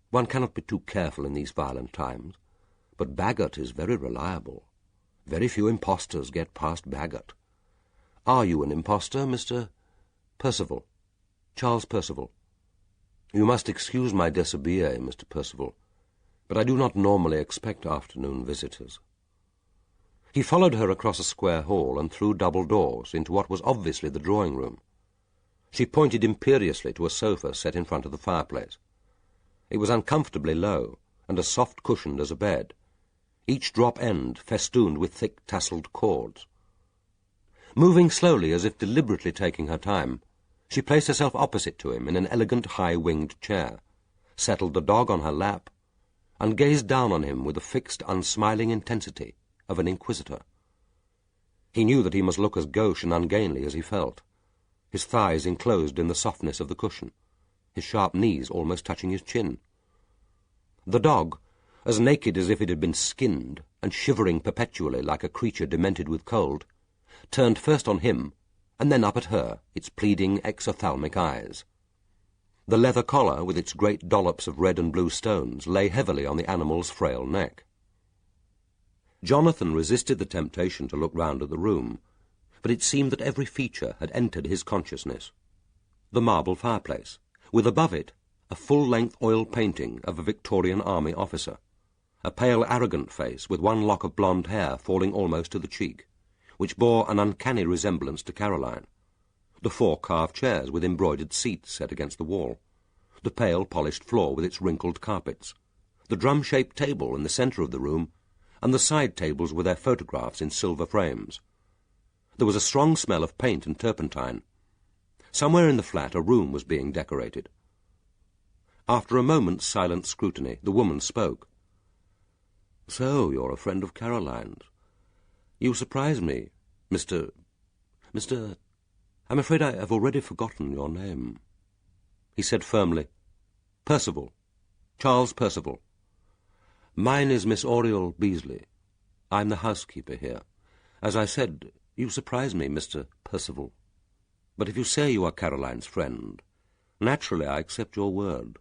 One cannot be too careful in these violent times, but Bagot is very reliable. Very few impostors get past Bagot. Are you an impostor, Mr. Percival? Charles Percival? You must excuse my déshabillé, Mr. Percival, but I do not normally expect afternoon visitors." He followed her across a square hall and through double doors into what was obviously the drawing-room. She pointed imperiously to a sofa set in front of the fireplace. It was uncomfortably low and as soft-cushioned as a bed, each drop-end festooned with thick tasselled cords. Moving slowly as if deliberately taking her time, she placed herself opposite to him in an elegant high-winged chair, settled the dog on her lap, and gazed down on him with the fixed, unsmiling intensity of an inquisitor. He knew that he must look as gauche and ungainly as he felt, his thighs enclosed in the softness of the cushion, his sharp knees almost touching his chin. The dog, as naked as if it had been skinned, and shivering perpetually like a creature demented with cold, turned first on him, and then up at her, its pleading exophthalmic eyes. The leather collar, with its great dollops of red and blue stones, lay heavily on the animal's frail neck. Jonathan resisted the temptation to look round at the room, but it seemed that every feature had entered his consciousness. The marble fireplace, with above it a full-length oil painting of a Victorian army officer, a pale, arrogant face with one lock of blonde hair falling almost to the cheek, which bore an uncanny resemblance to Caroline, the 4 carved chairs with embroidered seats set against the wall, the pale, polished floor with its wrinkled carpets, the drum-shaped table in the centre of the room, and the side tables with their photographs in silver frames. There was a strong smell of paint and turpentine. Somewhere in the flat a room was being decorated. After a moment's silent scrutiny, the woman spoke. "So you're a friend of Caroline's. You surprise me, Mr. I'm afraid I have already forgotten your name." He said firmly, "Percival. Charles Percival. Mine is Miss Oriel Beasley. I'm the housekeeper here. As I said, you surprise me, Mr. Percival. But if you say you are Caroline's friend, naturally I accept your word.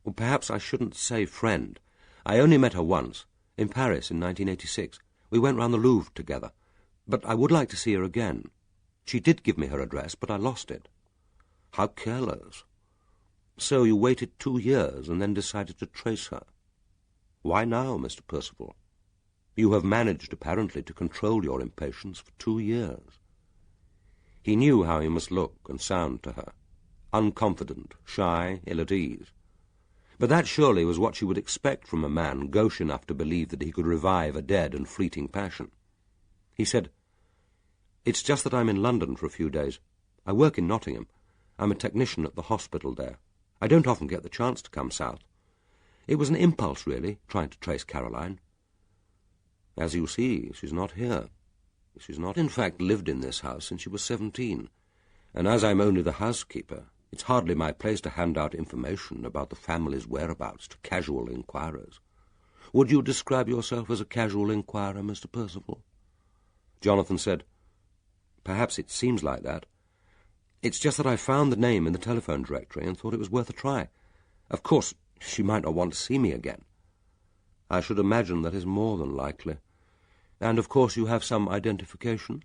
Or perhaps I shouldn't say friend. I only met her once, in Paris in 1986. We went round the Louvre together. But I would like to see her again. She did give me her address, but I lost it." "How careless. So you waited 2 years and then decided to trace her. Why now, Mr. Percival? You have managed, apparently, to control your impatience for 2 years." He knew how he must look and sound to her, unconfident, shy, ill at ease. But that surely was what she would expect from a man gauche enough to believe that he could revive a dead and fleeting passion. He said, "It's just that I'm in London for a few days. I work in Nottingham. I'm a technician at the hospital there. I don't often get the chance to come south. It was an impulse, really, trying to trace Caroline. As you see, she's not here. She's not, in fact, lived in this house since she was 17, and as I'm only the housekeeper, it's hardly my place to hand out information about the family's whereabouts to casual inquirers. Would you describe yourself as a casual inquirer, Mr. Percival?" Jonathan said, "Perhaps it seems like that. It's just that I found the name in the telephone directory and thought it was worth a try. Of course, she might not want to see me again." "I should imagine that is more than likely. And, of course, you have some identification?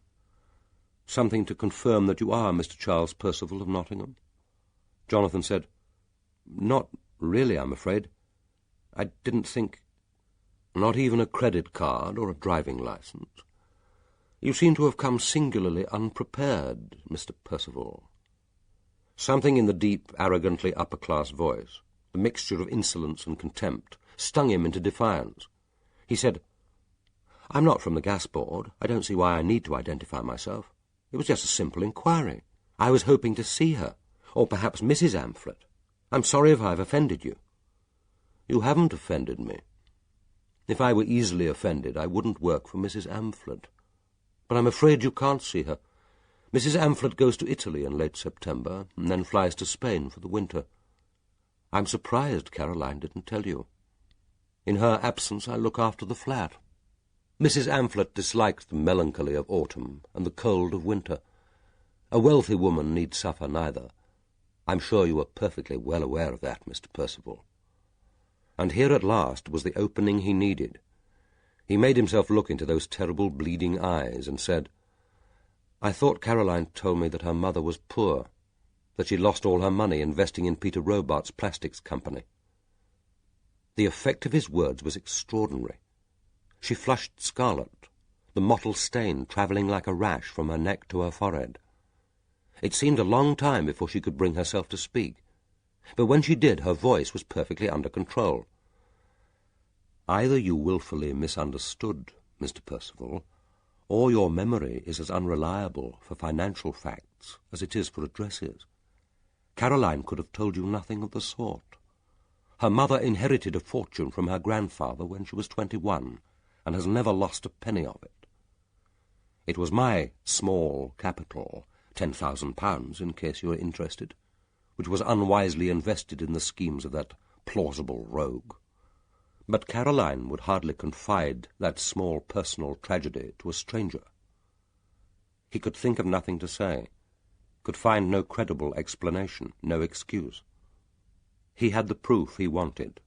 Something to confirm that you are Mr. Charles Percival of Nottingham?" Jonathan said, "Not really, I'm afraid. I didn't think—" "Not even a credit card or a driving license? You seem to have come singularly unprepared, Mr. Percival." Something in the deep, arrogantly upper-class voice, the mixture of insolence and contempt, stung him into defiance. He said, "I'm not from the gas board. I don't see why I need to identify myself. It was just a simple inquiry. I was hoping to see her, or perhaps Mrs. Amphlett. I'm sorry if I've offended you." "You haven't offended me. If I were easily offended, I wouldn't work for Mrs. Amphlett. But I'm afraid you can't see her. Mrs. Amphlett goes to Italy in late September, and then flies to Spain for the winter. I'm surprised Caroline didn't tell you. In her absence, I look after the flat. Mrs. Amphlett dislikes the melancholy of autumn and the cold of winter. A wealthy woman need suffer neither. I'm sure you are perfectly well aware of that, Mr. Percival." And here at last was the opening he needed. He made himself look into those terrible bleeding eyes and said, "I thought Caroline told me that her mother was poor, that she'd lost all her money investing in Peter Robart's plastics company." The effect of his words was extraordinary. She flushed scarlet, the mottled stain travelling like a rash from her neck to her forehead. It seemed a long time before she could bring herself to speak, but when she did, her voice was perfectly under control. "Either you wilfully misunderstood, Mr. Percival, or your memory is as unreliable for financial facts as it is for addresses. Caroline could have told you nothing of the sort. Her mother inherited a fortune from her grandfather when she was 21, and has never lost a penny of it. It was my small capital, £10,000, in case you are interested, which was unwisely invested in the schemes of that plausible rogue. But Caroline would hardly confide that small personal tragedy to a stranger." He could think of nothing to say, could find no credible explanation, no excuse. He had the proof he wanted.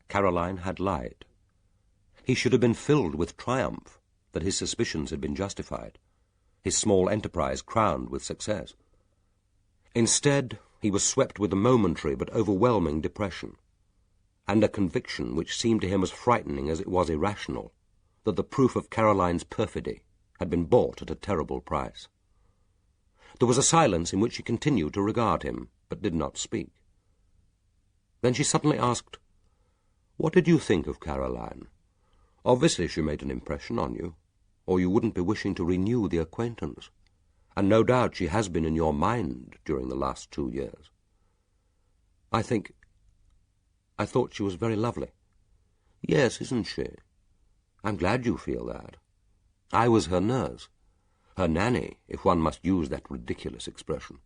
Caroline had lied. He should have been filled with triumph that his suspicions had been justified, his small enterprise crowned with success. Instead, he was swept with a momentary but overwhelming depression, and a conviction which seemed to him as frightening as it was irrational, that the proof of Caroline's perfidy had been bought at a terrible price. There was a silence in which she continued to regard him, but did not speak. Then she suddenly asked, "What did you think of Caroline? Obviously she made an impression on you, or you wouldn't be wishing to renew the acquaintance, and no doubt she has been in your mind during the last 2 years." I thought she was very lovely." "Yes, isn't she? I'm glad you feel that. I was her nurse, her nanny, if one must use that ridiculous expression.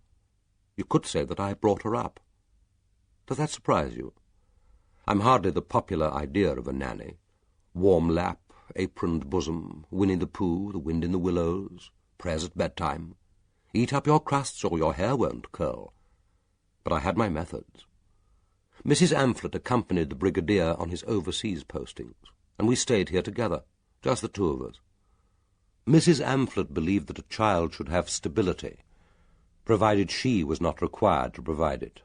You could say that I brought her up. Does that surprise you? I'm hardly the popular idea of a nanny. Warm lap, aproned bosom, Winnie the Pooh, the wind in the willows, prayers at bedtime. Eat up your crusts or your hair won't curl. But I had my methods. Mrs. Amphlett accompanied the brigadier on his overseas postings, and we stayed here together, just the two of us. Mrs. Amphlett believed that a child should have stability, provided she was not required to provide it.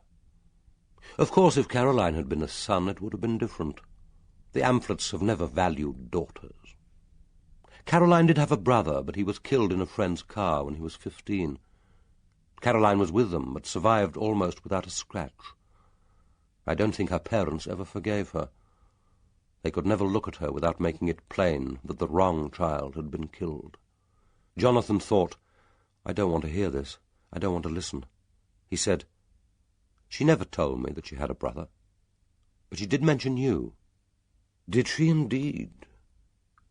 Of course, if Caroline had been a son, it would have been different. The Amphlets have never valued daughters. Caroline did have a brother, but he was killed in a friend's car when he was 15. Caroline was with them, but survived almost without a scratch. I don't think her parents ever forgave her. They could never look at her without making it plain that the wrong child had been killed. Jonathan thought, "I don't want to hear this. I don't want to listen." He said, "She never told me that she had a brother. But she did mention you." "Did she indeed?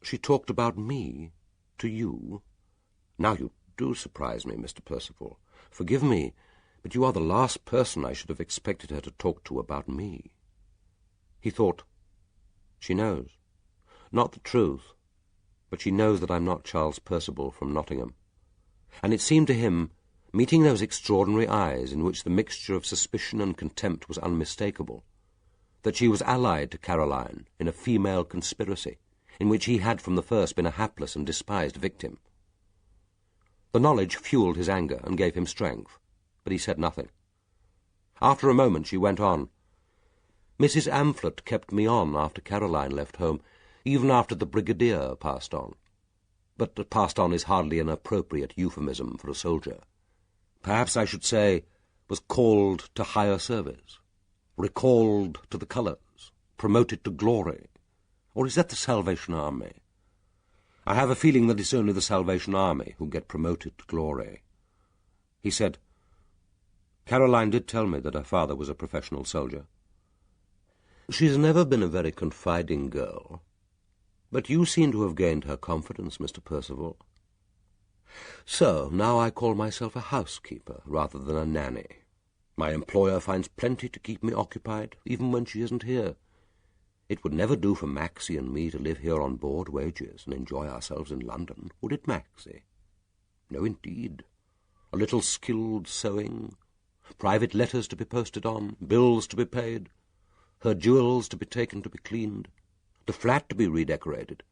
She talked about me to you? Now you do surprise me, Mr. Percival. Forgive me, but you are the last person I should have expected her to talk to about me." He thought, "She knows. Not the truth, but she knows that I'm not Charles Percival from Nottingham." And it seemed to him, meeting those extraordinary eyes in which the mixture of suspicion and contempt was unmistakable, that she was allied to Caroline in a female conspiracy, in which he had from the first been a hapless and despised victim. The knowledge fueled his anger and gave him strength, but he said nothing. After a moment she went on. "Mrs. Amphlett kept me on after Caroline left home, even after the brigadier passed on. But passed on is hardly an appropriate euphemism for a soldier. Perhaps I should say was called to higher service, recalled to the colours, promoted to glory. Or is that the Salvation Army? I have a feeling that it's only the Salvation Army who get promoted to glory." He said, "Caroline did tell me that her father was a professional soldier. She's never been a very confiding girl, but you seem to have gained her confidence, Mr. Percival. So now I call myself a housekeeper rather than a nanny. My employer finds plenty to keep me occupied, even when she isn't here. It would never do for Maxie and me to live here on board wages and enjoy ourselves in London, would it, Maxie? No, indeed. A little skilled sewing, private letters to be posted on, bills to be paid, her jewels to be taken to be cleaned, the flat to be redecorated.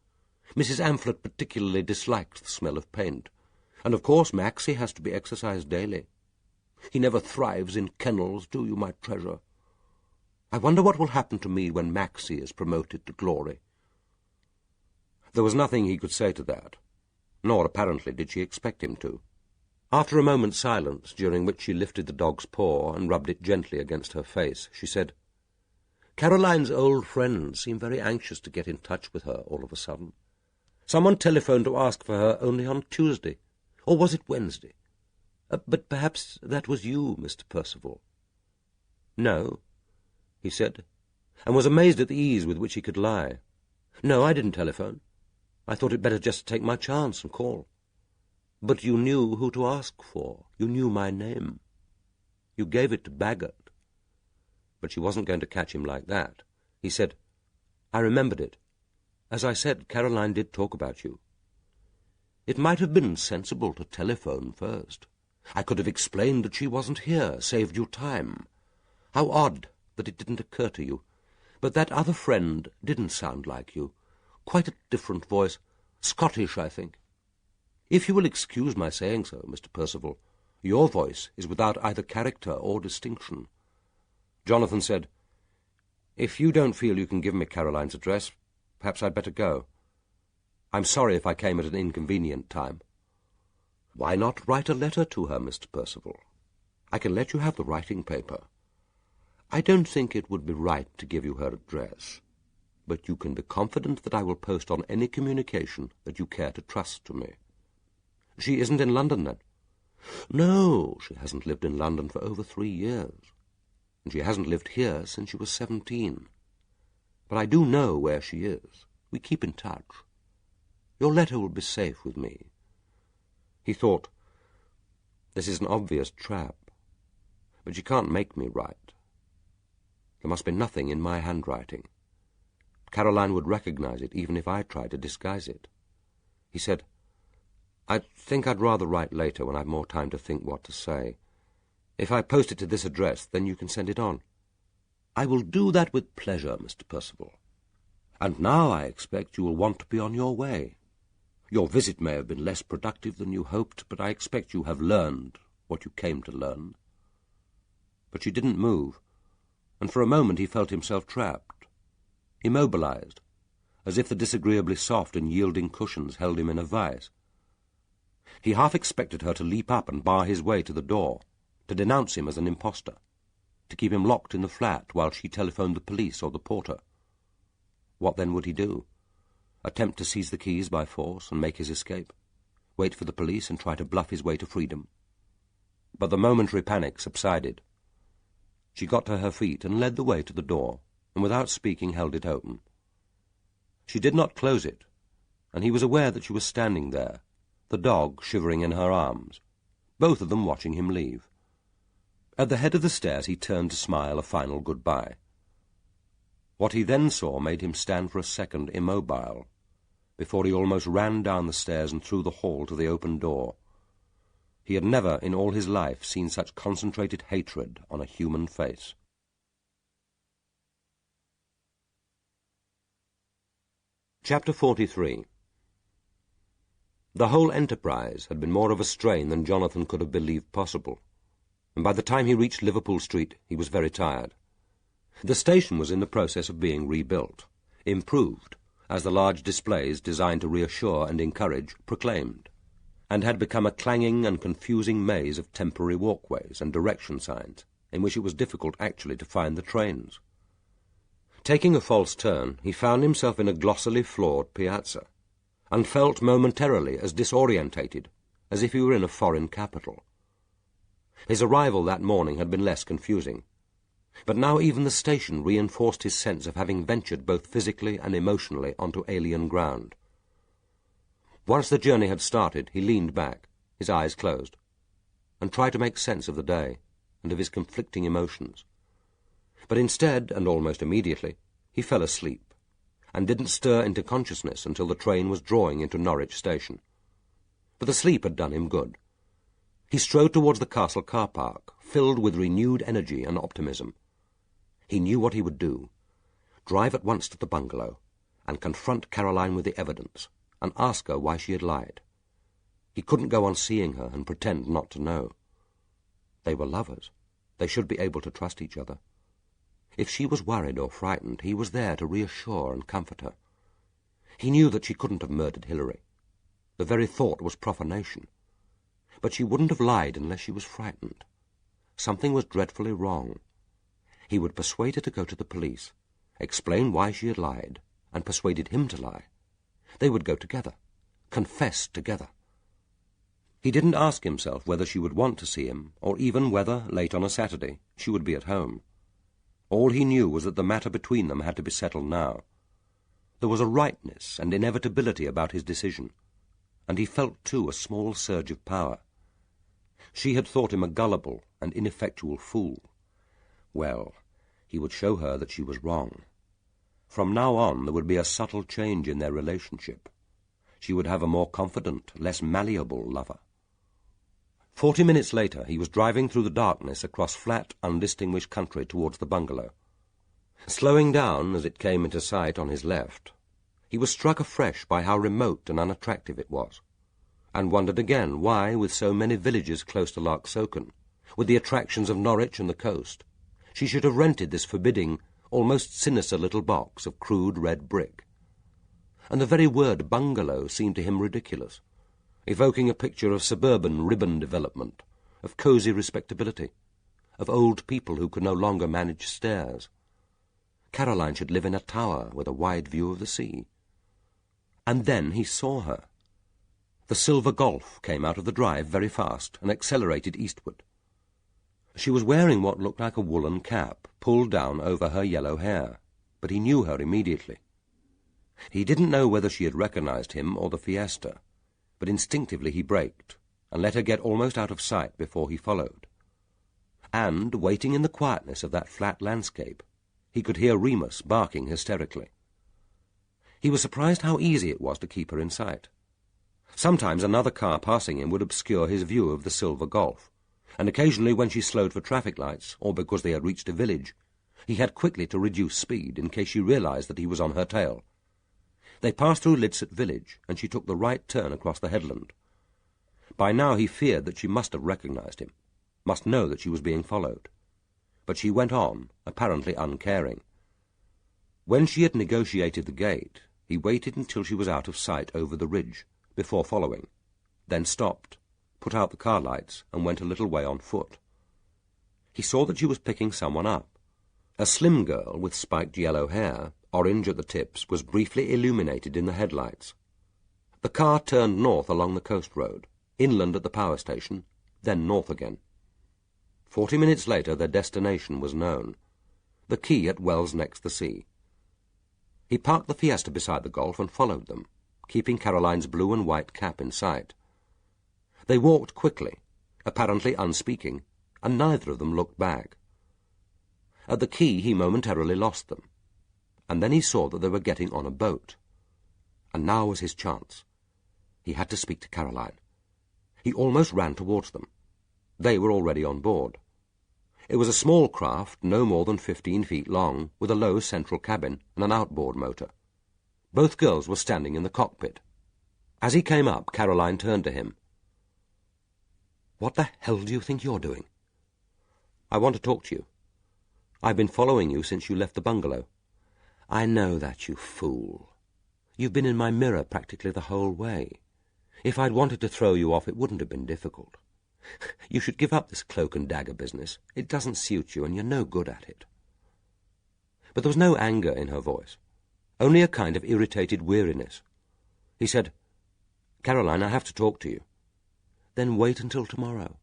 Mrs. Amphlett particularly disliked the smell of paint, and of course Maxie has to be exercised daily. He never thrives in kennels, do you, my treasure? I wonder what will happen to me when Maxie is promoted to glory." There was nothing he could say to that, nor apparently did she expect him to. After a moment's silence, during which she lifted the dog's paw and rubbed it gently against her face, she said, "Caroline's old friends seem very anxious to get in touch with her all of a sudden. Someone telephoned to ask for her only on Tuesday, or was it Wednesday? But perhaps that was you, Mr. Percival." "No," he said, and was amazed at the ease with which he could lie. "No, I didn't telephone. I thought it better just to take my chance and call. But you knew who to ask for. You knew my name. You gave it to Baggart." But she wasn't going to catch him like that. He said, "I remembered it. As I said, Caroline did talk about you. It might have been sensible to telephone first. I could have explained that she wasn't here, saved you time. How odd that it didn't occur to you. But that other friend didn't sound like you. Quite a different voice. Scottish, I think. If you will excuse my saying so, Mr. Percival, your voice is without either character or distinction." Jonathan said, "If you don't feel you can give me Caroline's address, perhaps I'd better go. I'm sorry if I came at an inconvenient time." "Why not write a letter to her, Mr. Percival? I can let you have the writing paper. I don't think it would be right to give you her address, but you can be confident that I will post on any communication that you care to trust to me." "She isn't in London, then?" "No, she hasn't lived in London for over 3 years, and she hasn't lived here since she was 17. But I do know where she is. We keep in touch. Your letter will be safe with me." He thought, "This is an obvious trap, but she can't make me write. There must be nothing in my handwriting. Caroline would recognize it even if I tried to disguise it." He said, "I think I'd rather write later when I've more time to think what to say. If I post it to this address, then you can send it on." "I will do that with pleasure, Mr. Percival. And now I expect you will want to be on your way. Your visit may have been less productive than you hoped, but I expect you have learned what you came to learn." But she didn't move, and for a moment he felt himself trapped, immobilized, as if the disagreeably soft and yielding cushions held him in a vice. He half expected her to leap up and bar his way to the door, to denounce him as an impostor, to keep him locked in the flat while she telephoned the police or the porter. What then would he do? Attempt to seize the keys by force and make his escape? Wait for the police and try to bluff his way to freedom? But the momentary panic subsided. She got to her feet and led the way to the door, and without speaking held it open. She did not close it, and he was aware that she was standing there, the dog shivering in her arms, both of them watching him leave. At the head of the stairs he turned to smile a final goodbye. What he then saw made him stand for a second immobile, before he almost ran down the stairs and through the hall to the open door. He had never in all his life seen such concentrated hatred on a human face. Chapter 43. The whole enterprise had been more of a strain than Jonathan could have believed possible, and by the time he reached Liverpool Street he was very tired. The station was in the process of being rebuilt, improved, as the large displays designed to reassure and encourage proclaimed, and had become a clanging and confusing maze of temporary walkways and direction signs in which it was difficult actually to find the trains. Taking a false turn, he found himself in a glossily floored piazza, and felt momentarily as disorientated as if he were in a foreign capital. His arrival that morning had been less confusing, but now even the station reinforced his sense of having ventured both physically and emotionally onto alien ground. Once the journey had started, he leaned back, his eyes closed, and tried to make sense of the day and of his conflicting emotions. But instead, and almost immediately, he fell asleep, and didn't stir into consciousness until the train was drawing into Norwich station. But the sleep had done him good. He strode towards the castle car park, filled with renewed energy and optimism. He knew what he would do: drive at once to the bungalow, and confront Caroline with the evidence, and ask her why she had lied. He couldn't go on seeing her and pretend not to know. They were lovers. They should be able to trust each other. If she was worried or frightened, he was there to reassure and comfort her. He knew that she couldn't have murdered Hilary. The very thought was profanation. But she wouldn't have lied unless she was frightened. Something was dreadfully wrong. He would persuade her to go to the police, explain why she had lied, and persuaded him to lie. They would go together, confess together. He didn't ask himself whether she would want to see him, or even whether, late on a Saturday, she would be at home. All he knew was that the matter between them had to be settled now. There was a rightness and inevitability about his decision, and he felt, too, a small surge of power. She had thought him a gullible and ineffectual fool. Well, he would show her that she was wrong. From now on there would be a subtle change in their relationship. She would have a more confident, less malleable lover. 40 minutes later he was driving through the darkness across flat, undistinguished country towards the bungalow. Slowing down as it came into sight on his left, he was struck afresh by how remote and unattractive it was, and wondered again why, with so many villages close to Larksoken, with the attractions of Norwich and the coast, she should have rented this forbidding, almost sinister little box of crude red brick. And the very word bungalow seemed to him ridiculous, evoking a picture of suburban ribbon development, of cosy respectability, of old people who could no longer manage stairs. Caroline should live in a tower with a wide view of the sea. And then he saw her. The silver Golf came out of the drive very fast and accelerated eastward. She was wearing what looked like a woolen cap, pulled down over her yellow hair, but he knew her immediately. He didn't know whether she had recognized him or the Fiesta, but instinctively he braked, and let her get almost out of sight before he followed. And, waiting in the quietness of that flat landscape, he could hear Remus barking hysterically. He was surprised how easy it was to keep her in sight. Sometimes another car passing him would obscure his view of the silver Golf, and occasionally when she slowed for traffic lights, or because they had reached a village, he had quickly to reduce speed in case she realized that he was on her tail. They passed through Lidset village, and she took the right turn across the headland. By now he feared that she must have recognized him, must know that she was being followed. But she went on, apparently uncaring. When she had negotiated the gate, he waited until she was out of sight over the ridge, before following, then stopped, put out the car lights, and went a little way on foot. He saw that she was picking someone up. A slim girl with spiked yellow hair, orange at the tips, was briefly illuminated in the headlights. The car turned north along the coast road, inland at the power station, then north again. 40 minutes later their destination was known, the quay at Wells next the sea. He parked the Fiesta beside the Golf and followed them, keeping Caroline's blue and white cap in sight. They walked quickly, apparently unspeaking, and neither of them looked back. At the quay he momentarily lost them, and then he saw that they were getting on a boat. And now was his chance. He had to speak to Caroline. He almost ran towards them. They were already on board. It was a small craft, no more than 15 feet long, with a low central cabin and an outboard motor. Both girls were standing in the cockpit. As he came up, Caroline turned to him. "What the hell do you think you're doing?" "I want to talk to you. I've been following you since you left the bungalow." "I know that, you fool. You've been in my mirror practically the whole way. If I'd wanted to throw you off, it wouldn't have been difficult. You should give up this cloak and dagger business. It doesn't suit you, and you're no good at it." But there was no anger in her voice, only a kind of irritated weariness. He said, "Caroline, I have to talk to you." "Then wait until tomorrow.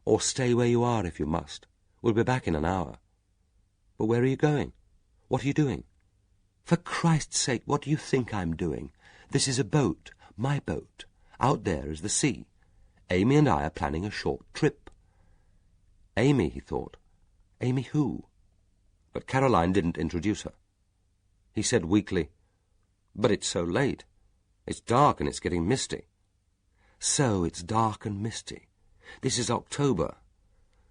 Or stay where you are if you must. We'll be back in an hour." "But where are you going? What are you doing?" "For Christ's sake, what do you think I'm doing? This is a boat, my boat. Out there is the sea. Amy and I are planning a short trip." Amy, he thought. Amy who? But Caroline didn't introduce her. He said weakly, "But it's so late. It's dark and it's getting misty." "So it's dark and misty. This is October.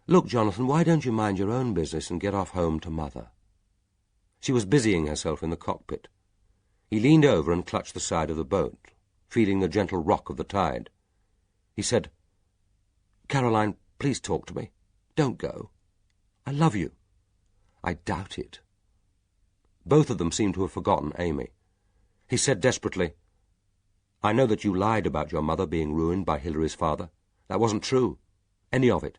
Look, Jonathan, why don't you mind your own business and get off home to Mother?" She was busying herself in the cockpit. He leaned over and clutched the side of the boat, feeling the gentle rock of the tide. He said, "Caroline, please talk to me. Don't go. I love you." "I doubt it." Both of them seemed to have forgotten Amy. He said desperately, "I know that you lied about your mother being ruined by Hilary's father. That wasn't true. Any of it.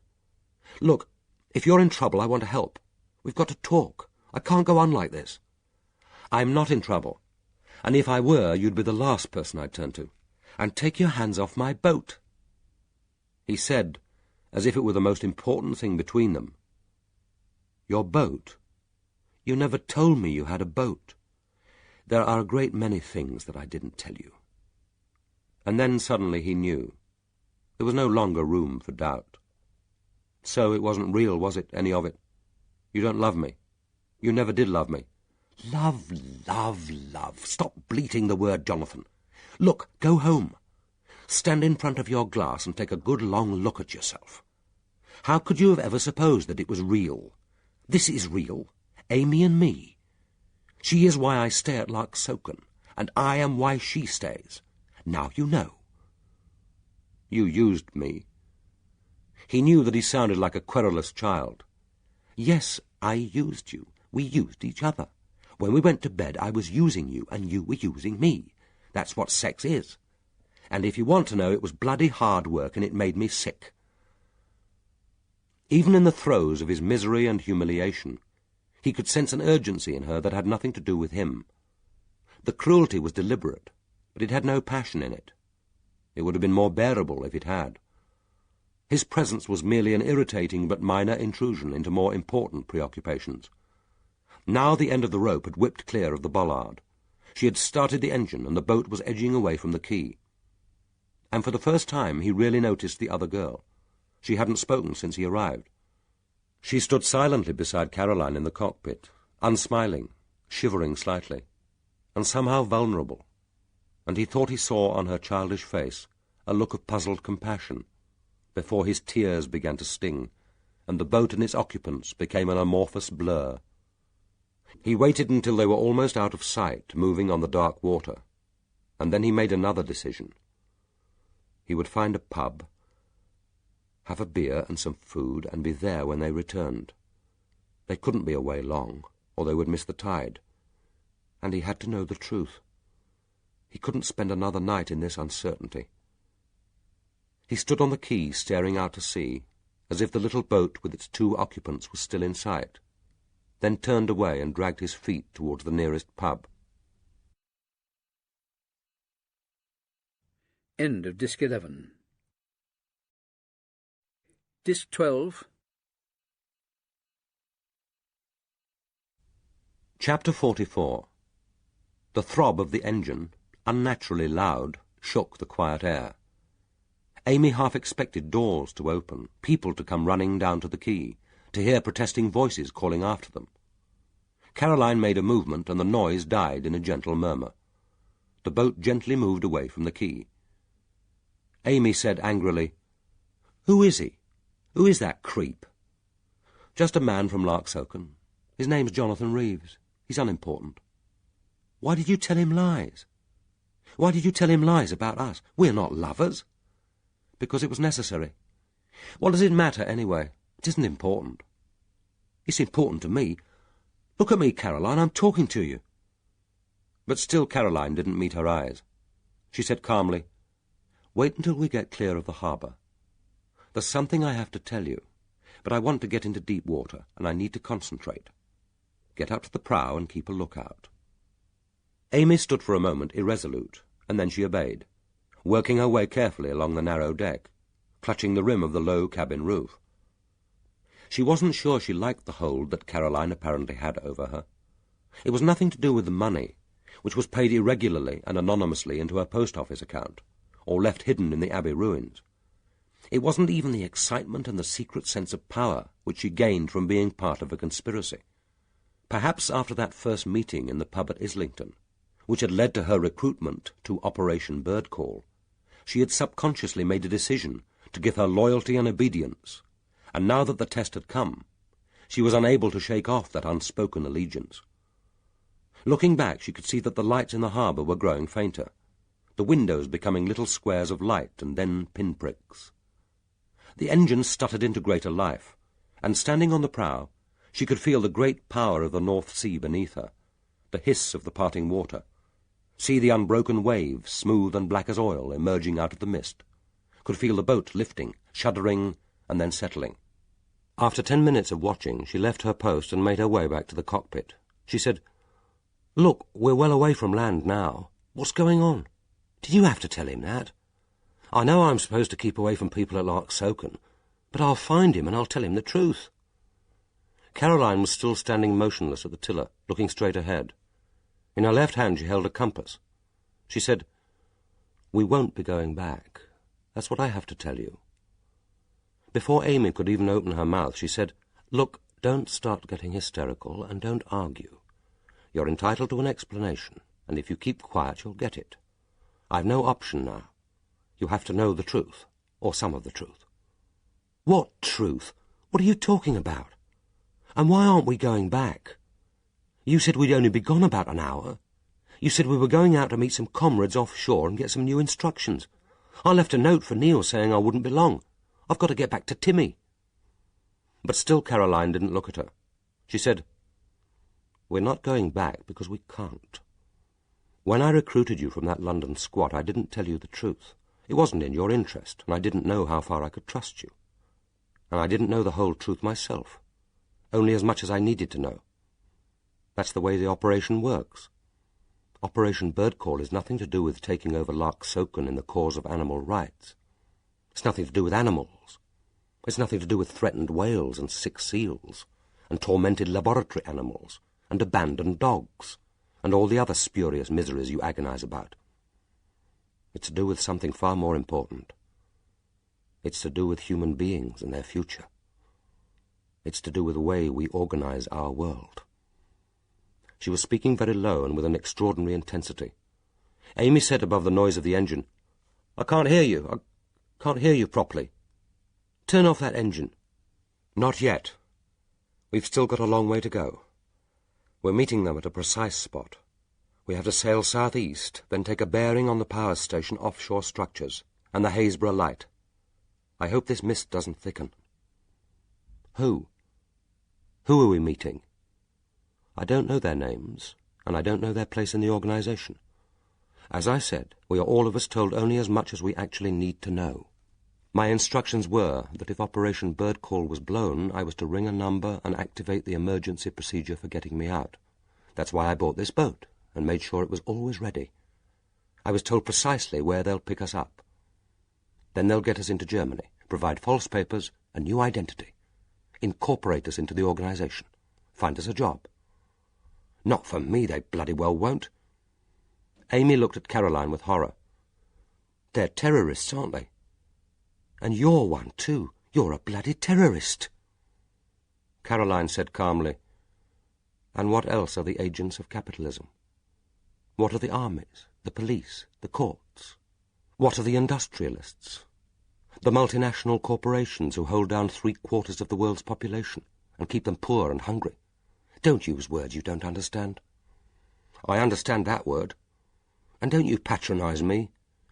Look, if you're in trouble, I want to help. We've got to talk. I can't go on like this." "I'm not in trouble. And if I were, you'd be the last person I'd turn to. And take your hands off my boat." He said, as if it were the most important thing between them, "Your boat? You never told me you had a boat." "There are a great many things that I didn't tell you." And then suddenly he knew. There was no longer room for doubt. "So it wasn't real, was it, any of it? You don't love me. You never did love me." "Love, love, love. Stop bleating the word, Jonathan. Look, go home. Stand in front of your glass and take a good long look at yourself. How could you have ever supposed that it was real? This is real. Amy and me. She is why I stay at Larksoken, and I am why she stays. Now you know." "You used me." He knew that he sounded like a querulous child. "Yes, I used you. We used each other. When we went to bed, I was using you, and you were using me. That's what sex is. And if you want to know, it was bloody hard work, and it made me sick." Even in the throes of his misery and humiliation, he could sense an urgency in her that had nothing to do with him. The cruelty was deliberate, but it had no passion in it. It would have been more bearable if it had. His presence was merely an irritating but minor intrusion into more important preoccupations. Now the end of the rope had whipped clear of the bollard. She had started the engine, and the boat was edging away from the quay. And for the first time he really noticed the other girl. She hadn't spoken since he arrived. She stood silently beside Caroline in the cockpit, unsmiling, shivering slightly, and somehow vulnerable, and he thought he saw on her childish face a look of puzzled compassion, before his tears began to sting, and the boat and its occupants became an amorphous blur. He waited until they were almost out of sight, moving on the dark water, and then he made another decision. He would find a pub, have a beer and some food, and be there when they returned. They couldn't be away long, or they would miss the tide. And he had to know the truth. He couldn't spend another night in this uncertainty. He stood on the quay, staring out to sea, as if the little boat with its 2 occupants was still in sight, then turned away and dragged his feet towards the nearest pub. End of Disc 11. Disc 12. Chapter 44. The throb of the engine, unnaturally loud, shook the quiet air. Amy half expected doors to open, people to come running down to the quay, to hear protesting voices calling after them. Caroline made a movement, and the noise died in a gentle murmur. The boat gently moved away from the quay. Amy said angrily, "Who is he? Who is that creep?" "Just a man from Larksoken. His name's Jonathan Reeves. He's unimportant." "Why did you tell him lies? Why did you tell him lies about us? We're not lovers." "Because it was necessary." "What does it matter, anyway? It isn't important." "It's important to me. Look at me, Caroline, I'm talking to you." But still Caroline didn't meet her eyes. She said calmly, "Wait until we get clear of the harbour. There's something I have to tell you, but I want to get into deep water, and I need to concentrate. Get up to the prow and keep a lookout." Amy stood for a moment irresolute, and then she obeyed, working her way carefully along the narrow deck, clutching the rim of the low cabin roof. She wasn't sure she liked the hold that Caroline apparently had over her. It was nothing to do with the money, which was paid irregularly and anonymously into her post-office account, or left hidden in the Abbey ruins. It wasn't even the excitement and the secret sense of power which she gained from being part of a conspiracy. Perhaps after that first meeting in the pub at Islington, which had led to her recruitment to Operation Birdcall, she had subconsciously made a decision to give her loyalty and obedience, and now that the test had come, she was unable to shake off that unspoken allegiance. Looking back, she could see that the lights in the harbour were growing fainter, the windows becoming little squares of light and then pinpricks. The engine stuttered into greater life, and standing on the prow, she could feel the great power of the North Sea beneath her, the hiss of the parting water, see the unbroken waves, smooth and black as oil, emerging out of the mist, could feel the boat lifting, shuddering, and then settling. After 10 minutes of watching, she left her post and made her way back to the cockpit. She said, "Look, we're well away from land now. What's going on? Did you have to tell him that? I know I'm supposed to keep away from people at Larksoken, but I'll find him and I'll tell him the truth." Caroline was still standing motionless at the tiller, looking straight ahead. In her left hand she held a compass. She said, "We won't be going back. That's what I have to tell you." Before Amy could even open her mouth, she said, "Look, don't start getting hysterical and don't argue. You're entitled to an explanation, and if you keep quiet, you'll get it. I've no option now. You have to know the truth, or some of the truth." "What truth? What are you talking about? And why aren't we going back? You said we'd only be gone about an hour. You said we were going out to meet some comrades offshore and get some new instructions. I left a note for Neil saying I wouldn't be long. I've got to get back to Timmy." But still Caroline didn't look at her. She said, "We're not going back because we can't. When I recruited you from that London squad, I didn't tell you the truth. It wasn't in your interest, and I didn't know how far I could trust you. And I didn't know the whole truth myself, only as much as I needed to know. That's the way the operation works. Operation Birdcall is nothing to do with taking over Larksoken in the cause of animal rights. It's nothing to do with animals. It's nothing to do with threatened whales and sick seals, and tormented laboratory animals, and abandoned dogs, and all the other spurious miseries you agonize about. It's to do with something far more important. It's to do with human beings and their future. It's to do with the way we organize our world." She was speaking very low and with an extraordinary intensity. Amy said above the noise of the engine, "I can't hear you. I can't hear you properly. Turn off that engine." "Not yet. We've still got a long way to go. We're meeting them at a precise spot. We have to sail southeast, then take a bearing on the power station offshore structures and the Haysborough light. I hope this mist doesn't thicken. Who? Who are we meeting? I don't know their names, and I don't know their place in the organization. As I said, we are all of us told only as much as we actually need to know. My instructions were that if Operation Bird Call was blown, I was to ring a number and activate the emergency procedure for getting me out. That's why I bought this boat and made sure it was always ready. I was told precisely where they'll pick us up. Then they'll get us into Germany, provide false papers, a new identity, incorporate us into the organization, find us a job. Not for me, they bloody well won't. Amy looked at Caroline with horror. They're terrorists, aren't they? And you're one, too. You're a bloody terrorist. Caroline said calmly, and what else are the agents of capitalism? What are the armies, the police, the courts? What are the industrialists? The multinational corporations who hold down 3/4 of the world's population and keep them poor and hungry. Don't use words you don't understand. I understand that word. And don't you patronize me.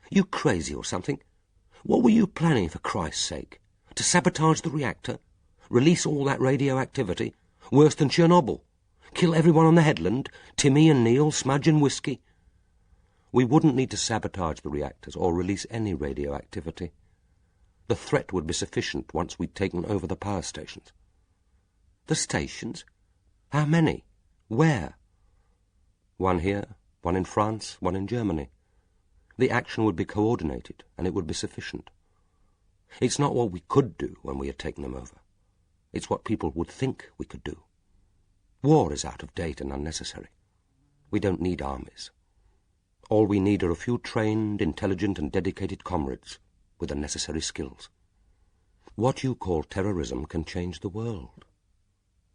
You crazy or something? What were you planning, for Christ's sake? To sabotage the reactor? Release all that radioactivity? Worse than Chernobyl? Kill everyone on the headland? Timmy and Neil, Smudge and Whiskey? We wouldn't need to sabotage the reactors or release any radioactivity. The threat would be sufficient once we'd taken over the power stations. The stations? How many? Where? One here, one in France, one in Germany. The action would be coordinated, and it would be sufficient. It's not what we could do when we had taken them over. It's what people would think we could do. War is out of date and unnecessary. We don't need armies. All we need are a few trained, intelligent, and dedicated comrades with the necessary skills. What you call terrorism can change the world.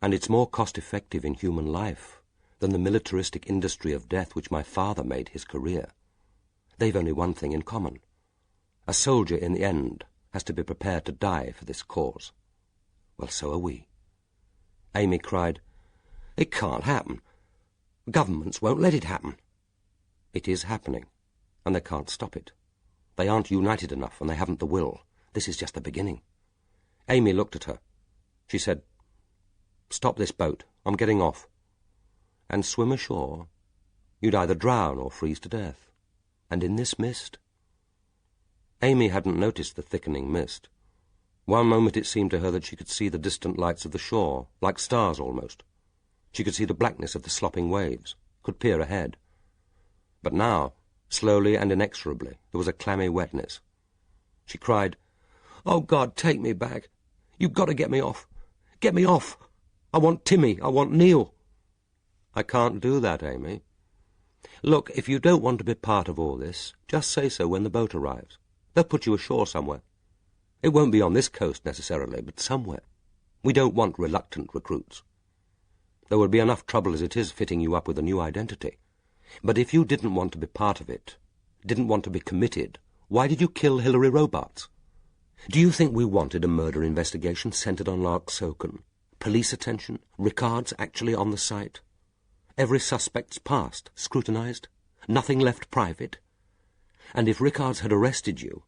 And it's more cost-effective in human life than the militaristic industry of death which my father made his career. They've only one thing in common. A soldier, in the end, has to be prepared to die for this cause. Well, so are we. Amy cried, It can't happen. Governments won't let it happen. It is happening, and they can't stop it. They aren't united enough, and they haven't the will. This is just the beginning. Amy looked at her. She said, Stop this boat. I'm getting off. And swim ashore. You'd either drown or freeze to death. And in this mist? Amy hadn't noticed the thickening mist. One moment it seemed to her that she could see the distant lights of the shore, like stars almost. She could see the blackness of the slopping waves, could peer ahead. But now, slowly and inexorably, there was a clammy wetness. She cried, Oh, God, take me back. You've got to get me off. Get me off. I want Timmy. I want Neil. I can't do that, Amy. Look, if you don't want to be part of all this, just say so when the boat arrives. They'll put you ashore somewhere. It won't be on this coast necessarily, but somewhere. We don't want reluctant recruits. There would be enough trouble as it is fitting you up with a new identity. But if you didn't want to be part of it, didn't want to be committed, why did you kill Hilary Robarts? Do you think we wanted a murder investigation centred on Larksoken? Police attention? Rickards actually on the site? Every suspect's past scrutinised? Nothing left private? And if Rickards had arrested you,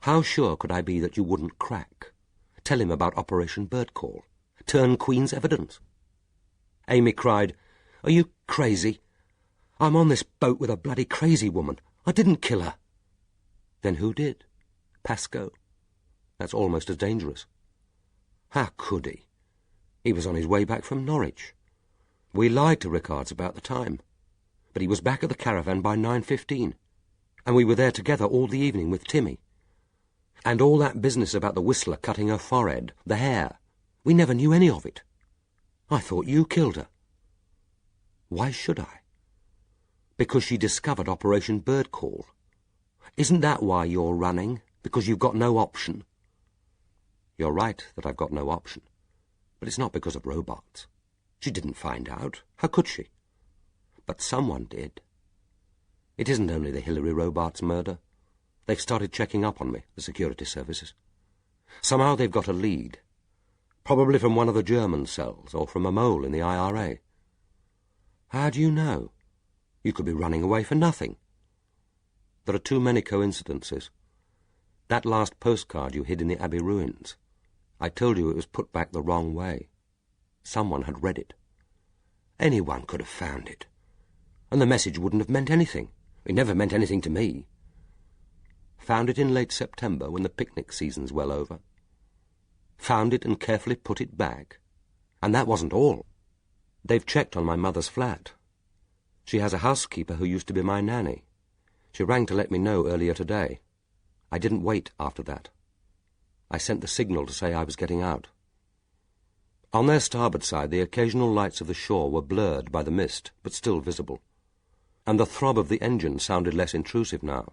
how sure could I be that you wouldn't crack? Tell him about Operation Bird Call? Turn Queen's evidence? Amy cried, Are you crazy? I'm on this boat with a bloody crazy woman. I didn't kill her. Then who did? Pascoe? That's almost as dangerous. How could he? He was on his way back from Norwich. We lied to Rickards about the time, but he was back at the caravan by 9:15, and we were there together all the evening with Timmy. And all that business about the Whistler cutting her forehead, the hair, we never knew any of it. I thought you killed her. Why should I? Because she discovered Operation Bird Call. Isn't that why you're running? Because you've got no option? You're right that I've got no option, but it's not because of Robarts. She didn't find out. How could she? But someone did. It isn't only the Hilary Robarts murder. They've started checking up on me, the security services. Somehow they've got a lead. Probably from one of the German cells, or from a mole in the IRA. How do you know? You could be running away for nothing. There are too many coincidences. That last postcard you hid in the Abbey ruins, I told you it was put back the wrong way. Someone had read it. Anyone could have found it. And the message wouldn't have meant anything. It never meant anything to me. Found it in late September when the picnic season's well over. Found it and carefully put it back. And that wasn't all. They've checked on my mother's flat. She has a housekeeper who used to be my nanny. She rang to let me know earlier today. I didn't wait after that. I sent the signal to say I was getting out. On their starboard side, the occasional lights of the shore were blurred by the mist, but still visible. And the throb of the engine sounded less intrusive now.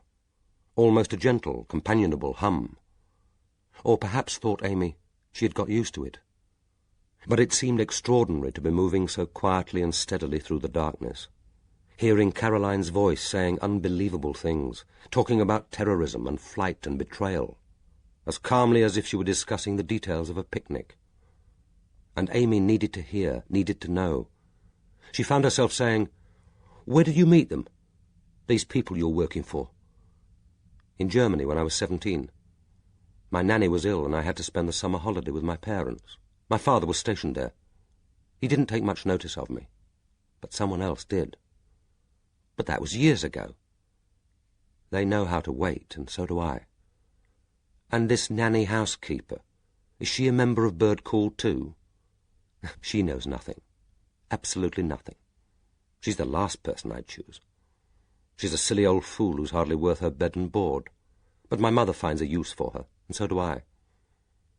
Almost a gentle, companionable hum. Or perhaps, thought Amy, she had got used to it. But it seemed extraordinary to be moving so quietly and steadily through the darkness, hearing Caroline's voice saying unbelievable things, talking about terrorism and flight and betrayal, as calmly as if she were discussing the details of a picnic. And Amy needed to hear, needed to know. She found herself saying, "Where did you meet them? These people you're working for?" "In Germany when I was 17. My nanny was ill and I had to spend the summer holiday with my parents. My father was stationed there. He didn't take much notice of me, but someone else did. But that was years ago. They know how to wait, and so do I. And this nanny housekeeper, is she a member of Bird Call too? She knows nothing. Absolutely nothing. She's the last person I'd choose. She's a silly old fool who's hardly worth her bed and board. But my mother finds a use for her, and so do I.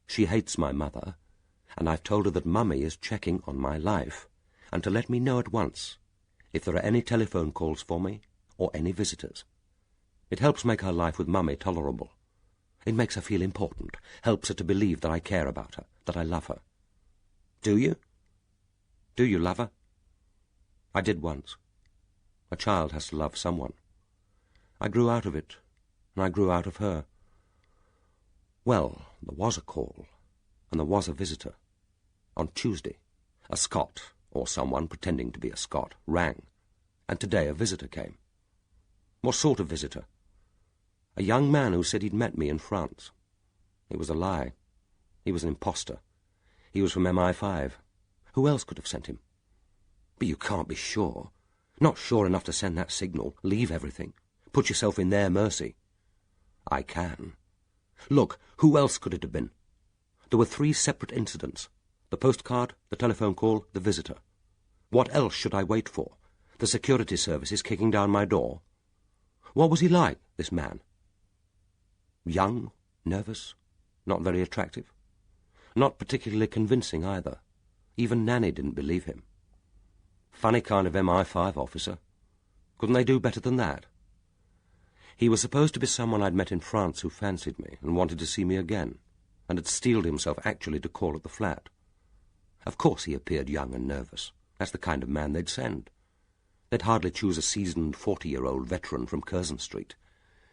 She hates my mother, and I've told her that Mummy is checking on my life, and to let me know at once if there are any telephone calls for me or any visitors. It helps make her life with Mummy tolerable. It makes her feel important, helps her to believe that I care about her, that I love her. Do you? Do you love her? I did once. A child has to love someone. I grew out of it, and I grew out of her. Well, there was a call, and there was a visitor. On Tuesday, a Scot, or someone pretending to be a Scot, rang, and today a visitor came. What sort of visitor? A young man who said he'd met me in France. It was a lie. He was an imposter. He was from MI5. Who else could have sent him? But you can't be sure. Not sure enough to send that signal, leave everything, put yourself in their mercy. I can. Look, who else could it have been? There were 3 separate incidents. The postcard, the telephone call, the visitor. What else should I wait for? The security services kicking down my door? What was he like, this man? Young, nervous, not very attractive. Not particularly convincing either. Even Nanny didn't believe him. Funny kind of MI5 officer. Couldn't they do better than that? He was supposed to be someone I'd met in France who fancied me and wanted to see me again, and had steeled himself actually to call at the flat. Of course he appeared young and nervous. That's the kind of man they'd send. They'd hardly choose a seasoned 40-year-old veteran from Curzon Street.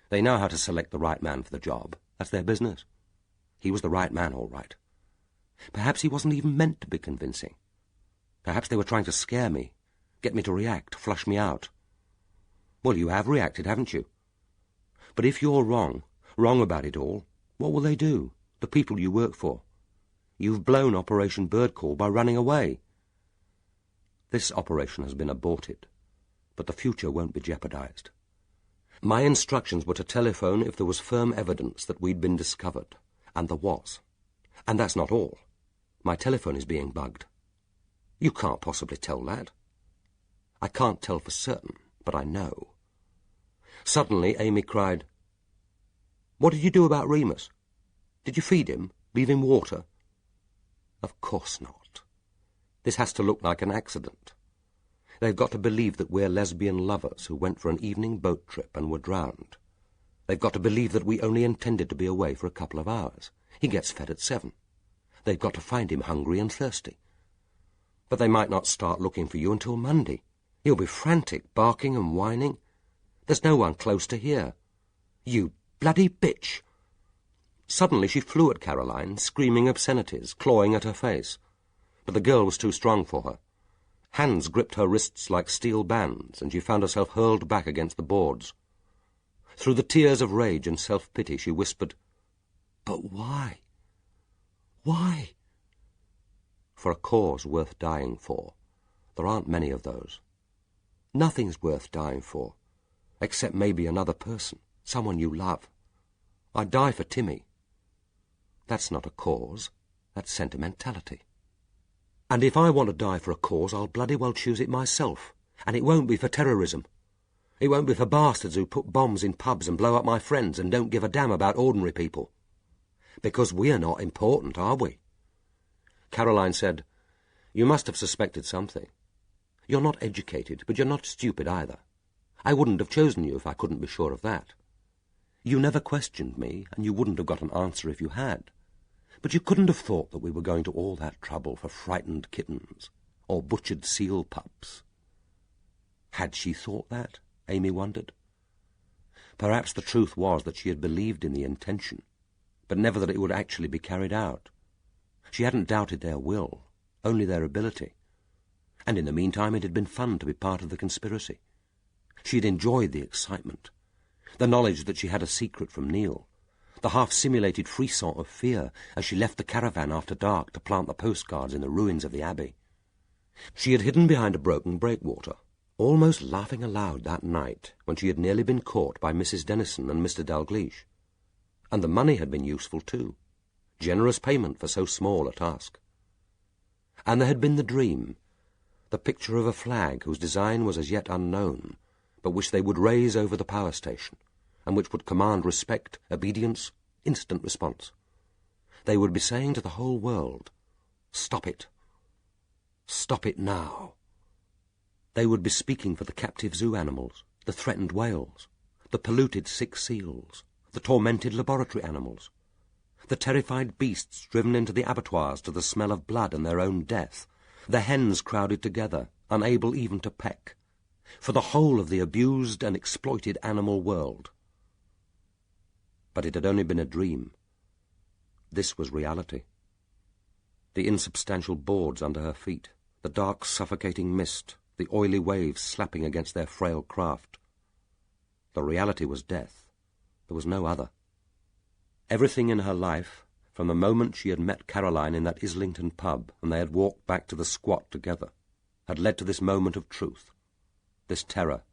They know how to select the right man for the job. That's their business. He was the right man, all right. Perhaps he wasn't even meant to be convincing. Perhaps they were trying to scare me, get me to react, flush me out. Well, you have reacted, haven't you? But if you're wrong about it all, what will they do, the people you work for? You've blown Operation Bird Call by running away. This operation has been aborted, but the future won't be jeopardized. My instructions were to telephone if there was firm evidence that we'd been discovered, and there was. And that's not all. My telephone is being bugged. You can't possibly tell that. I can't tell for certain, but I know. Suddenly, Amy cried, "What did you do about Remus? Did you feed him? Leave him water?" Of course not. This has to look like an accident. They've got to believe that we're lesbian lovers who went for an evening boat trip and were drowned. They've got to believe that we only intended to be away for a couple of hours. He gets fed at 7. They've got to find him hungry and thirsty. But they might not start looking for you until Monday. He'll be frantic, barking and whining. There's no one close to hear. You bloody bitch! Suddenly she flew at Caroline, screaming obscenities, clawing at her face. But the girl was too strong for her. Hands gripped her wrists like steel bands, and she found herself hurled back against the boards. Through the tears of rage and self-pity she whispered, "But why? Why?" For a cause worth dying for. There aren't many of those. Nothing's worth dying for, except maybe another person, someone you love. I'd die for Timmy. That's not a cause, that's sentimentality. And if I want to die for a cause, I'll bloody well choose it myself. And it won't be for terrorism. It won't be for bastards who put bombs in pubs and blow up my friends and don't give a damn about ordinary people. Because we're not important, are we? Caroline said, "You must have suspected something. You're not educated, but you're not stupid either. I wouldn't have chosen you if I couldn't be sure of that. You never questioned me, and you wouldn't have got an answer if you had. But you couldn't have thought that we were going to all that trouble for frightened kittens, or butchered seal pups." Had she thought that? Amy wondered. Perhaps the truth was that she had believed in the intention, but never that it would actually be carried out. She hadn't doubted their will, only their ability. And in the meantime it had been fun to be part of the conspiracy. She had enjoyed the excitement, the knowledge that she had a secret from Neil, the half-simulated frisson of fear as she left the caravan after dark to plant the postcards in the ruins of the abbey. She had hidden behind a broken breakwater, almost laughing aloud that night when she had nearly been caught by Mrs. Denison and Mr. Dalgliesh. And the money had been useful too, generous payment for so small a task. And there had been the dream, the picture of a flag whose design was as yet unknown, but which they would raise over the power station, and which would command respect, obedience, instant response. They would be saying to the whole world, "Stop it. Stop it now." They would be speaking for the captive zoo animals, the threatened whales, the polluted sick seals, the tormented laboratory animals, the terrified beasts driven into the abattoirs to the smell of blood and their own death, the hens crowded together, unable even to peck, for the whole of the abused and exploited animal world. But it had only been a dream. This was reality. The insubstantial boards under her feet, the dark suffocating mist, the oily waves slapping against their frail craft. The reality was death. There was no other. Everything in her life, from the moment she had met Caroline in that Islington pub and they had walked back to the squat together, had led to this moment of truth, this terror.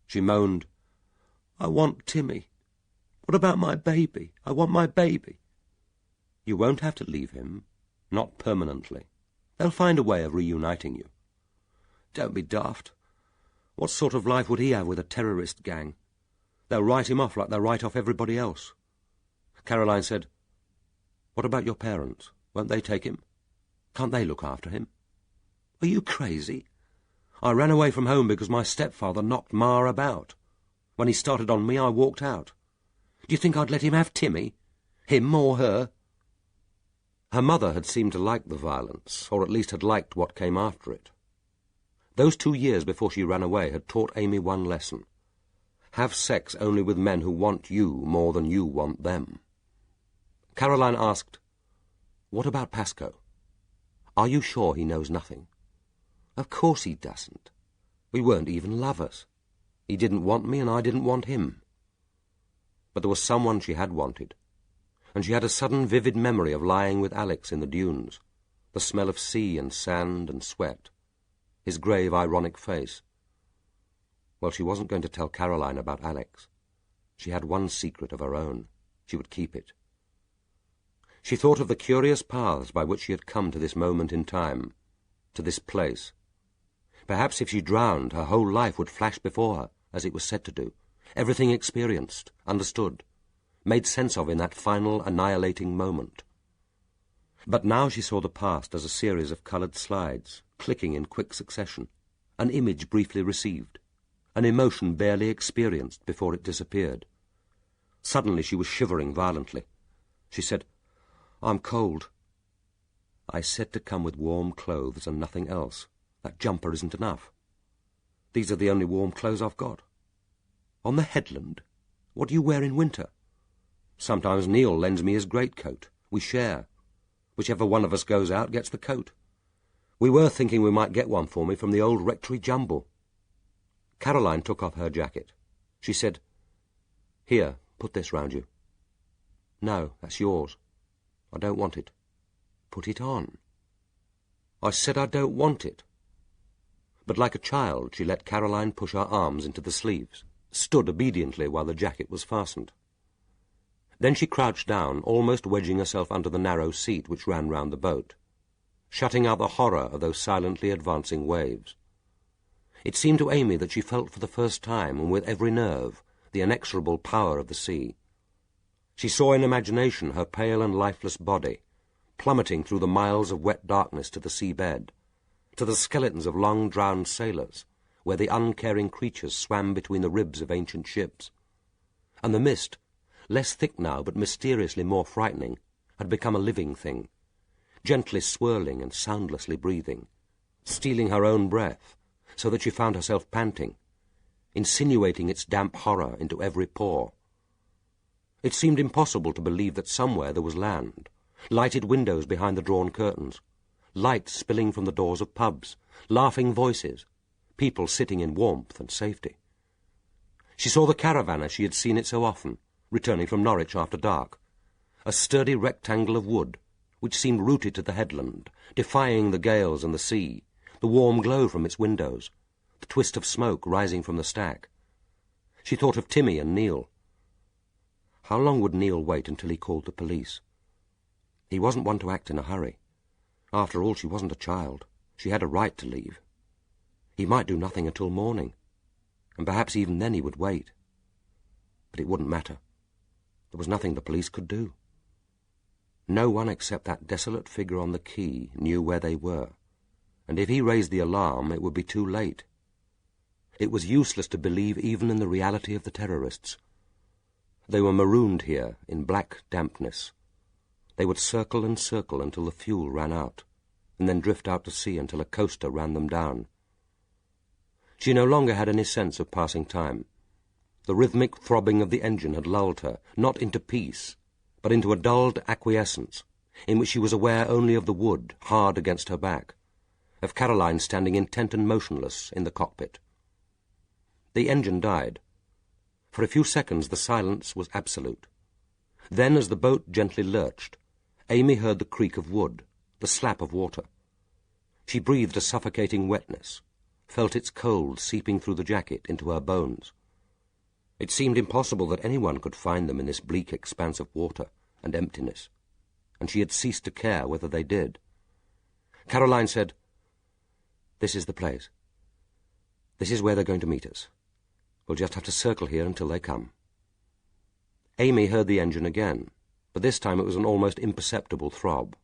She moaned, "I want Timmy. What about my baby? I want my baby." "You won't have to leave him, not permanently. They'll find a way of reuniting you." "Don't be daft. What sort of life would he have with a terrorist gang? They'll write him off like they write off everybody else." Caroline said, "What about your parents? Won't they take him? Can't they look after him?" "Are you crazy? I ran away from home because my stepfather knocked Ma about. When he started on me, I walked out. Do you think I'd let him have Timmy? Him or her?" Her mother had seemed to like the violence, or at least had liked what came after it. Those 2 years before she ran away had taught Amy one lesson. Have sex only with men who want you more than you want them. Caroline asked, "What about Pascoe? Are you sure he knows nothing?" "Of course he doesn't. We weren't even lovers. He didn't want me and I didn't want him." But there was someone she had wanted, and she had a sudden vivid memory of lying with Alex in the dunes, the smell of sea and sand and sweat, his grave, ironic face. Well, she wasn't going to tell Caroline about Alex. She had one secret of her own. She would keep it. She thought of the curious paths by which she had come to this moment in time, to this place. Perhaps if she drowned, her whole life would flash before her, as it was said to do, everything experienced, understood, made sense of in that final annihilating moment. But now she saw the past as a series of coloured slides, clicking in quick succession, an image briefly received, an emotion barely experienced before it disappeared. Suddenly she was shivering violently. She said, "I'm cold." "I said to come with warm clothes and nothing else. That jumper isn't enough. These are the only warm clothes I've got." "On the headland? What do you wear in winter?" "Sometimes Neil lends me his greatcoat. We share. Whichever one of us goes out gets the coat. We were thinking we might get one for me from the old rectory jumble. Caroline took off her jacket. She said, "Here, put this round you." "No, that's yours." "I don't want it." "Put it on." "I said I don't want it." But like a child, she let Caroline push her arms into the sleeves, stood obediently while the jacket was fastened. Then she crouched down, almost wedging herself under the narrow seat which ran round the boat, shutting out the horror of those silently advancing waves. It seemed to Amy that she felt for the first time, and with every nerve, the inexorable power of the sea. She saw in imagination her pale and lifeless body, plummeting through the miles of wet darkness to the seabed, to the skeletons of long-drowned sailors, where the uncaring creatures swam between the ribs of ancient ships. And the mist, less thick now but mysteriously more frightening, had become a living thing, gently swirling and soundlessly breathing, stealing her own breath, so that she found herself panting, insinuating its damp horror into every pore. It seemed impossible to believe that somewhere there was land, lighted windows behind the drawn curtains, light spilling from the doors of pubs, laughing voices, people sitting in warmth and safety. She saw the caravan as she had seen it so often, returning from Norwich after dark, a sturdy rectangle of wood, which seemed rooted to the headland, defying the gales and the sea, the warm glow from its windows, the twist of smoke rising from the stack. She thought of Timmy and Neil. How long would Neil wait until he called the police? He wasn't one to act in a hurry. After all, she wasn't a child. She had a right to leave. He might do nothing until morning, and perhaps even then he would wait. But it wouldn't matter. There was nothing the police could do. No one except that desolate figure on the quay knew where they were, and if he raised the alarm, it would be too late. It was useless to believe even in the reality of the terrorists. They were marooned here in black dampness. They would circle and circle until the fuel ran out, and then drift out to sea until a coaster ran them down. She no longer had any sense of passing time. The rhythmic throbbing of the engine had lulled her, not into peace, but into a dulled acquiescence, in which she was aware only of the wood hard against her back, of Caroline standing intent and motionless in the cockpit. The engine died. For a few seconds the silence was absolute. Then, as the boat gently lurched, Amy heard the creak of wood, the slap of water. She breathed a suffocating wetness, felt its cold seeping through the jacket into her bones. It seemed impossible that anyone could find them in this bleak expanse of water and emptiness, and she had ceased to care whether they did. Caroline said, "This is the place. This is where they're going to meet us. We'll just have to circle here until they come." Amy heard the engine again, but this time it was an almost imperceptible throb.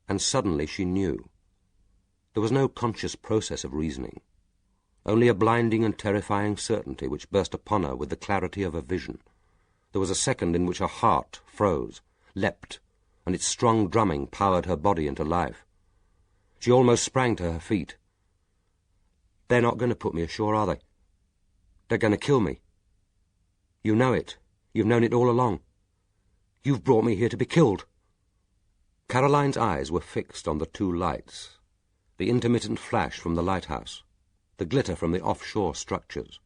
And suddenly she knew. There was no conscious process of reasoning, only a blinding and terrifying certainty which burst upon her with the clarity of a vision. There was a second in which her heart froze, leapt, and its strong drumming powered her body into life. She almost sprang to her feet. "They're not going to put me ashore, are they? They're going to kill me. You know it. You've known it all along. You've brought me here to be killed." Caroline's eyes were fixed on the two lights, the intermittent flash from the lighthouse, the glitter from the offshore structures.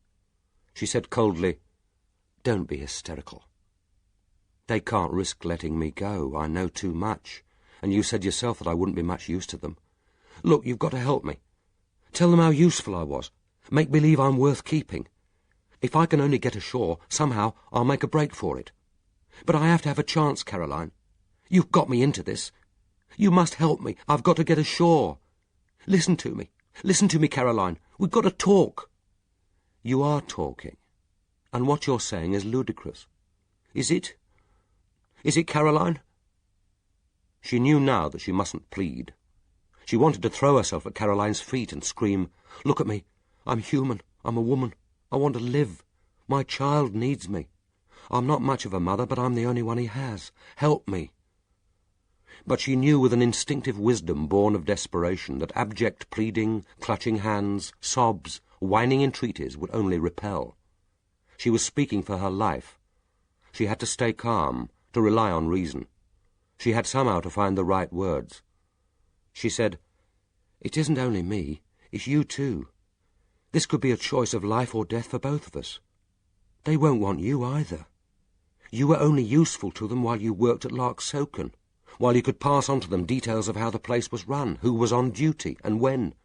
She said coldly, "Don't be hysterical. They can't risk letting me go. I know too much, and you said yourself that I wouldn't be much use to them. Look, you've got to help me. Tell them how useful I was. Make believe I'm worth keeping. If I can only get ashore, somehow I'll make a break for it. But I have to have a chance, Caroline. You've got me into this. You must help me. I've got to get ashore. Listen to me. Listen to me, Caroline. We've got to talk." "You are talking, and what you're saying is ludicrous." "Is it? Is it, Caroline?" She knew now that she mustn't plead. She wanted to throw herself at Caroline's feet and scream, "Look at me. I'm human. I'm a woman. I want to live. My child needs me. I'm not much of a mother, but I'm the only one he has. Help me." But she knew with an instinctive wisdom born of desperation that abject pleading, clutching hands, sobs, whining entreaties would only repel. She was speaking for her life. She had to stay calm, to rely on reason. She had somehow to find the right words. She said, It isn't only me, it's you too. This could be a choice of life or death for both of us. They won't want you either. You were only useful to them while you worked at Larksoken, while you could pass on to them details of how the place was run, who was on duty, and when.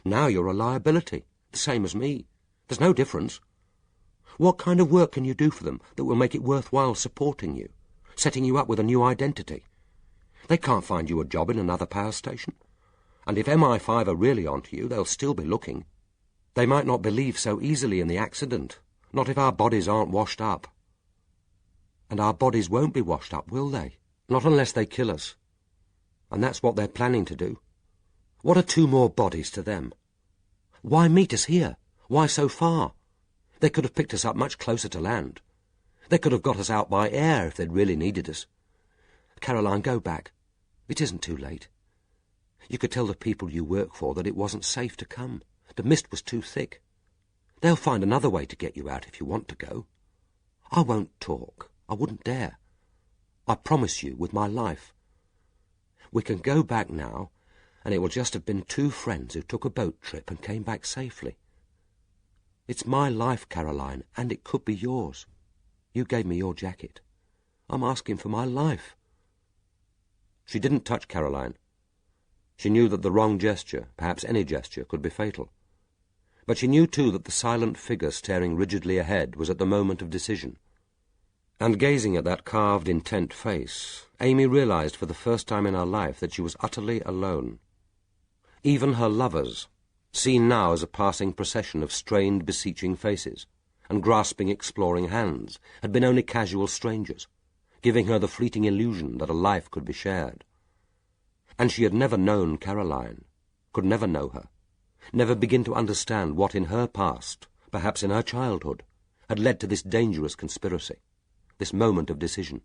Now you're a liability, the same as me. There's no difference. What kind of work can you do for them that will make it worthwhile supporting you, setting you up with a new identity? They can't find you a job in another power station. And if MI5 are really onto you, they'll still be looking. They might not believe so easily in the accident, not if our bodies aren't washed up. And our bodies won't be washed up, will they? Not unless they kill us. And that's what they're planning to do. What are 2 more bodies to them? Why meet us here? Why so far? They could have picked us up much closer to land. They could have got us out by air if they'd really needed us. Caroline, go back. It isn't too late. You could tell the people you work for that it wasn't safe to come. The mist was too thick. They'll find another way to get you out if you want to go. I won't talk. I wouldn't dare. I promise you with my life. We can go back now, and it will just have been 2 friends who took a boat trip and came back safely. It's my life, Caroline, and it could be yours. You gave me your jacket. I'm asking for my life. She didn't touch Caroline. She knew that the wrong gesture, perhaps any gesture, could be fatal. But she knew too that the silent figure staring rigidly ahead was at the moment of decision. And gazing at that carved, intent face, Amy realized for the first time in her life that she was utterly alone. Even her lovers, seen now as a passing procession of strained, beseeching faces, and grasping, exploring hands, had been only casual strangers, giving her the fleeting illusion that a life could be shared. And she had never known Caroline, could never know her, never begin to understand what in her past, perhaps in her childhood, had led to this dangerous conspiracy, this moment of decision.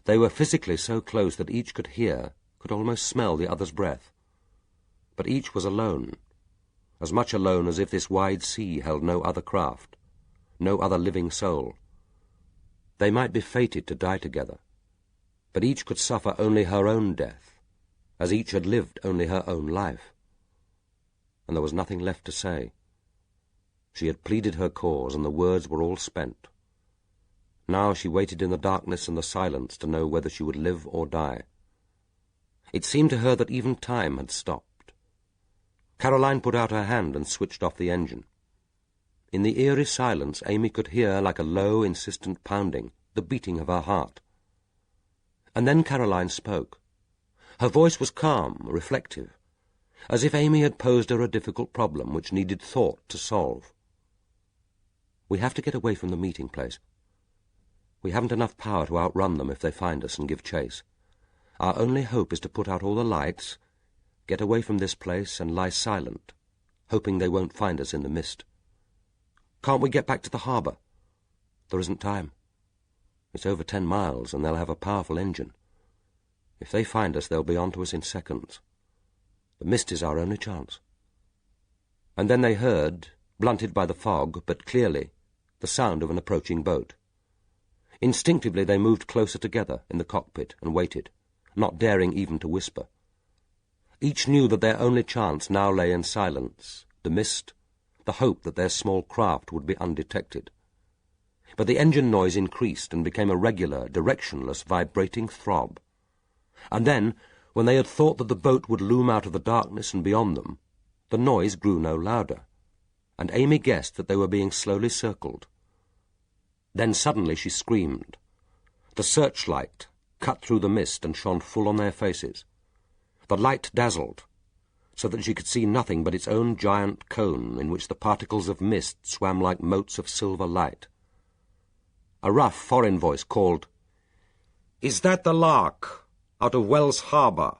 They were physically so close that each could hear, could almost smell the other's breath. But each was alone, as much alone as if this wide sea held no other craft, no other living soul. They might be fated to die together, but each could suffer only her own death, as each had lived only her own life. And there was nothing left to say. She had pleaded her cause, and the words were all spent. Now she waited in the darkness and the silence to know whether she would live or die. It seemed to her that even time had stopped. Caroline put out her hand and switched off the engine. In the eerie silence, Amy could hear, like a low, insistent pounding, the beating of her heart. And then Caroline spoke. Her voice was calm, reflective, as if Amy had posed her a difficult problem which needed thought to solve. We have to get away from the meeting place. We haven't enough power to outrun them if they find us and give chase. Our only hope is to put out all the lights, get away from this place and lie silent, hoping they won't find us in the mist. Can't we get back to the harbour? There isn't time. It's over 10 miles, and they'll have a powerful engine. If they find us, they'll be on to us in seconds. The mist is our only chance. And then they heard, blunted by the fog, but clearly, the sound of an approaching boat. Instinctively they moved closer together in the cockpit and waited, not daring even to whisper. Each knew that their only chance now lay in silence, the mist, the hope that their small craft would be undetected. But the engine noise increased and became a regular, directionless, vibrating throb. And then, when they had thought that the boat would loom out of the darkness and beyond them, the noise grew no louder, and Amy guessed that they were being slowly circled. Then suddenly she screamed. The searchlight cut through the mist and shone full on their faces. The light dazzled, so that she could see nothing but its own giant cone in which the particles of mist swam like motes of silver light. A rough foreign voice called, "Is that the Lark, out of Wells Harbour?"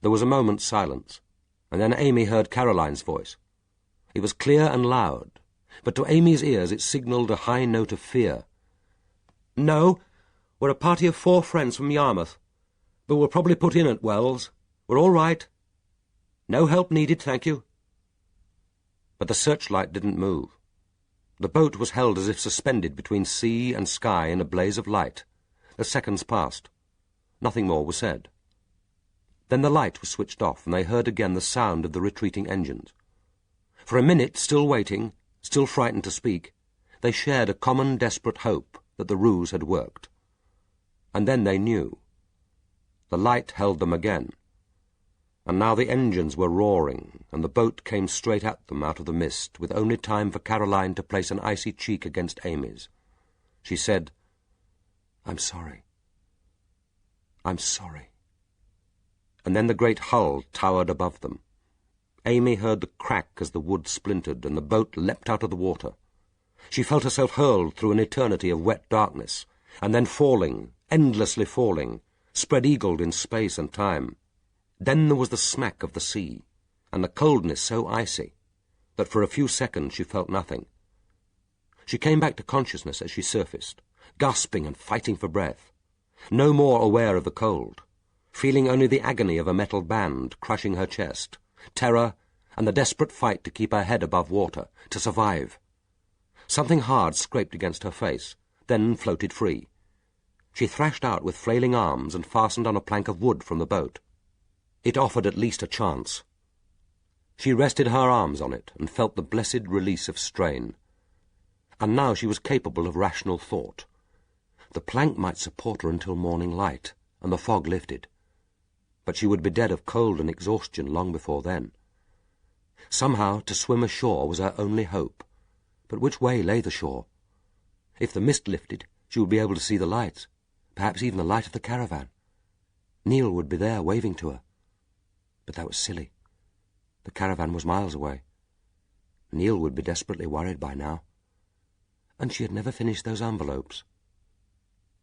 There was a moment's silence, and then Amy heard Caroline's voice. It was clear and loud, but to Amy's ears it signalled a high note of fear. "No, we're a party of 4 friends from Yarmouth, but we'll probably put in at Wells. We're all right. No help needed, thank you." But the searchlight didn't move. The boat was held as if suspended between sea and sky in a blaze of light. The seconds passed. Nothing more was said. Then the light was switched off, and they heard again the sound of the retreating engines. For a minute, still waiting, still frightened to speak, they shared a common desperate hope that the ruse had worked. And then they knew. The light held them again. And now the engines were roaring, and the boat came straight at them out of the mist, with only time for Caroline to place an icy cheek against Amy's. She said, "I'm sorry. I'm sorry." And then the great hull towered above them. Amy heard the crack as the wood splintered, and the boat leapt out of the water. She felt herself hurled through an eternity of wet darkness, and then falling, endlessly falling, spread-eagled in space and time. Then there was the smack of the sea, and the coldness so icy that for a few seconds she felt nothing. She came back to consciousness as she surfaced, gasping and fighting for breath, no more aware of the cold, feeling only the agony of a metal band crushing her chest, terror, and the desperate fight to keep her head above water, to survive. Something hard scraped against her face, then floated free. She thrashed out with flailing arms and fastened on a plank of wood from the boat. It offered at least a chance. She rested her arms on it and felt the blessed release of strain. And now she was capable of rational thought. The plank might support her until morning light, and the fog lifted. But she would be dead of cold and exhaustion long before then. Somehow to swim ashore was her only hope. But which way lay the shore? If the mist lifted, she would be able to see the lights, perhaps even the light of the caravan. Neil would be there waving to her. But that was silly. The caravan was miles away. Neil would be desperately worried by now. And she had never finished those envelopes.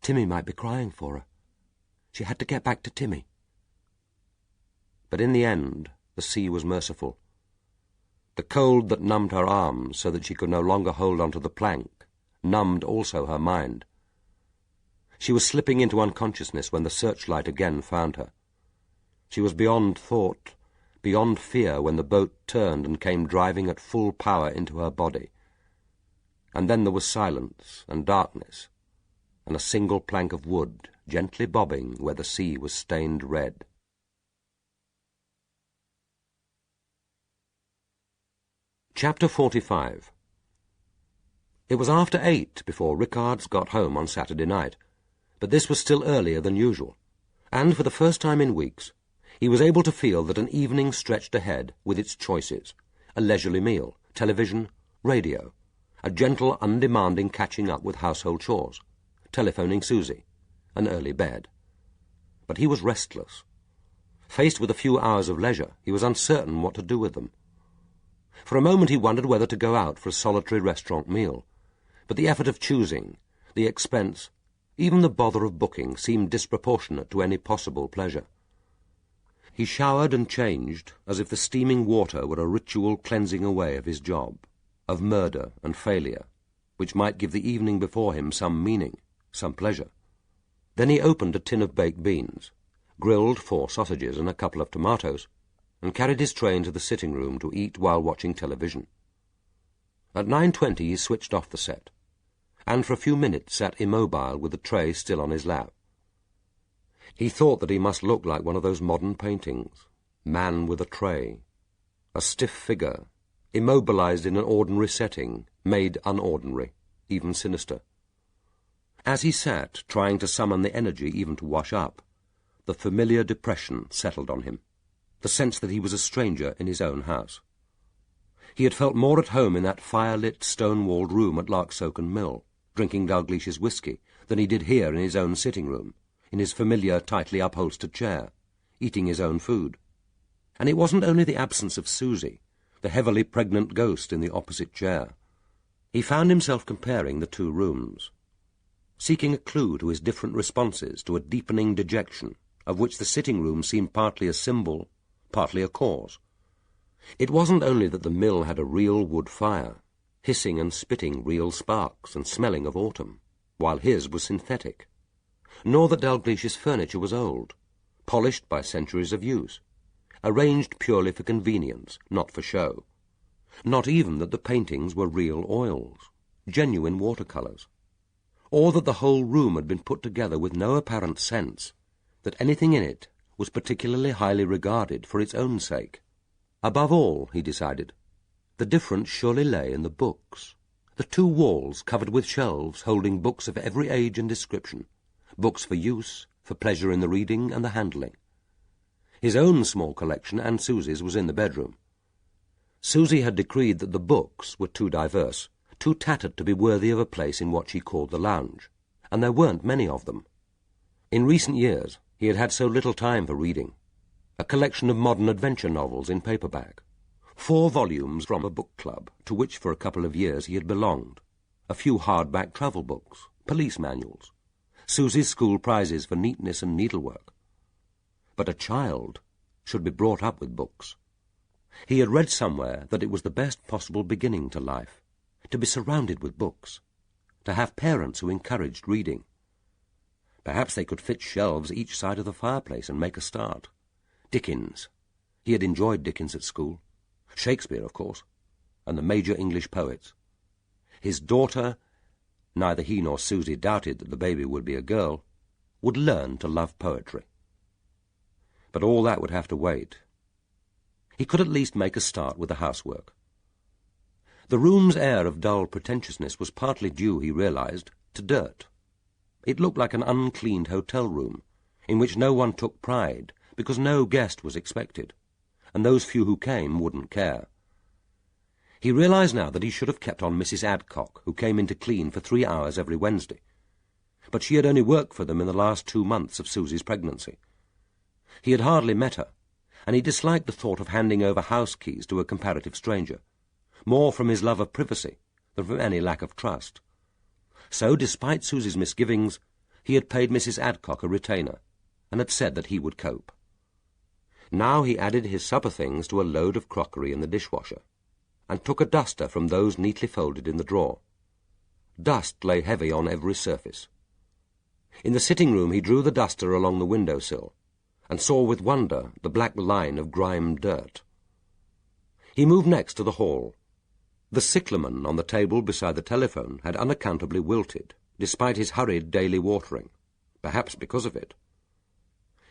Timmy might be crying for her. She had to get back to Timmy. But in the end, the sea was merciful. The cold that numbed her arms so that she could no longer hold on to the plank numbed also her mind. She was slipping into unconsciousness when the searchlight again found her. She was beyond thought, beyond fear when the boat turned and came driving at full power into her body. And then there was silence and darkness, and a single plank of wood gently bobbing where the sea was stained red. Chapter 45. It was after 8 before Rickards got home on Saturday night, but this was still earlier than usual, and for the first time in weeks he was able to feel that an evening stretched ahead with its choices: a leisurely meal, television, radio, a gentle, undemanding catching up with household chores, telephoning Susie, an early bed. But he was restless. Faced with a few hours of leisure, he was uncertain what to do with them. For a moment he wondered whether to go out for a solitary restaurant meal, but the effort of choosing, the expense, even the bother of booking seemed disproportionate to any possible pleasure. He showered and changed as if the steaming water were a ritual cleansing away of his job, of murder and failure, which might give the evening before him some meaning, some pleasure. Then he opened a tin of baked beans, grilled 4 sausages and a couple of tomatoes, and carried his tray into the sitting-room to eat while watching television. At 9:20 he switched off the set, and for a few minutes sat immobile with the tray still on his lap. He thought that he must look like one of those modern paintings, man with a tray, a stiff figure, immobilized in an ordinary setting, made unordinary, even sinister. As he sat, trying to summon the energy even to wash up, the familiar depression settled on him, the sense that he was a stranger in his own house. He had felt more at home in that fire-lit, stone-walled room at Larksoken Mill, drinking Dalglish's whisky, than he did here in his own sitting-room, in his familiar, tightly upholstered chair, eating his own food. And it wasn't only the absence of Susie, the heavily pregnant ghost in the opposite chair. He found himself comparing the 2 rooms, seeking a clue to his different responses to a deepening dejection, of which the sitting-room seemed partly a symbol, partly a cause. It wasn't only that the mill had a real wood fire, hissing and spitting real sparks and smelling of autumn, while his was synthetic, nor that Dalglish's furniture was old, polished by centuries of use, arranged purely for convenience, not for show, not even that the paintings were real oils, genuine watercolours, or that the whole room had been put together with no apparent sense that anything in it, was particularly highly regarded for its own sake. Above all, he decided, the difference surely lay in the books. The 2 walls covered with shelves holding books of every age and description, books for use, for pleasure in the reading and the handling. His own small collection and Susy's was in the bedroom. Susy had decreed that the books were too diverse, too tattered to be worthy of a place in what she called the lounge, and there weren't many of them. In recent years he had had so little time for reading. A collection of modern adventure novels in paperback, 4 volumes from a book club to which for a couple of years he had belonged, a few hardback travel books, police manuals, Susy's school prizes for neatness and needlework. But a child should be brought up with books. He had read somewhere that it was the best possible beginning to life, to be surrounded with books, to have parents who encouraged reading. Perhaps they could fit shelves each side of the fireplace and make a start. Dickens. He had enjoyed Dickens at school. Shakespeare, of course, and the major English poets. His daughter, neither he nor Susy doubted that the baby would be a girl, would learn to love poetry. But all that would have to wait. He could at least make a start with the housework. The room's air of dull pretentiousness was partly due, he realized, to dirt. It looked like an uncleaned hotel room, in which no one took pride, because no guest was expected, and those few who came wouldn't care. He realized now that he should have kept on Mrs. Adcock, who came in to clean for 3 hours every Wednesday. But she had only worked for them in the last 2 months of Susy's pregnancy. He had hardly met her, and he disliked the thought of handing over house keys to a comparative stranger, more from his love of privacy than from any lack of trust. So, despite Susy's misgivings, he had paid Mrs. Adcock a retainer, and had said that he would cope. Now he added his supper things to a load of crockery in the dishwasher, and took a duster from those neatly folded in the drawer. Dust lay heavy on every surface. In the sitting-room he drew the duster along the window-sill, and saw with wonder the black line of grimed dirt. He moved next to the hall. The cyclamen on the table beside the telephone had unaccountably wilted, despite his hurried daily watering, perhaps because of it.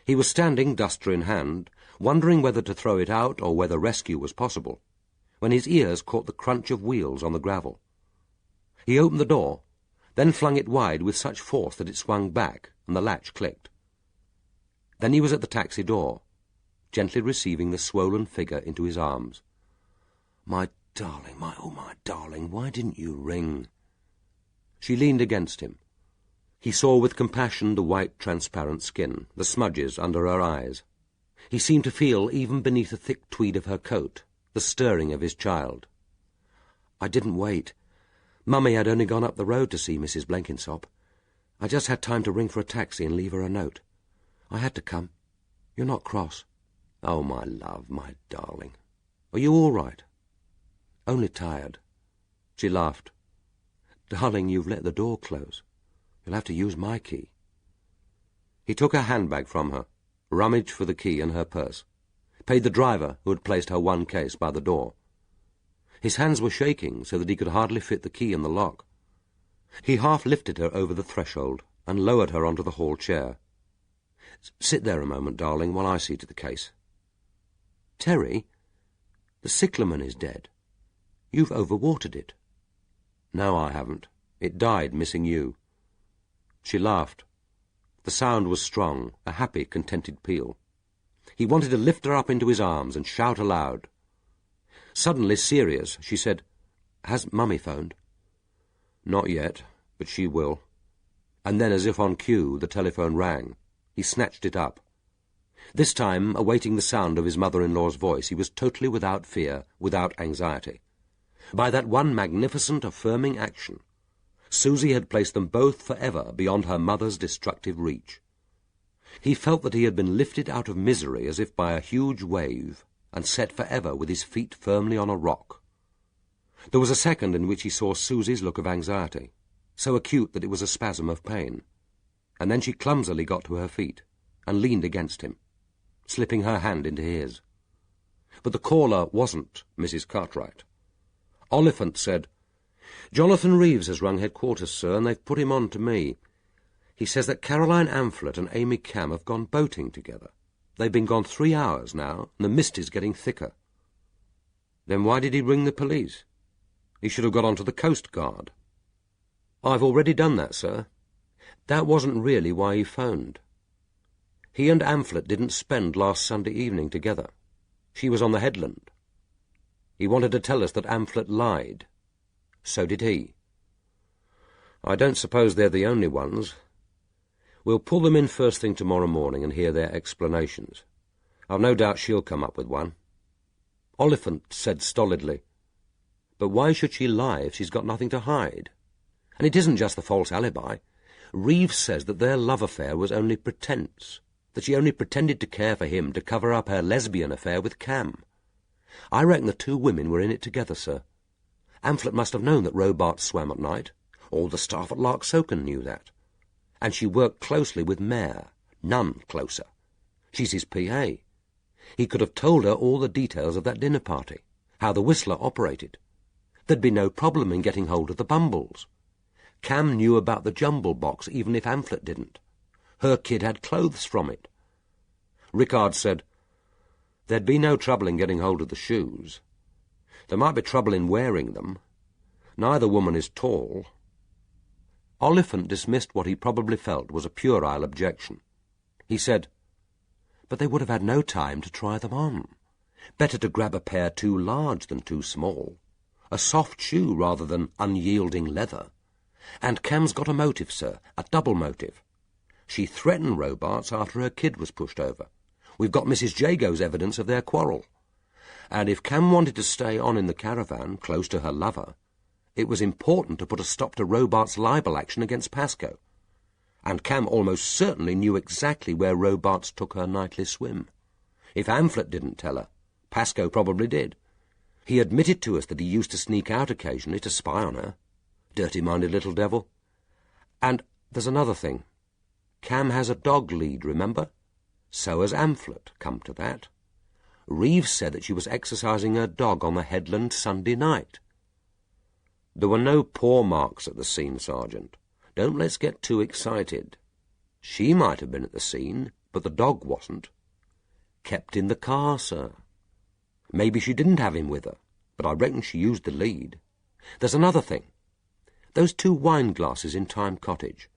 He was standing, duster in hand, wondering whether to throw it out or whether rescue was possible, when his ears caught the crunch of wheels on the gravel. He opened the door, then flung it wide with such force that it swung back and the latch clicked. Then he was at the taxi door, gently receiving the swollen figure into his arms. "My darling, my darling, why didn't you ring?" She leaned against him. He saw with compassion the white, transparent skin, the smudges under her eyes. He seemed to feel, even beneath the thick tweed of her coat, the stirring of his child. "I didn't wait. Mummy had only gone up the road to see Mrs. Blenkinsop. I just had time to ring for a taxi and leave her a note. I had to come. You're not cross?" "Oh, my love, my darling. Are you all right?" "Only tired." She laughed. "Darling, you've let the door close. You'll have to use my key." He took her handbag from her, rummaged for the key in her purse, paid the driver who had placed her one case by the door. His hands were shaking so that he could hardly fit the key in the lock. He half lifted her over the threshold and lowered her onto the hall chair. "Sit there a moment, darling, while I see to the case." "Terry, the cyclamen is dead. You've overwatered it." "No, I haven't. It died missing you." She laughed. The sound was strong, a happy, contented peal. He wanted to lift her up into his arms and shout aloud. Suddenly serious, she said, "Has Mummy phoned?" "Not yet, but she will." And then, as if on cue, the telephone rang. He snatched it up. This time, awaiting the sound of his mother-in-law's voice, he was totally without fear, without anxiety. By that one magnificent, affirming action, Susy had placed them both forever beyond her mother's destructive reach. He felt that he had been lifted out of misery as if by a huge wave, and set forever with his feet firmly on a rock. There was a second in which he saw Susy's look of anxiety, so acute that it was a spasm of pain, and then she clumsily got to her feet and leaned against him, slipping her hand into his. But the caller wasn't Mrs. Cartwright. Oliphant said, "Jonathan Reeves has rung headquarters, sir, and they've put him on to me. He says that Caroline Amphlett and Amy Cam have gone boating together. They've been gone 3 hours now, and the mist is getting thicker. Then why did he ring the police? He should have got on to the Coast Guard. I've already done that, sir. That wasn't really why he phoned. He and Amphlett didn't spend last Sunday evening together. She was on the headland. He wanted to tell us that Amphlett lied. So did he. I don't suppose they're the only ones. We'll pull them in first thing tomorrow morning and hear their explanations. I've no doubt she'll come up with one. Oliphant said stolidly, "But why should she lie if she's got nothing to hide? And it isn't just the false alibi. Reeves says that their love affair was only pretence, that she only pretended to care for him to cover up her lesbian affair with Cam. I reckon the two women were in it together, sir. Amphlett must have known that Robarts swam at night. All the staff at Larksoken knew that. And she worked closely with Mayor, none closer. She's his PA. He could have told her all the details of that dinner party, how the Whistler operated. There'd be no problem in getting hold of the Bumbles. Cam knew about the jumble box, even if Amphlett didn't. Her kid had clothes from it. Rickard said, "There'd be no trouble in getting hold of the shoes. There might be trouble in wearing them. Neither woman is tall." Oliphant dismissed what he probably felt was a puerile objection. He said, "But they would have had no time to try them on. Better to grab a pair too large than too small. A soft shoe rather than unyielding leather. And Cam's got a motive, sir, a double motive. She threatened Robarts after her kid was pushed over. We've got Mrs. Jago's evidence of their quarrel. And if Cam wanted to stay on in the caravan, close to her lover, it was important to put a stop to Robarts' libel action against Pascoe. And Cam almost certainly knew exactly where Robarts took her nightly swim. If Amphlett didn't tell her, Pascoe probably did. He admitted to us that he used to sneak out occasionally to spy on her. Dirty-minded little devil. And there's another thing. Cam has a dog lead, remember? So has Amphlett, come to that. Reeves said that she was exercising her dog on the headland Sunday night. There were no paw marks at the scene, Sergeant. Don't let's get too excited. She might have been at the scene, but the dog wasn't. Kept in the car, sir. Maybe she didn't have him with her, but I reckon she used the lead. There's another thing. Those 2 wine glasses in Time Cottage.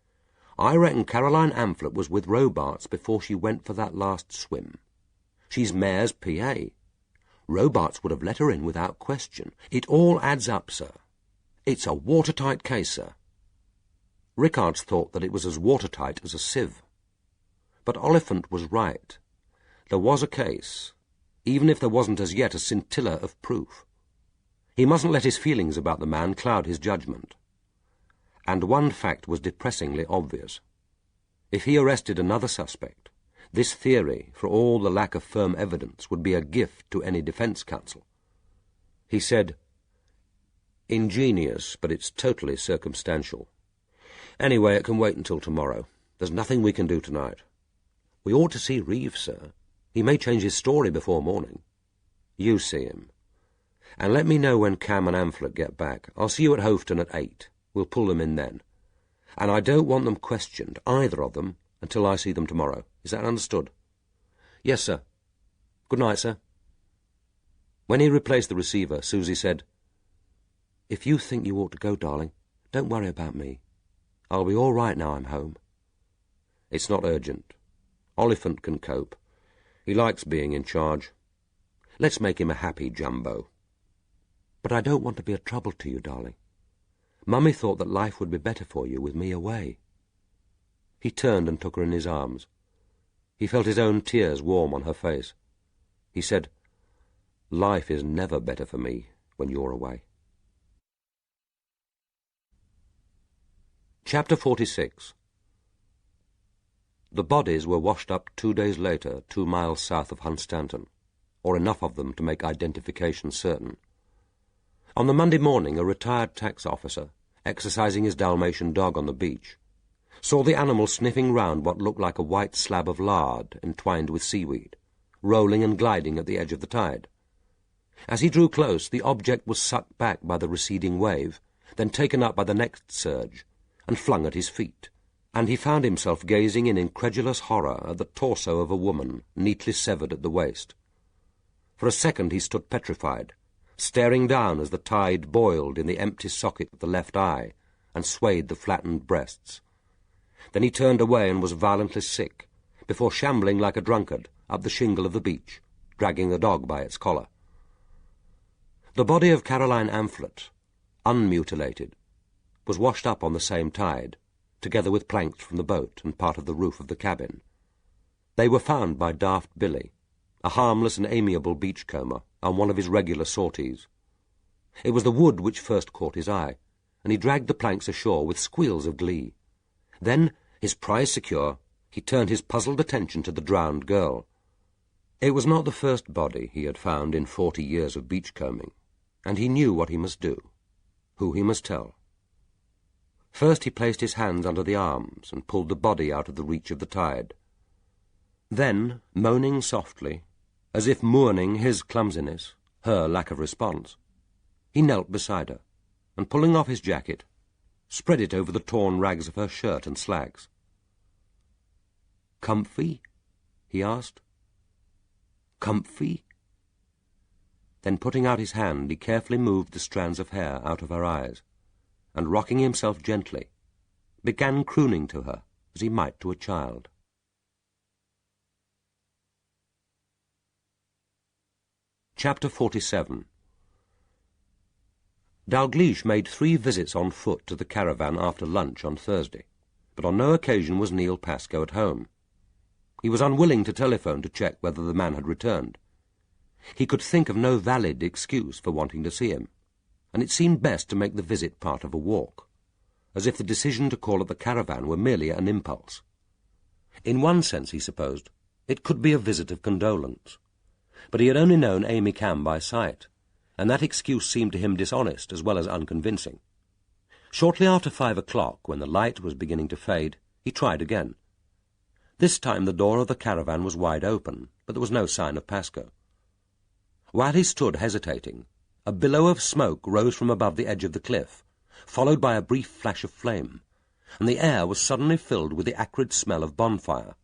I reckon Caroline Amphlett was with Robarts before she went for that last swim. She's Mayor's PA. Robarts would have let her in without question. It all adds up, sir. It's a watertight case, sir. Rickards thought that it was as watertight as a sieve. But Oliphant was right. There was a case, even if there wasn't as yet a scintilla of proof. He mustn't let his feelings about the man cloud his judgment. And one fact was depressingly obvious. If he arrested another suspect, this theory, for all the lack of firm evidence, would be a gift to any defence counsel. He said, "Ingenious, but it's totally circumstantial. Anyway, it can wait until tomorrow. There's nothing we can do tonight. We ought to see Reeves, sir. He may change his story before morning. You see him. And let me know when Cam and Amphlett get back. I'll see you at Hoveton at 8. We'll pull them in then. And I don't want them questioned, either of them, until I see them tomorrow. Is that understood?" "Yes, sir. Good night, sir." When he replaced the receiver, Susie said, "If you think you ought to go, darling, don't worry about me. I'll be all right now I'm home." "It's not urgent. Oliphant can cope. He likes being in charge. Let's make him a happy jumbo." "But I don't want to be a trouble to you, darling. Mummy thought that life would be better for you with me away." He turned and took her in his arms. He felt his own tears warm on her face. He said, "Life is never better for me when you're away." Chapter 46. The bodies were washed up 2 days later, 2 miles south of Hunstanton, or enough of them to make identification certain. On the Monday morning, a retired tax officer, exercising his Dalmatian dog on the beach, saw the animal sniffing round what looked like a white slab of lard entwined with seaweed, rolling and gliding at the edge of the tide. As he drew close, the object was sucked back by the receding wave, then taken up by the next surge, and flung at his feet, and he found himself gazing in incredulous horror at the torso of a woman neatly severed at the waist. For a second he stood petrified, staring down as the tide boiled in the empty socket of the left eye and swayed the flattened breasts. Then he turned away and was violently sick, before shambling like a drunkard up the shingle of the beach, dragging the dog by its collar. The body of Caroline Amphlett, unmutilated, was washed up on the same tide, together with planks from the boat and part of the roof of the cabin. They were found by Daft Billy, a harmless and amiable beachcomber, on one of his regular sorties. It was the wood which first caught his eye, and he dragged the planks ashore with squeals of glee. Then, his prize secure, he turned his puzzled attention to the drowned girl. It was not the first body he had found in 40 years of beachcombing, and he knew what he must do, who he must tell. First he placed his hands under the arms and pulled the body out of the reach of the tide. Then, moaning softly, as if mourning his clumsiness, her lack of response, he knelt beside her, and pulling off his jacket, spread it over the torn rags of her shirt and slacks. "Comfy?" he asked. "Comfy?" Then putting out his hand, he carefully moved the strands of hair out of her eyes, and rocking himself gently, began crooning to her as he might to a child. Chapter 47. Dalgliesh made 3 visits on foot to the caravan after lunch on Thursday, but on no occasion was Neil Pascoe at home. He was unwilling to telephone to check whether the man had returned. He could think of no valid excuse for wanting to see him, and it seemed best to make the visit part of a walk, as if the decision to call at the caravan were merely an impulse. In one sense, he supposed, it could be a visit of condolence, but he had only known Amy Cam by sight, and that excuse seemed to him dishonest as well as unconvincing. Shortly after 5 o'clock, when the light was beginning to fade, he tried again. This time the door of the caravan was wide open, but there was no sign of Pascoe. While he stood hesitating, a billow of smoke rose from above the edge of the cliff, followed by a brief flash of flame, and the air was suddenly filled with the acrid smell of bonfire.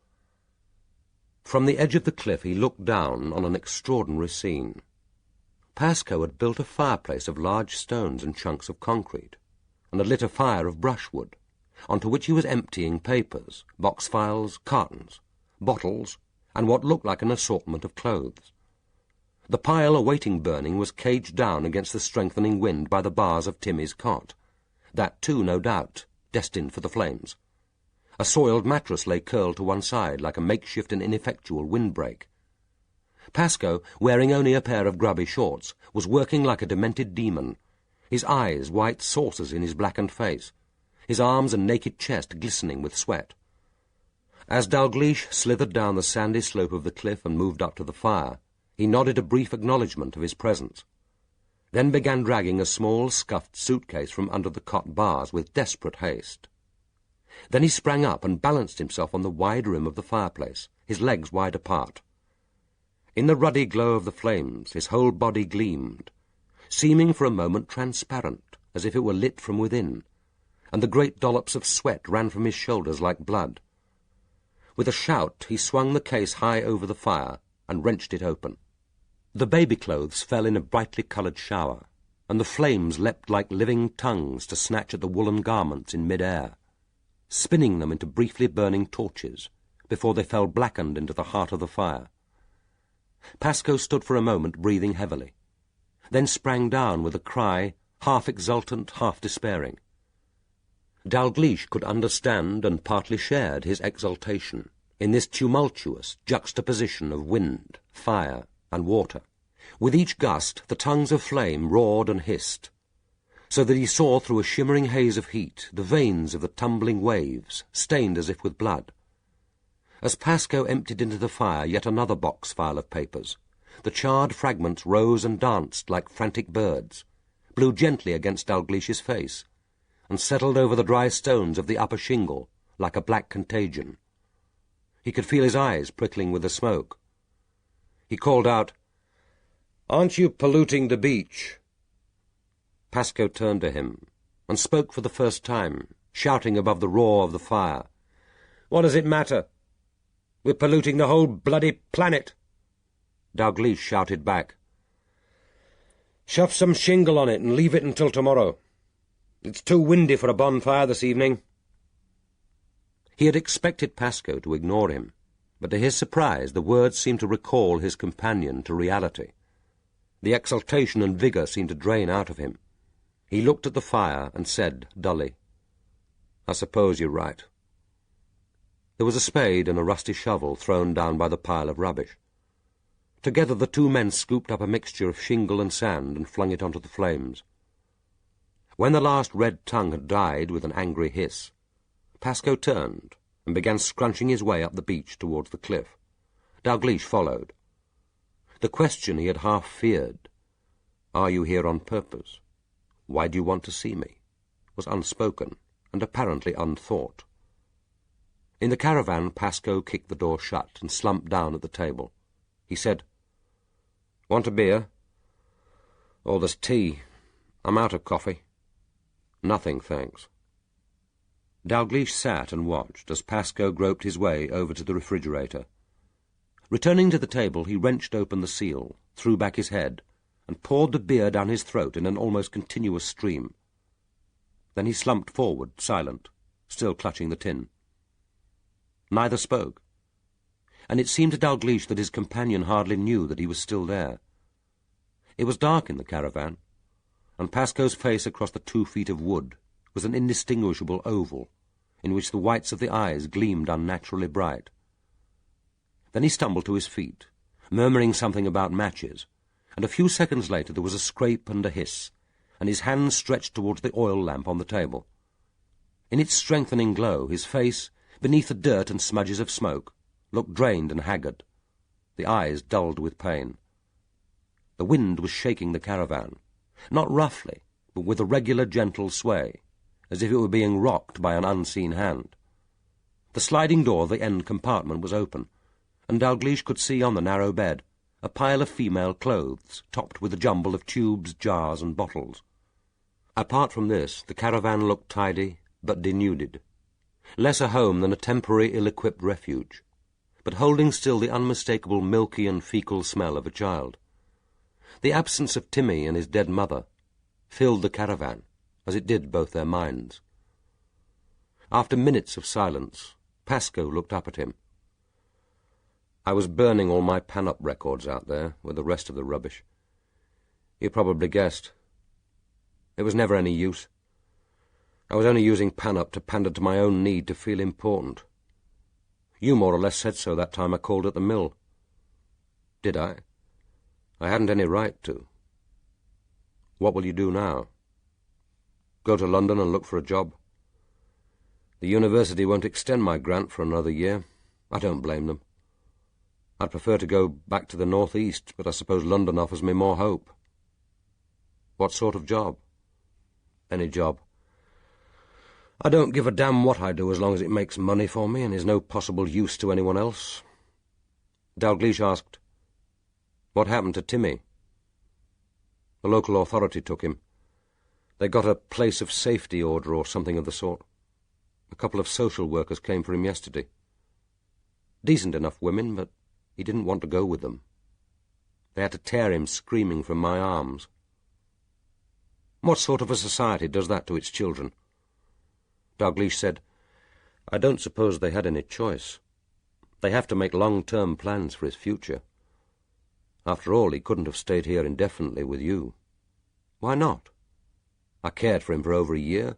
From the edge of the cliff he looked down on an extraordinary scene. Pascoe had built a fireplace of large stones and chunks of concrete, and had lit a fire of brushwood, onto which he was emptying papers, box files, cartons, bottles, and what looked like an assortment of clothes. The pile awaiting burning was caged down against the strengthening wind by the bars of Timmy's cot, that too, no doubt, destined for the flames. A soiled mattress lay curled to one side like a makeshift and ineffectual windbreak. Pascoe, wearing only a pair of grubby shorts, was working like a demented demon, his eyes white saucers in his blackened face, his arms and naked chest glistening with sweat. As Dalgliesh slithered down the sandy slope of the cliff and moved up to the fire, he nodded a brief acknowledgment of his presence, then began dragging a small, scuffed suitcase from under the cot bars with desperate haste. Then he sprang up and balanced himself on the wide rim of the fireplace, his legs wide apart. In the ruddy glow of the flames his whole body gleamed, seeming for a moment transparent, as if it were lit from within, and the great dollops of sweat ran from his shoulders like blood. With a shout he swung the case high over the fire and wrenched it open. The baby clothes fell in a brightly coloured shower, and the flames leapt like living tongues to snatch at the woolen garments in mid-air, spinning them into briefly burning torches before they fell blackened into the heart of the fire. Pascoe stood for a moment breathing heavily, then sprang down with a cry, half exultant, half despairing. Dalgliesh could understand and partly shared his exultation in this tumultuous juxtaposition of wind, fire, and water. With each gust the tongues of flame roared and hissed, so that he saw through a shimmering haze of heat the veins of the tumbling waves, stained as if with blood. As Pascoe emptied into the fire yet another box file of papers, the charred fragments rose and danced like frantic birds, blew gently against Dalglish's face, and settled over the dry stones of the upper shingle like a black contagion. He could feel his eyes prickling with the smoke. He called out, "Aren't you polluting the beach?" Pascoe turned to him, and spoke for the first time, shouting above the roar of the fire, What does it matter? We're polluting the whole bloody planet. Dalgliesh shouted back. Shove some shingle on it and leave it until tomorrow. It's too windy for a bonfire this evening. He had expected Pascoe to ignore him, but to his surprise the words seemed to recall his companion to reality. The exultation and vigour seemed to drain out of him. He looked at the fire and said dully, "I suppose you're right." There was a spade and a rusty shovel thrown down by the pile of rubbish. Together the two men scooped up a mixture of shingle and sand and flung it onto the flames. When the last red tongue had died with an angry hiss, Pascoe turned and began scrunching his way up the beach towards the cliff. Dalgliesh followed. The question he had half feared, "Are you here on purpose? Why do you want to see me?" was unspoken and apparently unthought. In the caravan, Pascoe kicked the door shut and slumped down at the table. He said, "Want a beer?" "Oh, there's tea. I'm out of coffee." "Nothing, thanks." Dalgliesh sat and watched as Pascoe groped his way over to the refrigerator. Returning to the table, he wrenched open the seal, threw back his head, and poured the beer down his throat in an almost continuous stream. Then he slumped forward, silent, still clutching the tin. Neither spoke, and it seemed to Dalgliesh that his companion hardly knew that he was still there. It was dark in the caravan, and Pascoe's face across the 2 feet of wood was an indistinguishable oval, in which the whites of the eyes gleamed unnaturally bright. Then he stumbled to his feet, murmuring something about matches, and a few seconds later there was a scrape and a hiss, and his hand stretched towards the oil lamp on the table. In its strengthening glow, his face, beneath the dirt and smudges of smoke, looked drained and haggard, the eyes dulled with pain. The wind was shaking the caravan, not roughly, but with a regular gentle sway, as if it were being rocked by an unseen hand. The sliding door of the end compartment was open, and Dalgliesh could see on the narrow bed a pile of female clothes, topped with a jumble of tubes, jars, and bottles. Apart from this, the caravan looked tidy, but denuded, less a home than a temporary ill-equipped refuge, but holding still the unmistakable milky and fecal smell of a child. The absence of Timmy and his dead mother filled the caravan, as it did both their minds. After minutes of silence, Pascoe looked up at him. "I was burning all my pan-up records out there with the rest of the rubbish. You probably guessed. It was never any use. I was only using pan-up to pander to my own need to feel important. You more or less said so that time I called at the mill." "Did I? I hadn't any right to." "What will you do now?" "Go to London and look for a job. The university won't extend my grant for another year. I don't blame them. I'd prefer to go back to the northeast, but I suppose London offers me more hope." "What sort of job?" "Any job. I don't give a damn what I do as long as it makes money for me and is no possible use to anyone else." Dalgliesh asked, "What happened to Timmy?" "The local authority took him. They got a place of safety order or something of the sort. A couple of social workers came for him yesterday. Decent enough women, but he didn't want to go with them. They had to tear him screaming from my arms." "What sort of a society does that to its children?" Dalgliesh said, "I don't suppose they had any choice. They have to make long-term plans for his future. After all, he couldn't have stayed here indefinitely with you." "Why not?" "I cared for him for over a year.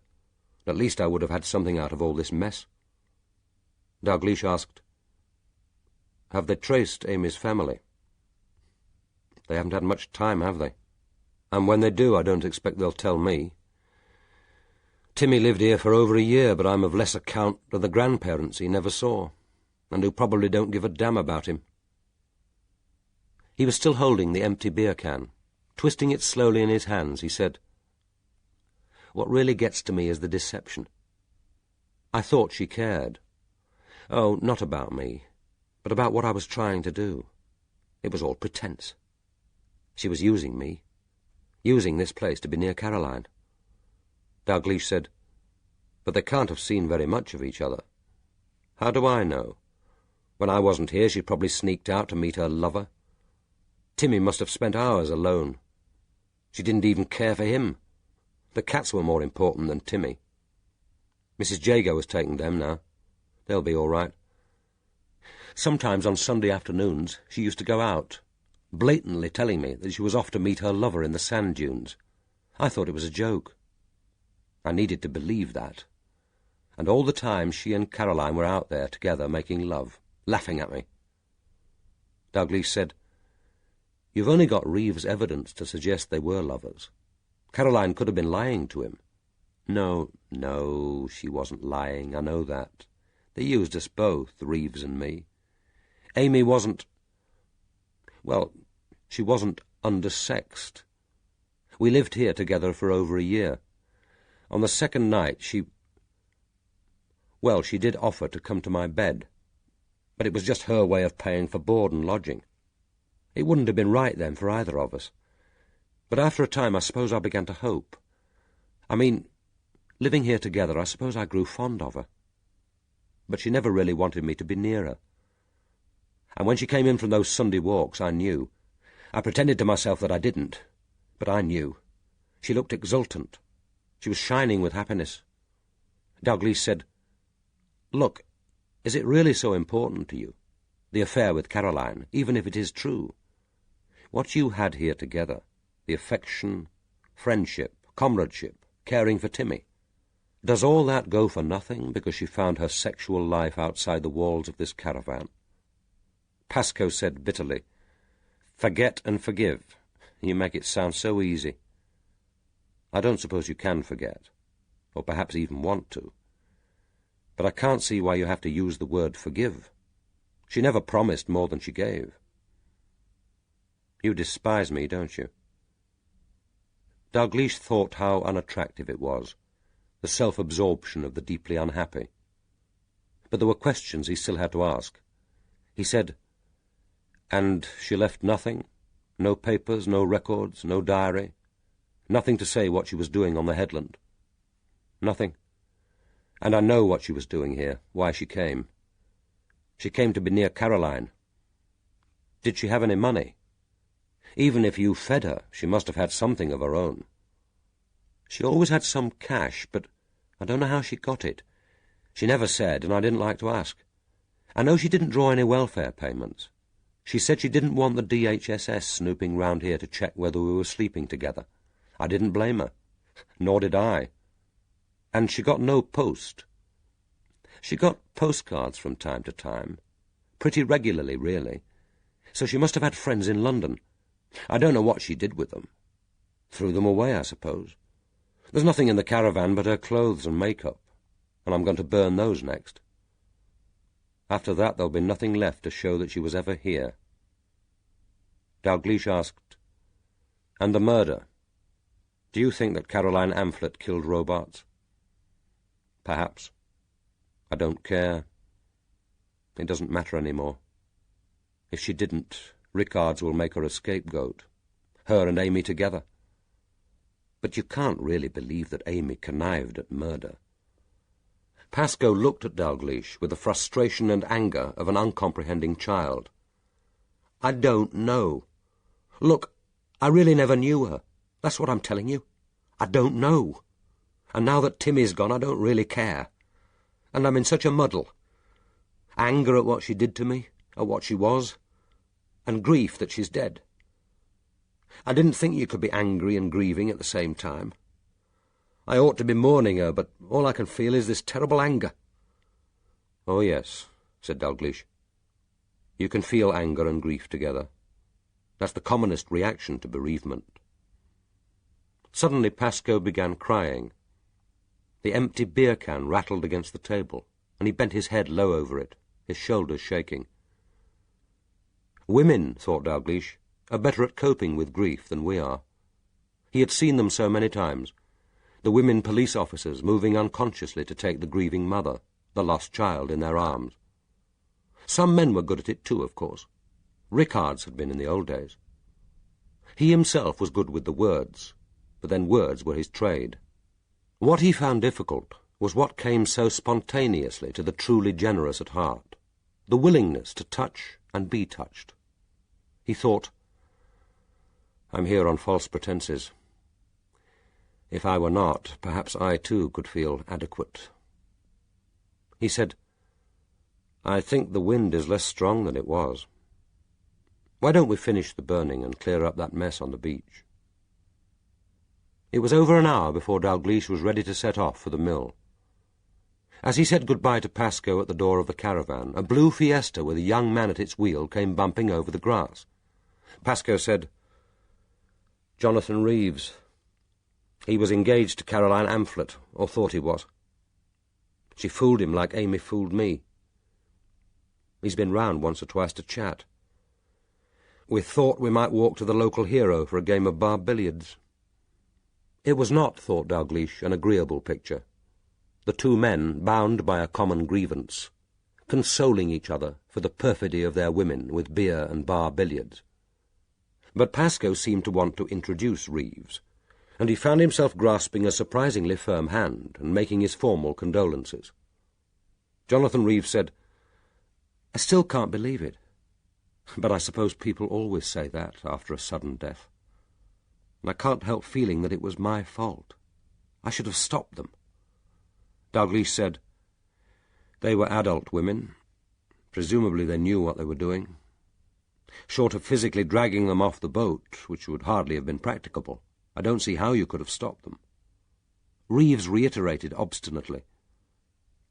At least I would have had something out of all this mess." Dalgliesh asked, "Have they traced Amy's family?" "They haven't had much time, have they? And when they do, I don't expect they'll tell me. Timmy lived here for over a year, but I'm of less account than the grandparents he never saw, and who probably don't give a damn about him." He was still holding the empty beer can. Twisting it slowly in his hands, he said, "What really gets to me is the deception. I thought she cared. Oh, not about me, but about what I was trying to do. It was all pretense. She was using me, using this place to be near Caroline." Dalgliesh said, "But they can't have seen very much of each other." How do I know? When I wasn't here, she'd probably sneaked out to meet her lover. Timmy must have spent hours alone. She didn't even care for him. The cats were more important than Timmy. Mrs. Jago has taken them now. They'll be all right. Sometimes on Sunday afternoons she used to go out, blatantly telling me that she was off to meet her lover in the sand dunes. I thought it was a joke. I needed to believe that. And all the time she and Caroline were out there together making love, laughing at me. Dalgliesh said, "You've only got Reeves' evidence to suggest they were lovers. Caroline could have been lying to him." No, she wasn't lying, I know that. They used us both, Reeves and me. Amy wasn't... well, she wasn't undersexed. We lived here together for over a year. On the second night she did offer to come to my bed, but it was just her way of paying for board and lodging. It wouldn't have been right then for either of us. But after a time I suppose I began to hope. I mean, living here together, I suppose I grew fond of her. But she never really wanted me to be near her. And when she came in from those Sunday walks, I knew. I pretended to myself that I didn't, but I knew. She looked exultant. She was shining with happiness. Dalgliesh said, "Look, is it really so important to you, the affair with Caroline, even if it is true? What you had here together, the affection, friendship, comradeship, caring for Timmy, does all that go for nothing because she found her sexual life outside the walls of this caravan?" Pascoe said bitterly, "Forget and forgive. You make it sound so easy." I don't suppose you can forget, or perhaps even want to. But I can't see why you have to use the word forgive. She never promised more than she gave. You despise me, don't you? Dalgliesh thought how unattractive it was, the self-absorption of the deeply unhappy. But there were questions he still had to ask. He said, "And she left nothing? No papers, no records, no diary? Nothing to say what she was doing on the headland?" "Nothing. And I know what she was doing here, why she came. She came to be near Caroline." "Did she have any money? Even if you fed her, she must have had something of her own." "She always had some cash, but I don't know how she got it. She never said, and I didn't like to ask. I know she didn't draw any welfare payments. She said she didn't want the DHSS snooping round here to check whether we were sleeping together. I didn't blame her. Nor did I. And she got no post. She got postcards from time to time. Pretty regularly, really. So she must have had friends in London. I don't know what she did with them. Threw them away, I suppose. There's nothing in the caravan but her clothes and makeup, and I'm going to burn those next. After that there'll be nothing left to show that she was ever here." Dalgliesh asked, "And the murder? Do you think that Caroline Amphlett killed Robarts?" "Perhaps. I don't care. It doesn't matter any more. If she didn't, Rickards will make her a scapegoat, her and Amy together. But you can't really believe that Amy connived at murder." Pascoe looked at Dalgliesh with the frustration and anger of an uncomprehending child. "I don't know. Look, I really never knew her. That's what I'm telling you. I don't know. And now that Timmy's gone, I don't really care. And I'm in such a muddle. Anger at what she did to me, at what she was, and grief that she's dead. I didn't think you could be angry and grieving at the same time. I ought to be mourning her, but all I can feel is this terrible anger." "Oh, yes," said Dalgliesh. "You can feel anger and grief together. That's the commonest reaction to bereavement." Suddenly Pascoe began crying. The empty beer can rattled against the table, and he bent his head low over it, his shoulders shaking. Women, thought Dalgliesh, are better at coping with grief than we are. He had seen them so many times, the women police officers moving unconsciously to take the grieving mother, the lost child, in their arms. Some men were good at it too, of course. Rickards had been in the old days. He himself was good with the words, but then words were his trade. What he found difficult was what came so spontaneously to the truly generous at heart, the willingness to touch and be touched. He thought, I'm here on false pretenses. If I were not, perhaps I too could feel adequate. He said, I think the wind is less strong than it was. Why don't we finish the burning and clear up that mess on the beach? It was over an hour before Dalgliesh was ready to set off for the mill. As he said goodbye to Pascoe at the door of the caravan, a blue Fiesta with a young man at its wheel came bumping over the grass. Pascoe said, Jonathan Reeves. He was engaged to Caroline Amphlett, or thought he was. She fooled him like Amy fooled me. He's been round once or twice to chat. We thought we might walk to the local hero for a game of bar billiards. It was not, thought Dalgliesh, an agreeable picture. The two men, bound by a common grievance, consoling each other for the perfidy of their women with beer and bar billiards. But Pascoe seemed to want to introduce Reeves, and he found himself grasping a surprisingly firm hand and making his formal condolences. Jonathan Reeves said, I still can't believe it, but I suppose people always say that after a sudden death. And I can't help feeling that it was my fault. I should have stopped them. Dalgliesh said, They were adult women. Presumably they knew what they were doing. Short of physically dragging them off the boat, which would hardly have been practicable, I don't see how you could have stopped them. Reeves reiterated obstinately,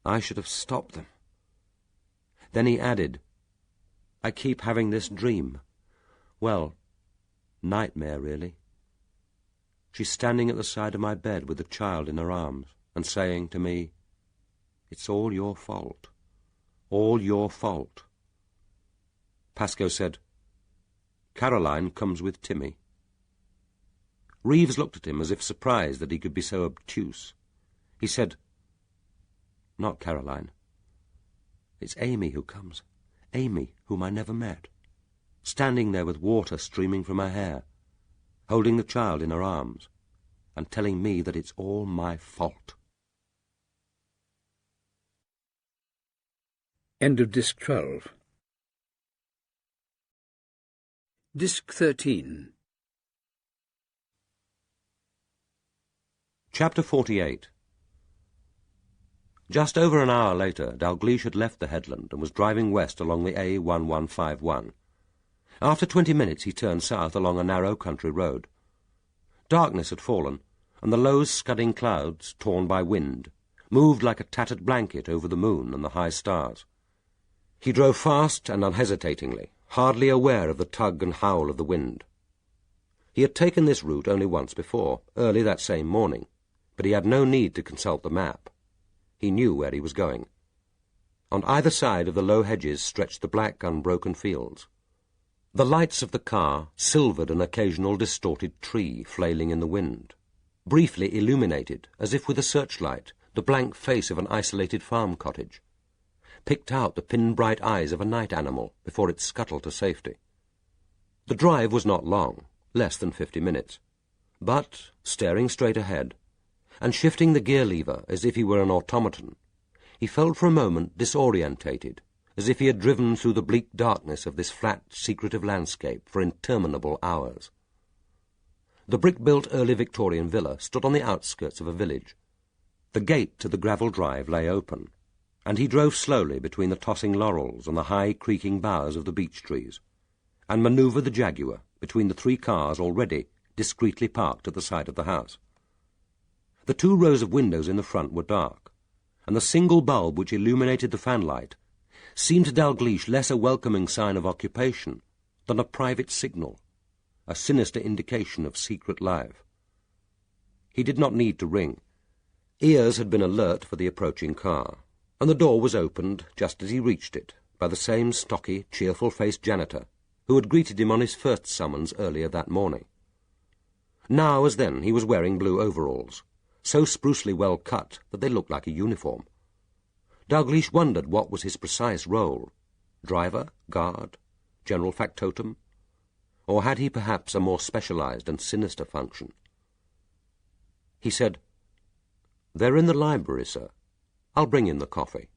I should have stopped them. Then he added, I keep having this dream. Well, nightmare, really. She's standing at the side of my bed with the child in her arms and saying to me, It's all your fault. All your fault. Pascoe said, Caroline comes with Timmy. Reeves looked at him as if surprised that he could be so obtuse. He said, Not Caroline. It's Amy who comes. Amy, whom I never met. Standing there with water streaming from her hair, holding the child in her arms, and telling me that it's all my fault. End of Disc 12. Disc 13. Chapter 48. Just over an hour later, Dalgliesh had left the headland and was driving west along the A1151. After 20 minutes he turned south along a narrow country road. Darkness had fallen, and the low scudding clouds, torn by wind, moved like a tattered blanket over the moon and the high stars. He drove fast and unhesitatingly, hardly aware of the tug and howl of the wind. He had taken this route only once before, early that same morning, but he had no need to consult the map. He knew where he was going. On either side of the low hedges stretched the black, unbroken fields. The lights of the car silvered an occasional distorted tree flailing in the wind, briefly illuminated, as if with a searchlight, the blank face of an isolated farm cottage, picked out the pin-bright eyes of a night animal before it scuttled to safety. The drive was not long, less than 50 minutes, but, staring straight ahead, and shifting the gear lever as if he were an automaton, he felt for a moment disorientated, as if he had driven through the bleak darkness of this flat, secretive landscape for interminable hours. The brick-built early Victorian villa stood on the outskirts of a village. The gate to the gravel drive lay open, and he drove slowly between the tossing laurels and the high, creaking boughs of the beech trees, and manoeuvred the Jaguar between the 3 cars already discreetly parked at the side of the house. The 2 rows of windows in the front were dark, and the single bulb which illuminated the fanlight seemed to Dalgliesh less a welcoming sign of occupation than a private signal, a sinister indication of secret life. He did not need to ring. Ears had been alert for the approaching car, and the door was opened just as he reached it by the same stocky, cheerful-faced janitor who had greeted him on his first summons earlier that morning. Now, as then, he was wearing blue overalls, so sprucely well cut that they looked like a uniform. Dalgliesh wondered what was his precise role: driver, guard, general factotum, or had he perhaps a more specialized and sinister function? He said, "They're in the library, sir. I'll bring in the coffee.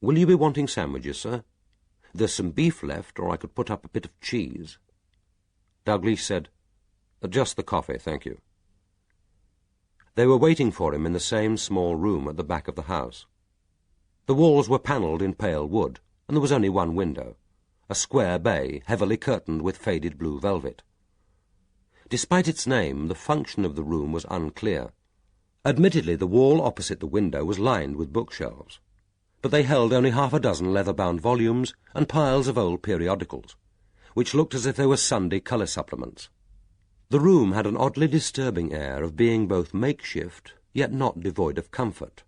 Will you be wanting sandwiches, sir? There's some beef left, or I could put up a bit of cheese. Dalgliesh said, Just the coffee, thank you. They were waiting for him in the same small room at the back of the house. The walls were panelled in pale wood, and there was only one window, a square bay heavily curtained with faded blue velvet. Despite its name, the function of the room was unclear. Admittedly, the wall opposite the window was lined with bookshelves, but they held only half a dozen leather-bound volumes and piles of old periodicals, which looked as if they were Sunday colour supplements. The room had an oddly disturbing air of being both makeshift, yet not devoid of comfort.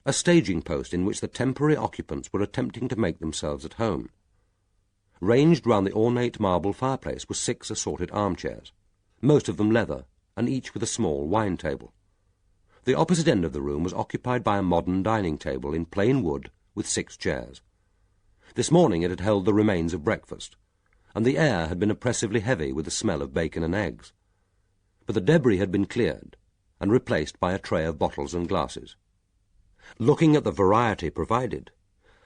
A staging post in which the temporary occupants were attempting to make themselves at home. Ranged round the ornate marble fireplace were 6 assorted armchairs, most of them leather, and each with a small wine table. The opposite end of the room was occupied by a modern dining table in plain wood with 6 chairs. This morning it had held the remains of breakfast, and the air had been oppressively heavy with the smell of bacon and eggs. But the debris had been cleared and replaced by a tray of bottles and glasses. Looking at the variety provided,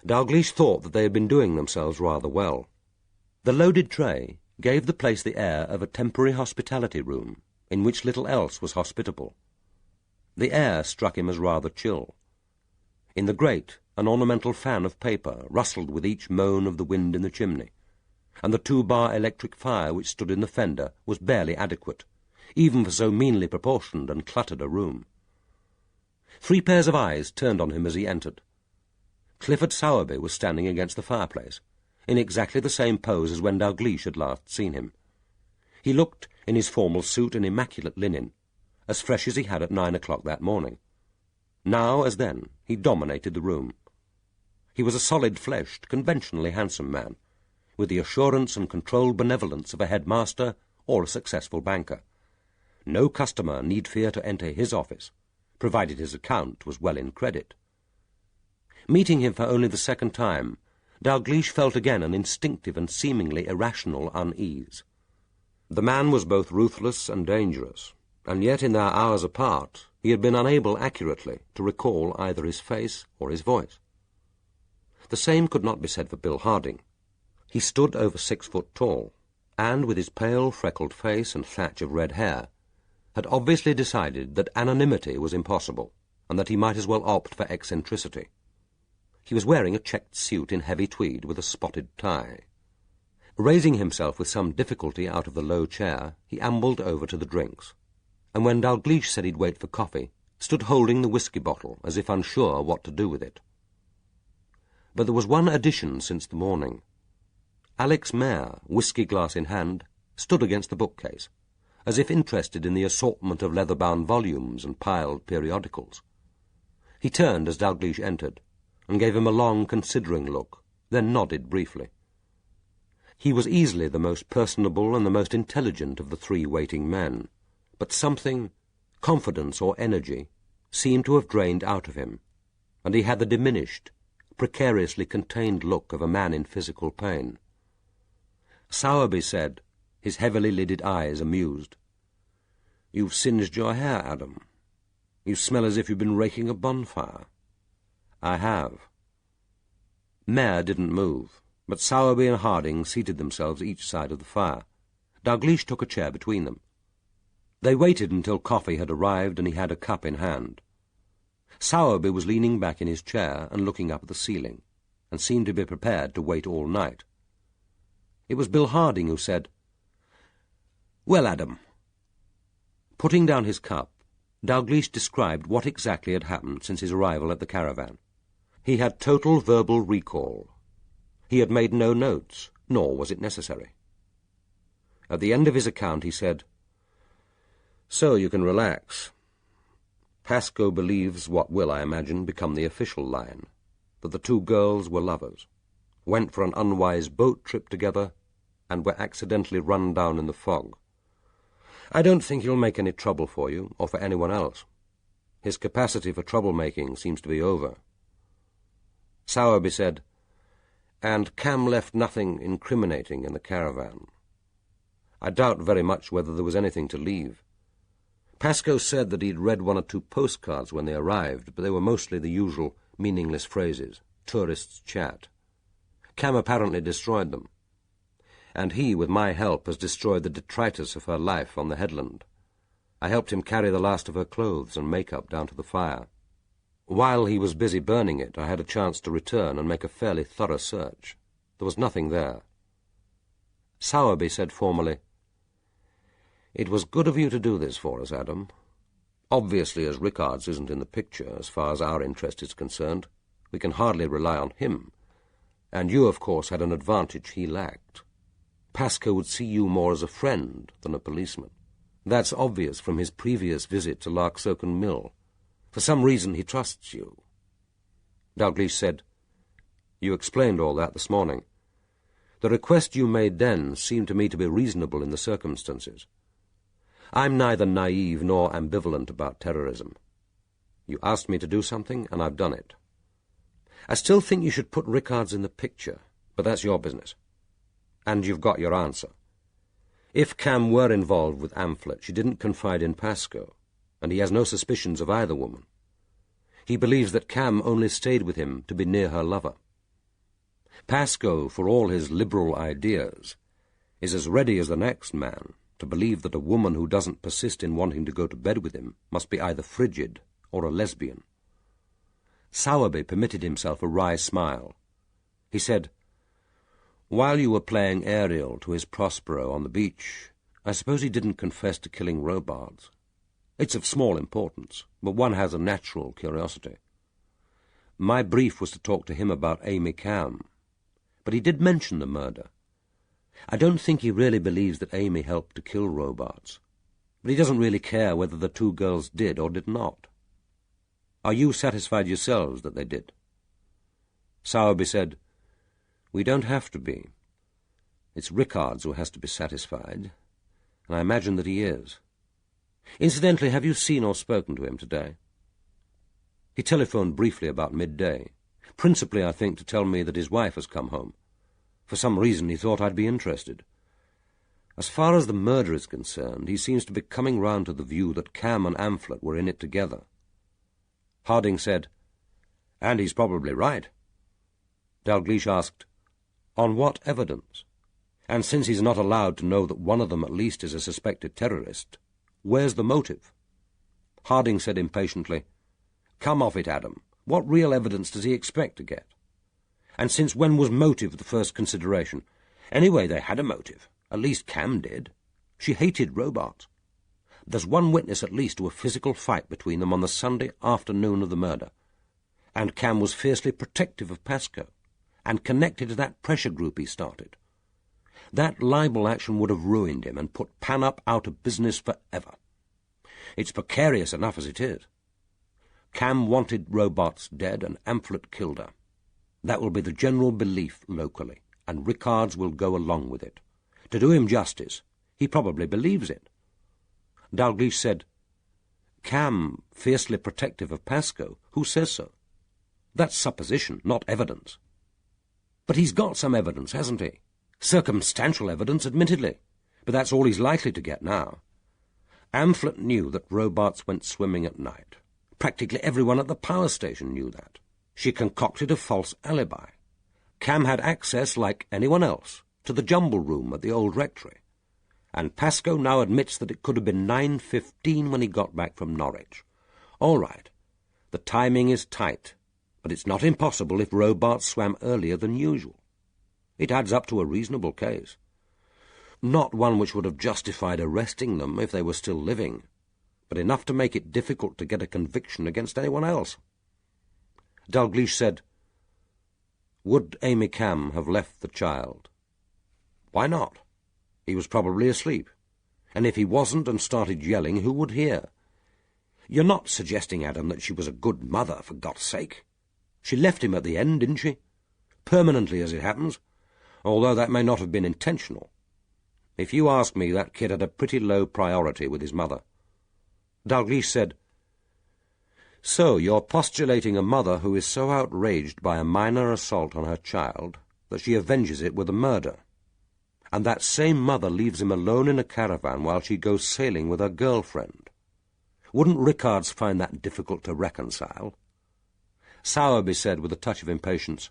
Dalgliesh thought that they had been doing themselves rather well. The loaded tray gave the place the air of a temporary hospitality room, in which little else was hospitable. The air struck him as rather chill. In the grate, an ornamental fan of paper rustled with each moan of the wind in the chimney, and the 2-bar electric fire which stood in the fender was barely adequate, even for so meanly proportioned and cluttered a room. 3 pairs of eyes turned on him as he entered. Clifford Sowerby was standing against the fireplace, in exactly the same pose as when Dalgliesh had last seen him. He looked, in his formal suit and immaculate linen, as fresh as he had at 9 o'clock that morning. Now, as then, he dominated the room. He was a solid-fleshed, conventionally handsome man, with the assurance and controlled benevolence of a headmaster or a successful banker. No customer need fear to enter his office, provided his account was well in credit. Meeting him for only the second time, Dalgliesh felt again an instinctive and seemingly irrational unease. The man was both ruthless and dangerous, and yet in their hours apart he had been unable accurately to recall either his face or his voice. The same could not be said for Bill Harding. He stood over 6 foot tall, and with his pale, freckled face and thatch of red hair, had obviously decided that anonymity was impossible, and that he might as well opt for eccentricity. He was wearing a checked suit in heavy tweed with a spotted tie. Raising himself with some difficulty out of the low chair, he ambled over to the drinks, and when Dalgliesh said he'd wait for coffee, stood holding the whisky bottle as if unsure what to do with it. But there was one addition since the morning. Alex Mayer, whisky glass in hand, stood against the bookcase, as if interested in the assortment of leather-bound volumes and piled periodicals. He turned as Dalgliesh entered, and gave him a long, considering look, then nodded briefly. He was easily the most personable and the most intelligent of the 3 waiting men, but something, confidence or energy, seemed to have drained out of him, and he had the diminished, precariously contained look of a man in physical pain. Sowerby said, his heavily lidded eyes amused, "You've singed your hair, Adam. You smell as if you've been raking a bonfire." "I have." Mayer didn't move, but Sowerby and Harding seated themselves each side of the fire. Dalgliesh took a chair between them. They waited until coffee had arrived and he had a cup in hand. Sowerby was leaning back in his chair and looking up at the ceiling, and seemed to be prepared to wait all night. It was Bill Harding who said, "Well, Adam." Putting down his cup, Dalgliesh described what exactly had happened since his arrival at the caravan. He had total verbal recall. He had made no notes, nor was it necessary. At the end of his account he said, "So you can relax. Pascoe believes what will, I imagine, become the official line, that the 2 girls were lovers, went for an unwise boat trip together, and were accidentally run down in the fog. I don't think he'll make any trouble for you, or for anyone else. His capacity for trouble-making seems to be over." Sowerby said, "And Cam left nothing incriminating in the caravan. I doubt very much whether there was anything to leave. Pascoe said that he'd read 1 or 2 postcards when they arrived, but they were mostly the usual meaningless phrases, tourists' chat. Cam apparently destroyed them. And he, with my help, has destroyed the detritus of her life on the headland. I helped him carry the last of her clothes and makeup down to the fire. While he was busy burning it, I had a chance to return and make a fairly thorough search. There was nothing there. Sowerby said formally, "It was good of you to do this for us, Adam. Obviously, as Rickards isn't in the picture, as far as our interest is concerned, we can hardly rely on him. And you, of course, had an advantage he lacked. Pascoe would see you more as a friend than a policeman. That's obvious from his previous visit to Larksoken Mill. For some reason he trusts you." Dalgliesh said, "You explained all that this morning. The request you made then seemed to me to be reasonable in the circumstances. I'm neither naive nor ambivalent about terrorism. You asked me to do something, and I've done it. I still think you should put Rickards in the picture, but that's your business. And you've got your answer. If Cam were involved with Amphlett, she didn't confide in Pascoe, and he has no suspicions of either woman. He believes that Cam only stayed with him to be near her lover. Pascoe, for all his liberal ideas, is as ready as the next man to believe that a woman who doesn't persist in wanting to go to bed with him must be either frigid or a lesbian." Sowerby permitted himself a wry smile. He said, "While you were playing aerial to his Prospero on the beach, I suppose he didn't confess to killing Robards. It's of small importance, but one has a natural curiosity. My brief was to talk to him about Amy Cam, but he did mention the murder. I don't think he really believes that Amy helped to kill Robards, but he doesn't really care whether the two girls did or did not. Are you satisfied yourselves that they did?" Sowerby said, "We don't have to be. It's Rickards who has to be satisfied, and I imagine that he is. Incidentally, have you seen or spoken to him today?" "He telephoned briefly about midday, principally, I think, to tell me that his wife has come home. For some reason he thought I'd be interested. As far as the murder is concerned, he seems to be coming round to the view that Cam and Amphlett were in it together." Harding said, "And he's probably right." Dalgliesh asked, "On what evidence? And since he's not allowed to know that one of them at least is a suspected terrorist, where's the motive?" Harding said impatiently, "Come off it, Adam. What real evidence does he expect to get? And since when was motive the first consideration? Anyway, they had a motive. At least Cam did. She hated Robards. There's one witness at least to a physical fight between them on the Sunday afternoon of the murder. And Cam was fiercely protective of Pascoe, and connected to that pressure group he started. That libel action would have ruined him and put Pan-Up out of business forever. It's precarious enough as it is. Cam wanted Robards dead, and Amphlett killed her. That will be the general belief locally, and Rickards will go along with it. To do him justice, he probably believes it." Dalgliesh said, "Cam, fiercely protective of Pascoe, who says so? That's supposition, not evidence." "But he's got some evidence, hasn't he? Circumstantial evidence, admittedly, but that's all he's likely to get now. Amphlett knew that Robards went swimming at night. Practically everyone at the power station knew that. She concocted a false alibi. Cam had access, like anyone else, to the jumble room at the old rectory. And Pascoe now admits that it could have been 9:15 when he got back from Norwich. All right, the timing is tight, but it's not impossible if Robards swam earlier than usual. It adds up to a reasonable case. Not one which would have justified arresting them if they were still living, but enough to make it difficult to get a conviction against anyone else." Dalgliesh said, "Would Amy Cam have left the child?" "Why not? He was probably asleep. And if he wasn't and started yelling, who would hear? You're not suggesting, Adam, that she was a good mother, for God's sake. She left him at the end, didn't she? Permanently, as it happens, although that may not have been intentional. If you ask me, that kid had a pretty low priority with his mother." Dalgliesh said, "So you're postulating a mother who is so outraged by a minor assault on her child that she avenges it with a murder. And that same mother leaves him alone in a caravan while she goes sailing with her girlfriend. Wouldn't Rickards find that difficult to reconcile? Sowerby said with a touch of impatience,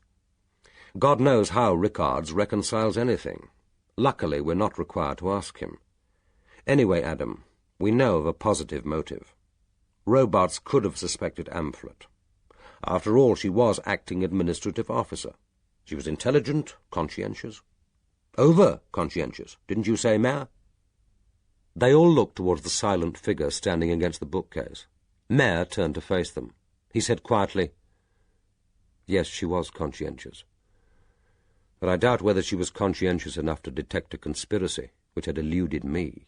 "God knows how Rickards reconciles anything. Luckily, we're not required to ask him. Anyway, Adam, we know of a positive motive. Robarts could have suspected Amphlett. After all, she was acting administrative officer. She was intelligent, conscientious. Over-conscientious, didn't you say, Mayor?" They all looked towards the silent figure standing against the bookcase. Mayor turned to face them. He said quietly, "Yes, she was conscientious. But I doubt whether she was conscientious enough to detect a conspiracy which had eluded me."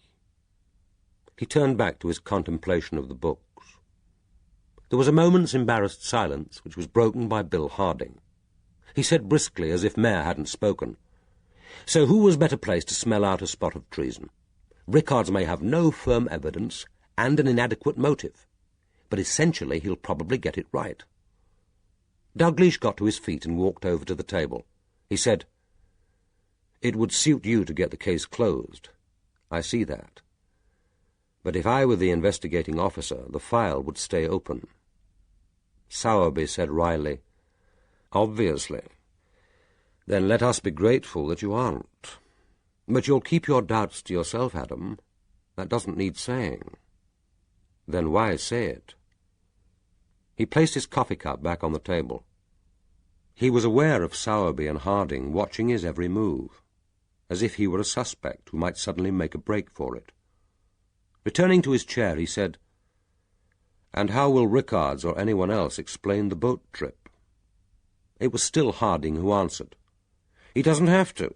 He turned back to his contemplation of the books. There was a moment's embarrassed silence, which was broken by Bill Harding. He said briskly, as if Mayor hadn't spoken, "So who was better placed to smell out a spot of treason? Rickards may have no firm evidence and an inadequate motive, but essentially he'll probably get it right." Dalgliesh got to his feet and walked over to the table. He said, "It would suit you to get the case closed. I see that. But if I were the investigating officer, the file would stay open." Sowerby said wryly, "Obviously. Then let us be grateful that you aren't. But you'll keep your doubts to yourself, Adam. That doesn't need saying." "Then why say it?" He placed his coffee cup back on the table. He was aware of Sowerby and Harding watching his every move, as if he were a suspect who might suddenly make a break for it. Returning to his chair, he said, "And how will Rickards or anyone else explain the boat trip?" It was still Harding who answered. "He doesn't have to.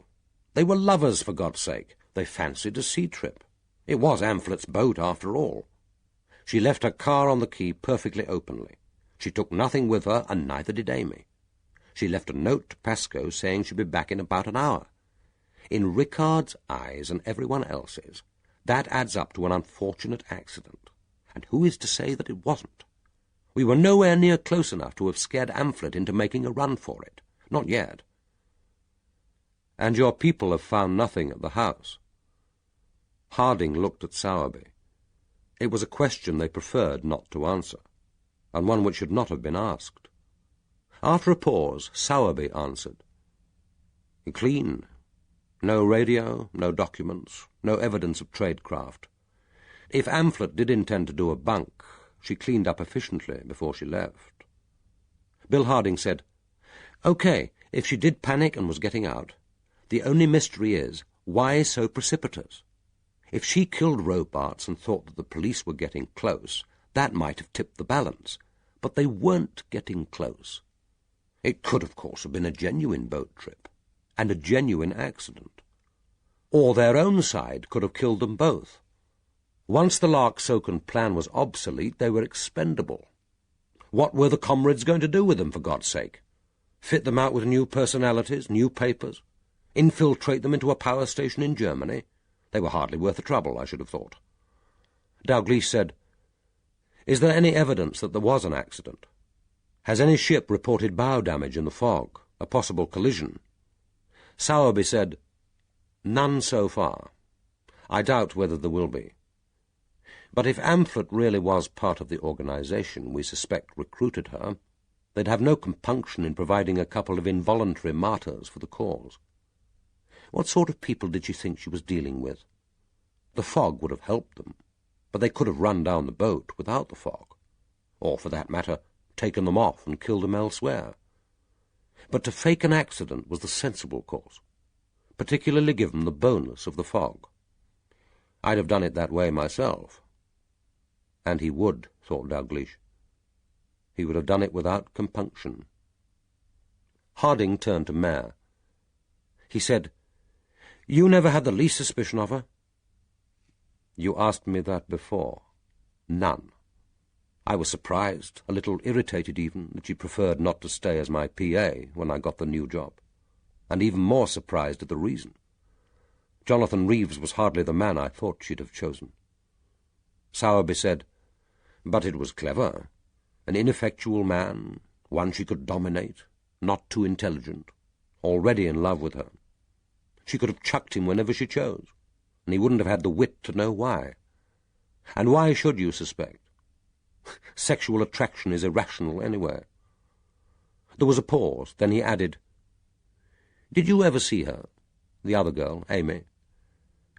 They were lovers, for God's sake. They fancied a sea trip. It was Amphlett's boat, after all. She left her car on the quay perfectly openly. She took nothing with her, and neither did Amy. She left a note to Pascoe saying she'd be back in about an hour. In Rickards' eyes and everyone else's, that adds up to an unfortunate accident. And who is to say that it wasn't? We were nowhere near close enough to have scared Amphlett into making a run for it. Not yet." "And your people have found nothing at the house?" Harding looked at Sowerby. It was a question they preferred not to answer, and one which should not have been asked. After a pause, Sowerby answered, "Clean. No radio, no documents, no evidence of tradecraft. If Amphlett did intend to do a bunk, she cleaned up efficiently before she left." Bill Harding said, "Okay, if she did panic and was getting out, the only mystery is, why so precipitous? If she killed Robarts and thought that the police were getting close, that might have tipped the balance. But they weren't getting close. It could, of course, have been a genuine boat trip, and a genuine accident. Or their own side could have killed them both. Once the Larksoken plan was obsolete, they were expendable. What were the comrades going to do with them, for God's sake? Fit them out with new personalities, new papers? Infiltrate them into a power station in Germany? They were hardly worth the trouble, I should have thought." Dalgliesh said, "Is there any evidence that there was an accident? Has any ship reported bow damage in the fog, a possible collision?" Sowerby said, "None so far. I doubt whether there will be. But if Amphlett really was part of the organization we suspect recruited her, they'd have no compunction in providing a couple of involuntary martyrs for the cause. What sort of people did she think she was dealing with? The fog would have helped them, but they could have run down the boat without the fog, or, for that matter, taken them off and killed them elsewhere. But to fake an accident was the sensible course, particularly given the bonus of the fog. I'd have done it that way myself." And he would, thought Dalgliesh. He would have done it without compunction. Harding turned to Mayor. He said, "You never had the least suspicion of her?" "You asked me that before. None. I was surprised, a little irritated even, that she preferred not to stay as my PA when I got the new job, and even more surprised at the reason. Jonathan Reeves was hardly the man I thought she'd have chosen." Sowerby said, "But it was clever. An ineffectual man, one she could dominate, not too intelligent, already in love with her. She could have chucked him whenever she chose, and he wouldn't have had the wit to know why. And why should you suspect? Sexual attraction is irrational anyway. There was a pause, then he added, "Did you ever see her? The other girl, Amy?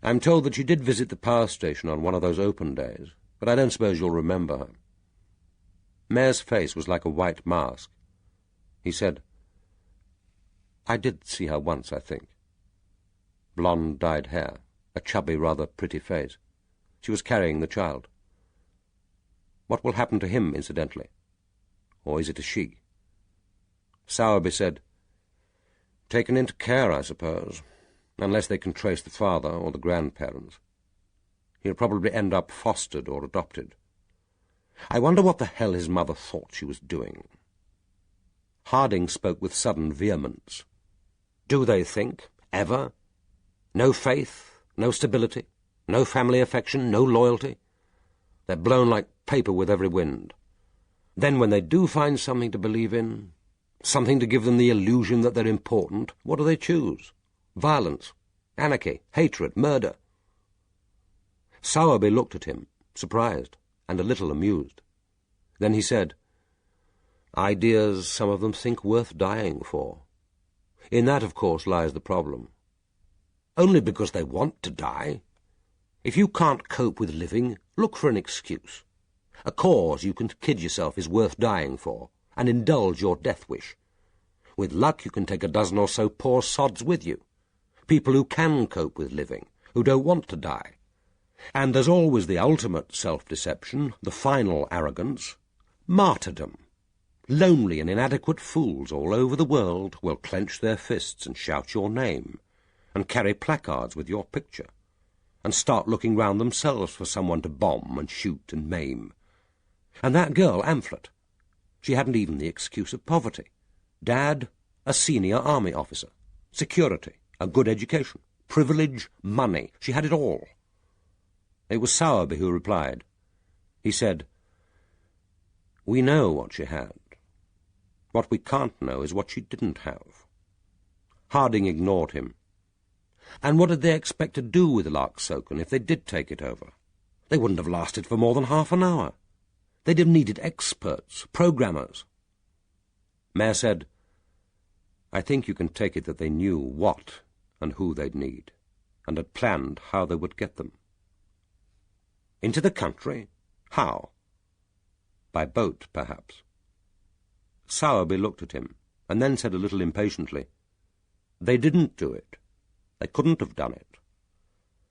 I'm told that she did visit the power station on one of those open days, but I don't suppose you'll remember her." Mare's face was like a white mask. He said, "I did see her once, I think. Blonde dyed hair, a chubby, rather pretty face. She was carrying the child. What will happen to him, incidentally? Or is it a she?" Sowerby said, "Taken into care, I suppose, unless they can trace the father or the grandparents. He'll probably end up fostered or adopted. I wonder what the hell his mother thought she was doing." Harding spoke with sudden vehemence. "Do they think, ever? No faith, no stability, no family affection, no loyalty? They're blown like paper with every wind. Then when they do find something to believe in, something to give them the illusion that they're important, what do they choose? Violence, anarchy, hatred, murder." Sowerby looked at him, surprised and a little amused. Then he said, "Ideas some of them think worth dying for. In that, of course, lies the problem. Only because they want to die. If you can't cope with living, look for an excuse. A cause you can kid yourself is worth dying for, and indulge your death wish. With luck you can take a dozen or so poor sods with you, people who can cope with living, who don't want to die. And there's always the ultimate self-deception, the final arrogance, martyrdom. Lonely and inadequate fools all over the world will clench their fists and shout your name, and carry placards with your picture, and start looking round themselves for someone to bomb and shoot and maim. And that girl, Amphlett, she hadn't even the excuse of poverty. Dad, a senior army officer, security, a good education, privilege, money. She had it all." It was Sowerby who replied. He said, "We know what she had. What we can't know is what she didn't have." Harding ignored him. "And what did they expect to do with Larksoken if they did take it over? They wouldn't have lasted for more than half an hour. They'd have needed experts, programmers." Mare said, "I think you can take it that they knew what and who they'd need, and had planned how they would get them." "Into the country? How?" "By boat, perhaps." Sowerby looked at him, and then said a little impatiently, "They didn't do it. They couldn't have done it.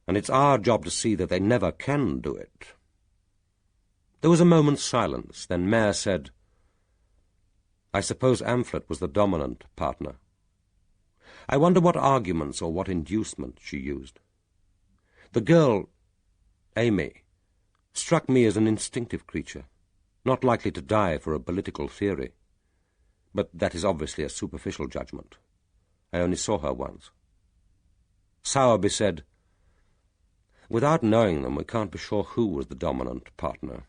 And it's our job to see that they never can do it." There was a moment's silence, then Mare said, "I suppose Amphlett was the dominant partner. I wonder what arguments or what inducement she used. The girl, Amy, struck me as an instinctive creature, not likely to die for a political theory. But that is obviously a superficial judgment. I only saw her once." Sowerby said, "Without knowing them, we can't be sure who was the dominant partner.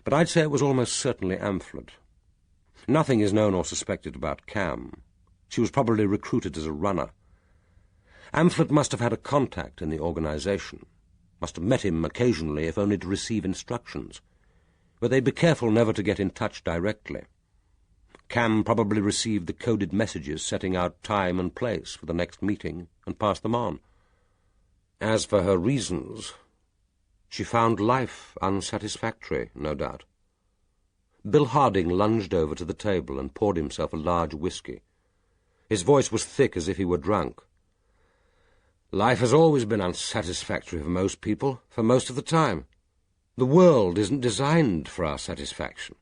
But I'd say it was almost certainly Amphlett. Nothing is known or suspected about Cam. She was probably recruited as a runner. Amphlett must have had a contact in the organization, must have met him occasionally if only to receive instructions. But they'd be careful never to get in touch directly. Cam probably received the coded messages setting out time and place for the next meeting and passed them on. As for her reasons, she found life unsatisfactory, no doubt." Bill Harding lunged over to the table and poured himself a large whisky. His voice was thick as if he were drunk. "Life has always been unsatisfactory for most people, for most of the time. The world isn't designed for our satisfaction.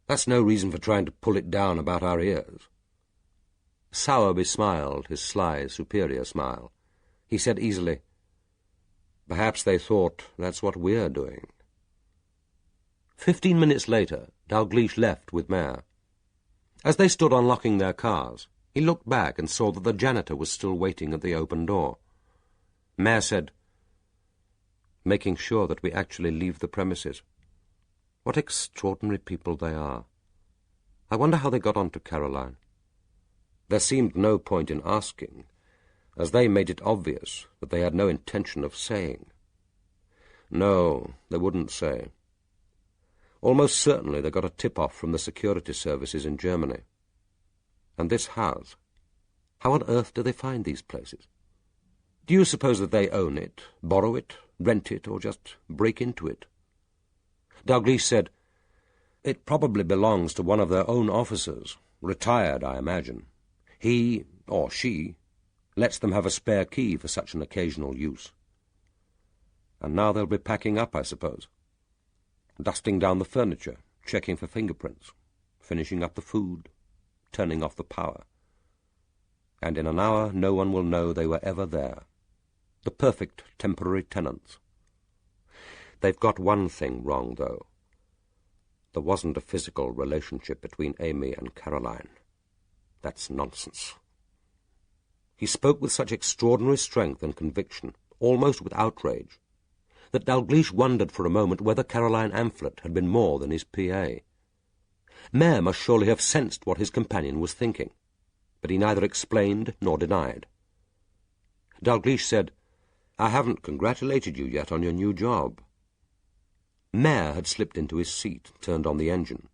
That's no reason for trying to pull it down about our ears." Sowerby smiled, his sly, superior smile. He said easily, "Perhaps they thought that's what we're doing." 15 minutes later, Dalgliesh left with Mare. As they stood unlocking their cars, he looked back and saw that the janitor was still waiting at the open door. Mare said, "Making sure that we actually leave the premises. What extraordinary people they are. I wonder how they got on to Caroline. There seemed no point in asking, as they made it obvious that they had no intention of saying. No, they wouldn't say. Almost certainly they got a tip-off from the security services in Germany. And this house. How on earth do they find these places? Do you suppose that they own it, borrow it, rent it, or just break into it? Dalgliesh said, "It probably belongs to one of their own officers, retired, I imagine. He, or she, lets them have a spare key for such an occasional use. And now they'll be packing up, I suppose. Dusting down the furniture, checking for fingerprints, finishing up the food, turning off the power. And in an hour no one will know they were ever there. The perfect temporary tenants. They've got one thing wrong, though. There wasn't a physical relationship between Amy and Caroline. That's nonsense." He spoke with such extraordinary strength and conviction, almost with outrage, that Dalgliesh wondered for a moment whether Caroline Amphlett had been more than his PA. Mayor must surely have sensed what his companion was thinking, but he neither explained nor denied. Dalgliesh said, "I haven't congratulated you yet on your new job." Mayor had slipped into his seat, turned on the engine,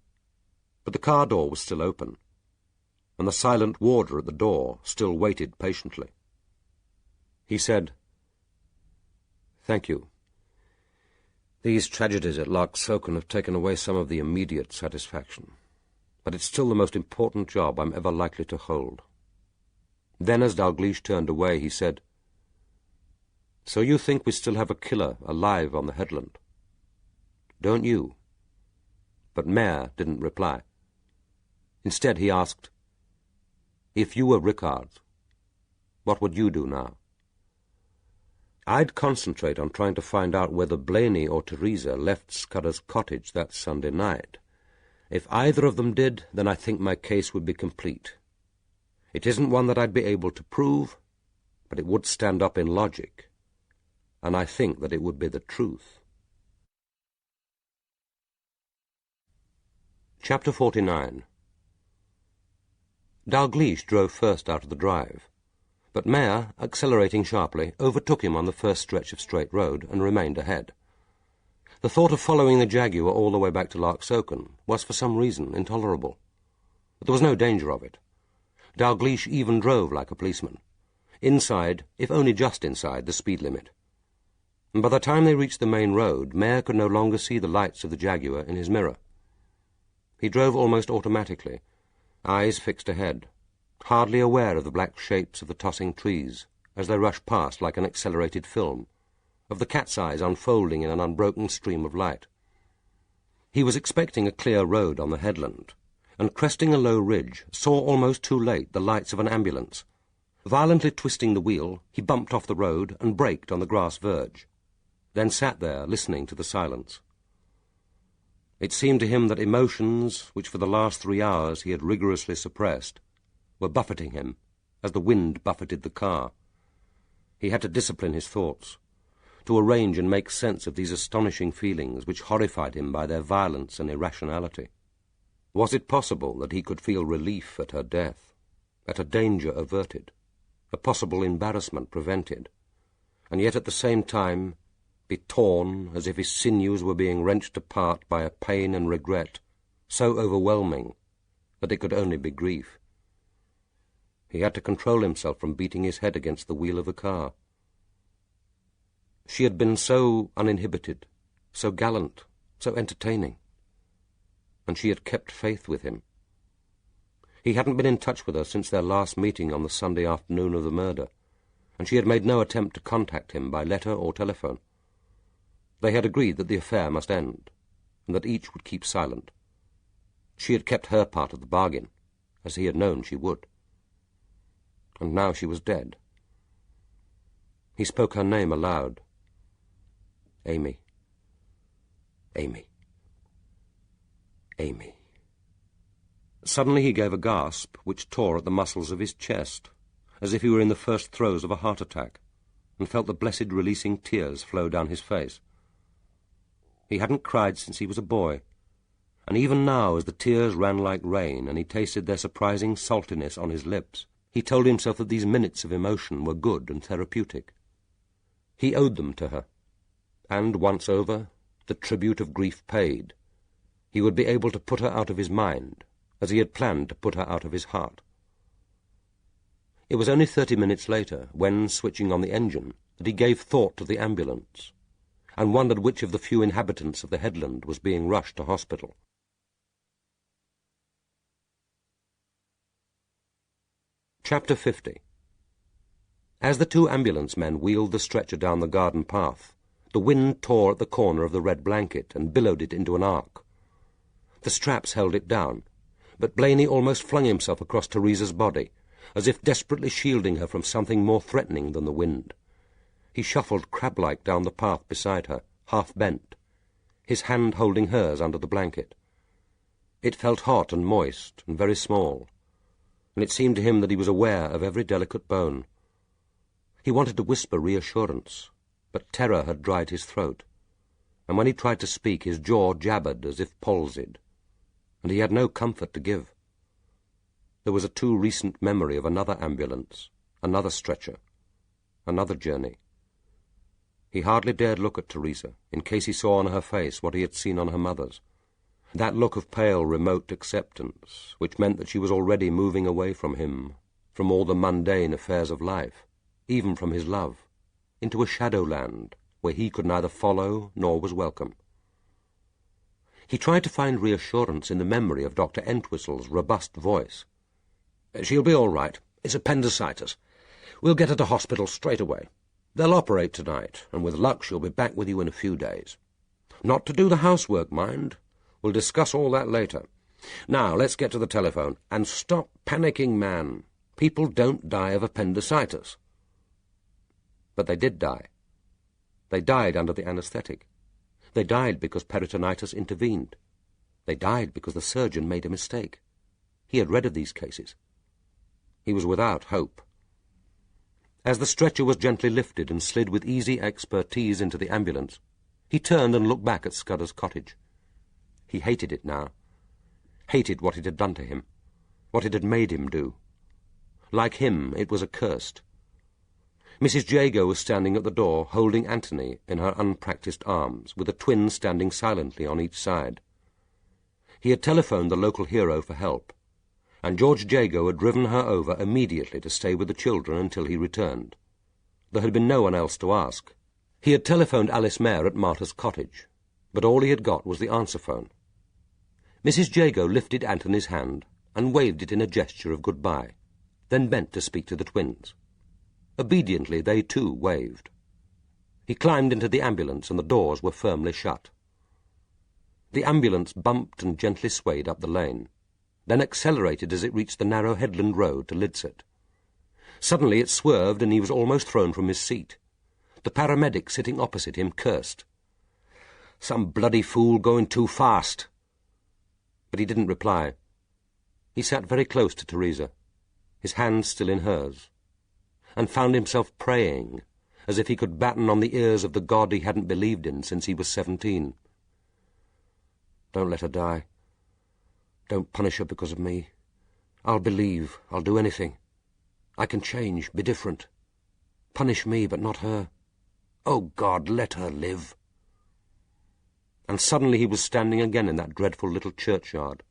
but the car door was still open, and the silent warder at the door still waited patiently. He said, "Thank you. These tragedies at Larksoken have taken away some of the immediate satisfaction, but it's still the most important job I'm ever likely to hold." Then, as Dalgliesh turned away, he said, "So you think we still have a killer alive on the headland?" "Don't you?" But Mayor didn't reply. Instead, he asked, "If you were Rickards, what would you do now?" "I'd concentrate on trying to find out whether Blaney or Teresa left Scudder's cottage that Sunday night. If either of them did, then I think my case would be complete. It isn't one that I'd be able to prove, but it would stand up in logic, and I think that it would be the truth." Chapter 49. Dalgliesh drove first out of the drive, but Mayor, accelerating sharply, overtook him on the first stretch of straight road and remained ahead. The thought of following the Jaguar all the way back to Larksoken was for some reason intolerable. But there was no danger of it. Dalgliesh even drove like a policeman, inside, if only just inside, the speed limit. And by the time they reached the main road, Mayor could no longer see the lights of the Jaguar in his mirror. He drove almost automatically, eyes fixed ahead, hardly aware of the black shapes of the tossing trees as they rushed past like an accelerated film, of the cat's eyes unfolding in an unbroken stream of light. He was expecting a clear road on the headland, and cresting a low ridge, saw almost too late the lights of an ambulance. Violently twisting the wheel, he bumped off the road and braked on the grass verge, then sat there listening to the silence. It seemed to him that emotions, which for the last 3 hours he had rigorously suppressed, were buffeting him as the wind buffeted the car. He had to discipline his thoughts, to arrange and make sense of these astonishing feelings which horrified him by their violence and irrationality. Was it possible that he could feel relief at her death, at a danger averted, a possible embarrassment prevented, and yet at the same time be torn as if his sinews were being wrenched apart by a pain and regret so overwhelming that it could only be grief? He had to control himself from beating his head against the wheel of the car. She had been so uninhibited, so gallant, so entertaining, and she had kept faith with him. He hadn't been in touch with her since their last meeting on the Sunday afternoon of the murder, and she had made no attempt to contact him by letter or telephone. They had agreed that the affair must end, and that each would keep silent. She had kept her part of the bargain, as he had known she would. And now she was dead. He spoke her name aloud. Amy. Amy. Amy. Suddenly he gave a gasp which tore at the muscles of his chest, as if he were in the first throes of a heart attack, and felt the blessed releasing tears flow down his face. He hadn't cried since he was a boy, and even now, as the tears ran like rain and he tasted their surprising saltiness on his lips, he told himself that these minutes of emotion were good and therapeutic. He owed them to her, and, once over, the tribute of grief paid, he would be able to put her out of his mind, as he had planned to put her out of his heart. It was only 30 minutes later, when, switching on the engine, that he gave thought to the ambulance, and wondered which of the few inhabitants of the headland was being rushed to hospital. Chapter 50. As the two ambulance men wheeled the stretcher down the garden path, the wind tore at the corner of the red blanket and billowed it into an arc. The straps held it down, but Blaney almost flung himself across Teresa's body, as if desperately shielding her from something more threatening than the wind. He shuffled crab-like down the path beside her, half bent, his hand holding hers under the blanket. It felt hot and moist and very small, and it seemed to him that he was aware of every delicate bone. He wanted to whisper reassurance, but terror had dried his throat, and when he tried to speak his jaw jabbered as if palsied, and he had no comfort to give. There was a too recent memory of another ambulance, another stretcher, another journey. He hardly dared look at Teresa, in case he saw on her face what he had seen on her mother's, that look of pale, remote acceptance, which meant that she was already moving away from him, from all the mundane affairs of life, even from his love, into a shadowland where he could neither follow nor was welcome. He tried to find reassurance in the memory of Dr. Entwistle's robust voice. "She'll be all right. It's appendicitis. We'll get her to hospital straight away. They'll operate tonight, and with luck she'll be back with you in a few days. Not to do the housework, mind. We'll discuss all that later. Now, let's get to the telephone. And stop panicking, man. People don't die of appendicitis." But they did die. They died under the anesthetic. They died because peritonitis intervened. They died because the surgeon made a mistake. He had read of these cases. He was without hope. As the stretcher was gently lifted and slid with easy expertise into the ambulance, he turned and looked back at Scudder's cottage. He hated it now. Hated what it had done to him, what it had made him do. Like him, it was accursed. Mrs. Jago was standing at the door, holding Anthony in her unpractised arms, with the twins standing silently on each side. He had telephoned the local hero for help, and George Jago had driven her over immediately to stay with the children until he returned. There had been no one else to ask. He had telephoned Alice Mayer at Martha's cottage, but all he had got was the answer phone. Mrs. Jago lifted Anthony's hand and waved it in a gesture of goodbye, then bent to speak to the twins. Obediently they too waved. He climbed into the ambulance and the doors were firmly shut. The ambulance bumped and gently swayed up the lane, then accelerated as it reached the narrow headland road to Lidset. Suddenly it swerved and he was almost thrown from his seat. The paramedic sitting opposite him cursed. "Some bloody fool going too fast." But he didn't reply. He sat very close to Teresa, his hand still in hers, and found himself praying, as if he could batten on the ears of the God he hadn't believed in since he was 17. "Don't let her die. Don't punish her because of me. I'll believe. I'll do anything. I can change, be different. Punish me, but not her. Oh, God, let her live." And suddenly he was standing again in that dreadful little churchyard,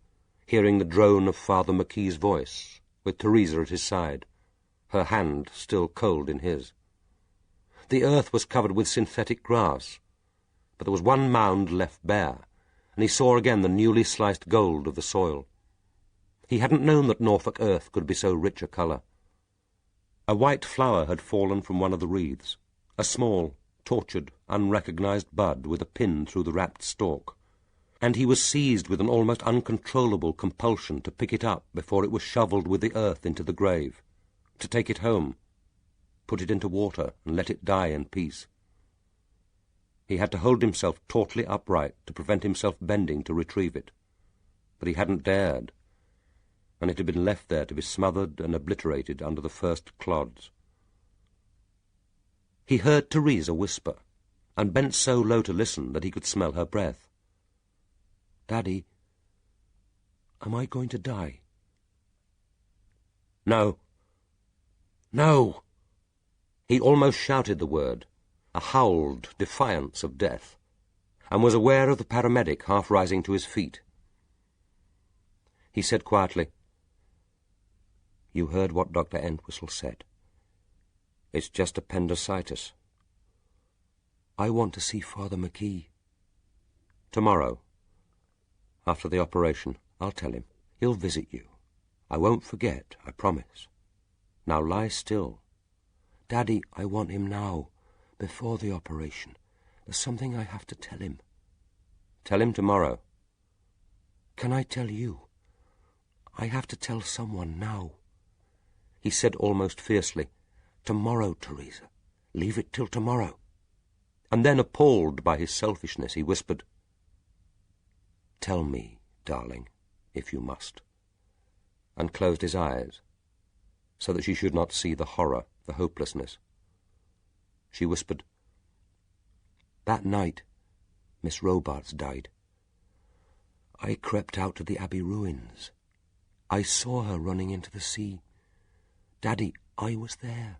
hearing the drone of Father McKee's voice, with Teresa at his side, her hand still cold in his. The earth was covered with synthetic grass, but there was one mound left bare, and he saw again the newly sliced gold of the soil. He hadn't known that Norfolk earth could be so rich a colour. A white flower had fallen from one of the wreaths, a small, tortured, unrecognized bud with a pin through the wrapped stalk, and he was seized with an almost uncontrollable compulsion to pick it up before it was shovelled with the earth into the grave, to take it home, put it into water, and let it die in peace. He had to hold himself tautly upright to prevent himself bending to retrieve it, but he hadn't dared, and it had been left there to be smothered and obliterated under the first clods. He heard Teresa whisper, and bent so low to listen that he could smell her breath. "Daddy, am I going to die?" "No. No!" He almost shouted the word, a howled defiance of death, and was aware of the paramedic half rising to his feet. He said quietly, You heard what Dr. Entwistle said. It's just appendicitis. I want to see Father McKee. Tomorrow. After the operation, I'll tell him. He'll visit you. I won't forget, I promise. Now lie still. Daddy, I want him now, before the operation. There's something I have to tell him. Tell him tomorrow. Can I tell you? I have to tell someone now. He said almost fiercely, Tomorrow, Teresa. Leave it till tomorrow. And then, appalled by his selfishness, he whispered, Tell me, darling, if you must, and closed his eyes, so that she should not see the horror, the hopelessness. She whispered, That night, Miss Robarts died. I crept out to the Abbey ruins. I saw her running into the sea. Daddy, I was there.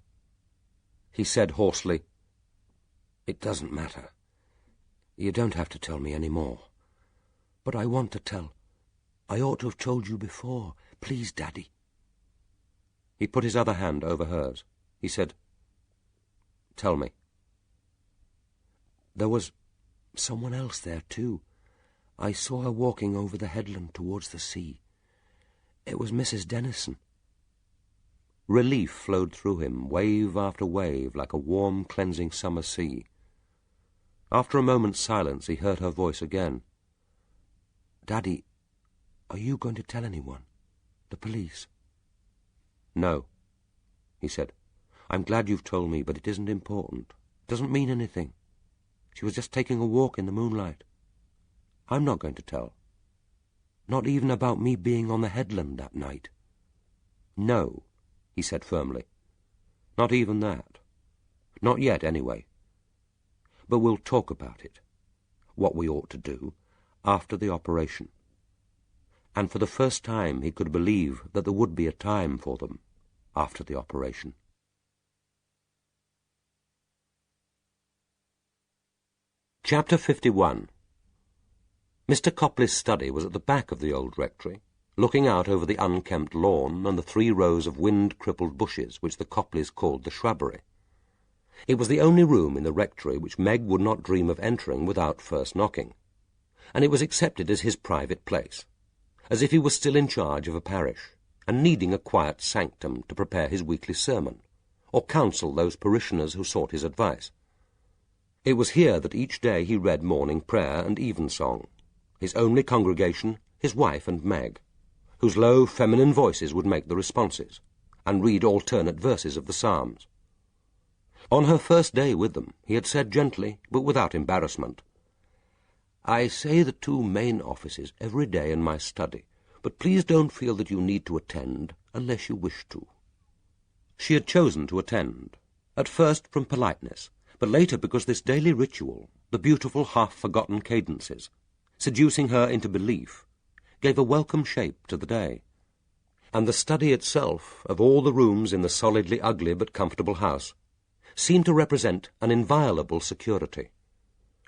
He said hoarsely, It doesn't matter. You don't have to tell me any more. But I want to tell. I ought to have told you before. Please, Daddy. He put his other hand over hers. He said, Tell me. There was someone else there, too. I saw her walking over the headland towards the sea. It was Mrs. Dennison. Relief flowed through him, wave after wave, like a warm, cleansing summer sea. After a moment's silence, he heard her voice again. Daddy, are you going to tell anyone? The police? No, he said. I'm glad you've told me, but it isn't important. It doesn't mean anything. She was just taking a walk in the moonlight. I'm not going to tell. Not even about me being on the headland that night. No, he said firmly. Not even that. Not yet, anyway. But we'll talk about it. What we ought to do after the operation. And for the first time he could believe that there would be a time for them after the operation. Chapter 51. Mr. Copley's study was at the back of the old rectory, looking out over the unkempt lawn and the 3 rows of wind-crippled bushes which the Copleys called the shrubbery. It was the only room in the rectory which Meg would not dream of entering without first knocking, and it was accepted as his private place, as if he were still in charge of a parish, and needing a quiet sanctum to prepare his weekly sermon, or counsel those parishioners who sought his advice. It was here that each day he read morning prayer and evensong, his only congregation, his wife and Meg, whose low feminine voices would make the responses, and read alternate verses of the Psalms. On her first day with them, he had said gently, but without embarrassment, I say the 2 main offices every day in my study, but please don't feel that you need to attend unless you wish to. She had chosen to attend, at first from politeness, but later because this daily ritual, the beautiful half-forgotten cadences, seducing her into belief, gave a welcome shape to the day. And the study itself, of all the rooms in the solidly ugly but comfortable house, seemed to represent an inviolable security,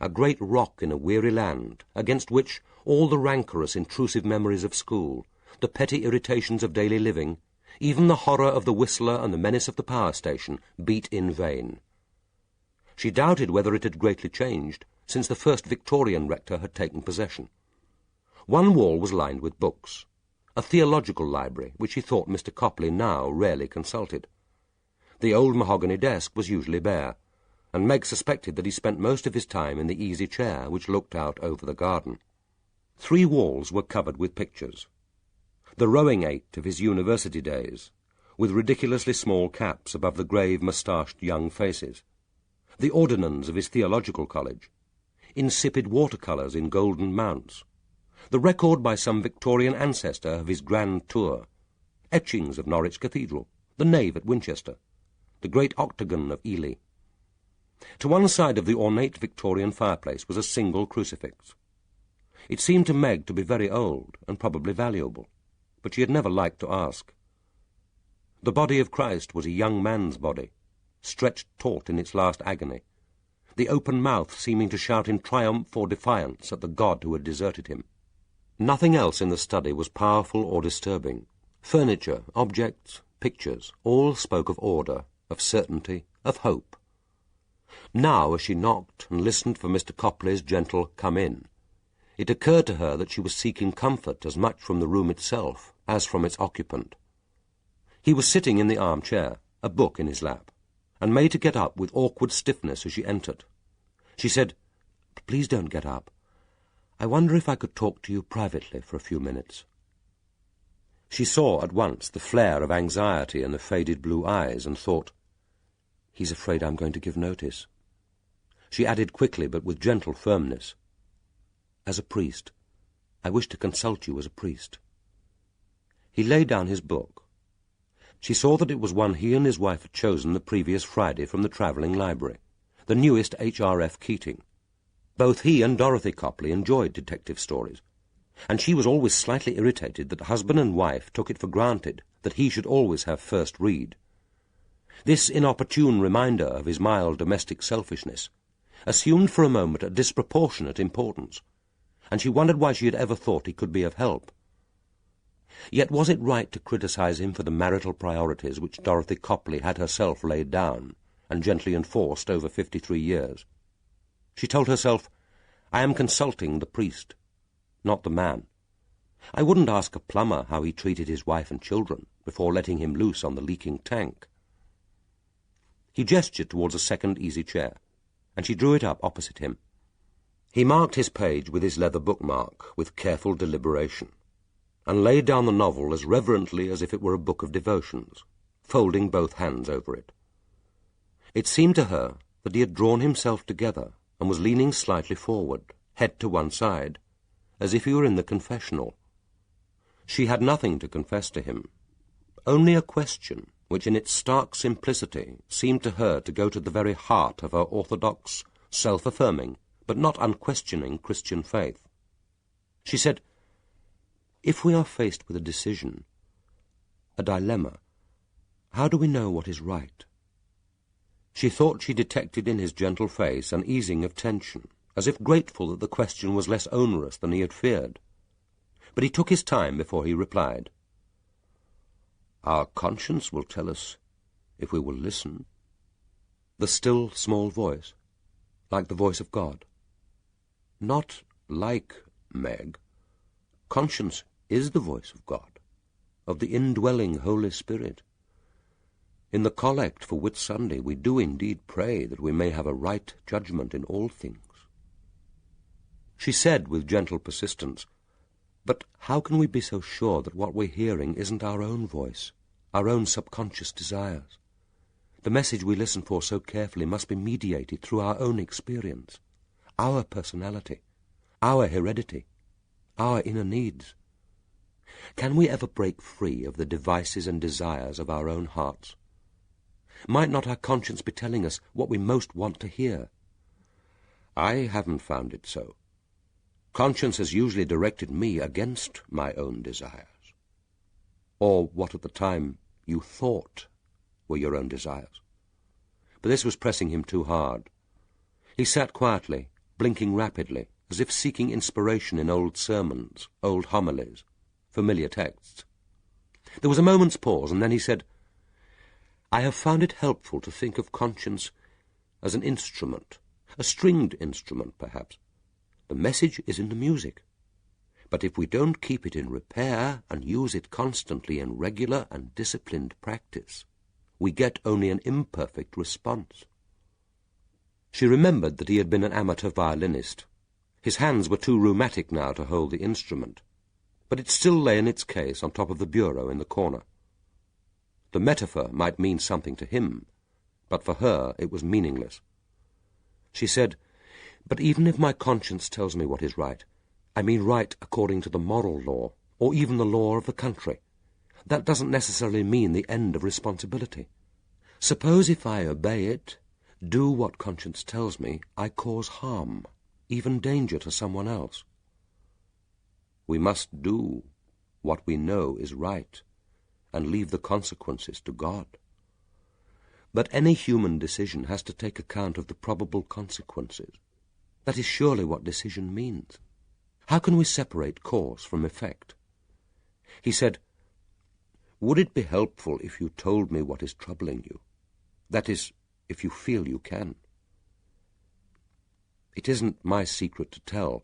a great rock in a weary land, against which all the rancorous, intrusive memories of school, the petty irritations of daily living, even the horror of the Whistler and the menace of the power station, beat in vain. She doubted whether it had greatly changed since the first Victorian rector had taken possession. One wall was lined with books, a theological library which he thought Mr. Copley now rarely consulted. The old mahogany desk was usually bare, and Meg suspected that he spent most of his time in the easy chair which looked out over the garden. 3 walls were covered with pictures. The rowing 8 of his university days, with ridiculously small caps above the grave moustached young faces. The ordinands of his theological college. Insipid watercolours in golden mounts. The record by some Victorian ancestor of his grand tour. Etchings of Norwich Cathedral, the nave at Winchester, the great octagon of Ely. To one side of the ornate Victorian fireplace was a single crucifix. It seemed to Meg to be very old and probably valuable, but she had never liked to ask. The body of Christ was a young man's body, stretched taut in its last agony, the open mouth seeming to shout in triumph or defiance at the God who had deserted him. Nothing else in the study was powerful or disturbing. Furniture, objects, pictures all spoke of order, of certainty, of hope. Now, as she knocked and listened for Mr. Copley's gentle "come in," it occurred to her that she was seeking comfort as much from the room itself as from its occupant. He was sitting in the armchair, a book in his lap, and made to get up with awkward stiffness as she entered. She said, "Please don't get up. I wonder if I could talk to you privately for a few minutes." She saw at once the flare of anxiety in the faded blue eyes and thought, "He's afraid I'm going to give notice." She added quickly but with gentle firmness, "As a priest, I wish to consult you as a priest." He laid down his book. She saw that it was one he and his wife had chosen the previous Friday from the travelling library, the newest H.R.F. Keating. Both he and Dorothy Copley enjoyed detective stories, and she was always slightly irritated that husband and wife took it for granted that he should always have first read. This inopportune reminder of his mild domestic selfishness assumed for a moment a disproportionate importance, and she wondered why she had ever thought he could be of help. Yet was it right to criticize him for the marital priorities which Dorothy Copley had herself laid down and gently enforced over 53 years? She told herself, "I am consulting the priest, not the man. I wouldn't ask a plumber how he treated his wife and children before letting him loose on the leaking tank." He gestured towards a second easy chair, and she drew it up opposite him. He marked his page with his leather bookmark with careful deliberation, and laid down the novel as reverently as if it were a book of devotions, folding both hands over it. It seemed to her that he had drawn himself together and was leaning slightly forward, head to one side, as if he were in the confessional. She had nothing to confess to him, only a question which in its stark simplicity seemed to her to go to the very heart of her orthodox, self-affirming, but not unquestioning Christian faith. She said, "If we are faced with a decision, a dilemma, how do we know what is right?" She thought she detected in his gentle face an easing of tension, as if grateful that the question was less onerous than he had feared. But he took his time before he replied. "Our conscience will tell us if we will listen." The still, small voice, like the voice of God. Not like Meg. Conscience is the voice of God, of the indwelling Holy Spirit. In the collect for Whitsunday we do indeed pray that we may have a right judgment in all things. She said with gentle persistence, "But how can we be so sure that what we're hearing isn't our own voice, our own subconscious desires? The message we listen for so carefully must be mediated through our own experience, our personality, our heredity, our inner needs. Can we ever break free of the devices and desires of our own hearts? Might not our conscience be telling us what we most want to hear? I haven't found it so. Conscience has usually directed me against my own desires, or what at the time you thought were your own desires." But this was pressing him too hard. He sat quietly, blinking rapidly, as if seeking inspiration in old sermons, old homilies, familiar texts. There was a moment's pause, and then he said, "I have found it helpful to think of conscience as an instrument, a stringed instrument, perhaps. The message is in the music. But if we don't keep it in repair and use it constantly in regular and disciplined practice, we get only an imperfect response." She remembered that he had been an amateur violinist. His hands were too rheumatic now to hold the instrument, but it still lay in its case on top of the bureau in the corner. The metaphor might mean something to him, but for her it was meaningless. She said, "But even if my conscience tells me what is right, I mean right according to the moral law, or even the law of the country, that doesn't necessarily mean the end of responsibility. Suppose if I obey it, do what conscience tells me, I cause harm, even danger to someone else. We must do what we know is right, and leave the consequences to God. But any human decision has to take account of the probable consequences. That is surely what decision means. How can we separate cause from effect?" He said, Would it be helpful if you told me what is troubling you? That is, if you feel you can. It isn't my secret to tell,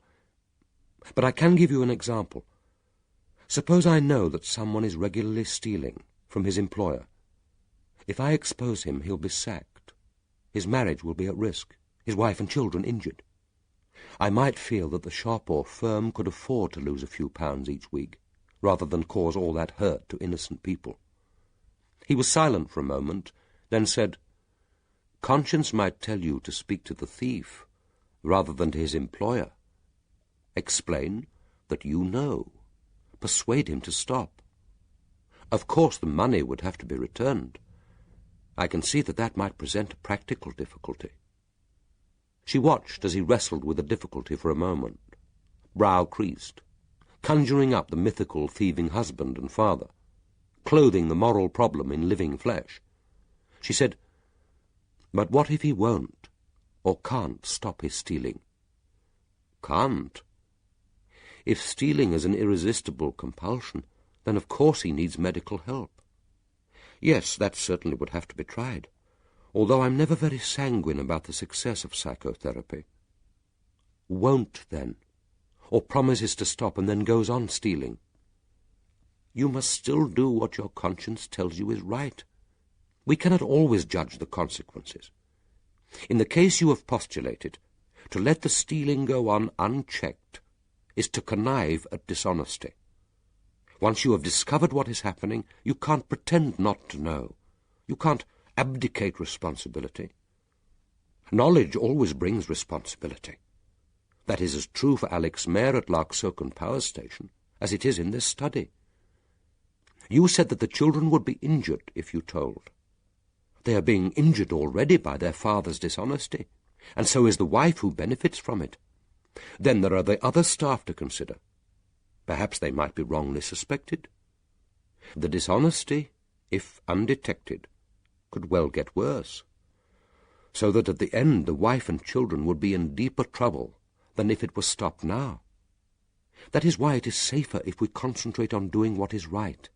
but I can give you an example. Suppose I know that someone is regularly stealing from his employer. If I expose him, he'll be sacked. His marriage will be at risk, his wife and children injured. I might feel that the shop or firm could afford to lose a few pounds each week, rather than cause all that hurt to innocent people. He was silent for a moment, then said, "Conscience might tell you to speak to the thief, rather than to his employer. Explain that you know. Persuade him to stop. Of course the money would have to be returned. I can see that that might present a practical difficulty." She watched as he wrestled with the difficulty for a moment, brow creased, conjuring up the mythical thieving husband and father, clothing the moral problem in living flesh. She said, "But what if he won't, or can't stop his stealing?" "Can't? If stealing is an irresistible compulsion, then of course he needs medical help. Yes, that certainly would have to be tried, although I'm never very sanguine about the success of psychotherapy." "Won't, then? Or promises to stop and then goes on stealing?" "You must still do what your conscience tells you is right. We cannot always judge the consequences. In the case you have postulated, to let the stealing go on unchecked is to connive at dishonesty. Once you have discovered what is happening, you can't pretend not to know. You can't abdicate responsibility. Knowledge always brings responsibility. That is as true for Alex Mayer at Larksoken Power Station as it is in this study. You said that the children would be injured if you told. They are being injured already by their father's dishonesty, and so is the wife who benefits from it. Then there are the other staff to consider. Perhaps they might be wrongly suspected. The dishonesty, if undetected, could well get worse, so that at the end the wife and children would be in deeper trouble than if it was stopped now. That is why it is safer if we concentrate on doing what is right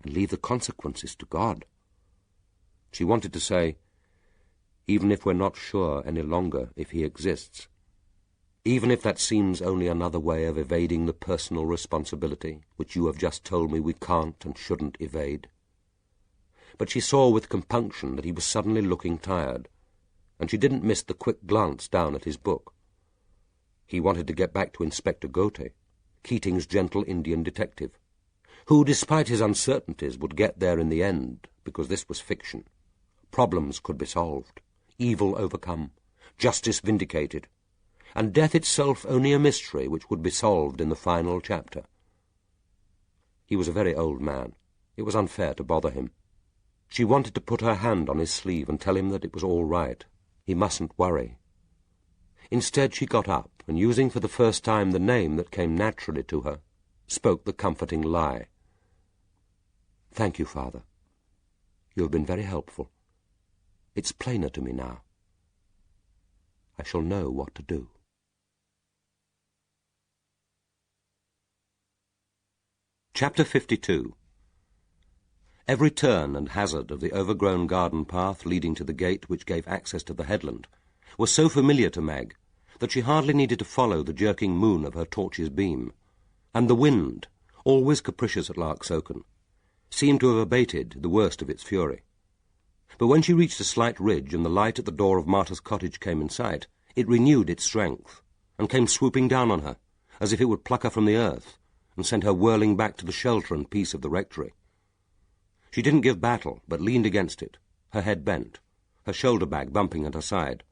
and leave the consequences to God." She wanted to say, "even if we're not sure any longer if he exists, even if that seems only another way of evading the personal responsibility which you have just told me we can't and shouldn't evade." But she saw with compunction that he was suddenly looking tired, and she didn't miss the quick glance down at his book. He wanted to get back to Inspector Gote, Keating's gentle Indian detective, who, despite his uncertainties, would get there in the end, because this was fiction. Problems could be solved, evil overcome, justice vindicated, and death itself only a mystery which would be solved in the final chapter. He was a very old man. It was unfair to bother him. She wanted to put her hand on his sleeve and tell him that it was all right. He mustn't worry. Instead, she got up, and using for the first time the name that came naturally to her, spoke the comforting lie. "Thank you, Father. You have been very helpful. It's plainer to me now. I shall know what to do." Chapter 52. Every turn and hazard of the overgrown garden path leading to the gate which gave access to the headland was so familiar to Meg that she hardly needed to follow the jerking moon of her torch's beam, and the wind, always capricious at Larksoken, seemed to have abated the worst of its fury. But when she reached a slight ridge and the light at the door of Martha's cottage came in sight, it renewed its strength and came swooping down on her, as if it would pluck her from the earth and send her whirling back to the shelter and peace of the rectory. She didn't give battle, but leaned against it, her head bent, her shoulder-bag bumping at her side,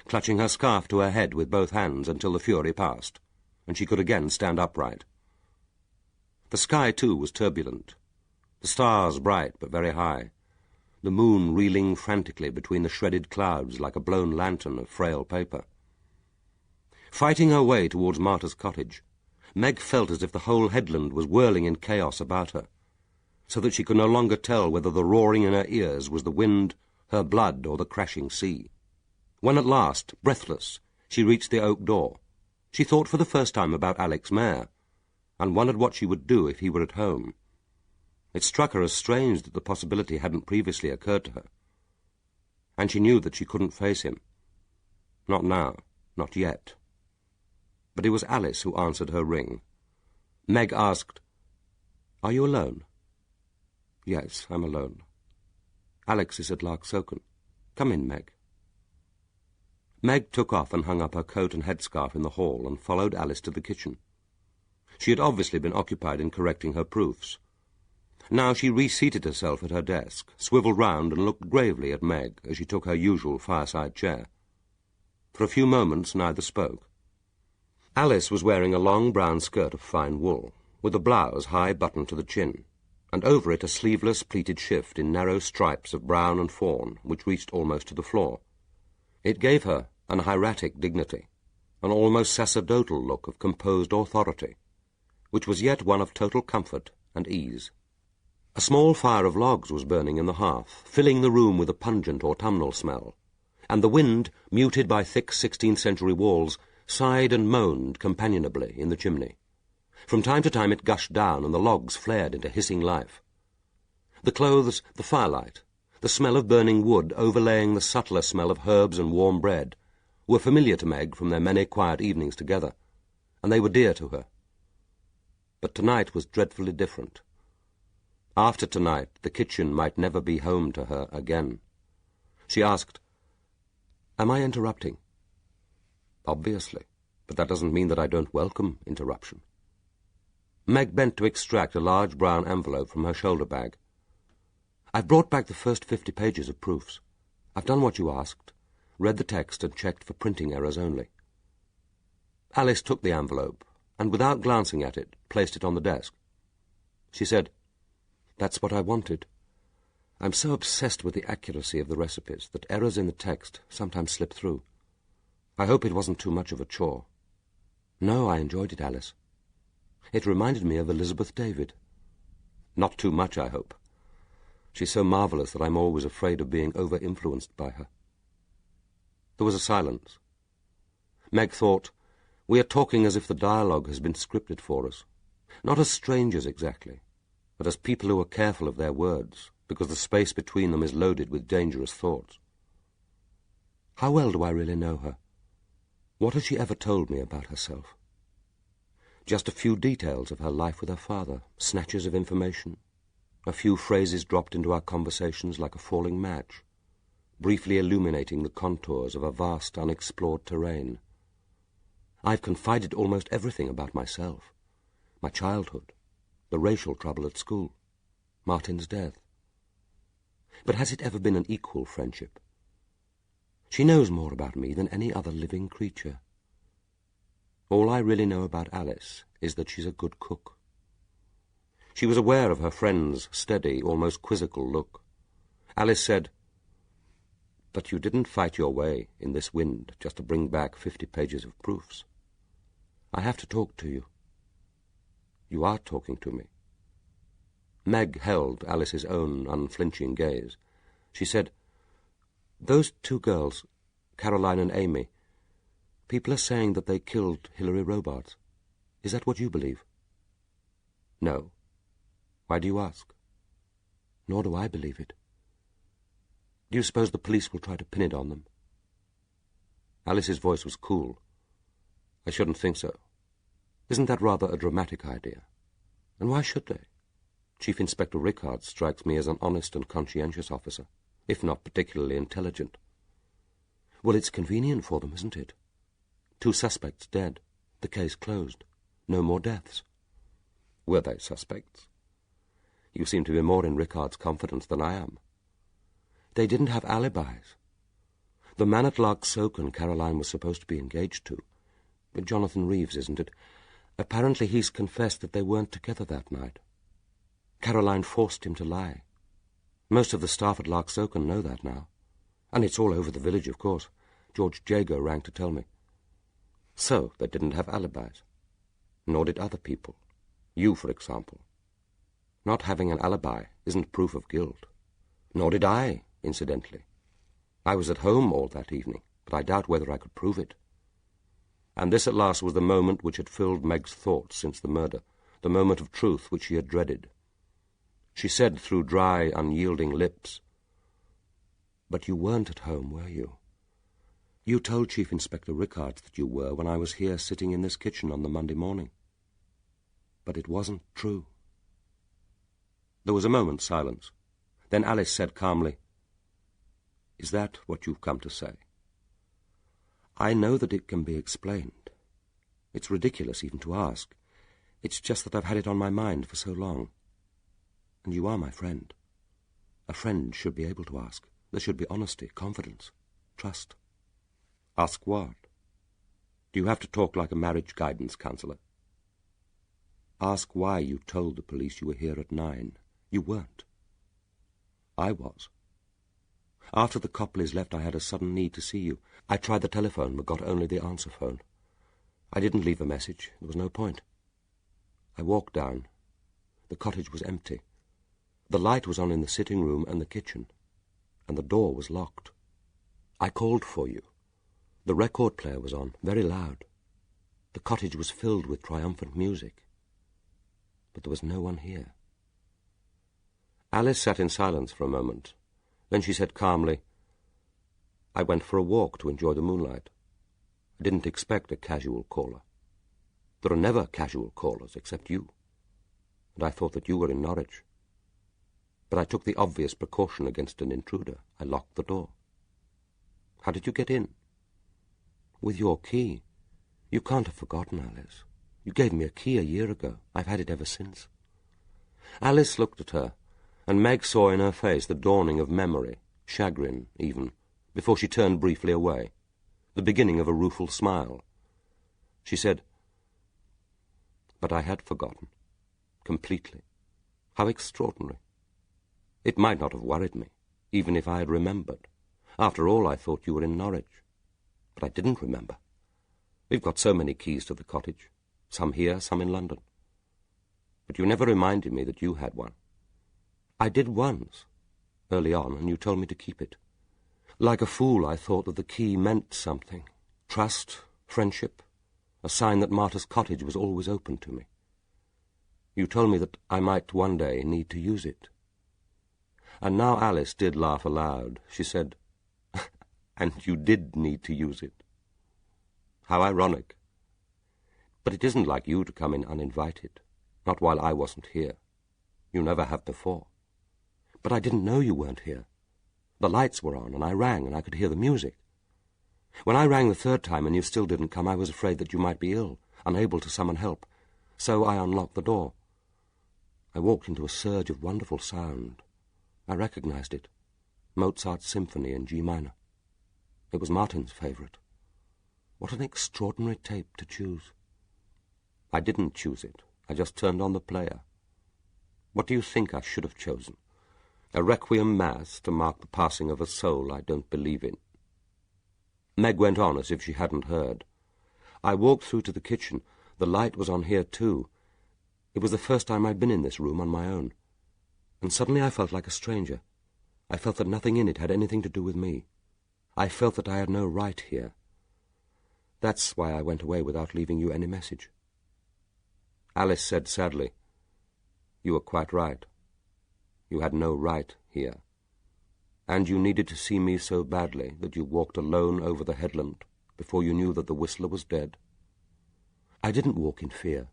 clutching her scarf to her head with both hands until the fury passed, and she could again stand upright. The sky, too, was turbulent, the stars bright but very high, the moon reeling frantically between the shredded clouds like a blown lantern of frail paper. Fighting her way towards Martha's cottage, Meg felt as if the whole headland was whirling in chaos about her, so that she could no longer tell whether the roaring in her ears was the wind, her blood, or the crashing sea. When at last, breathless, she reached the oak door, she thought for the first time about Alex Mayer, and wondered what she would do if he were at home. It struck her as strange that the possibility hadn't previously occurred to her. And she knew that she couldn't face him. Not now, not yet. But it was Alice who answered her ring. Meg asked, "Are you alone?" "Yes, I'm alone. Alex is at Larksoken. Come in, Meg." Meg took off and hung up her coat and headscarf in the hall and followed Alice to the kitchen. She had obviously been occupied in correcting her proofs. Now she reseated herself at her desk, swivelled round and looked gravely at Meg as she took her usual fireside chair. For a few moments neither spoke. Alice was wearing a long brown skirt of fine wool, with a blouse high buttoned to the chin, and over it a sleeveless pleated shift in narrow stripes of brown and fawn which reached almost to the floor. It gave her an hieratic dignity, an almost sacerdotal look of composed authority, which was yet one of total comfort and ease. A small fire of logs was burning in the hearth, filling the room with a pungent autumnal smell, and the wind, muted by thick 16th-century walls, sighed and moaned companionably in the chimney. From time to time it gushed down, and the logs flared into hissing life. The clothes, the firelight, the smell of burning wood overlaying the subtler smell of herbs and warm bread, were familiar to Meg from their many quiet evenings together, and they were dear to her. But tonight was dreadfully different. After tonight, the kitchen might never be home to her again. She asked, "Am I interrupting?" "Obviously, but that doesn't mean that I don't welcome interruption." Meg bent to extract a large brown envelope from her shoulder bag. "I've brought back the first 50 pages of proofs. I've done what you asked, read the text and checked for printing errors only." Alice took the envelope, and without glancing at it, placed it on the desk. She said, "That's what I wanted. I'm so obsessed with the accuracy of the recipes that errors in the text sometimes slip through. I hope it wasn't too much of a chore." "No, I enjoyed it, Alice. It reminded me of Elizabeth David." "Not too much, I hope. She's so marvellous that I'm always afraid of being over-influenced by her." There was a silence. Meg thought, "We are talking as if the dialogue has been scripted for us. Not as strangers exactly, but as people who are careful of their words, because the space between them is loaded with dangerous thoughts. How well do I really know her? What has she ever told me about herself? Just a few details of her life with her father, snatches of information, a few phrases dropped into our conversations like a falling match, briefly illuminating the contours of a vast unexplored terrain. I've confided almost everything about myself, my childhood, the racial trouble at school, Martin's death. But has it ever been an equal friendship? She knows more about me than any other living creature. All I really know about Alice is that she's a good cook." She was aware of her friend's steady, almost quizzical look. Alice said, "But you didn't fight your way in this wind just to bring back 50 pages of proofs. I have to talk to you." "You are talking to me." Meg held Alice's own unflinching gaze. She said, "Those two girls, Caroline and Amy, people are saying that they killed Hilary Robards. Is that what you believe?" "No. Why do you ask?" "Nor do I believe it. Do you suppose the police will try to pin it on them?" Alice's voice was cool. "I shouldn't think so. Isn't that rather a dramatic idea? And why should they? Chief Inspector Rickard strikes me as an honest and conscientious officer, if not particularly intelligent." "Well, it's convenient for them, isn't it? 2 suspects dead, the case closed, no more deaths." "Were they suspects? You seem to be more in Rickard's confidence than I am." "They didn't have alibis. The man at Larksoken Caroline was supposed to be engaged to, Jonathan Reeves, isn't it? Apparently he's confessed that they weren't together that night. Caroline forced him to lie. Most of the staff at Larksoken know that now. And it's all over the village, of course. George Jago rang to tell me." "So they didn't have alibis. Nor did other people. You, for example. Not having an alibi isn't proof of guilt. Nor did I, incidentally. I was at home all that evening, but I doubt whether I could prove it." And this at last was the moment which had filled Meg's thoughts since the murder, the moment of truth which she had dreaded. She said through dry, unyielding lips, "But you weren't at home, were you? You told Chief Inspector Rickards that you were when I was here sitting in this kitchen on the Monday morning. But it wasn't true." There was a moment's silence. Then Alice said calmly, "Is that what you've come to say? I know that it can be explained. It's ridiculous even to ask. It's just that I've had it on my mind for so long. And you are my friend. A friend should be able to ask. There should be honesty, confidence, trust." "Ask what? Do you have to talk like a marriage guidance counselor?" "Ask why you told the police you were here at 9. You weren't. I was. After the Copleys left, I had a sudden need to see you. I tried the telephone, but got only the answer phone. I didn't leave a message. There was no point. I walked down. The cottage was empty. The light was on in the sitting room and the kitchen, and the door was locked. I called for you. The record player was on, very loud. The cottage was filled with triumphant music. But there was no one here." Alice sat in silence for a moment. Then she said calmly, "I went for a walk to enjoy the moonlight. I didn't expect a casual caller. There are never casual callers except you. And I thought that you were in Norwich. But I took the obvious precaution against an intruder. I locked the door." "How did you get in?" "With your key. You can't have forgotten, Alice. You gave me a key a year ago. I've had it ever since." Alice looked at her, and Meg saw in her face the dawning of memory, chagrin even, before she turned briefly away, the beginning of a rueful smile. She said, "But I had forgotten. Completely. How extraordinary. It might not have worried me, even if I had remembered. After all, I thought you were in Norwich. But I didn't remember. We've got so many keys to the cottage, some here, some in London. But you never reminded me that you had one. I did once, early on, and you told me to keep it. Like a fool, I thought that the key meant something. Trust, friendship, a sign that Martha's cottage was always open to me. You told me that I might one day need to use it." And now Alice did laugh aloud. She said, "And you did need to use it. How ironic. But it isn't like you to come in uninvited, not while I wasn't here. You never have before." "But I didn't know you weren't here. The lights were on, and I rang, and I could hear the music. When I rang the third time and you still didn't come, I was afraid that you might be ill, unable to summon help. So I unlocked the door. I walked into a surge of wonderful sound. I recognized it. Mozart's symphony in G minor. It was Martin's favorite. What an extraordinary tape to choose." "I didn't choose it. I just turned on the player. What do you think I should have chosen? A requiem mass to mark the passing of a soul I don't believe in." Meg went on as if she hadn't heard. "I walked through to the kitchen. The light was on here too. It was the first time I'd been in this room on my own. And suddenly I felt like a stranger. I felt that nothing in it had anything to do with me. I felt that I had no right here. That's why I went away without leaving you any message." Alice said sadly, "You were quite right. You had no right here. And you needed to see me so badly that you walked alone over the headland before you knew that the Whistler was dead." "I didn't walk in fear.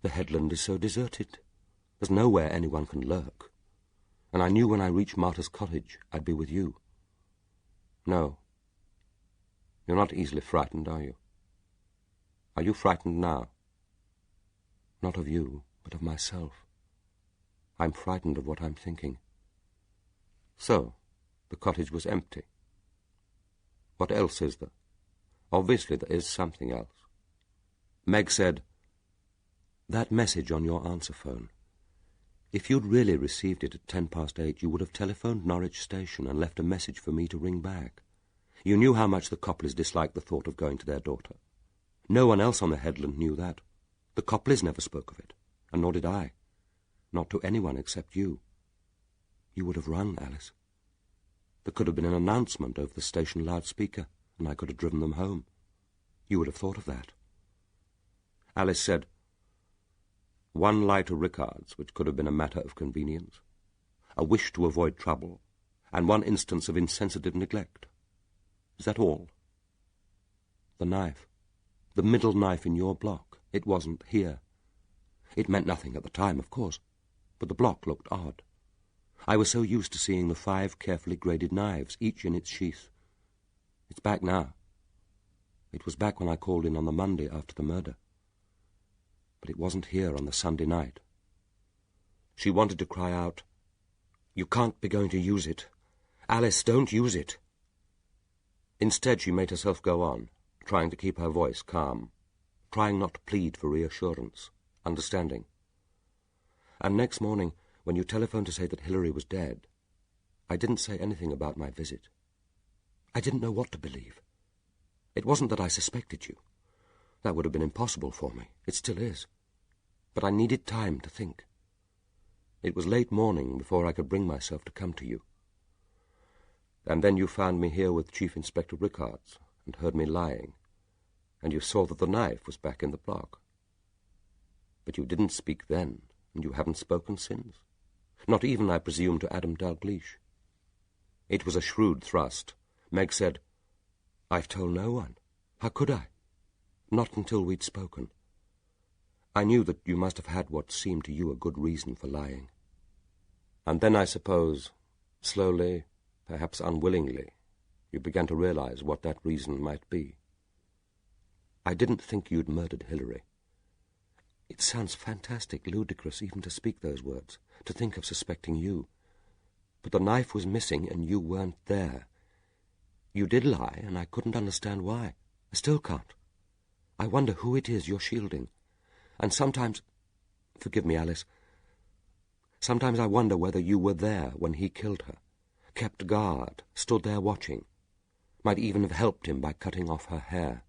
The headland is so deserted. There's nowhere anyone can lurk. And I knew when I reached Martha's cottage I'd be with you." "No. You're not easily frightened, are you? Are you frightened now?" "Not of you, but of myself. I'm frightened of what I'm thinking." "So, the cottage was empty. What else is there? Obviously there is something else." Meg said, "That message on your answer phone. If you'd really received it at 8:10, you would have telephoned Norwich Station and left a message for me to ring back. You knew how much the Copleys disliked the thought of going to their daughter. No one else on the headland knew that. The Copleys never spoke of it, and nor did I. Not to anyone except you. You would have rung, Alice. There could have been an announcement over the station loudspeaker, and I could have driven them home. You would have thought of that." Alice said, One lie to Rickards, which could have been a matter of convenience, a wish to avoid trouble, and one instance of insensitive neglect. Is that all? The knife, the middle knife in your block, it wasn't here. It meant nothing at the time, of course, but the block looked odd. I was so used to seeing the 5 carefully graded knives, each in its sheath. It's back now. It was back when I called in on the Monday after the murder. But it wasn't here on the Sunday night. She wanted to cry out, "You can't be going to use it. Alice, don't use it." Instead, she made herself go on, trying to keep her voice calm, trying not to plead for reassurance, understanding. And next morning, when you telephoned to say that Hilary was dead, I didn't say anything about my visit. I didn't know what to believe. It wasn't that I suspected you. That would have been impossible for me. It still is. But I needed time to think. It was late morning before I could bring myself to come to you. And then you found me here with Chief Inspector Rickards and heard me lying, and you saw that the knife was back in the block. But you didn't speak then, and you haven't spoken since. Not even, I presume, to Adam Dalgliesh. It was a shrewd thrust. Meg said, "I've told no one. How could I? Not until we'd spoken. I knew that you must have had what seemed to you a good reason for lying. And then, I suppose, slowly, perhaps unwillingly, you began to realize what that reason might be. I didn't think you'd murdered Hilary. It sounds fantastic, ludicrous even to speak those words, to think of suspecting you. But the knife was missing and you weren't there. You did lie, and I couldn't understand why. I still can't. I wonder who it is you're shielding. And sometimes, forgive me, Alice, sometimes I wonder whether you were there when he killed her, kept guard, stood there watching, might even have helped him by cutting off her hair.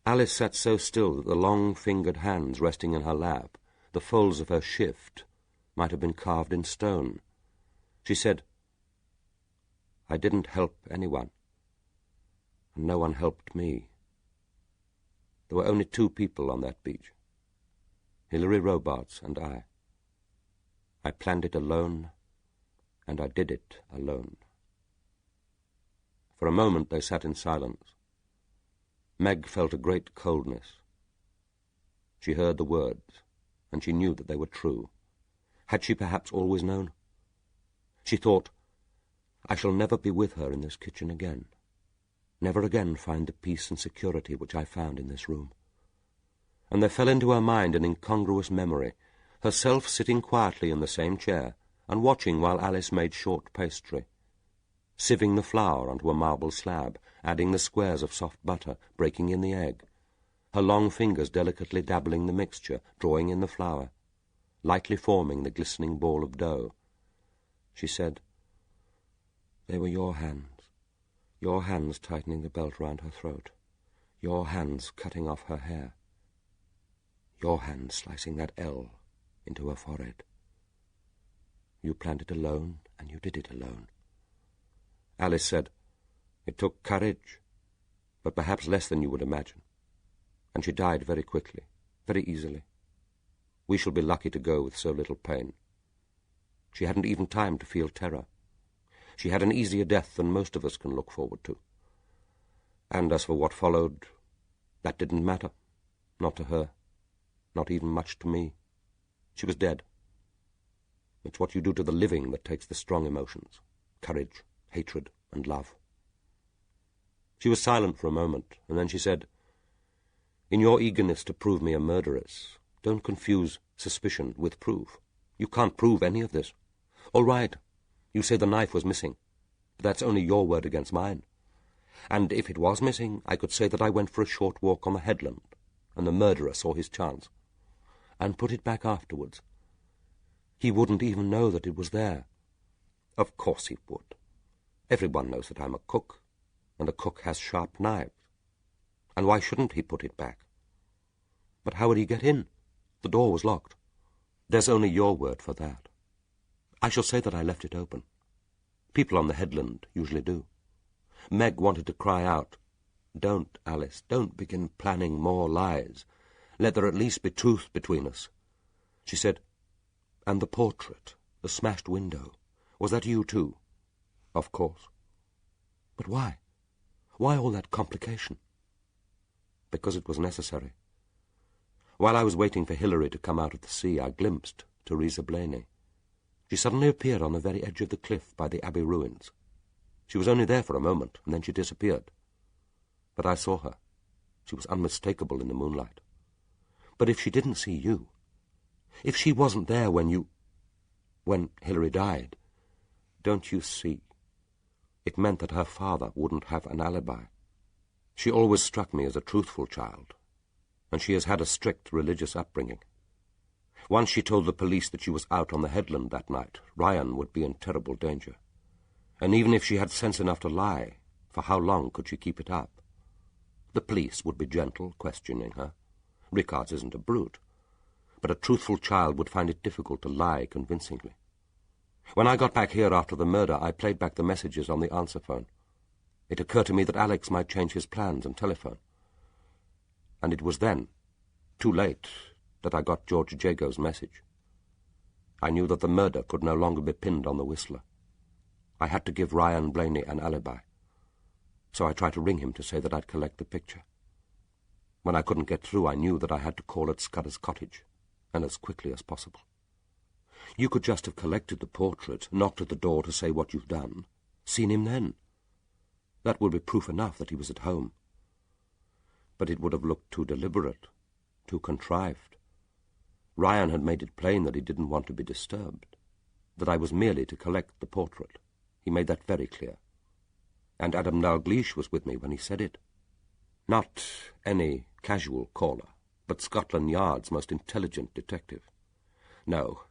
Alice sat so still that the long-fingered hands resting in her lap, the folds of her shift, might have been carved in stone. She said, "I didn't help anyone, and no one helped me. There were only 2 people on that beach, Hilary Robarts and I. I planned it alone, and I did it alone." For a moment they sat in silence. Meg felt a great coldness. She heard the words, and she knew that they were true. Had she perhaps always known? She thought, "I shall never be with her in this kitchen again. Never again find the peace and security which I found in this room." And there fell into her mind an incongruous memory, herself sitting quietly in the same chair and watching while Alice made short pastry, sieving the flour onto a marble slab, adding the squares of soft butter, breaking in the egg, her long fingers delicately dabbling the mixture, drawing in the flour, lightly forming the glistening ball of dough. She said, "They were your hands tightening the belt round her throat, your hands cutting off her hair, your hands slicing that L into her forehead. You planned it alone, and you did it alone." Alice said, "It took courage, but perhaps less than you would imagine. And she died very quickly, very easily. We shall be lucky to go with so little pain. She hadn't even time to feel terror. She had an easier death than most of us can look forward to. And as for what followed, that didn't matter. Not to her. Not even much to me. She was dead. It's what you do to the living that takes the strong emotions, courage, hatred, and love." She was silent for a moment, and then she said, "In your eagerness to prove me a murderess, don't confuse suspicion with proof. You can't prove any of this. All right, you say the knife was missing, but that's only your word against mine. And if it was missing, I could say that I went for a short walk on the headland, and the murderer saw his chance, and put it back afterwards. He wouldn't even know that it was there. Of course he would. Everyone knows that I'm a cook, and a cook has sharp knives. And why shouldn't he put it back? But how would he get in? The door was locked. There's only your word for that. I shall say that I left it open. People on the headland usually do." Meg wanted to cry out, "Don't, Alice, don't begin planning more lies. Let there at least be truth between us. She said, "And the portrait, the smashed window, was that you too?" "Of course." "But why? Why all that complication?" "Because it was necessary. While I was waiting for Hilary to come out of the sea, I glimpsed Theresa Blaney. She suddenly appeared on the very edge of the cliff by the Abbey ruins. She was only there for a moment, and then she disappeared. But I saw her. She was unmistakable in the moonlight. But if she didn't see you, if she wasn't there when Hilary died, don't you see? It meant that her father wouldn't have an alibi. She always struck me as a truthful child, and she has had a strict religious upbringing. Once she told the police that she was out on the headland that night, Ryan would be in terrible danger. And even if she had sense enough to lie, for how long could she keep it up? The police would be gentle, questioning her. Rickards isn't a brute, but a truthful child would find it difficult to lie convincingly. When I got back here after the murder, I played back the messages on the answer phone. It occurred to me that Alex might change his plans and telephone. And it was then, too late, that I got George Jago's message. I knew that the murder could no longer be pinned on the Whistler. I had to give Ryan Blaney an alibi. So I tried to ring him to say that I'd collect the picture. When I couldn't get through, I knew that I had to call at Scudder's cottage, and as quickly as possible. You could just have collected the portrait, knocked at the door to say what you've done, seen him then. That would be proof enough that he was at home. But it would have looked too deliberate, too contrived. Ryan had made it plain that he didn't want to be disturbed, that I was merely to collect the portrait. He made that very clear. And Adam Dalgliesh was with me when he said it. Not any casual caller, but Scotland Yard's most intelligent detective. No,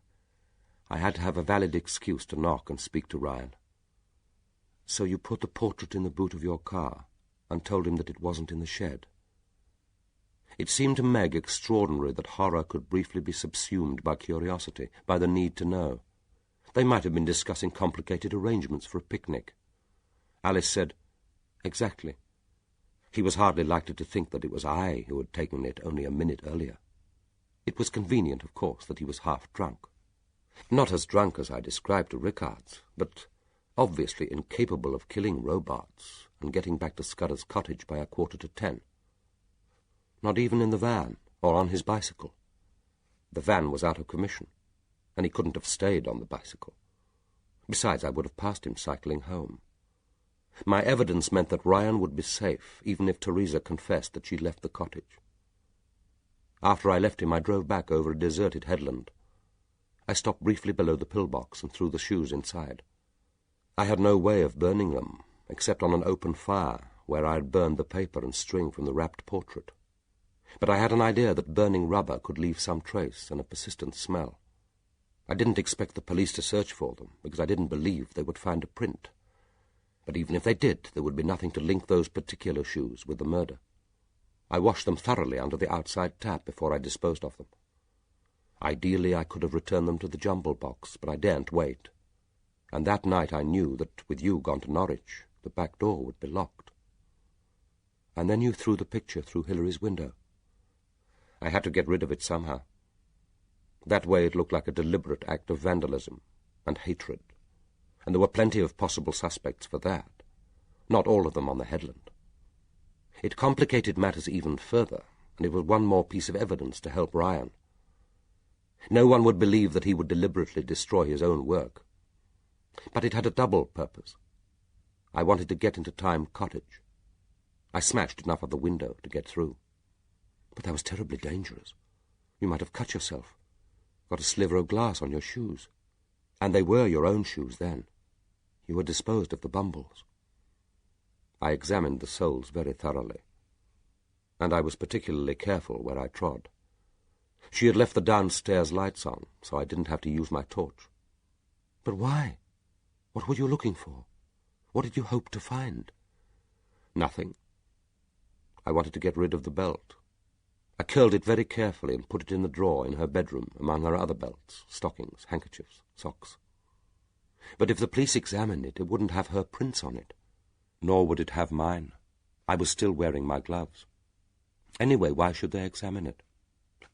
I had to have a valid excuse to knock and speak to Ryan. So you put the portrait in the boot of your car and told him that it wasn't in the shed. It seemed to Meg extraordinary that horror could briefly be subsumed by curiosity, by the need to know. They might have been discussing complicated arrangements for a picnic. Alice said, "Exactly." He was hardly likely to think that it was I who had taken it only a minute earlier. It was convenient, of course, that he was half drunk. Not as drunk as I described to Rickards, but obviously incapable of killing robots and getting back to Scudder's cottage by 9:45. Not even in the van or on his bicycle. The van was out of commission, and he couldn't have stayed on the bicycle. Besides, I would have passed him cycling home. My evidence meant that Ryan would be safe, even if Theresa confessed that she'd left the cottage. After I left him, I drove back over a deserted headland. I stopped briefly below the pillbox and threw the shoes inside. I had no way of burning them, except on an open fire where I had burned the paper and string from the wrapped portrait. But I had an idea that burning rubber could leave some trace and a persistent smell. I didn't expect the police to search for them, because I didn't believe they would find a print. But even if they did, there would be nothing to link those particular shoes with the murder. I washed them thoroughly under the outside tap before I disposed of them. Ideally, I could have returned them to the jumble box, but I daren't wait. And that night I knew that, with you gone to Norwich, the back door would be locked. And then you threw the picture through Hilary's window. I had to get rid of it somehow. That way it looked like a deliberate act of vandalism and hatred, and there were plenty of possible suspects for that, not all of them on the headland. It complicated matters even further, and it was one more piece of evidence to help Ryan. No one would believe that he would deliberately destroy his own work. But it had a double purpose. I wanted to get into Time Cottage. I smashed enough of the window to get through. But that was terribly dangerous. You might have cut yourself, got a sliver of glass on your shoes. And they were your own shoes then. You had disposed of the bumbles. I examined the soles very thoroughly, and I was particularly careful where I trod. She had left the downstairs lights on, so I didn't have to use my torch. But why? What were you looking for? What did you hope to find? Nothing. I wanted to get rid of the belt. I curled it very carefully and put it in the drawer in her bedroom among her other belts, stockings, handkerchiefs, socks. But if the police examined it, it wouldn't have her prints on it. Nor would it have mine. I was still wearing my gloves. Anyway, why should they examine it?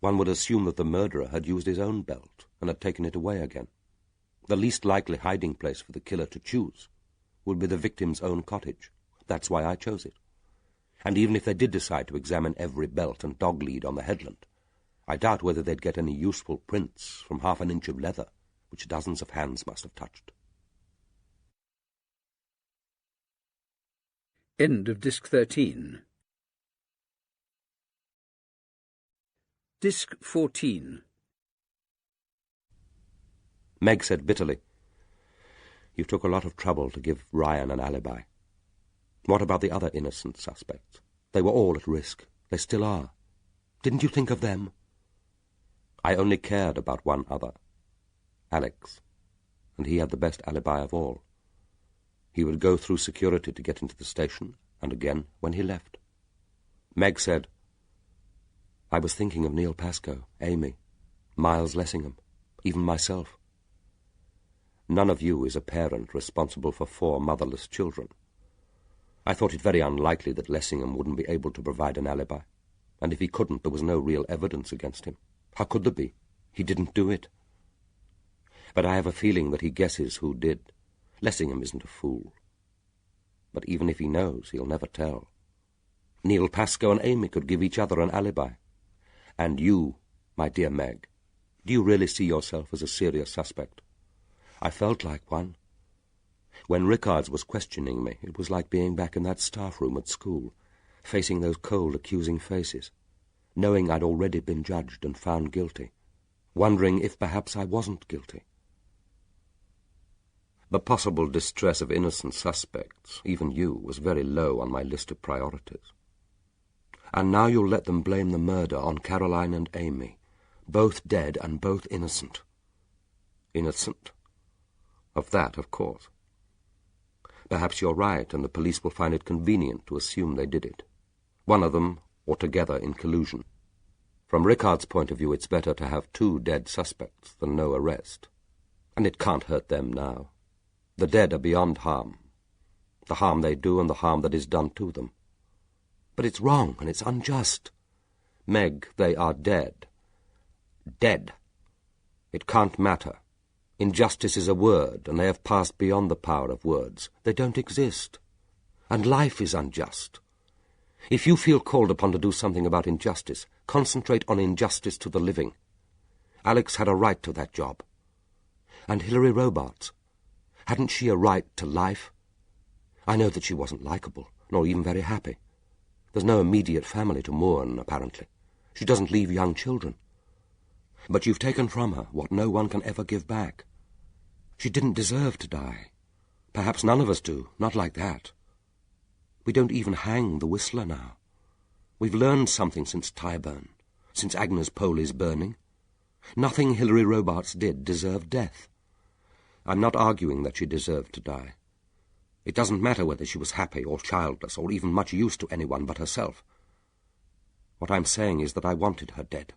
One would assume that the murderer had used his own belt and had taken it away again. The least likely hiding place for the killer to choose would be the victim's own cottage. That's why I chose it. And even if they did decide to examine every belt and dog lead on the headland, I doubt whether they'd get any useful prints from half an inch of leather, which dozens of hands must have touched. End of Disc 13. Disc 14. Meg said bitterly, "You took a lot of trouble to give Ryan an alibi. What about the other innocent suspects? They were all at risk. They still are. Didn't you think of them?" "I only cared about one other, Alex, and he had the best alibi of all. He would go through security to get into the station, and again when he left." Meg said, "I was thinking of Neil Pascoe, Amy, Miles Lessingham, even myself. None of you is a parent responsible for 4 motherless children. I thought it very unlikely that Lessingham wouldn't be able to provide an alibi, and if he couldn't, there was no real evidence against him. How could there be? He didn't do it. But I have a feeling that he guesses who did. Lessingham isn't a fool. But even if he knows, he'll never tell. Neil Pascoe and Amy could give each other an alibi. And you, my dear Meg, do you really see yourself as a serious suspect? I felt like one. When Rickards was questioning me, it was like being back in that staff room at school, facing those cold, accusing faces, knowing I'd already been judged and found guilty, wondering if perhaps I wasn't guilty. The possible distress of innocent suspects, even you, was very low on my list of priorities. And now you'll let them blame the murder on Caroline and Amy, both dead and both innocent. Innocent. Of that, of course. Perhaps you're right, and the police will find it convenient to assume they did it. One of them, or together in collusion. From Rickard's point of view, it's better to have 2 dead suspects than no arrest. And it can't hurt them now. The dead are beyond harm. The harm they do and the harm that is done to them. But it's wrong and it's unjust. Meg, they are dead. Dead. It can't matter. Injustice is a word, and they have passed beyond the power of words. They don't exist. And life is unjust. If you feel called upon to do something about injustice, concentrate on injustice to the living. Alex had a right to that job. And Hilary Robarts, hadn't she a right to life? I know that she wasn't likable, nor even very happy. There's no immediate family to mourn, apparently. She doesn't leave young children. But you've taken from her what no one can ever give back. She didn't deserve to die. Perhaps none of us do, not like that. We don't even hang the Whistler now. We've learned something since Tyburn, since Agnes Poley's burning. Nothing Hilary Robarts did deserved death. I'm not arguing that she deserved to die. It doesn't matter whether she was happy or childless or even much use to anyone but herself. What I'm saying is that I wanted her dead.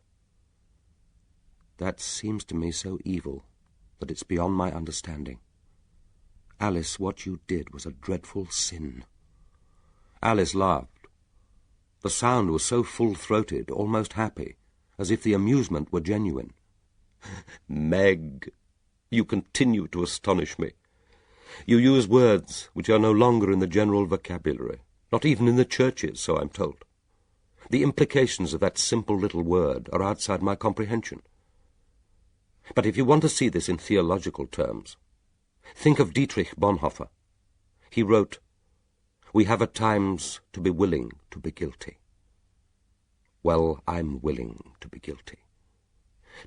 That seems to me so evil that it's beyond my understanding. Alice, what you did was a dreadful sin. Alice laughed. The sound was so full-throated, almost happy, as if the amusement were genuine. Meg, you continue to astonish me. You use words which are no longer in the general vocabulary, not even in the churches, so I'm told. The implications of that simple little word are outside my comprehension. But if you want to see this in theological terms, think of Dietrich Bonhoeffer. He wrote, "We have at times to be willing to be guilty." Well, I'm willing to be guilty.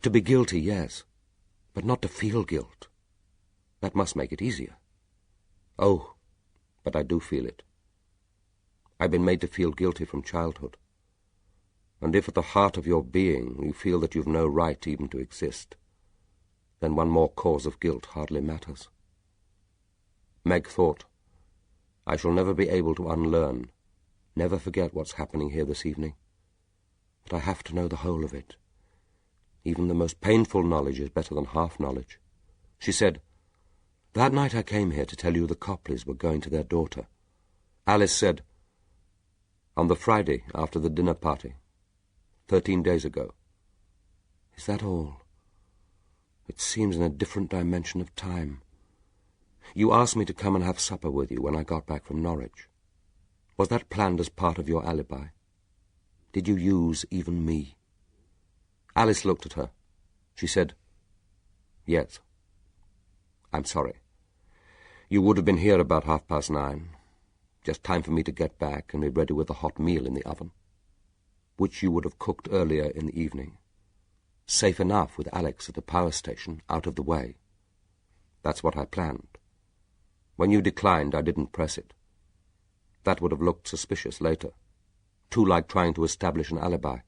To be guilty, yes, but not to feel guilt. That must make it easier. Oh, but I do feel it. I've been made to feel guilty from childhood. And if at the heart of your being you feel that you've no right even to exist, then one more cause of guilt hardly matters. Meg thought, I shall never be able to unlearn, never forget what's happening here this evening. But I have to know the whole of it. Even the most painful knowledge is better than half knowledge. She said, "That night I came here to tell you the Copleys were going to their daughter." Alice said, "On the Friday after the dinner party, 13 days ago, Is that all? It seems in a different dimension of time. You asked me to come and have supper with you when I got back from Norwich. Was that planned as part of your alibi? Did you use even me? Alice looked at her. She said, "Yes." "I'm sorry. You would have been here about 9:30. Just time for me to get back and be ready with a hot meal in the oven, which you would have cooked earlier in the evening. Safe enough with Alex at the power station, out of the way. That's what I planned. When you declined, I didn't press it. That would have looked suspicious later. Too like trying to establish an alibi.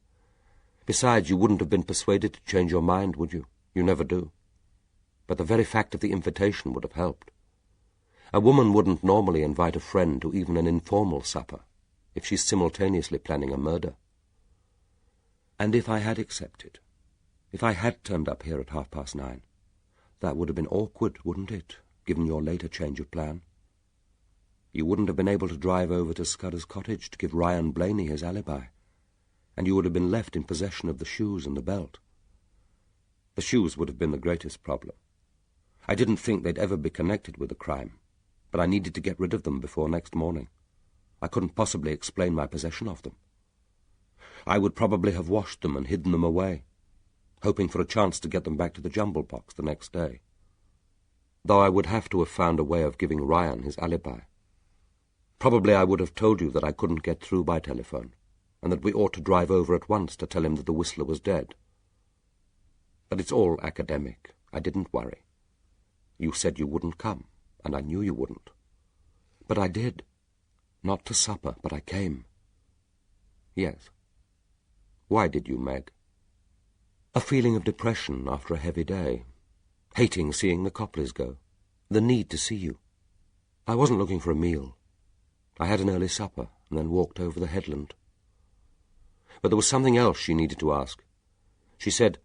Besides, you wouldn't have been persuaded to change your mind, would you? You never do. But the very fact of the invitation would have helped. A woman wouldn't normally invite a friend to even an informal supper if she's simultaneously planning a murder. And if I had accepted, if I had turned up here at 9:30, that would have been awkward, wouldn't it, given your later change of plan? You wouldn't have been able to drive over to Scudder's cottage to give Ryan Blaney his alibi, and you would have been left in possession of the shoes and the belt. The shoes would have been the greatest problem. I didn't think they'd ever be connected with the crime, but I needed to get rid of them before next morning. I couldn't possibly explain my possession of them. I would probably have washed them and hidden them away, hoping for a chance to get them back to the jumble box the next day. Though I would have to have found a way of giving Ryan his alibi. Probably I would have told you that I couldn't get through by telephone, and that we ought to drive over at once to tell him that the Whistler was dead. But it's all academic. I didn't worry. You said you wouldn't come, and I knew you wouldn't. But I did. Not to supper, but I came. Yes. Why did you, Meg? A feeling of depression after a heavy day. Hating seeing the Copleys go. The need to see you. I wasn't looking for a meal. I had an early supper and then walked over the headland. But there was something else she needed to ask. She said,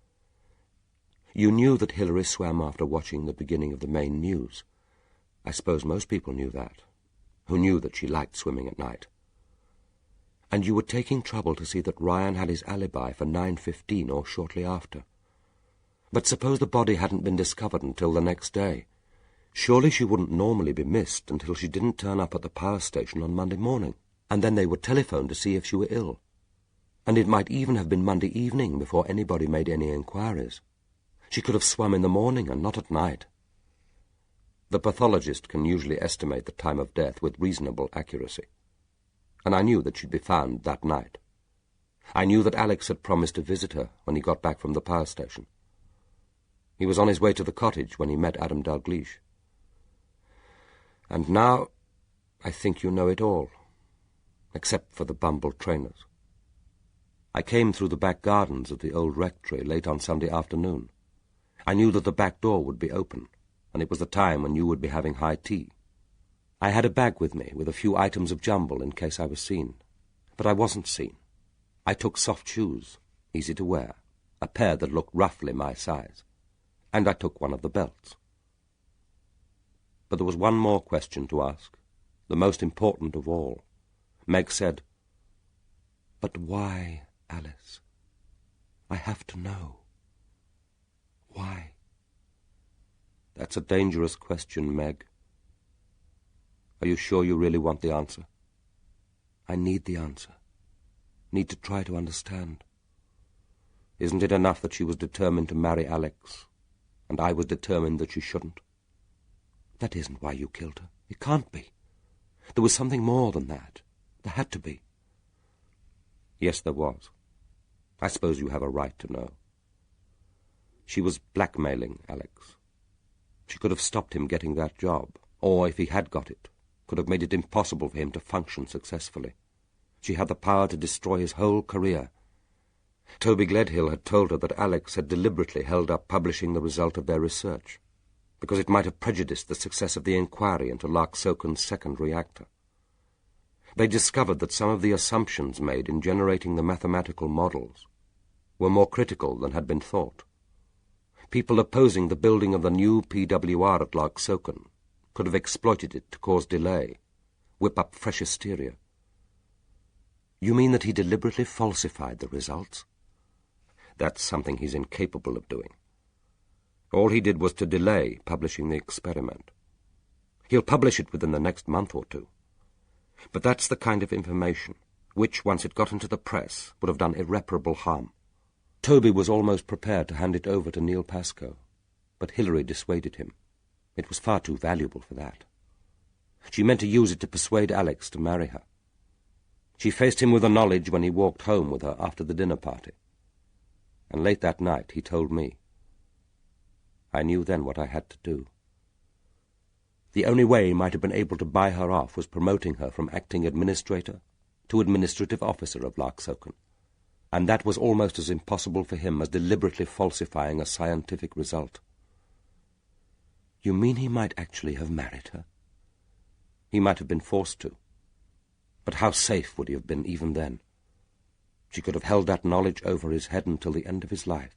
"You knew that Hilary swam after watching the beginning of the main news. I suppose most people knew that, who knew that she liked swimming at night. And you were taking trouble to see that Ryan had his alibi for 9:15 or shortly after. But suppose the body hadn't been discovered until the next day. Surely she wouldn't normally be missed until she didn't turn up at the power station on Monday morning, and then they would telephone to see if she were ill. And it might even have been Monday evening before anybody made any inquiries. She could have swum in the morning and not at night. The pathologist can usually estimate the time of death with reasonable accuracy. And I knew that she'd be found that night. I knew that Alex had promised to visit her when he got back from the power station. He was on his way to the cottage when he met Adam Dalgliesh. And now I think you know it all, except for the Bumble trainers. I came through the back gardens of the old rectory late on Sunday afternoon. I knew that the back door would be open, and it was the time when you would be having high tea. I had a bag with me with a few items of jumble in case I was seen. But I wasn't seen. I took soft shoes, easy to wear, a pair that looked roughly my size, and I took one of the belts. But there was one more question to ask, the most important of all. Meg said, "But why, Alice? I have to know. Why?" "That's a dangerous question, Meg. Are you sure you really want the answer?" "I need the answer. Need to try to understand." "Isn't it enough that she was determined to marry Alex, and I was determined that she shouldn't?" "That isn't why you killed her. It can't be. There was something more than that. There had to be." "Yes, there was. I suppose you have a right to know. She was blackmailing Alex. She could have stopped him getting that job, or if he had got it, could have made it impossible for him to function successfully. She had the power to destroy his whole career. Toby Gledhill had told her that Alex had deliberately held up publishing the result of their research, because it might have prejudiced the success of the inquiry into Larksoken's second reactor. They discovered that some of the assumptions made in generating the mathematical models were more critical than had been thought. People opposing the building of the new PWR at Larksoken could have exploited it to cause delay, whip up fresh hysteria. "You mean that he deliberately falsified the results?" That's something he's incapable of doing. All he did was to delay publishing the experiment. He'll publish it within the next month or two. But that's the kind of information which, once it got into the press, would have done irreparable harm. Toby was almost prepared to hand it over to Neil Pascoe, but Hilary dissuaded him. It was far too valuable for that. She meant to use it to persuade Alex to marry her. She faced him with the knowledge when he walked home with her after the dinner party. And late that night he told me. I knew then what I had to do. The only way he might have been able to buy her off was promoting her from acting administrator to administrative officer of Larksoken, and that was almost as impossible for him as deliberately falsifying a scientific result. You mean he might actually have married her? He might have been forced to. But how safe would he have been even then? She could have held that knowledge over his head until the end of his life.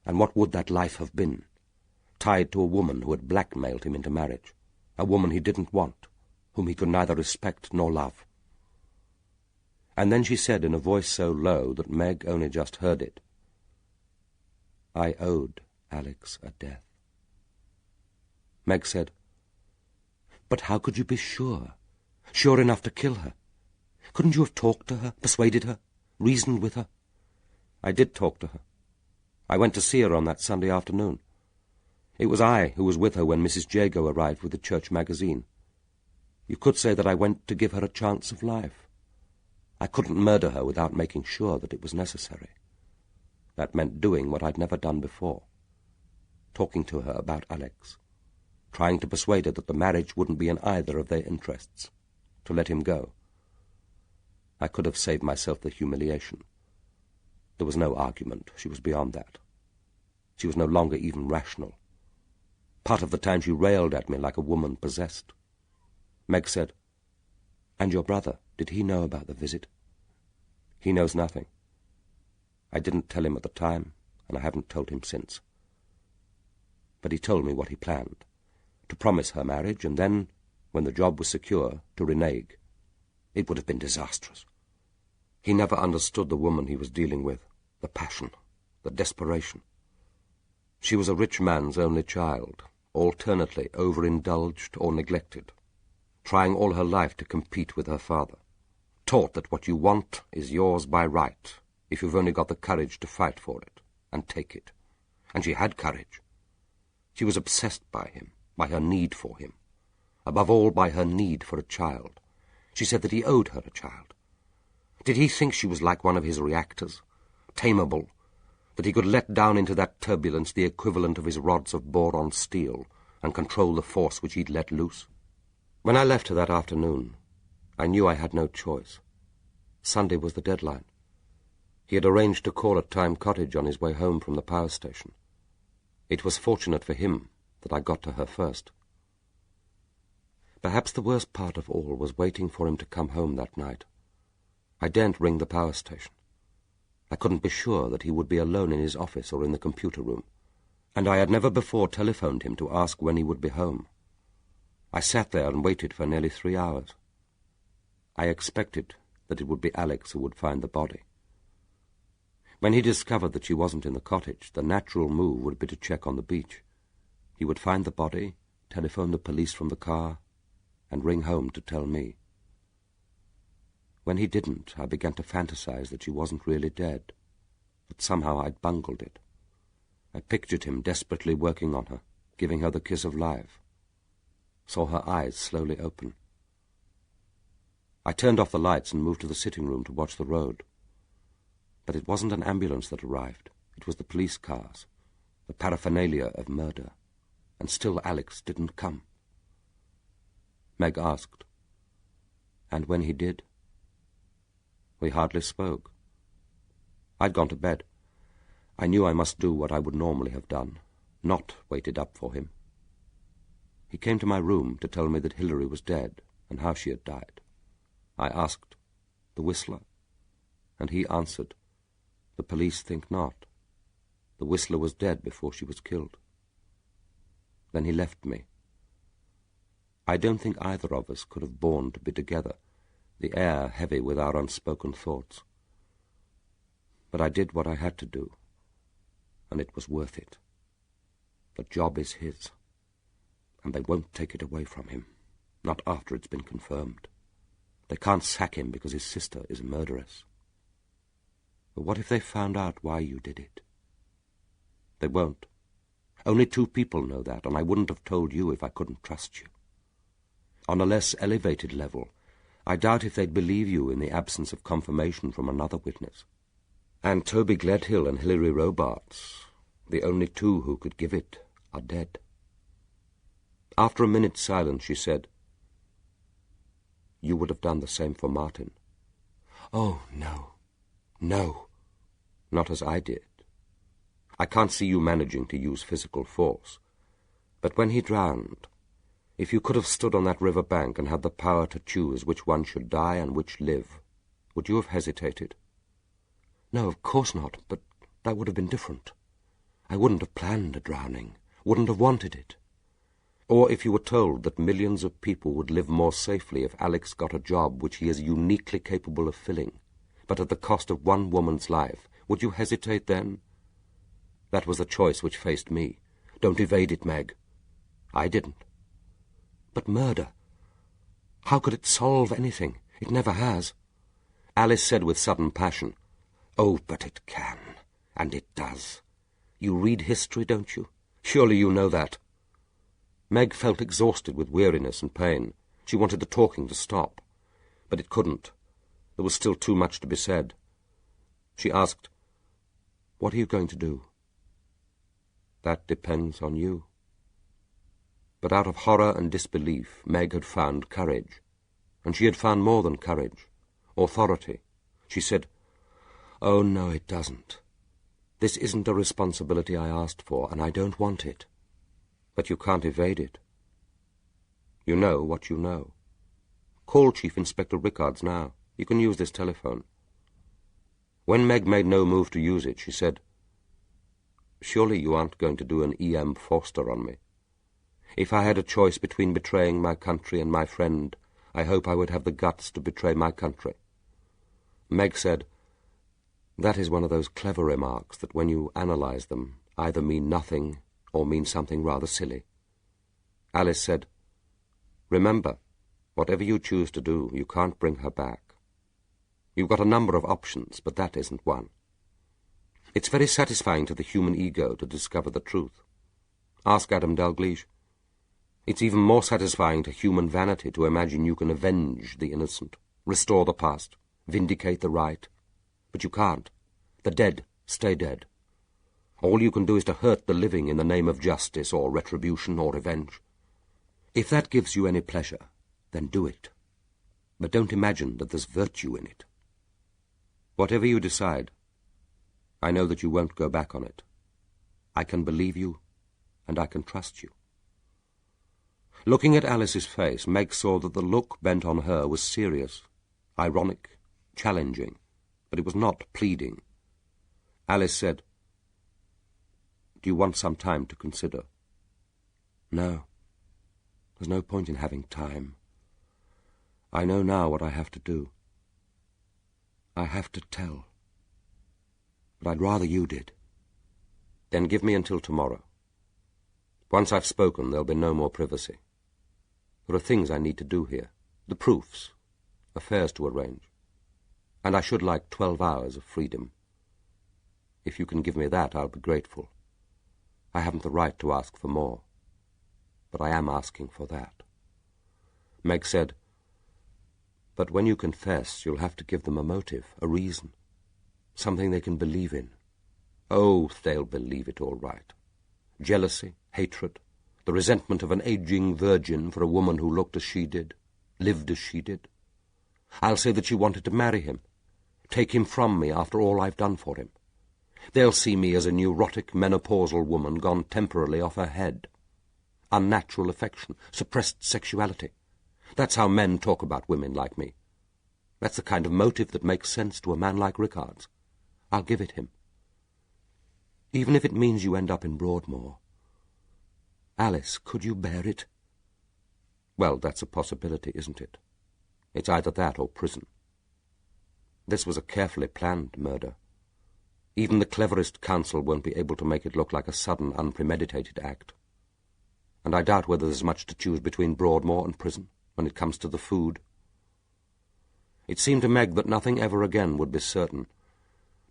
And what would that life have been? Tied to a woman who had blackmailed him into marriage, a woman he didn't want, whom he could neither respect nor love. And then she said in a voice so low that Meg only just heard it, I owed Alex a death. Meg said, But how could you be sure? Sure enough to kill her? Couldn't you have talked to her, persuaded her, reasoned with her? I did talk to her. I went to see her on that Sunday afternoon. It was I who was with her when Mrs. Jago arrived with the church magazine. You could say that I went to give her a chance of life. I couldn't murder her without making sure that it was necessary. That meant doing what I'd never done before, talking to her about Alex, trying to persuade her that the marriage wouldn't be in either of their interests, to let him go. I could have saved myself the humiliation. There was no argument. She was beyond that. She was no longer even rational. Part of the time she railed at me like a woman possessed. Meg said, And your brother, did he know about the visit? He knows nothing. I didn't tell him at the time, and I haven't told him since. But he told me what he planned, to promise her marriage, and then, when the job was secure, to renege. It would have been disastrous. He never understood the woman he was dealing with, the passion, the desperation. She was a rich man's only child, alternately overindulged or neglected, trying all her life to compete with her father, taught that what you want is yours by right, if you've only got the courage to fight for it, and take it. And she had courage. She was obsessed by him, by her need for him, above all by her need for a child. She said that he owed her a child. Did he think she was like one of his reactors, tameable, that he could let down into that turbulence the equivalent of his rods of boron steel and control the force which he'd let loose? When I left her that afternoon, I knew I had no choice. Sunday was the deadline. He had arranged to call at Time Cottage on his way home from the power station. It was fortunate for him that I got to her first. Perhaps the worst part of all was waiting for him to come home that night. I daren't ring the power station. I couldn't be sure that he would be alone in his office or in the computer room, and I had never before telephoned him to ask when he would be home. I sat there and waited for nearly 3 hours. I expected that it would be Alex who would find the body. When he discovered that she wasn't in the cottage, the natural move would be to check on the beach. He would find the body, telephone the police from the car, and ring home to tell me. When he didn't, I began to fantasize that she wasn't really dead, that somehow I'd bungled it. I pictured him desperately working on her, giving her the kiss of life. Saw her eyes slowly open. I turned off the lights and moved to the sitting room to watch the road. But it wasn't an ambulance that arrived. It was the police cars, the paraphernalia of murder. And still Alex didn't come. Meg asked, And when he did? We hardly spoke. I'd gone to bed. I knew I must do what I would normally have done, not waited up for him. He came to my room to tell me that Hilary was dead and how she had died. I asked, The Whistler? And he answered, The police think not. The Whistler was dead before she was killed. Then he left me. I don't think either of us could have borne to be together, the air heavy with our unspoken thoughts. But I did what I had to do, and it was worth it. The job is his, and they won't take it away from him, not after it's been confirmed. They can't sack him because his sister is a murderess. But what if they found out why you did it? They won't. Only 2 people know that, and I wouldn't have told you if I couldn't trust you. On a less elevated level, I doubt if they'd believe you in the absence of confirmation from another witness. And Toby Gledhill and Hilary Robarts, the only 2 who could give it, are dead. After a minute's silence, she said, "You would have done the same for Martin." "Oh, no. No. Not as I did. I can't see you managing to use physical force. But when he drowned, if you could have stood on that river bank and had the power to choose which one should die and which live, would you have hesitated?" "No, of course not, but that would have been different. I wouldn't have planned a drowning, wouldn't have wanted it. Or if you were told that millions of people would live more safely if Alex got a job which he is uniquely capable of filling, but at the cost of one woman's life, would you hesitate then? That was the choice which faced me. Don't evade it, Meg. I didn't. But murder, how could it solve anything? It never has." Alice said with sudden passion, "Oh, but it can, and it does. You read history, don't you? Surely you know that." Meg felt exhausted with weariness and pain. She wanted the talking to stop, but it couldn't. There was still too much to be said. She asked, "What are you going to do?" "That depends on you." But out of horror and disbelief, Meg had found courage. And she had found more than courage. Authority. She said, "Oh, no, it doesn't. This isn't a responsibility I asked for, and I don't want it. But you can't evade it. You know what you know. Call Chief Inspector Rickards now. You can use this telephone." When Meg made no move to use it, she said, "Surely you aren't going to do an E.M. Forster on me. If I had a choice between betraying my country and my friend, I hope I would have the guts to betray my country." Meg said, "That is one of those clever remarks that when you analyze them either mean nothing or mean something rather silly." Alice said, "Remember, whatever you choose to do, you can't bring her back. You've got a number of options, but that isn't one. It's very satisfying to the human ego to discover the truth. Ask Adam Dalgliesh. It's even more satisfying to human vanity to imagine you can avenge the innocent, restore the past, vindicate the right. But you can't. The dead stay dead. All you can do is to hurt the living in the name of justice or retribution or revenge. If that gives you any pleasure, then do it. But don't imagine that there's virtue in it. Whatever you decide, I know that you won't go back on it. I can believe you, and I can trust you." Looking at Alice's face, Meg saw that the look bent on her was serious, ironic, challenging, but it was not pleading. Alice said, "Do you want some time to consider?" "No. There's no point in having time. I know now what I have to do. I have to tell. But I'd rather you did." "Then give me until tomorrow. Once I've spoken, there'll be no more privacy. There are things I need to do here, the proofs, affairs to arrange, and I should like 12 hours of freedom. If you can give me that, I'll be grateful. I haven't the right to ask for more, but I am asking for that." Meg said, "But when you confess, you'll have to give them a motive, a reason, something they can believe in." "Oh, they'll believe it all right. Jealousy, hatred, the resentment of an aging virgin for a woman who looked as she did, lived as she did. I'll say that she wanted to marry him, take him from me after all I've done for him. They'll see me as a neurotic, menopausal woman gone temporarily off her head. Unnatural affection, suppressed sexuality. That's how men talk about women like me. That's the kind of motive that makes sense to a man like Rickards. I'll give it him. Even if it means you end up in Broadmoor. Alice, could you bear it?" "Well, that's a possibility, isn't it? It's either that or prison." This was a carefully planned murder. Even the cleverest counsel won't be able to make it look like a sudden, unpremeditated act. And I doubt whether there's much to choose between Broadmoor and prison when it comes to the food. It seemed to Meg that nothing ever again would be certain.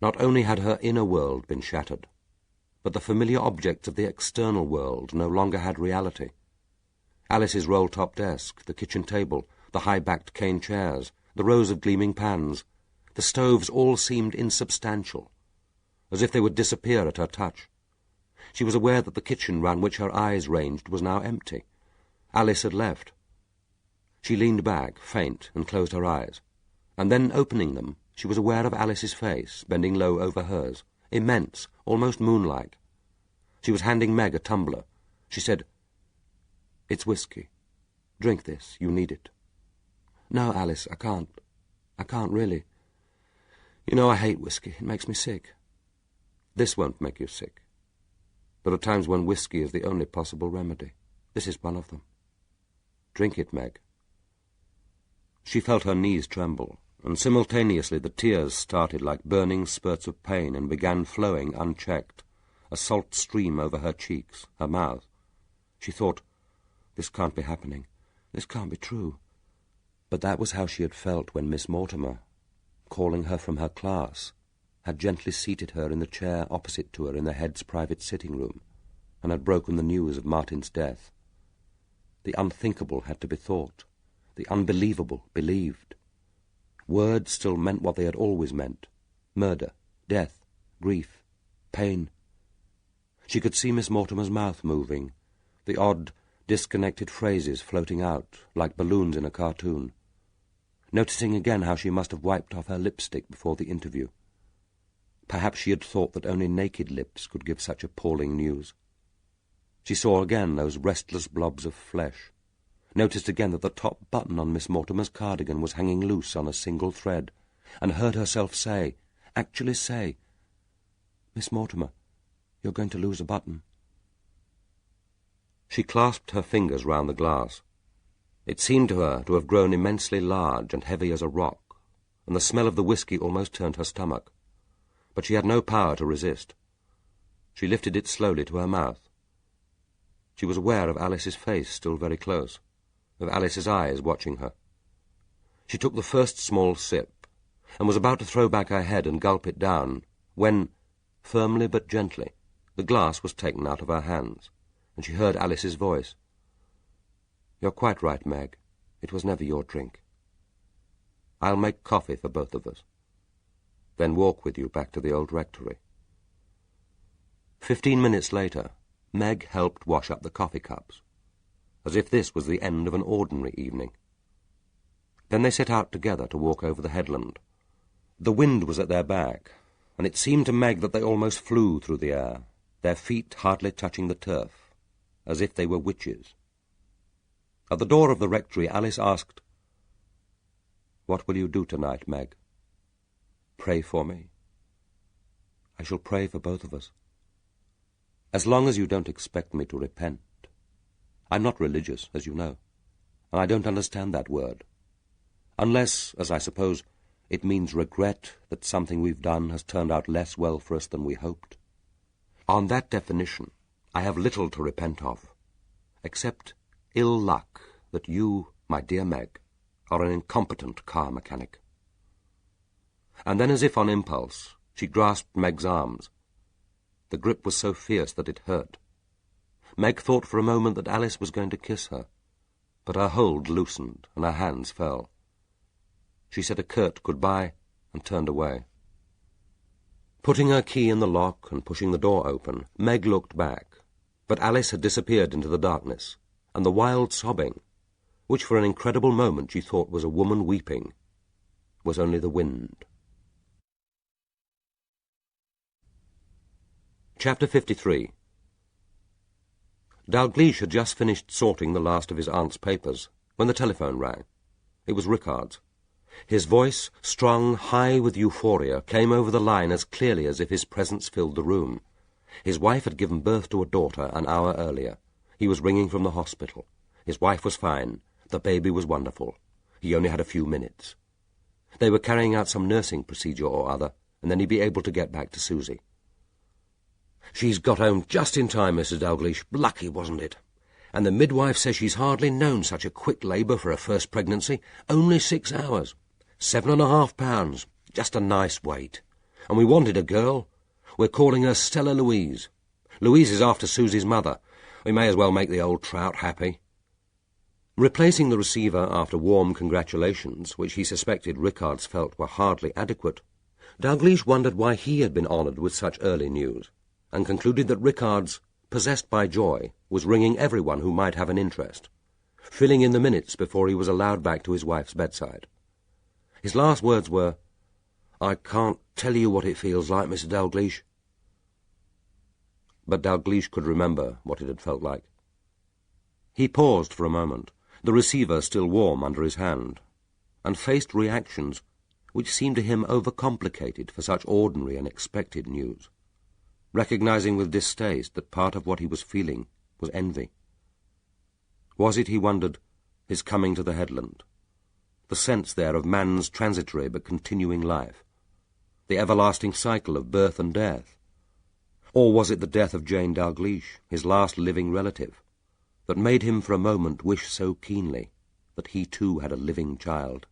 Not only had her inner world been shattered, but the familiar objects of the external world no longer had reality. Alice's roll-top desk, the kitchen table, the high-backed cane chairs, the rows of gleaming pans, the stoves all seemed insubstantial, as if they would disappear at her touch. She was aware that the kitchen round which her eyes ranged was now empty. Alice had left. She leaned back, faint, and closed her eyes. And then, opening them, she was aware of Alice's face, bending low over hers, immense, almost moon-like. She was handing Meg a tumbler. She said, "It's whiskey. Drink this. You need it." "No, Alice, I can't. I can't really. You know I hate whiskey. It makes me sick." "This won't make you sick. There are times when whiskey is the only possible remedy. This is one of them. Drink it, Meg." She felt her knees tremble, and simultaneously the tears started like burning spurts of pain and began flowing unchecked, a salt stream over her cheeks, her mouth. She thought, this can't be happening. This can't be true. But that was how she had felt when Miss Mortimer, calling her from her class, had gently seated her in the chair opposite to her in the head's private sitting-room, and had broken the news of Martin's death. The unthinkable had to be thought, the unbelievable believed. Words still meant what they had always meant: murder, death, grief, pain. She could see Miss Mortimer's mouth moving, the odd, disconnected phrases floating out, like balloons in a cartoon. Noticing again how she must have wiped off her lipstick before the interview. Perhaps she had thought that only naked lips could give such appalling news. She saw again those restless blobs of flesh, noticed again that the top button on Miss Mortimer's cardigan was hanging loose on a single thread, and heard herself say, actually say, "Miss Mortimer, you're going to lose a button." She clasped her fingers round the glass. It seemed to her to have grown immensely large and heavy as a rock, and the smell of the whiskey almost turned her stomach. But she had no power to resist. She lifted it slowly to her mouth. She was aware of Alice's face still very close, of Alice's eyes watching her. She took the first small sip, and was about to throw back her head and gulp it down, when, firmly but gently, the glass was taken out of her hands, and she heard Alice's voice. "You're quite right, Meg. It was never your drink. I'll make coffee for both of us, then walk with you back to the old rectory." 15 minutes later, Meg helped wash up the coffee cups, as if this was the end of an ordinary evening. Then they set out together to walk over the headland. The wind was at their back, and it seemed to Meg that they almost flew through the air, their feet hardly touching the turf, as if they were witches. At the door of the rectory, Alice asked, "What will you do tonight, Meg? Pray for me?" "I shall pray for both of us. As long as you don't expect me to repent. I'm not religious, as you know, and I don't understand that word. Unless, as I suppose, it means regret that something we've done has turned out less well for us than we hoped. On that definition, I have little to repent of, except ill luck that you, my dear Meg, are an incompetent car mechanic." And then, as if on impulse, she grasped Meg's arms. The grip was so fierce that it hurt. Meg thought for a moment that Alice was going to kiss her, but her hold loosened and her hands fell. She said a curt goodbye and turned away. Putting her key in the lock and pushing the door open, Meg looked back, but Alice had disappeared into the darkness, and the wild sobbing, which for an incredible moment she thought was a woman weeping, was only the wind. Chapter 53. Dalgliesh had just finished sorting the last of his aunt's papers when the telephone rang. It was Rickard's. His voice, strung high with euphoria, came over the line as clearly as if his presence filled the room. His wife had given birth to a daughter an hour earlier. He was ringing from the hospital. His wife was fine. The baby was wonderful. He only had a few minutes. They were carrying out some nursing procedure or other, and then he'd be able to get back to Susie. "She's got home just in time, Mrs. Dalgliesh. Lucky, wasn't it? And the midwife says she's hardly known such a quick labour for her first pregnancy. Only 6 hours. 7.5 pounds. Just a nice weight. And we wanted a girl. We're calling her Stella Louise. Louise is after Susie's mother. We may as well make the old trout happy." Replacing the receiver after warm congratulations, which he suspected Rickards felt were hardly adequate, Dalgliesh wondered why he had been honoured with such early news, and concluded that Rickards, possessed by joy, was ringing everyone who might have an interest, filling in the minutes before he was allowed back to his wife's bedside. His last words were, "I can't tell you what it feels like, Mr. Dalgliesh." But Dalgliesh could remember what it had felt like. He paused for a moment, the receiver still warm under his hand, and faced reactions which seemed to him overcomplicated for such ordinary and expected news, recognizing with distaste that part of what he was feeling was envy. Was it, he wondered, his coming to the headland, the sense there of man's transitory but continuing life, the everlasting cycle of birth and death? Or was it the death of Jane Dalgliesh, his last living relative, that made him for a moment wish so keenly that he too had a living child?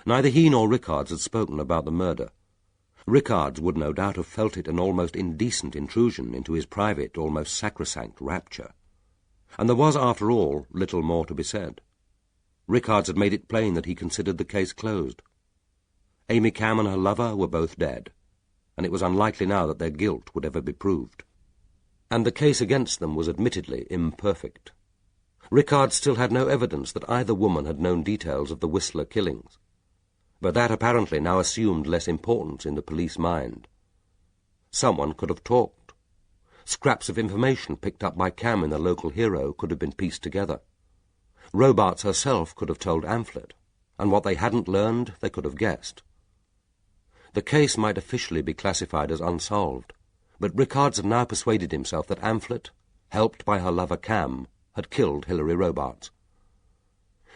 Neither he nor Rickards had spoken about the murder. Rickards would no doubt have felt it an almost indecent intrusion into his private, almost sacrosanct rapture. And there was, after all, little more to be said. Rickards had made it plain that he considered the case closed. Amy Cam and her lover were both dead, and it was unlikely now that their guilt would ever be proved. And the case against them was admittedly imperfect. Rickards still had no evidence that either woman had known details of the Whistler killings, but that apparently now assumed less importance in the police mind. Someone could have talked. Scraps of information picked up by Cam in the local hero could have been pieced together. Robarts herself could have told Amphlett, and what they hadn't learned they could have guessed. The case might officially be classified as unsolved, but Rickards had now persuaded himself that Amphlett, helped by her lover Cam, had killed Hilary Robarts.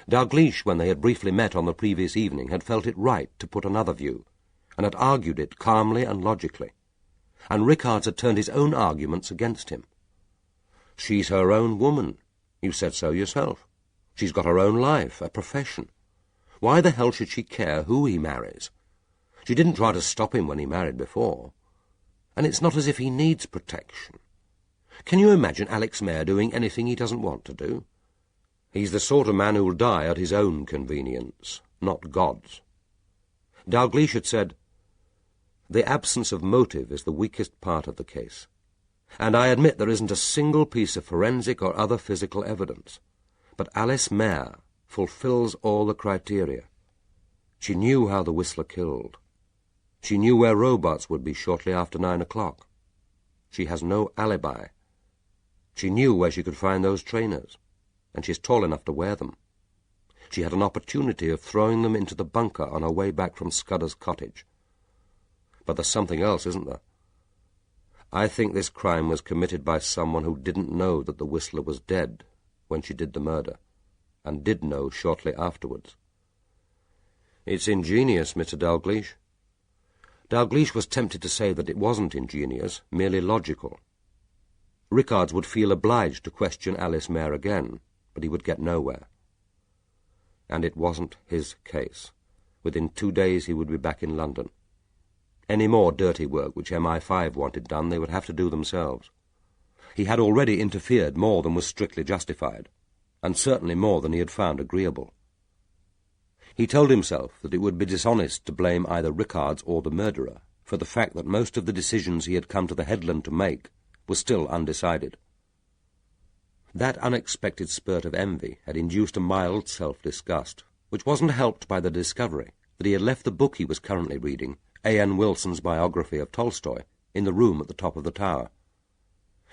Dalgliesh, when they had briefly met on the previous evening, had felt it right to put another view, and had argued it calmly and logically, and Rickards had turned his own arguments against him. "She's her own woman. You said so yourself. She's got her own life, a profession. Why the hell should she care who he marries? She didn't try to stop him when he married before. And it's not as if he needs protection. Can you imagine Alex Mayer doing anything he doesn't want to do? He's the sort of man who will die at his own convenience, not God's." Dalgliesh had said, "The absence of motive is the weakest part of the case, and I admit there isn't a single piece of forensic or other physical evidence, but Alice Mayer fulfills all the criteria. She knew how the Whistler killed. She knew where Robarts would be shortly after 9 o'clock. She has no alibi. She knew where she could find those trainers, and she's tall enough to wear them. She had an opportunity of throwing them into the bunker on her way back from Scudder's cottage. But there's something else, isn't there? I think this crime was committed by someone who didn't know that the Whistler was dead when she did the murder, and did know shortly afterwards." "It's ingenious, Mr. Dalgliesh." Dalgliesh was tempted to say that it wasn't ingenious, merely logical. Rickards would feel obliged to question Alice Mayer again, but he would get nowhere. And it wasn't his case. Within 2 days he would be back in London. Any more dirty work which MI5 wanted done they would have to do themselves. He had already interfered more than was strictly justified, and certainly more than he had found agreeable. He told himself that it would be dishonest to blame either Rickards or the murderer for the fact that most of the decisions he had come to the headland to make were still undecided. That unexpected spurt of envy had induced a mild self-disgust, which wasn't helped by the discovery that he had left the book he was currently reading, A.N. Wilson's biography of Tolstoy, in the room at the top of the tower.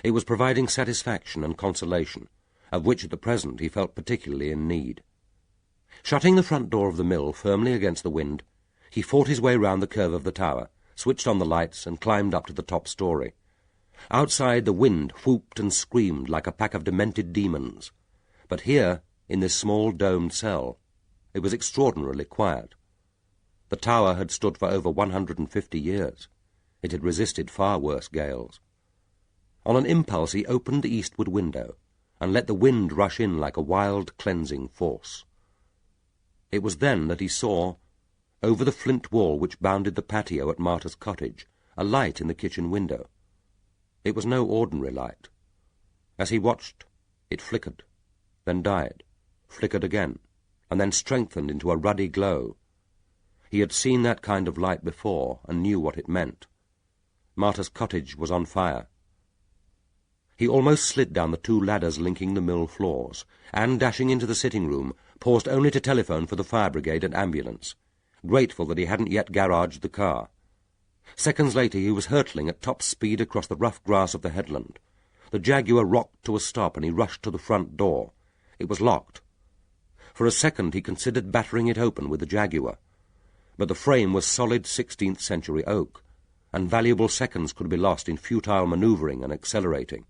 It was providing satisfaction and consolation, of which at the present he felt particularly in need. Shutting the front door of the mill firmly against the wind, he fought his way round the curve of the tower, switched on the lights, and climbed up to the top story. Outside the wind whooped and screamed like a pack of demented demons, but here, in this small domed cell, it was extraordinarily quiet. The tower had stood for over 150 years. It had resisted far worse gales. On an impulse he opened the eastward window and let the wind rush in like a wild cleansing force. It was then that he saw, over the flint wall which bounded the patio at Martha's cottage, a light in the kitchen window. It was no ordinary light. As he watched, it flickered, then died, flickered again, and then strengthened into a ruddy glow. He had seen that kind of light before and knew what it meant. Martha's cottage was on fire. He almost slid down the 2 ladders linking the mill floors, and, dashing into the sitting-room, paused only to telephone for the fire brigade and ambulance, grateful that he hadn't yet garaged the car. Seconds later he was hurtling at top speed across the rough grass of the headland. The Jaguar rocked to a stop and he rushed to the front door. It was locked. For a second he considered battering it open with the Jaguar, but the frame was solid 16th century oak, and valuable seconds could be lost in futile manoeuvring and accelerating.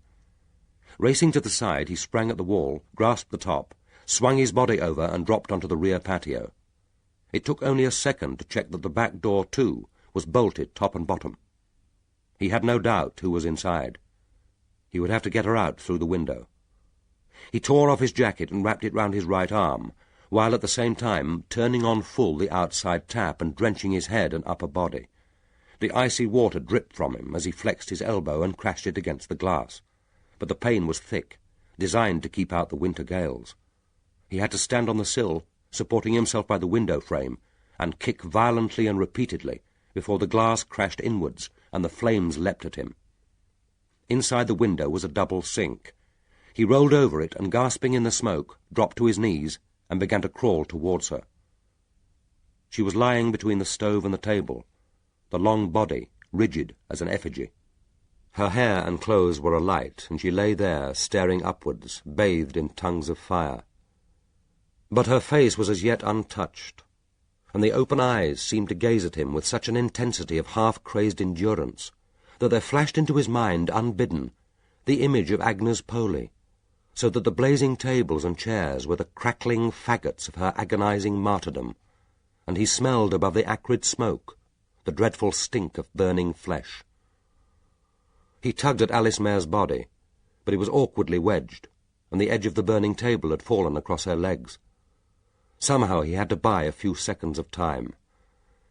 Racing to the side, he sprang at the wall, grasped the top, swung his body over and dropped onto the rear patio. It took only a second to check that the back door, too, was bolted top and bottom. He had no doubt who was inside. He would have to get her out through the window. He tore off his jacket and wrapped it round his right arm, while at the same time turning on full the outside tap and drenching his head and upper body. The icy water dripped from him as he flexed his elbow and crashed it against the glass. But the pane was thick, designed to keep out the winter gales. He had to stand on the sill, supporting himself by the window frame, and kick violently and repeatedly before the glass crashed inwards and the flames leapt at him. Inside the window was a double sink. He rolled over it and, gasping in the smoke, dropped to his knees and began to crawl towards her. She was lying between the stove and the table, the long body rigid as an effigy. Her hair and clothes were alight, and she lay there, staring upwards, bathed in tongues of fire. But her face was as yet untouched, and the open eyes seemed to gaze at him with such an intensity of half-crazed endurance that there flashed into his mind, unbidden, the image of Agnes Poley, so that the blazing tables and chairs were the crackling faggots of her agonizing martyrdom, and he smelled above the acrid smoke the dreadful stink of burning flesh. He tugged at Alice Mare's body, but it was awkwardly wedged, and the edge of the burning table had fallen across her legs. Somehow he had to buy a few seconds of time.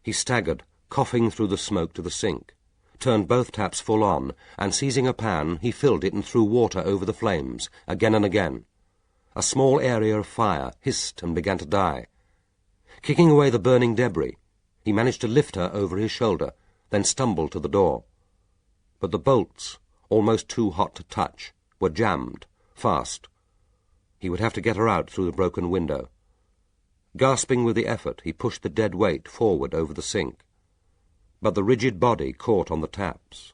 He staggered, coughing through the smoke to the sink, turned both taps full on, and seizing a pan, he filled it and threw water over the flames, again and again. A small area of fire hissed and began to die. Kicking away the burning debris, he managed to lift her over his shoulder, then stumbled to the door. But the bolts, almost too hot to touch, were jammed, fast. He would have to get her out through the broken window. Gasping with the effort, he pushed the dead weight forward over the sink. But the rigid body caught on the taps,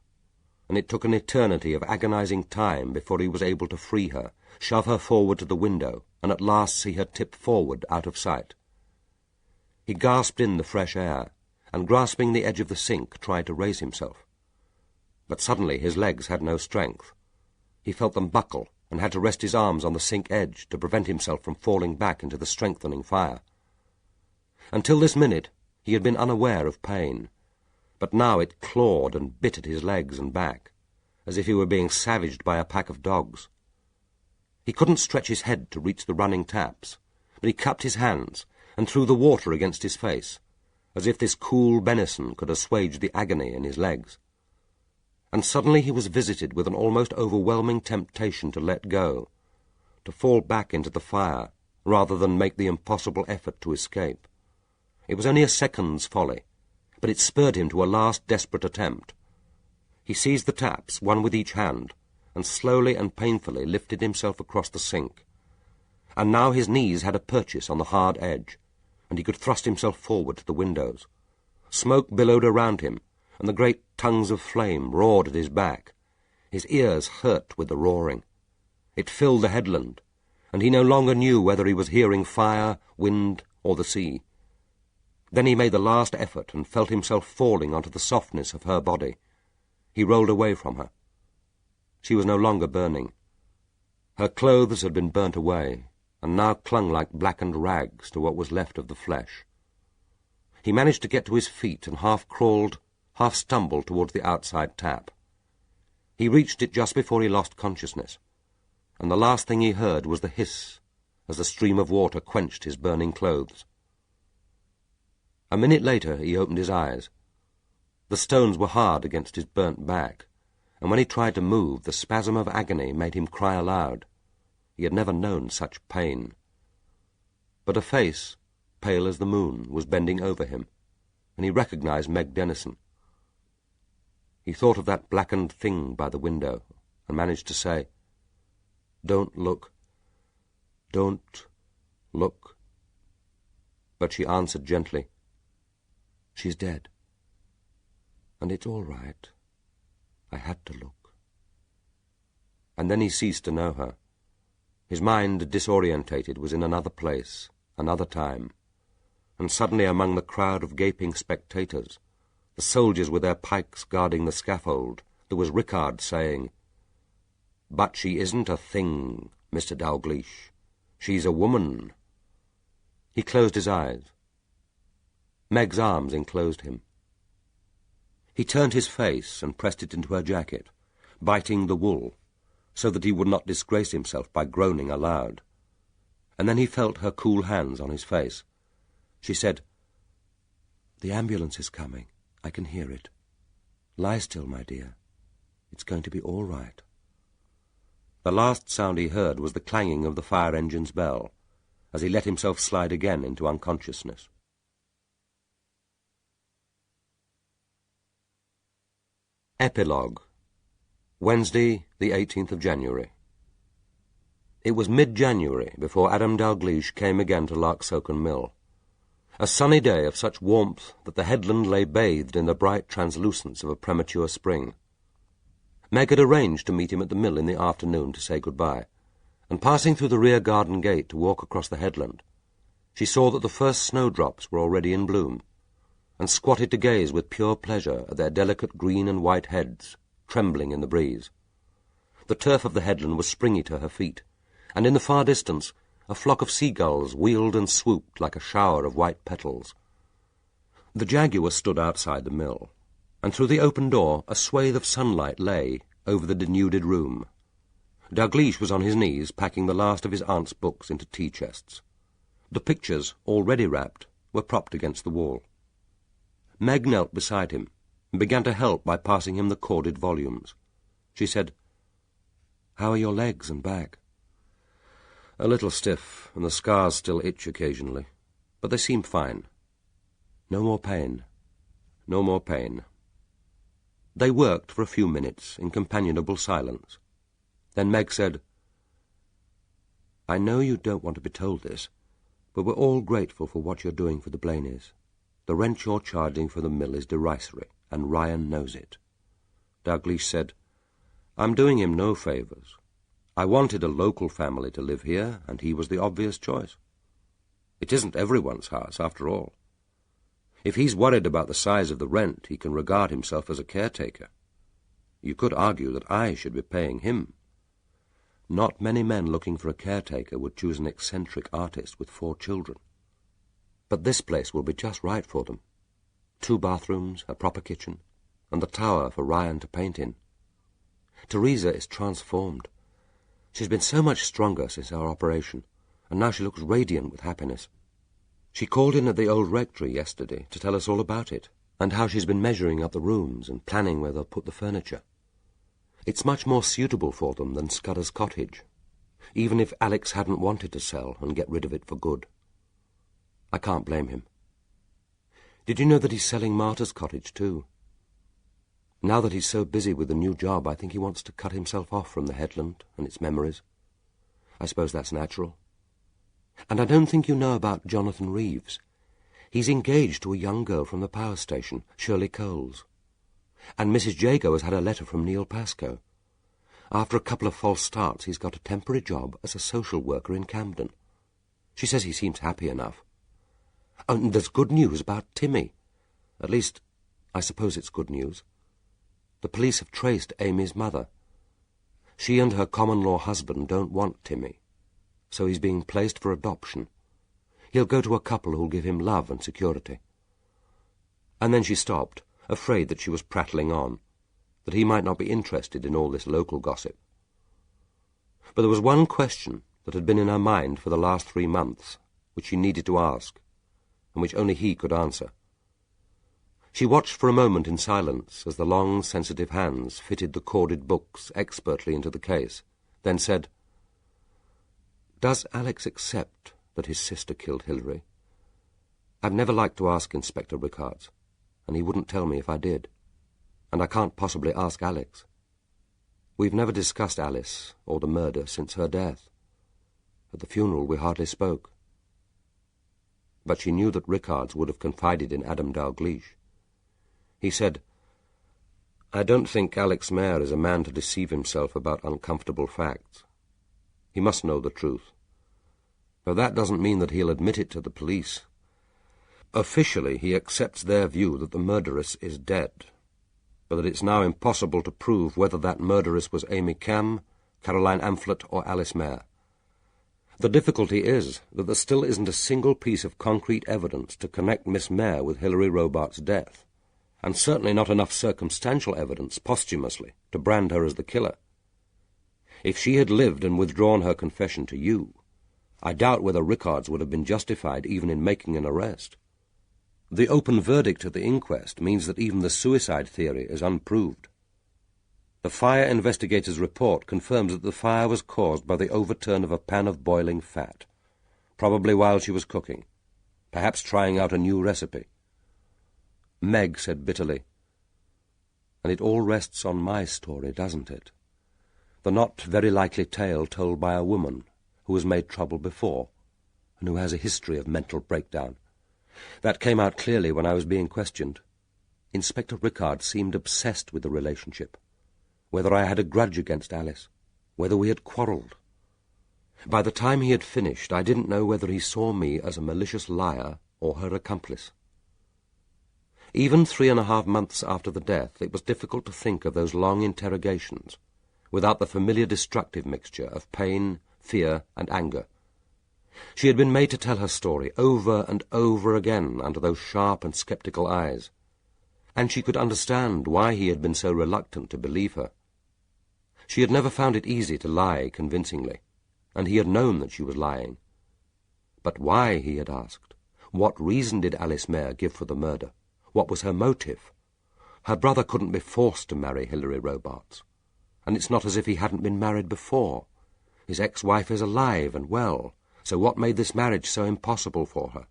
and it took an eternity of agonizing time before he was able to free her, shove her forward to the window, and at last see her tip forward out of sight. He gasped in the fresh air, and grasping the edge of the sink, tried to raise himself. But suddenly his legs had no strength. He felt them buckle, and had to rest his arms on the sink edge to prevent himself from falling back into the strengthening fire. Until this minute he had been unaware of pain, but now it clawed and bit at his legs and back, as if he were being savaged by a pack of dogs. He couldn't stretch his head to reach the running taps, but he cupped his hands and threw the water against his face, as if this cool benison could assuage the agony in his legs. And suddenly he was visited with an almost overwhelming temptation to let go, to fall back into the fire, rather than make the impossible effort to escape. It was only a second's folly, but it spurred him to a last desperate attempt. He seized the taps, one with each hand, and slowly and painfully lifted himself across the sink. And now his knees had a purchase on the hard edge, and he could thrust himself forward to the windows. Smoke billowed around him, and the great tongues of flame roared at his back. His ears hurt with the roaring. It filled the headland, and he no longer knew whether he was hearing fire, wind, or the sea. Then he made the last effort and felt himself falling onto the softness of her body. He rolled away from her. She was no longer burning. Her clothes had been burnt away, and now clung like blackened rags to what was left of the flesh. He managed to get to his feet and half crawled, half stumbled towards the outside tap. He reached it just before he lost consciousness, and the last thing he heard was the hiss as the stream of water quenched his burning clothes. A minute later he opened his eyes. The stones were hard against his burnt back, and when he tried to move, the spasm of agony made him cry aloud. He had never known such pain. But a face, pale as the moon, was bending over him, and he recognized Meg Denison. He thought of that blackened thing by the window, and managed to say, "Don't look. Don't look." But she answered gently, "She's dead. And it's all right. I had to look." And then he ceased to know her. His mind, disorientated, was in another place, another time, and suddenly among the crowd of gaping spectators, the soldiers with their pikes guarding the scaffold, there was Rickard saying, "But she isn't a thing, Mr. Dalgliesh. She's a woman." He closed his eyes. Meg's arms enclosed him. He turned his face and pressed it into her jacket, biting the wool, so that he would not disgrace himself by groaning aloud. And then he felt her cool hands on his face. She said, "The ambulance is coming. I can hear it. Lie still, my dear. It's going to be all right." The last sound he heard was the clanging of the fire engine's bell, as he let himself slide again into unconsciousness. Epilogue. Wednesday, the 18th of January. It was mid-January before Adam Dalgliesh came again to Larksoken Mill. A sunny day of such warmth that the headland lay bathed in the bright translucence of a premature spring. Meg had arranged to meet him at the mill in the afternoon to say goodbye, and passing through the rear garden gate to walk across the headland, she saw that the first snowdrops were already in bloom, and squatted to gaze with pure pleasure at their delicate green and white heads, trembling in the breeze. The turf of the headland was springy to her feet, and in the far distance a flock of seagulls wheeled and swooped like a shower of white petals. The jaguar stood outside the mill, and through the open door a swathe of sunlight lay over the denuded room. Dalgliesh was on his knees packing the last of his aunt's books into tea-chests. The pictures, already wrapped, were propped against the wall. Meg knelt beside him and began to help by passing him the corded volumes. She said, "How are your legs and back?" "A little stiff, and the scars still itch occasionally, but they seem fine." "No more pain?" "No more pain." They worked for a few minutes in companionable silence. Then Meg said, "I know you don't want to be told this, but we're all grateful for what you're doing for the Blaneys. The rent you're charging for the mill is derisory, and Ryan knows it." Dalgliesh said, "I'm doing him no favours. I wanted a local family to live here, and he was the obvious choice. It isn't everyone's house, after all. If he's worried about the size of the rent, he can regard himself as a caretaker. You could argue that I should be paying him. Not many men looking for a caretaker would choose an eccentric artist with 4 children. But this place will be just right for them. 2 bathrooms, a proper kitchen, and the tower for Ryan to paint in. Teresa is transformed. She's been so much stronger since our operation, and now she looks radiant with happiness. She called in at the old rectory yesterday to tell us all about it, and how she's been measuring up the rooms and planning where they'll put the furniture. It's much more suitable for them than Scudder's cottage, even if Alex hadn't wanted to sell and get rid of it for good. I can't blame him. Did you know that he's selling Martha's cottage too? Now that he's so busy with the new job, I think he wants to cut himself off from the headland and its memories. I suppose that's natural. And I don't think you know about Jonathan Reeves. He's engaged to a young girl from the power station, Shirley Coles. And Mrs. Jago has had a letter from Neil Pascoe. After a couple of false starts, he's got a temporary job as a social worker in Camden. She says he seems happy enough. And there's good news about Timmy. At least, I suppose it's good news. The police have traced Amy's mother. She and her common-law husband don't want Timmy, so he's being placed for adoption. He'll go to a couple who'll give him love and security. And then she stopped, afraid that she was prattling on, that he might not be interested in all this local gossip. But there was one question that had been in her mind for the last 3 months, which she needed to ask, and which only he could answer. She watched for a moment in silence as the long, sensitive hands fitted the corded books expertly into the case, then said, "Does Alex accept that his sister killed Hilary? I've never liked to ask Inspector Rickards, and he wouldn't tell me if I did. And I can't possibly ask Alex. We've never discussed Alice or the murder since her death. At the funeral we hardly spoke." But she knew that Rickards would have confided in Adam Dalgliesh. He said, "I don't think Alex Mayer is a man to deceive himself about uncomfortable facts. He must know the truth. But that doesn't mean that he'll admit it to the police. Officially, he accepts their view that the murderess is dead, but that it's now impossible to prove whether that murderess was Amy Cam, Caroline Amphlett, or Alice Mayer. The difficulty is that there still isn't a single piece of concrete evidence to connect Miss Mayer with Hilary Robart's death, and certainly not enough circumstantial evidence posthumously to brand her as the killer. If she had lived and withdrawn her confession to you, I doubt whether Rickards would have been justified even in making an arrest. The open verdict at the inquest means that even the suicide theory is unproved. The fire investigator's report confirms that the fire was caused by the overturn of a pan of boiling fat, probably while she was cooking, perhaps trying out a new recipe. Meg said bitterly, "And it all rests on my story, doesn't it? The not very likely tale told by a woman who has made trouble before and who has a history of mental breakdown. That came out clearly when I was being questioned. Inspector Rickard seemed obsessed with the relationship, whether I had a grudge against Alice, whether we had quarrelled. By the time he had finished, I didn't know whether he saw me as a malicious liar or her accomplice. Even 3.5 months after the death, it was difficult to think of those long interrogations without the familiar destructive mixture of pain, fear, and anger. She had been made to tell her story over and over again under those sharp and sceptical eyes, and she could understand why he had been so reluctant to believe her. She had never found it easy to lie convincingly, and he had known that she was lying. But why, he had asked. What reason did Alice Mayer give for the murder? What was her motive? Her brother couldn't be forced to marry Hilary Robarts, and it's not as if he hadn't been married before. His ex-wife is alive and well, so what made this marriage so impossible for her?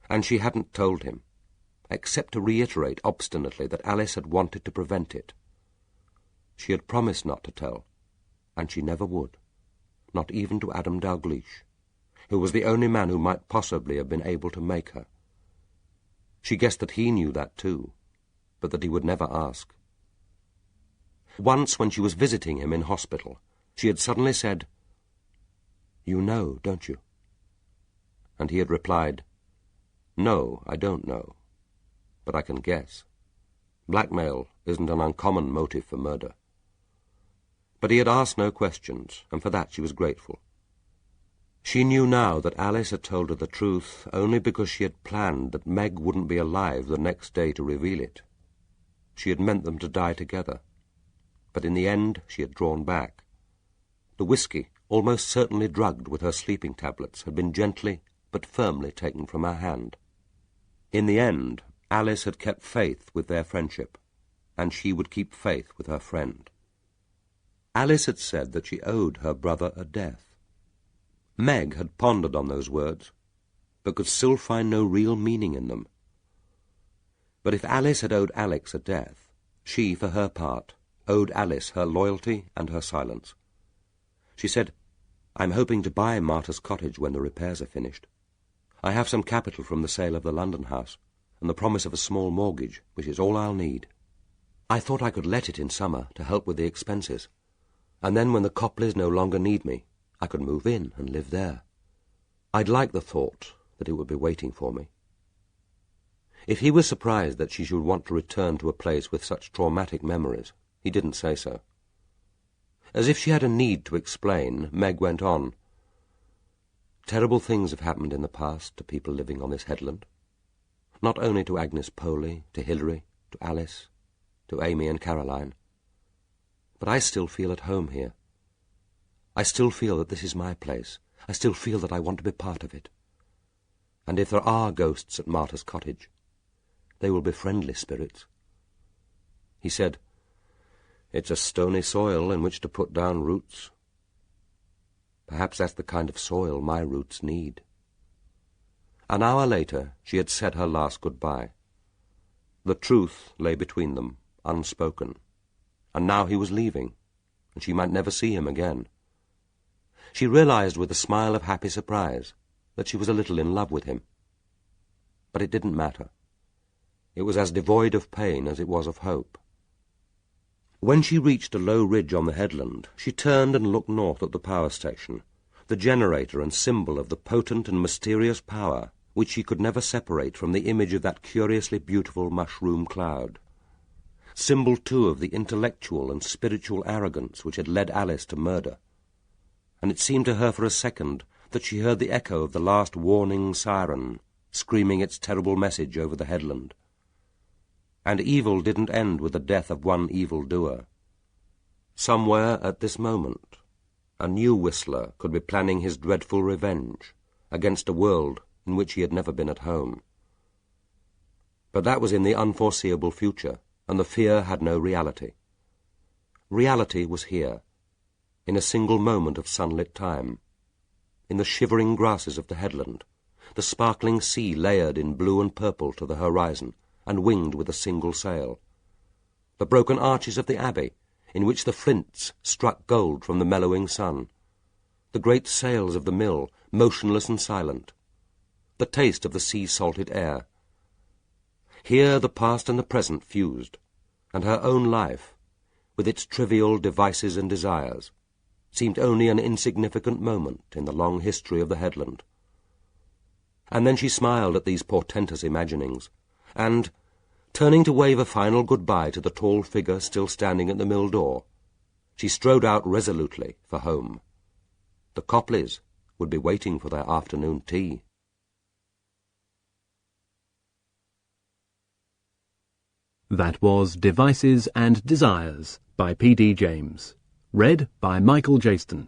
And she hadn't told him, except to reiterate obstinately that Alice had wanted to prevent it. She had promised not to tell, and she never would, not even to Adam Dalgliesh, who was the only man who might possibly have been able to make her. She guessed that he knew that too, but that he would never ask. Once, when she was visiting him in hospital, she had suddenly said, "You know, don't you?" And he had replied, "No, I don't know, but I can guess. Blackmail isn't an uncommon motive for murder." But he had asked no questions, and for that she was grateful. She knew now that Alice had told her the truth only because she had planned that Meg wouldn't be alive the next day to reveal it. She had meant them to die together, but in the end she had drawn back. The whiskey, almost certainly drugged with her sleeping tablets, had been gently but firmly taken from her hand. In the end, Alice had kept faith with their friendship, and she would keep faith with her friend. Alice had said that she owed her brother a death. Meg had pondered on those words, but could still find no real meaning in them. But if Alice had owed Alex a death, she, for her part, owed Alice her loyalty and her silence. She said, "I'm hoping to buy Martha's cottage when the repairs are finished. I have some capital from the sale of the London house, and the promise of a small mortgage, which is all I'll need. I thought I could let it in summer to help with the expenses, and then when the Copleys no longer need me, I could move in and live there. I'd like the thought that it would be waiting for me." If he was surprised that she should want to return to a place with such traumatic memories, he didn't say so. As if she had a need to explain, Meg went on, "Terrible things have happened in the past to people living on this headland. not only to Agnes Poley, to Hilary, to Alice, to Amy and Caroline. But I still feel at home here. I still feel that this is my place. I still feel that I want to be part of it. And if there are ghosts at Martha's cottage, they will be friendly spirits. He said, "It's a stony soil in which to put down roots. Perhaps that's the kind of soil my roots need." An hour later, she had said her last goodbye. The truth lay between them, unspoken, and now he was leaving, and she might never see him again. She realized with a smile of happy surprise that she was a little in love with him. But it didn't matter. It was as devoid of pain as it was of hope. When she reached a low ridge on the headland, she turned and looked north at the power station, the generator and symbol of the potent and mysterious power which she could never separate from the image of that curiously beautiful mushroom cloud. Symbol, too, of the intellectual and spiritual arrogance which had led Alice to murder. And it seemed to her for a second that she heard the echo of the last warning siren, screaming its terrible message over the headland. And evil didn't end with the death of one evil-doer. Somewhere at this moment, a new Whistler could be planning his dreadful revenge against a world in which he had never been at home. But that was in the unforeseeable future, and the fear had no reality. Reality was here, in a single moment of sunlit time, in the shivering grasses of the headland, the sparkling sea layered in blue and purple to the horizon, and winged with a single sail, the broken arches of the abbey, in which the flints struck gold from the mellowing sun, the great sails of the mill, motionless and silent, the taste of the sea-salted air. Here the past and the present fused, and her own life, with its trivial devices and desires, seemed only an insignificant moment in the long history of the headland. And then she smiled at these portentous imaginings, and, turning to wave a final goodbye to the tall figure still standing at the mill door, she strode out resolutely for home. The Copleys would be waiting for their afternoon tea. That was Devices and Desires by P.D. James. Read by Michael Jayston.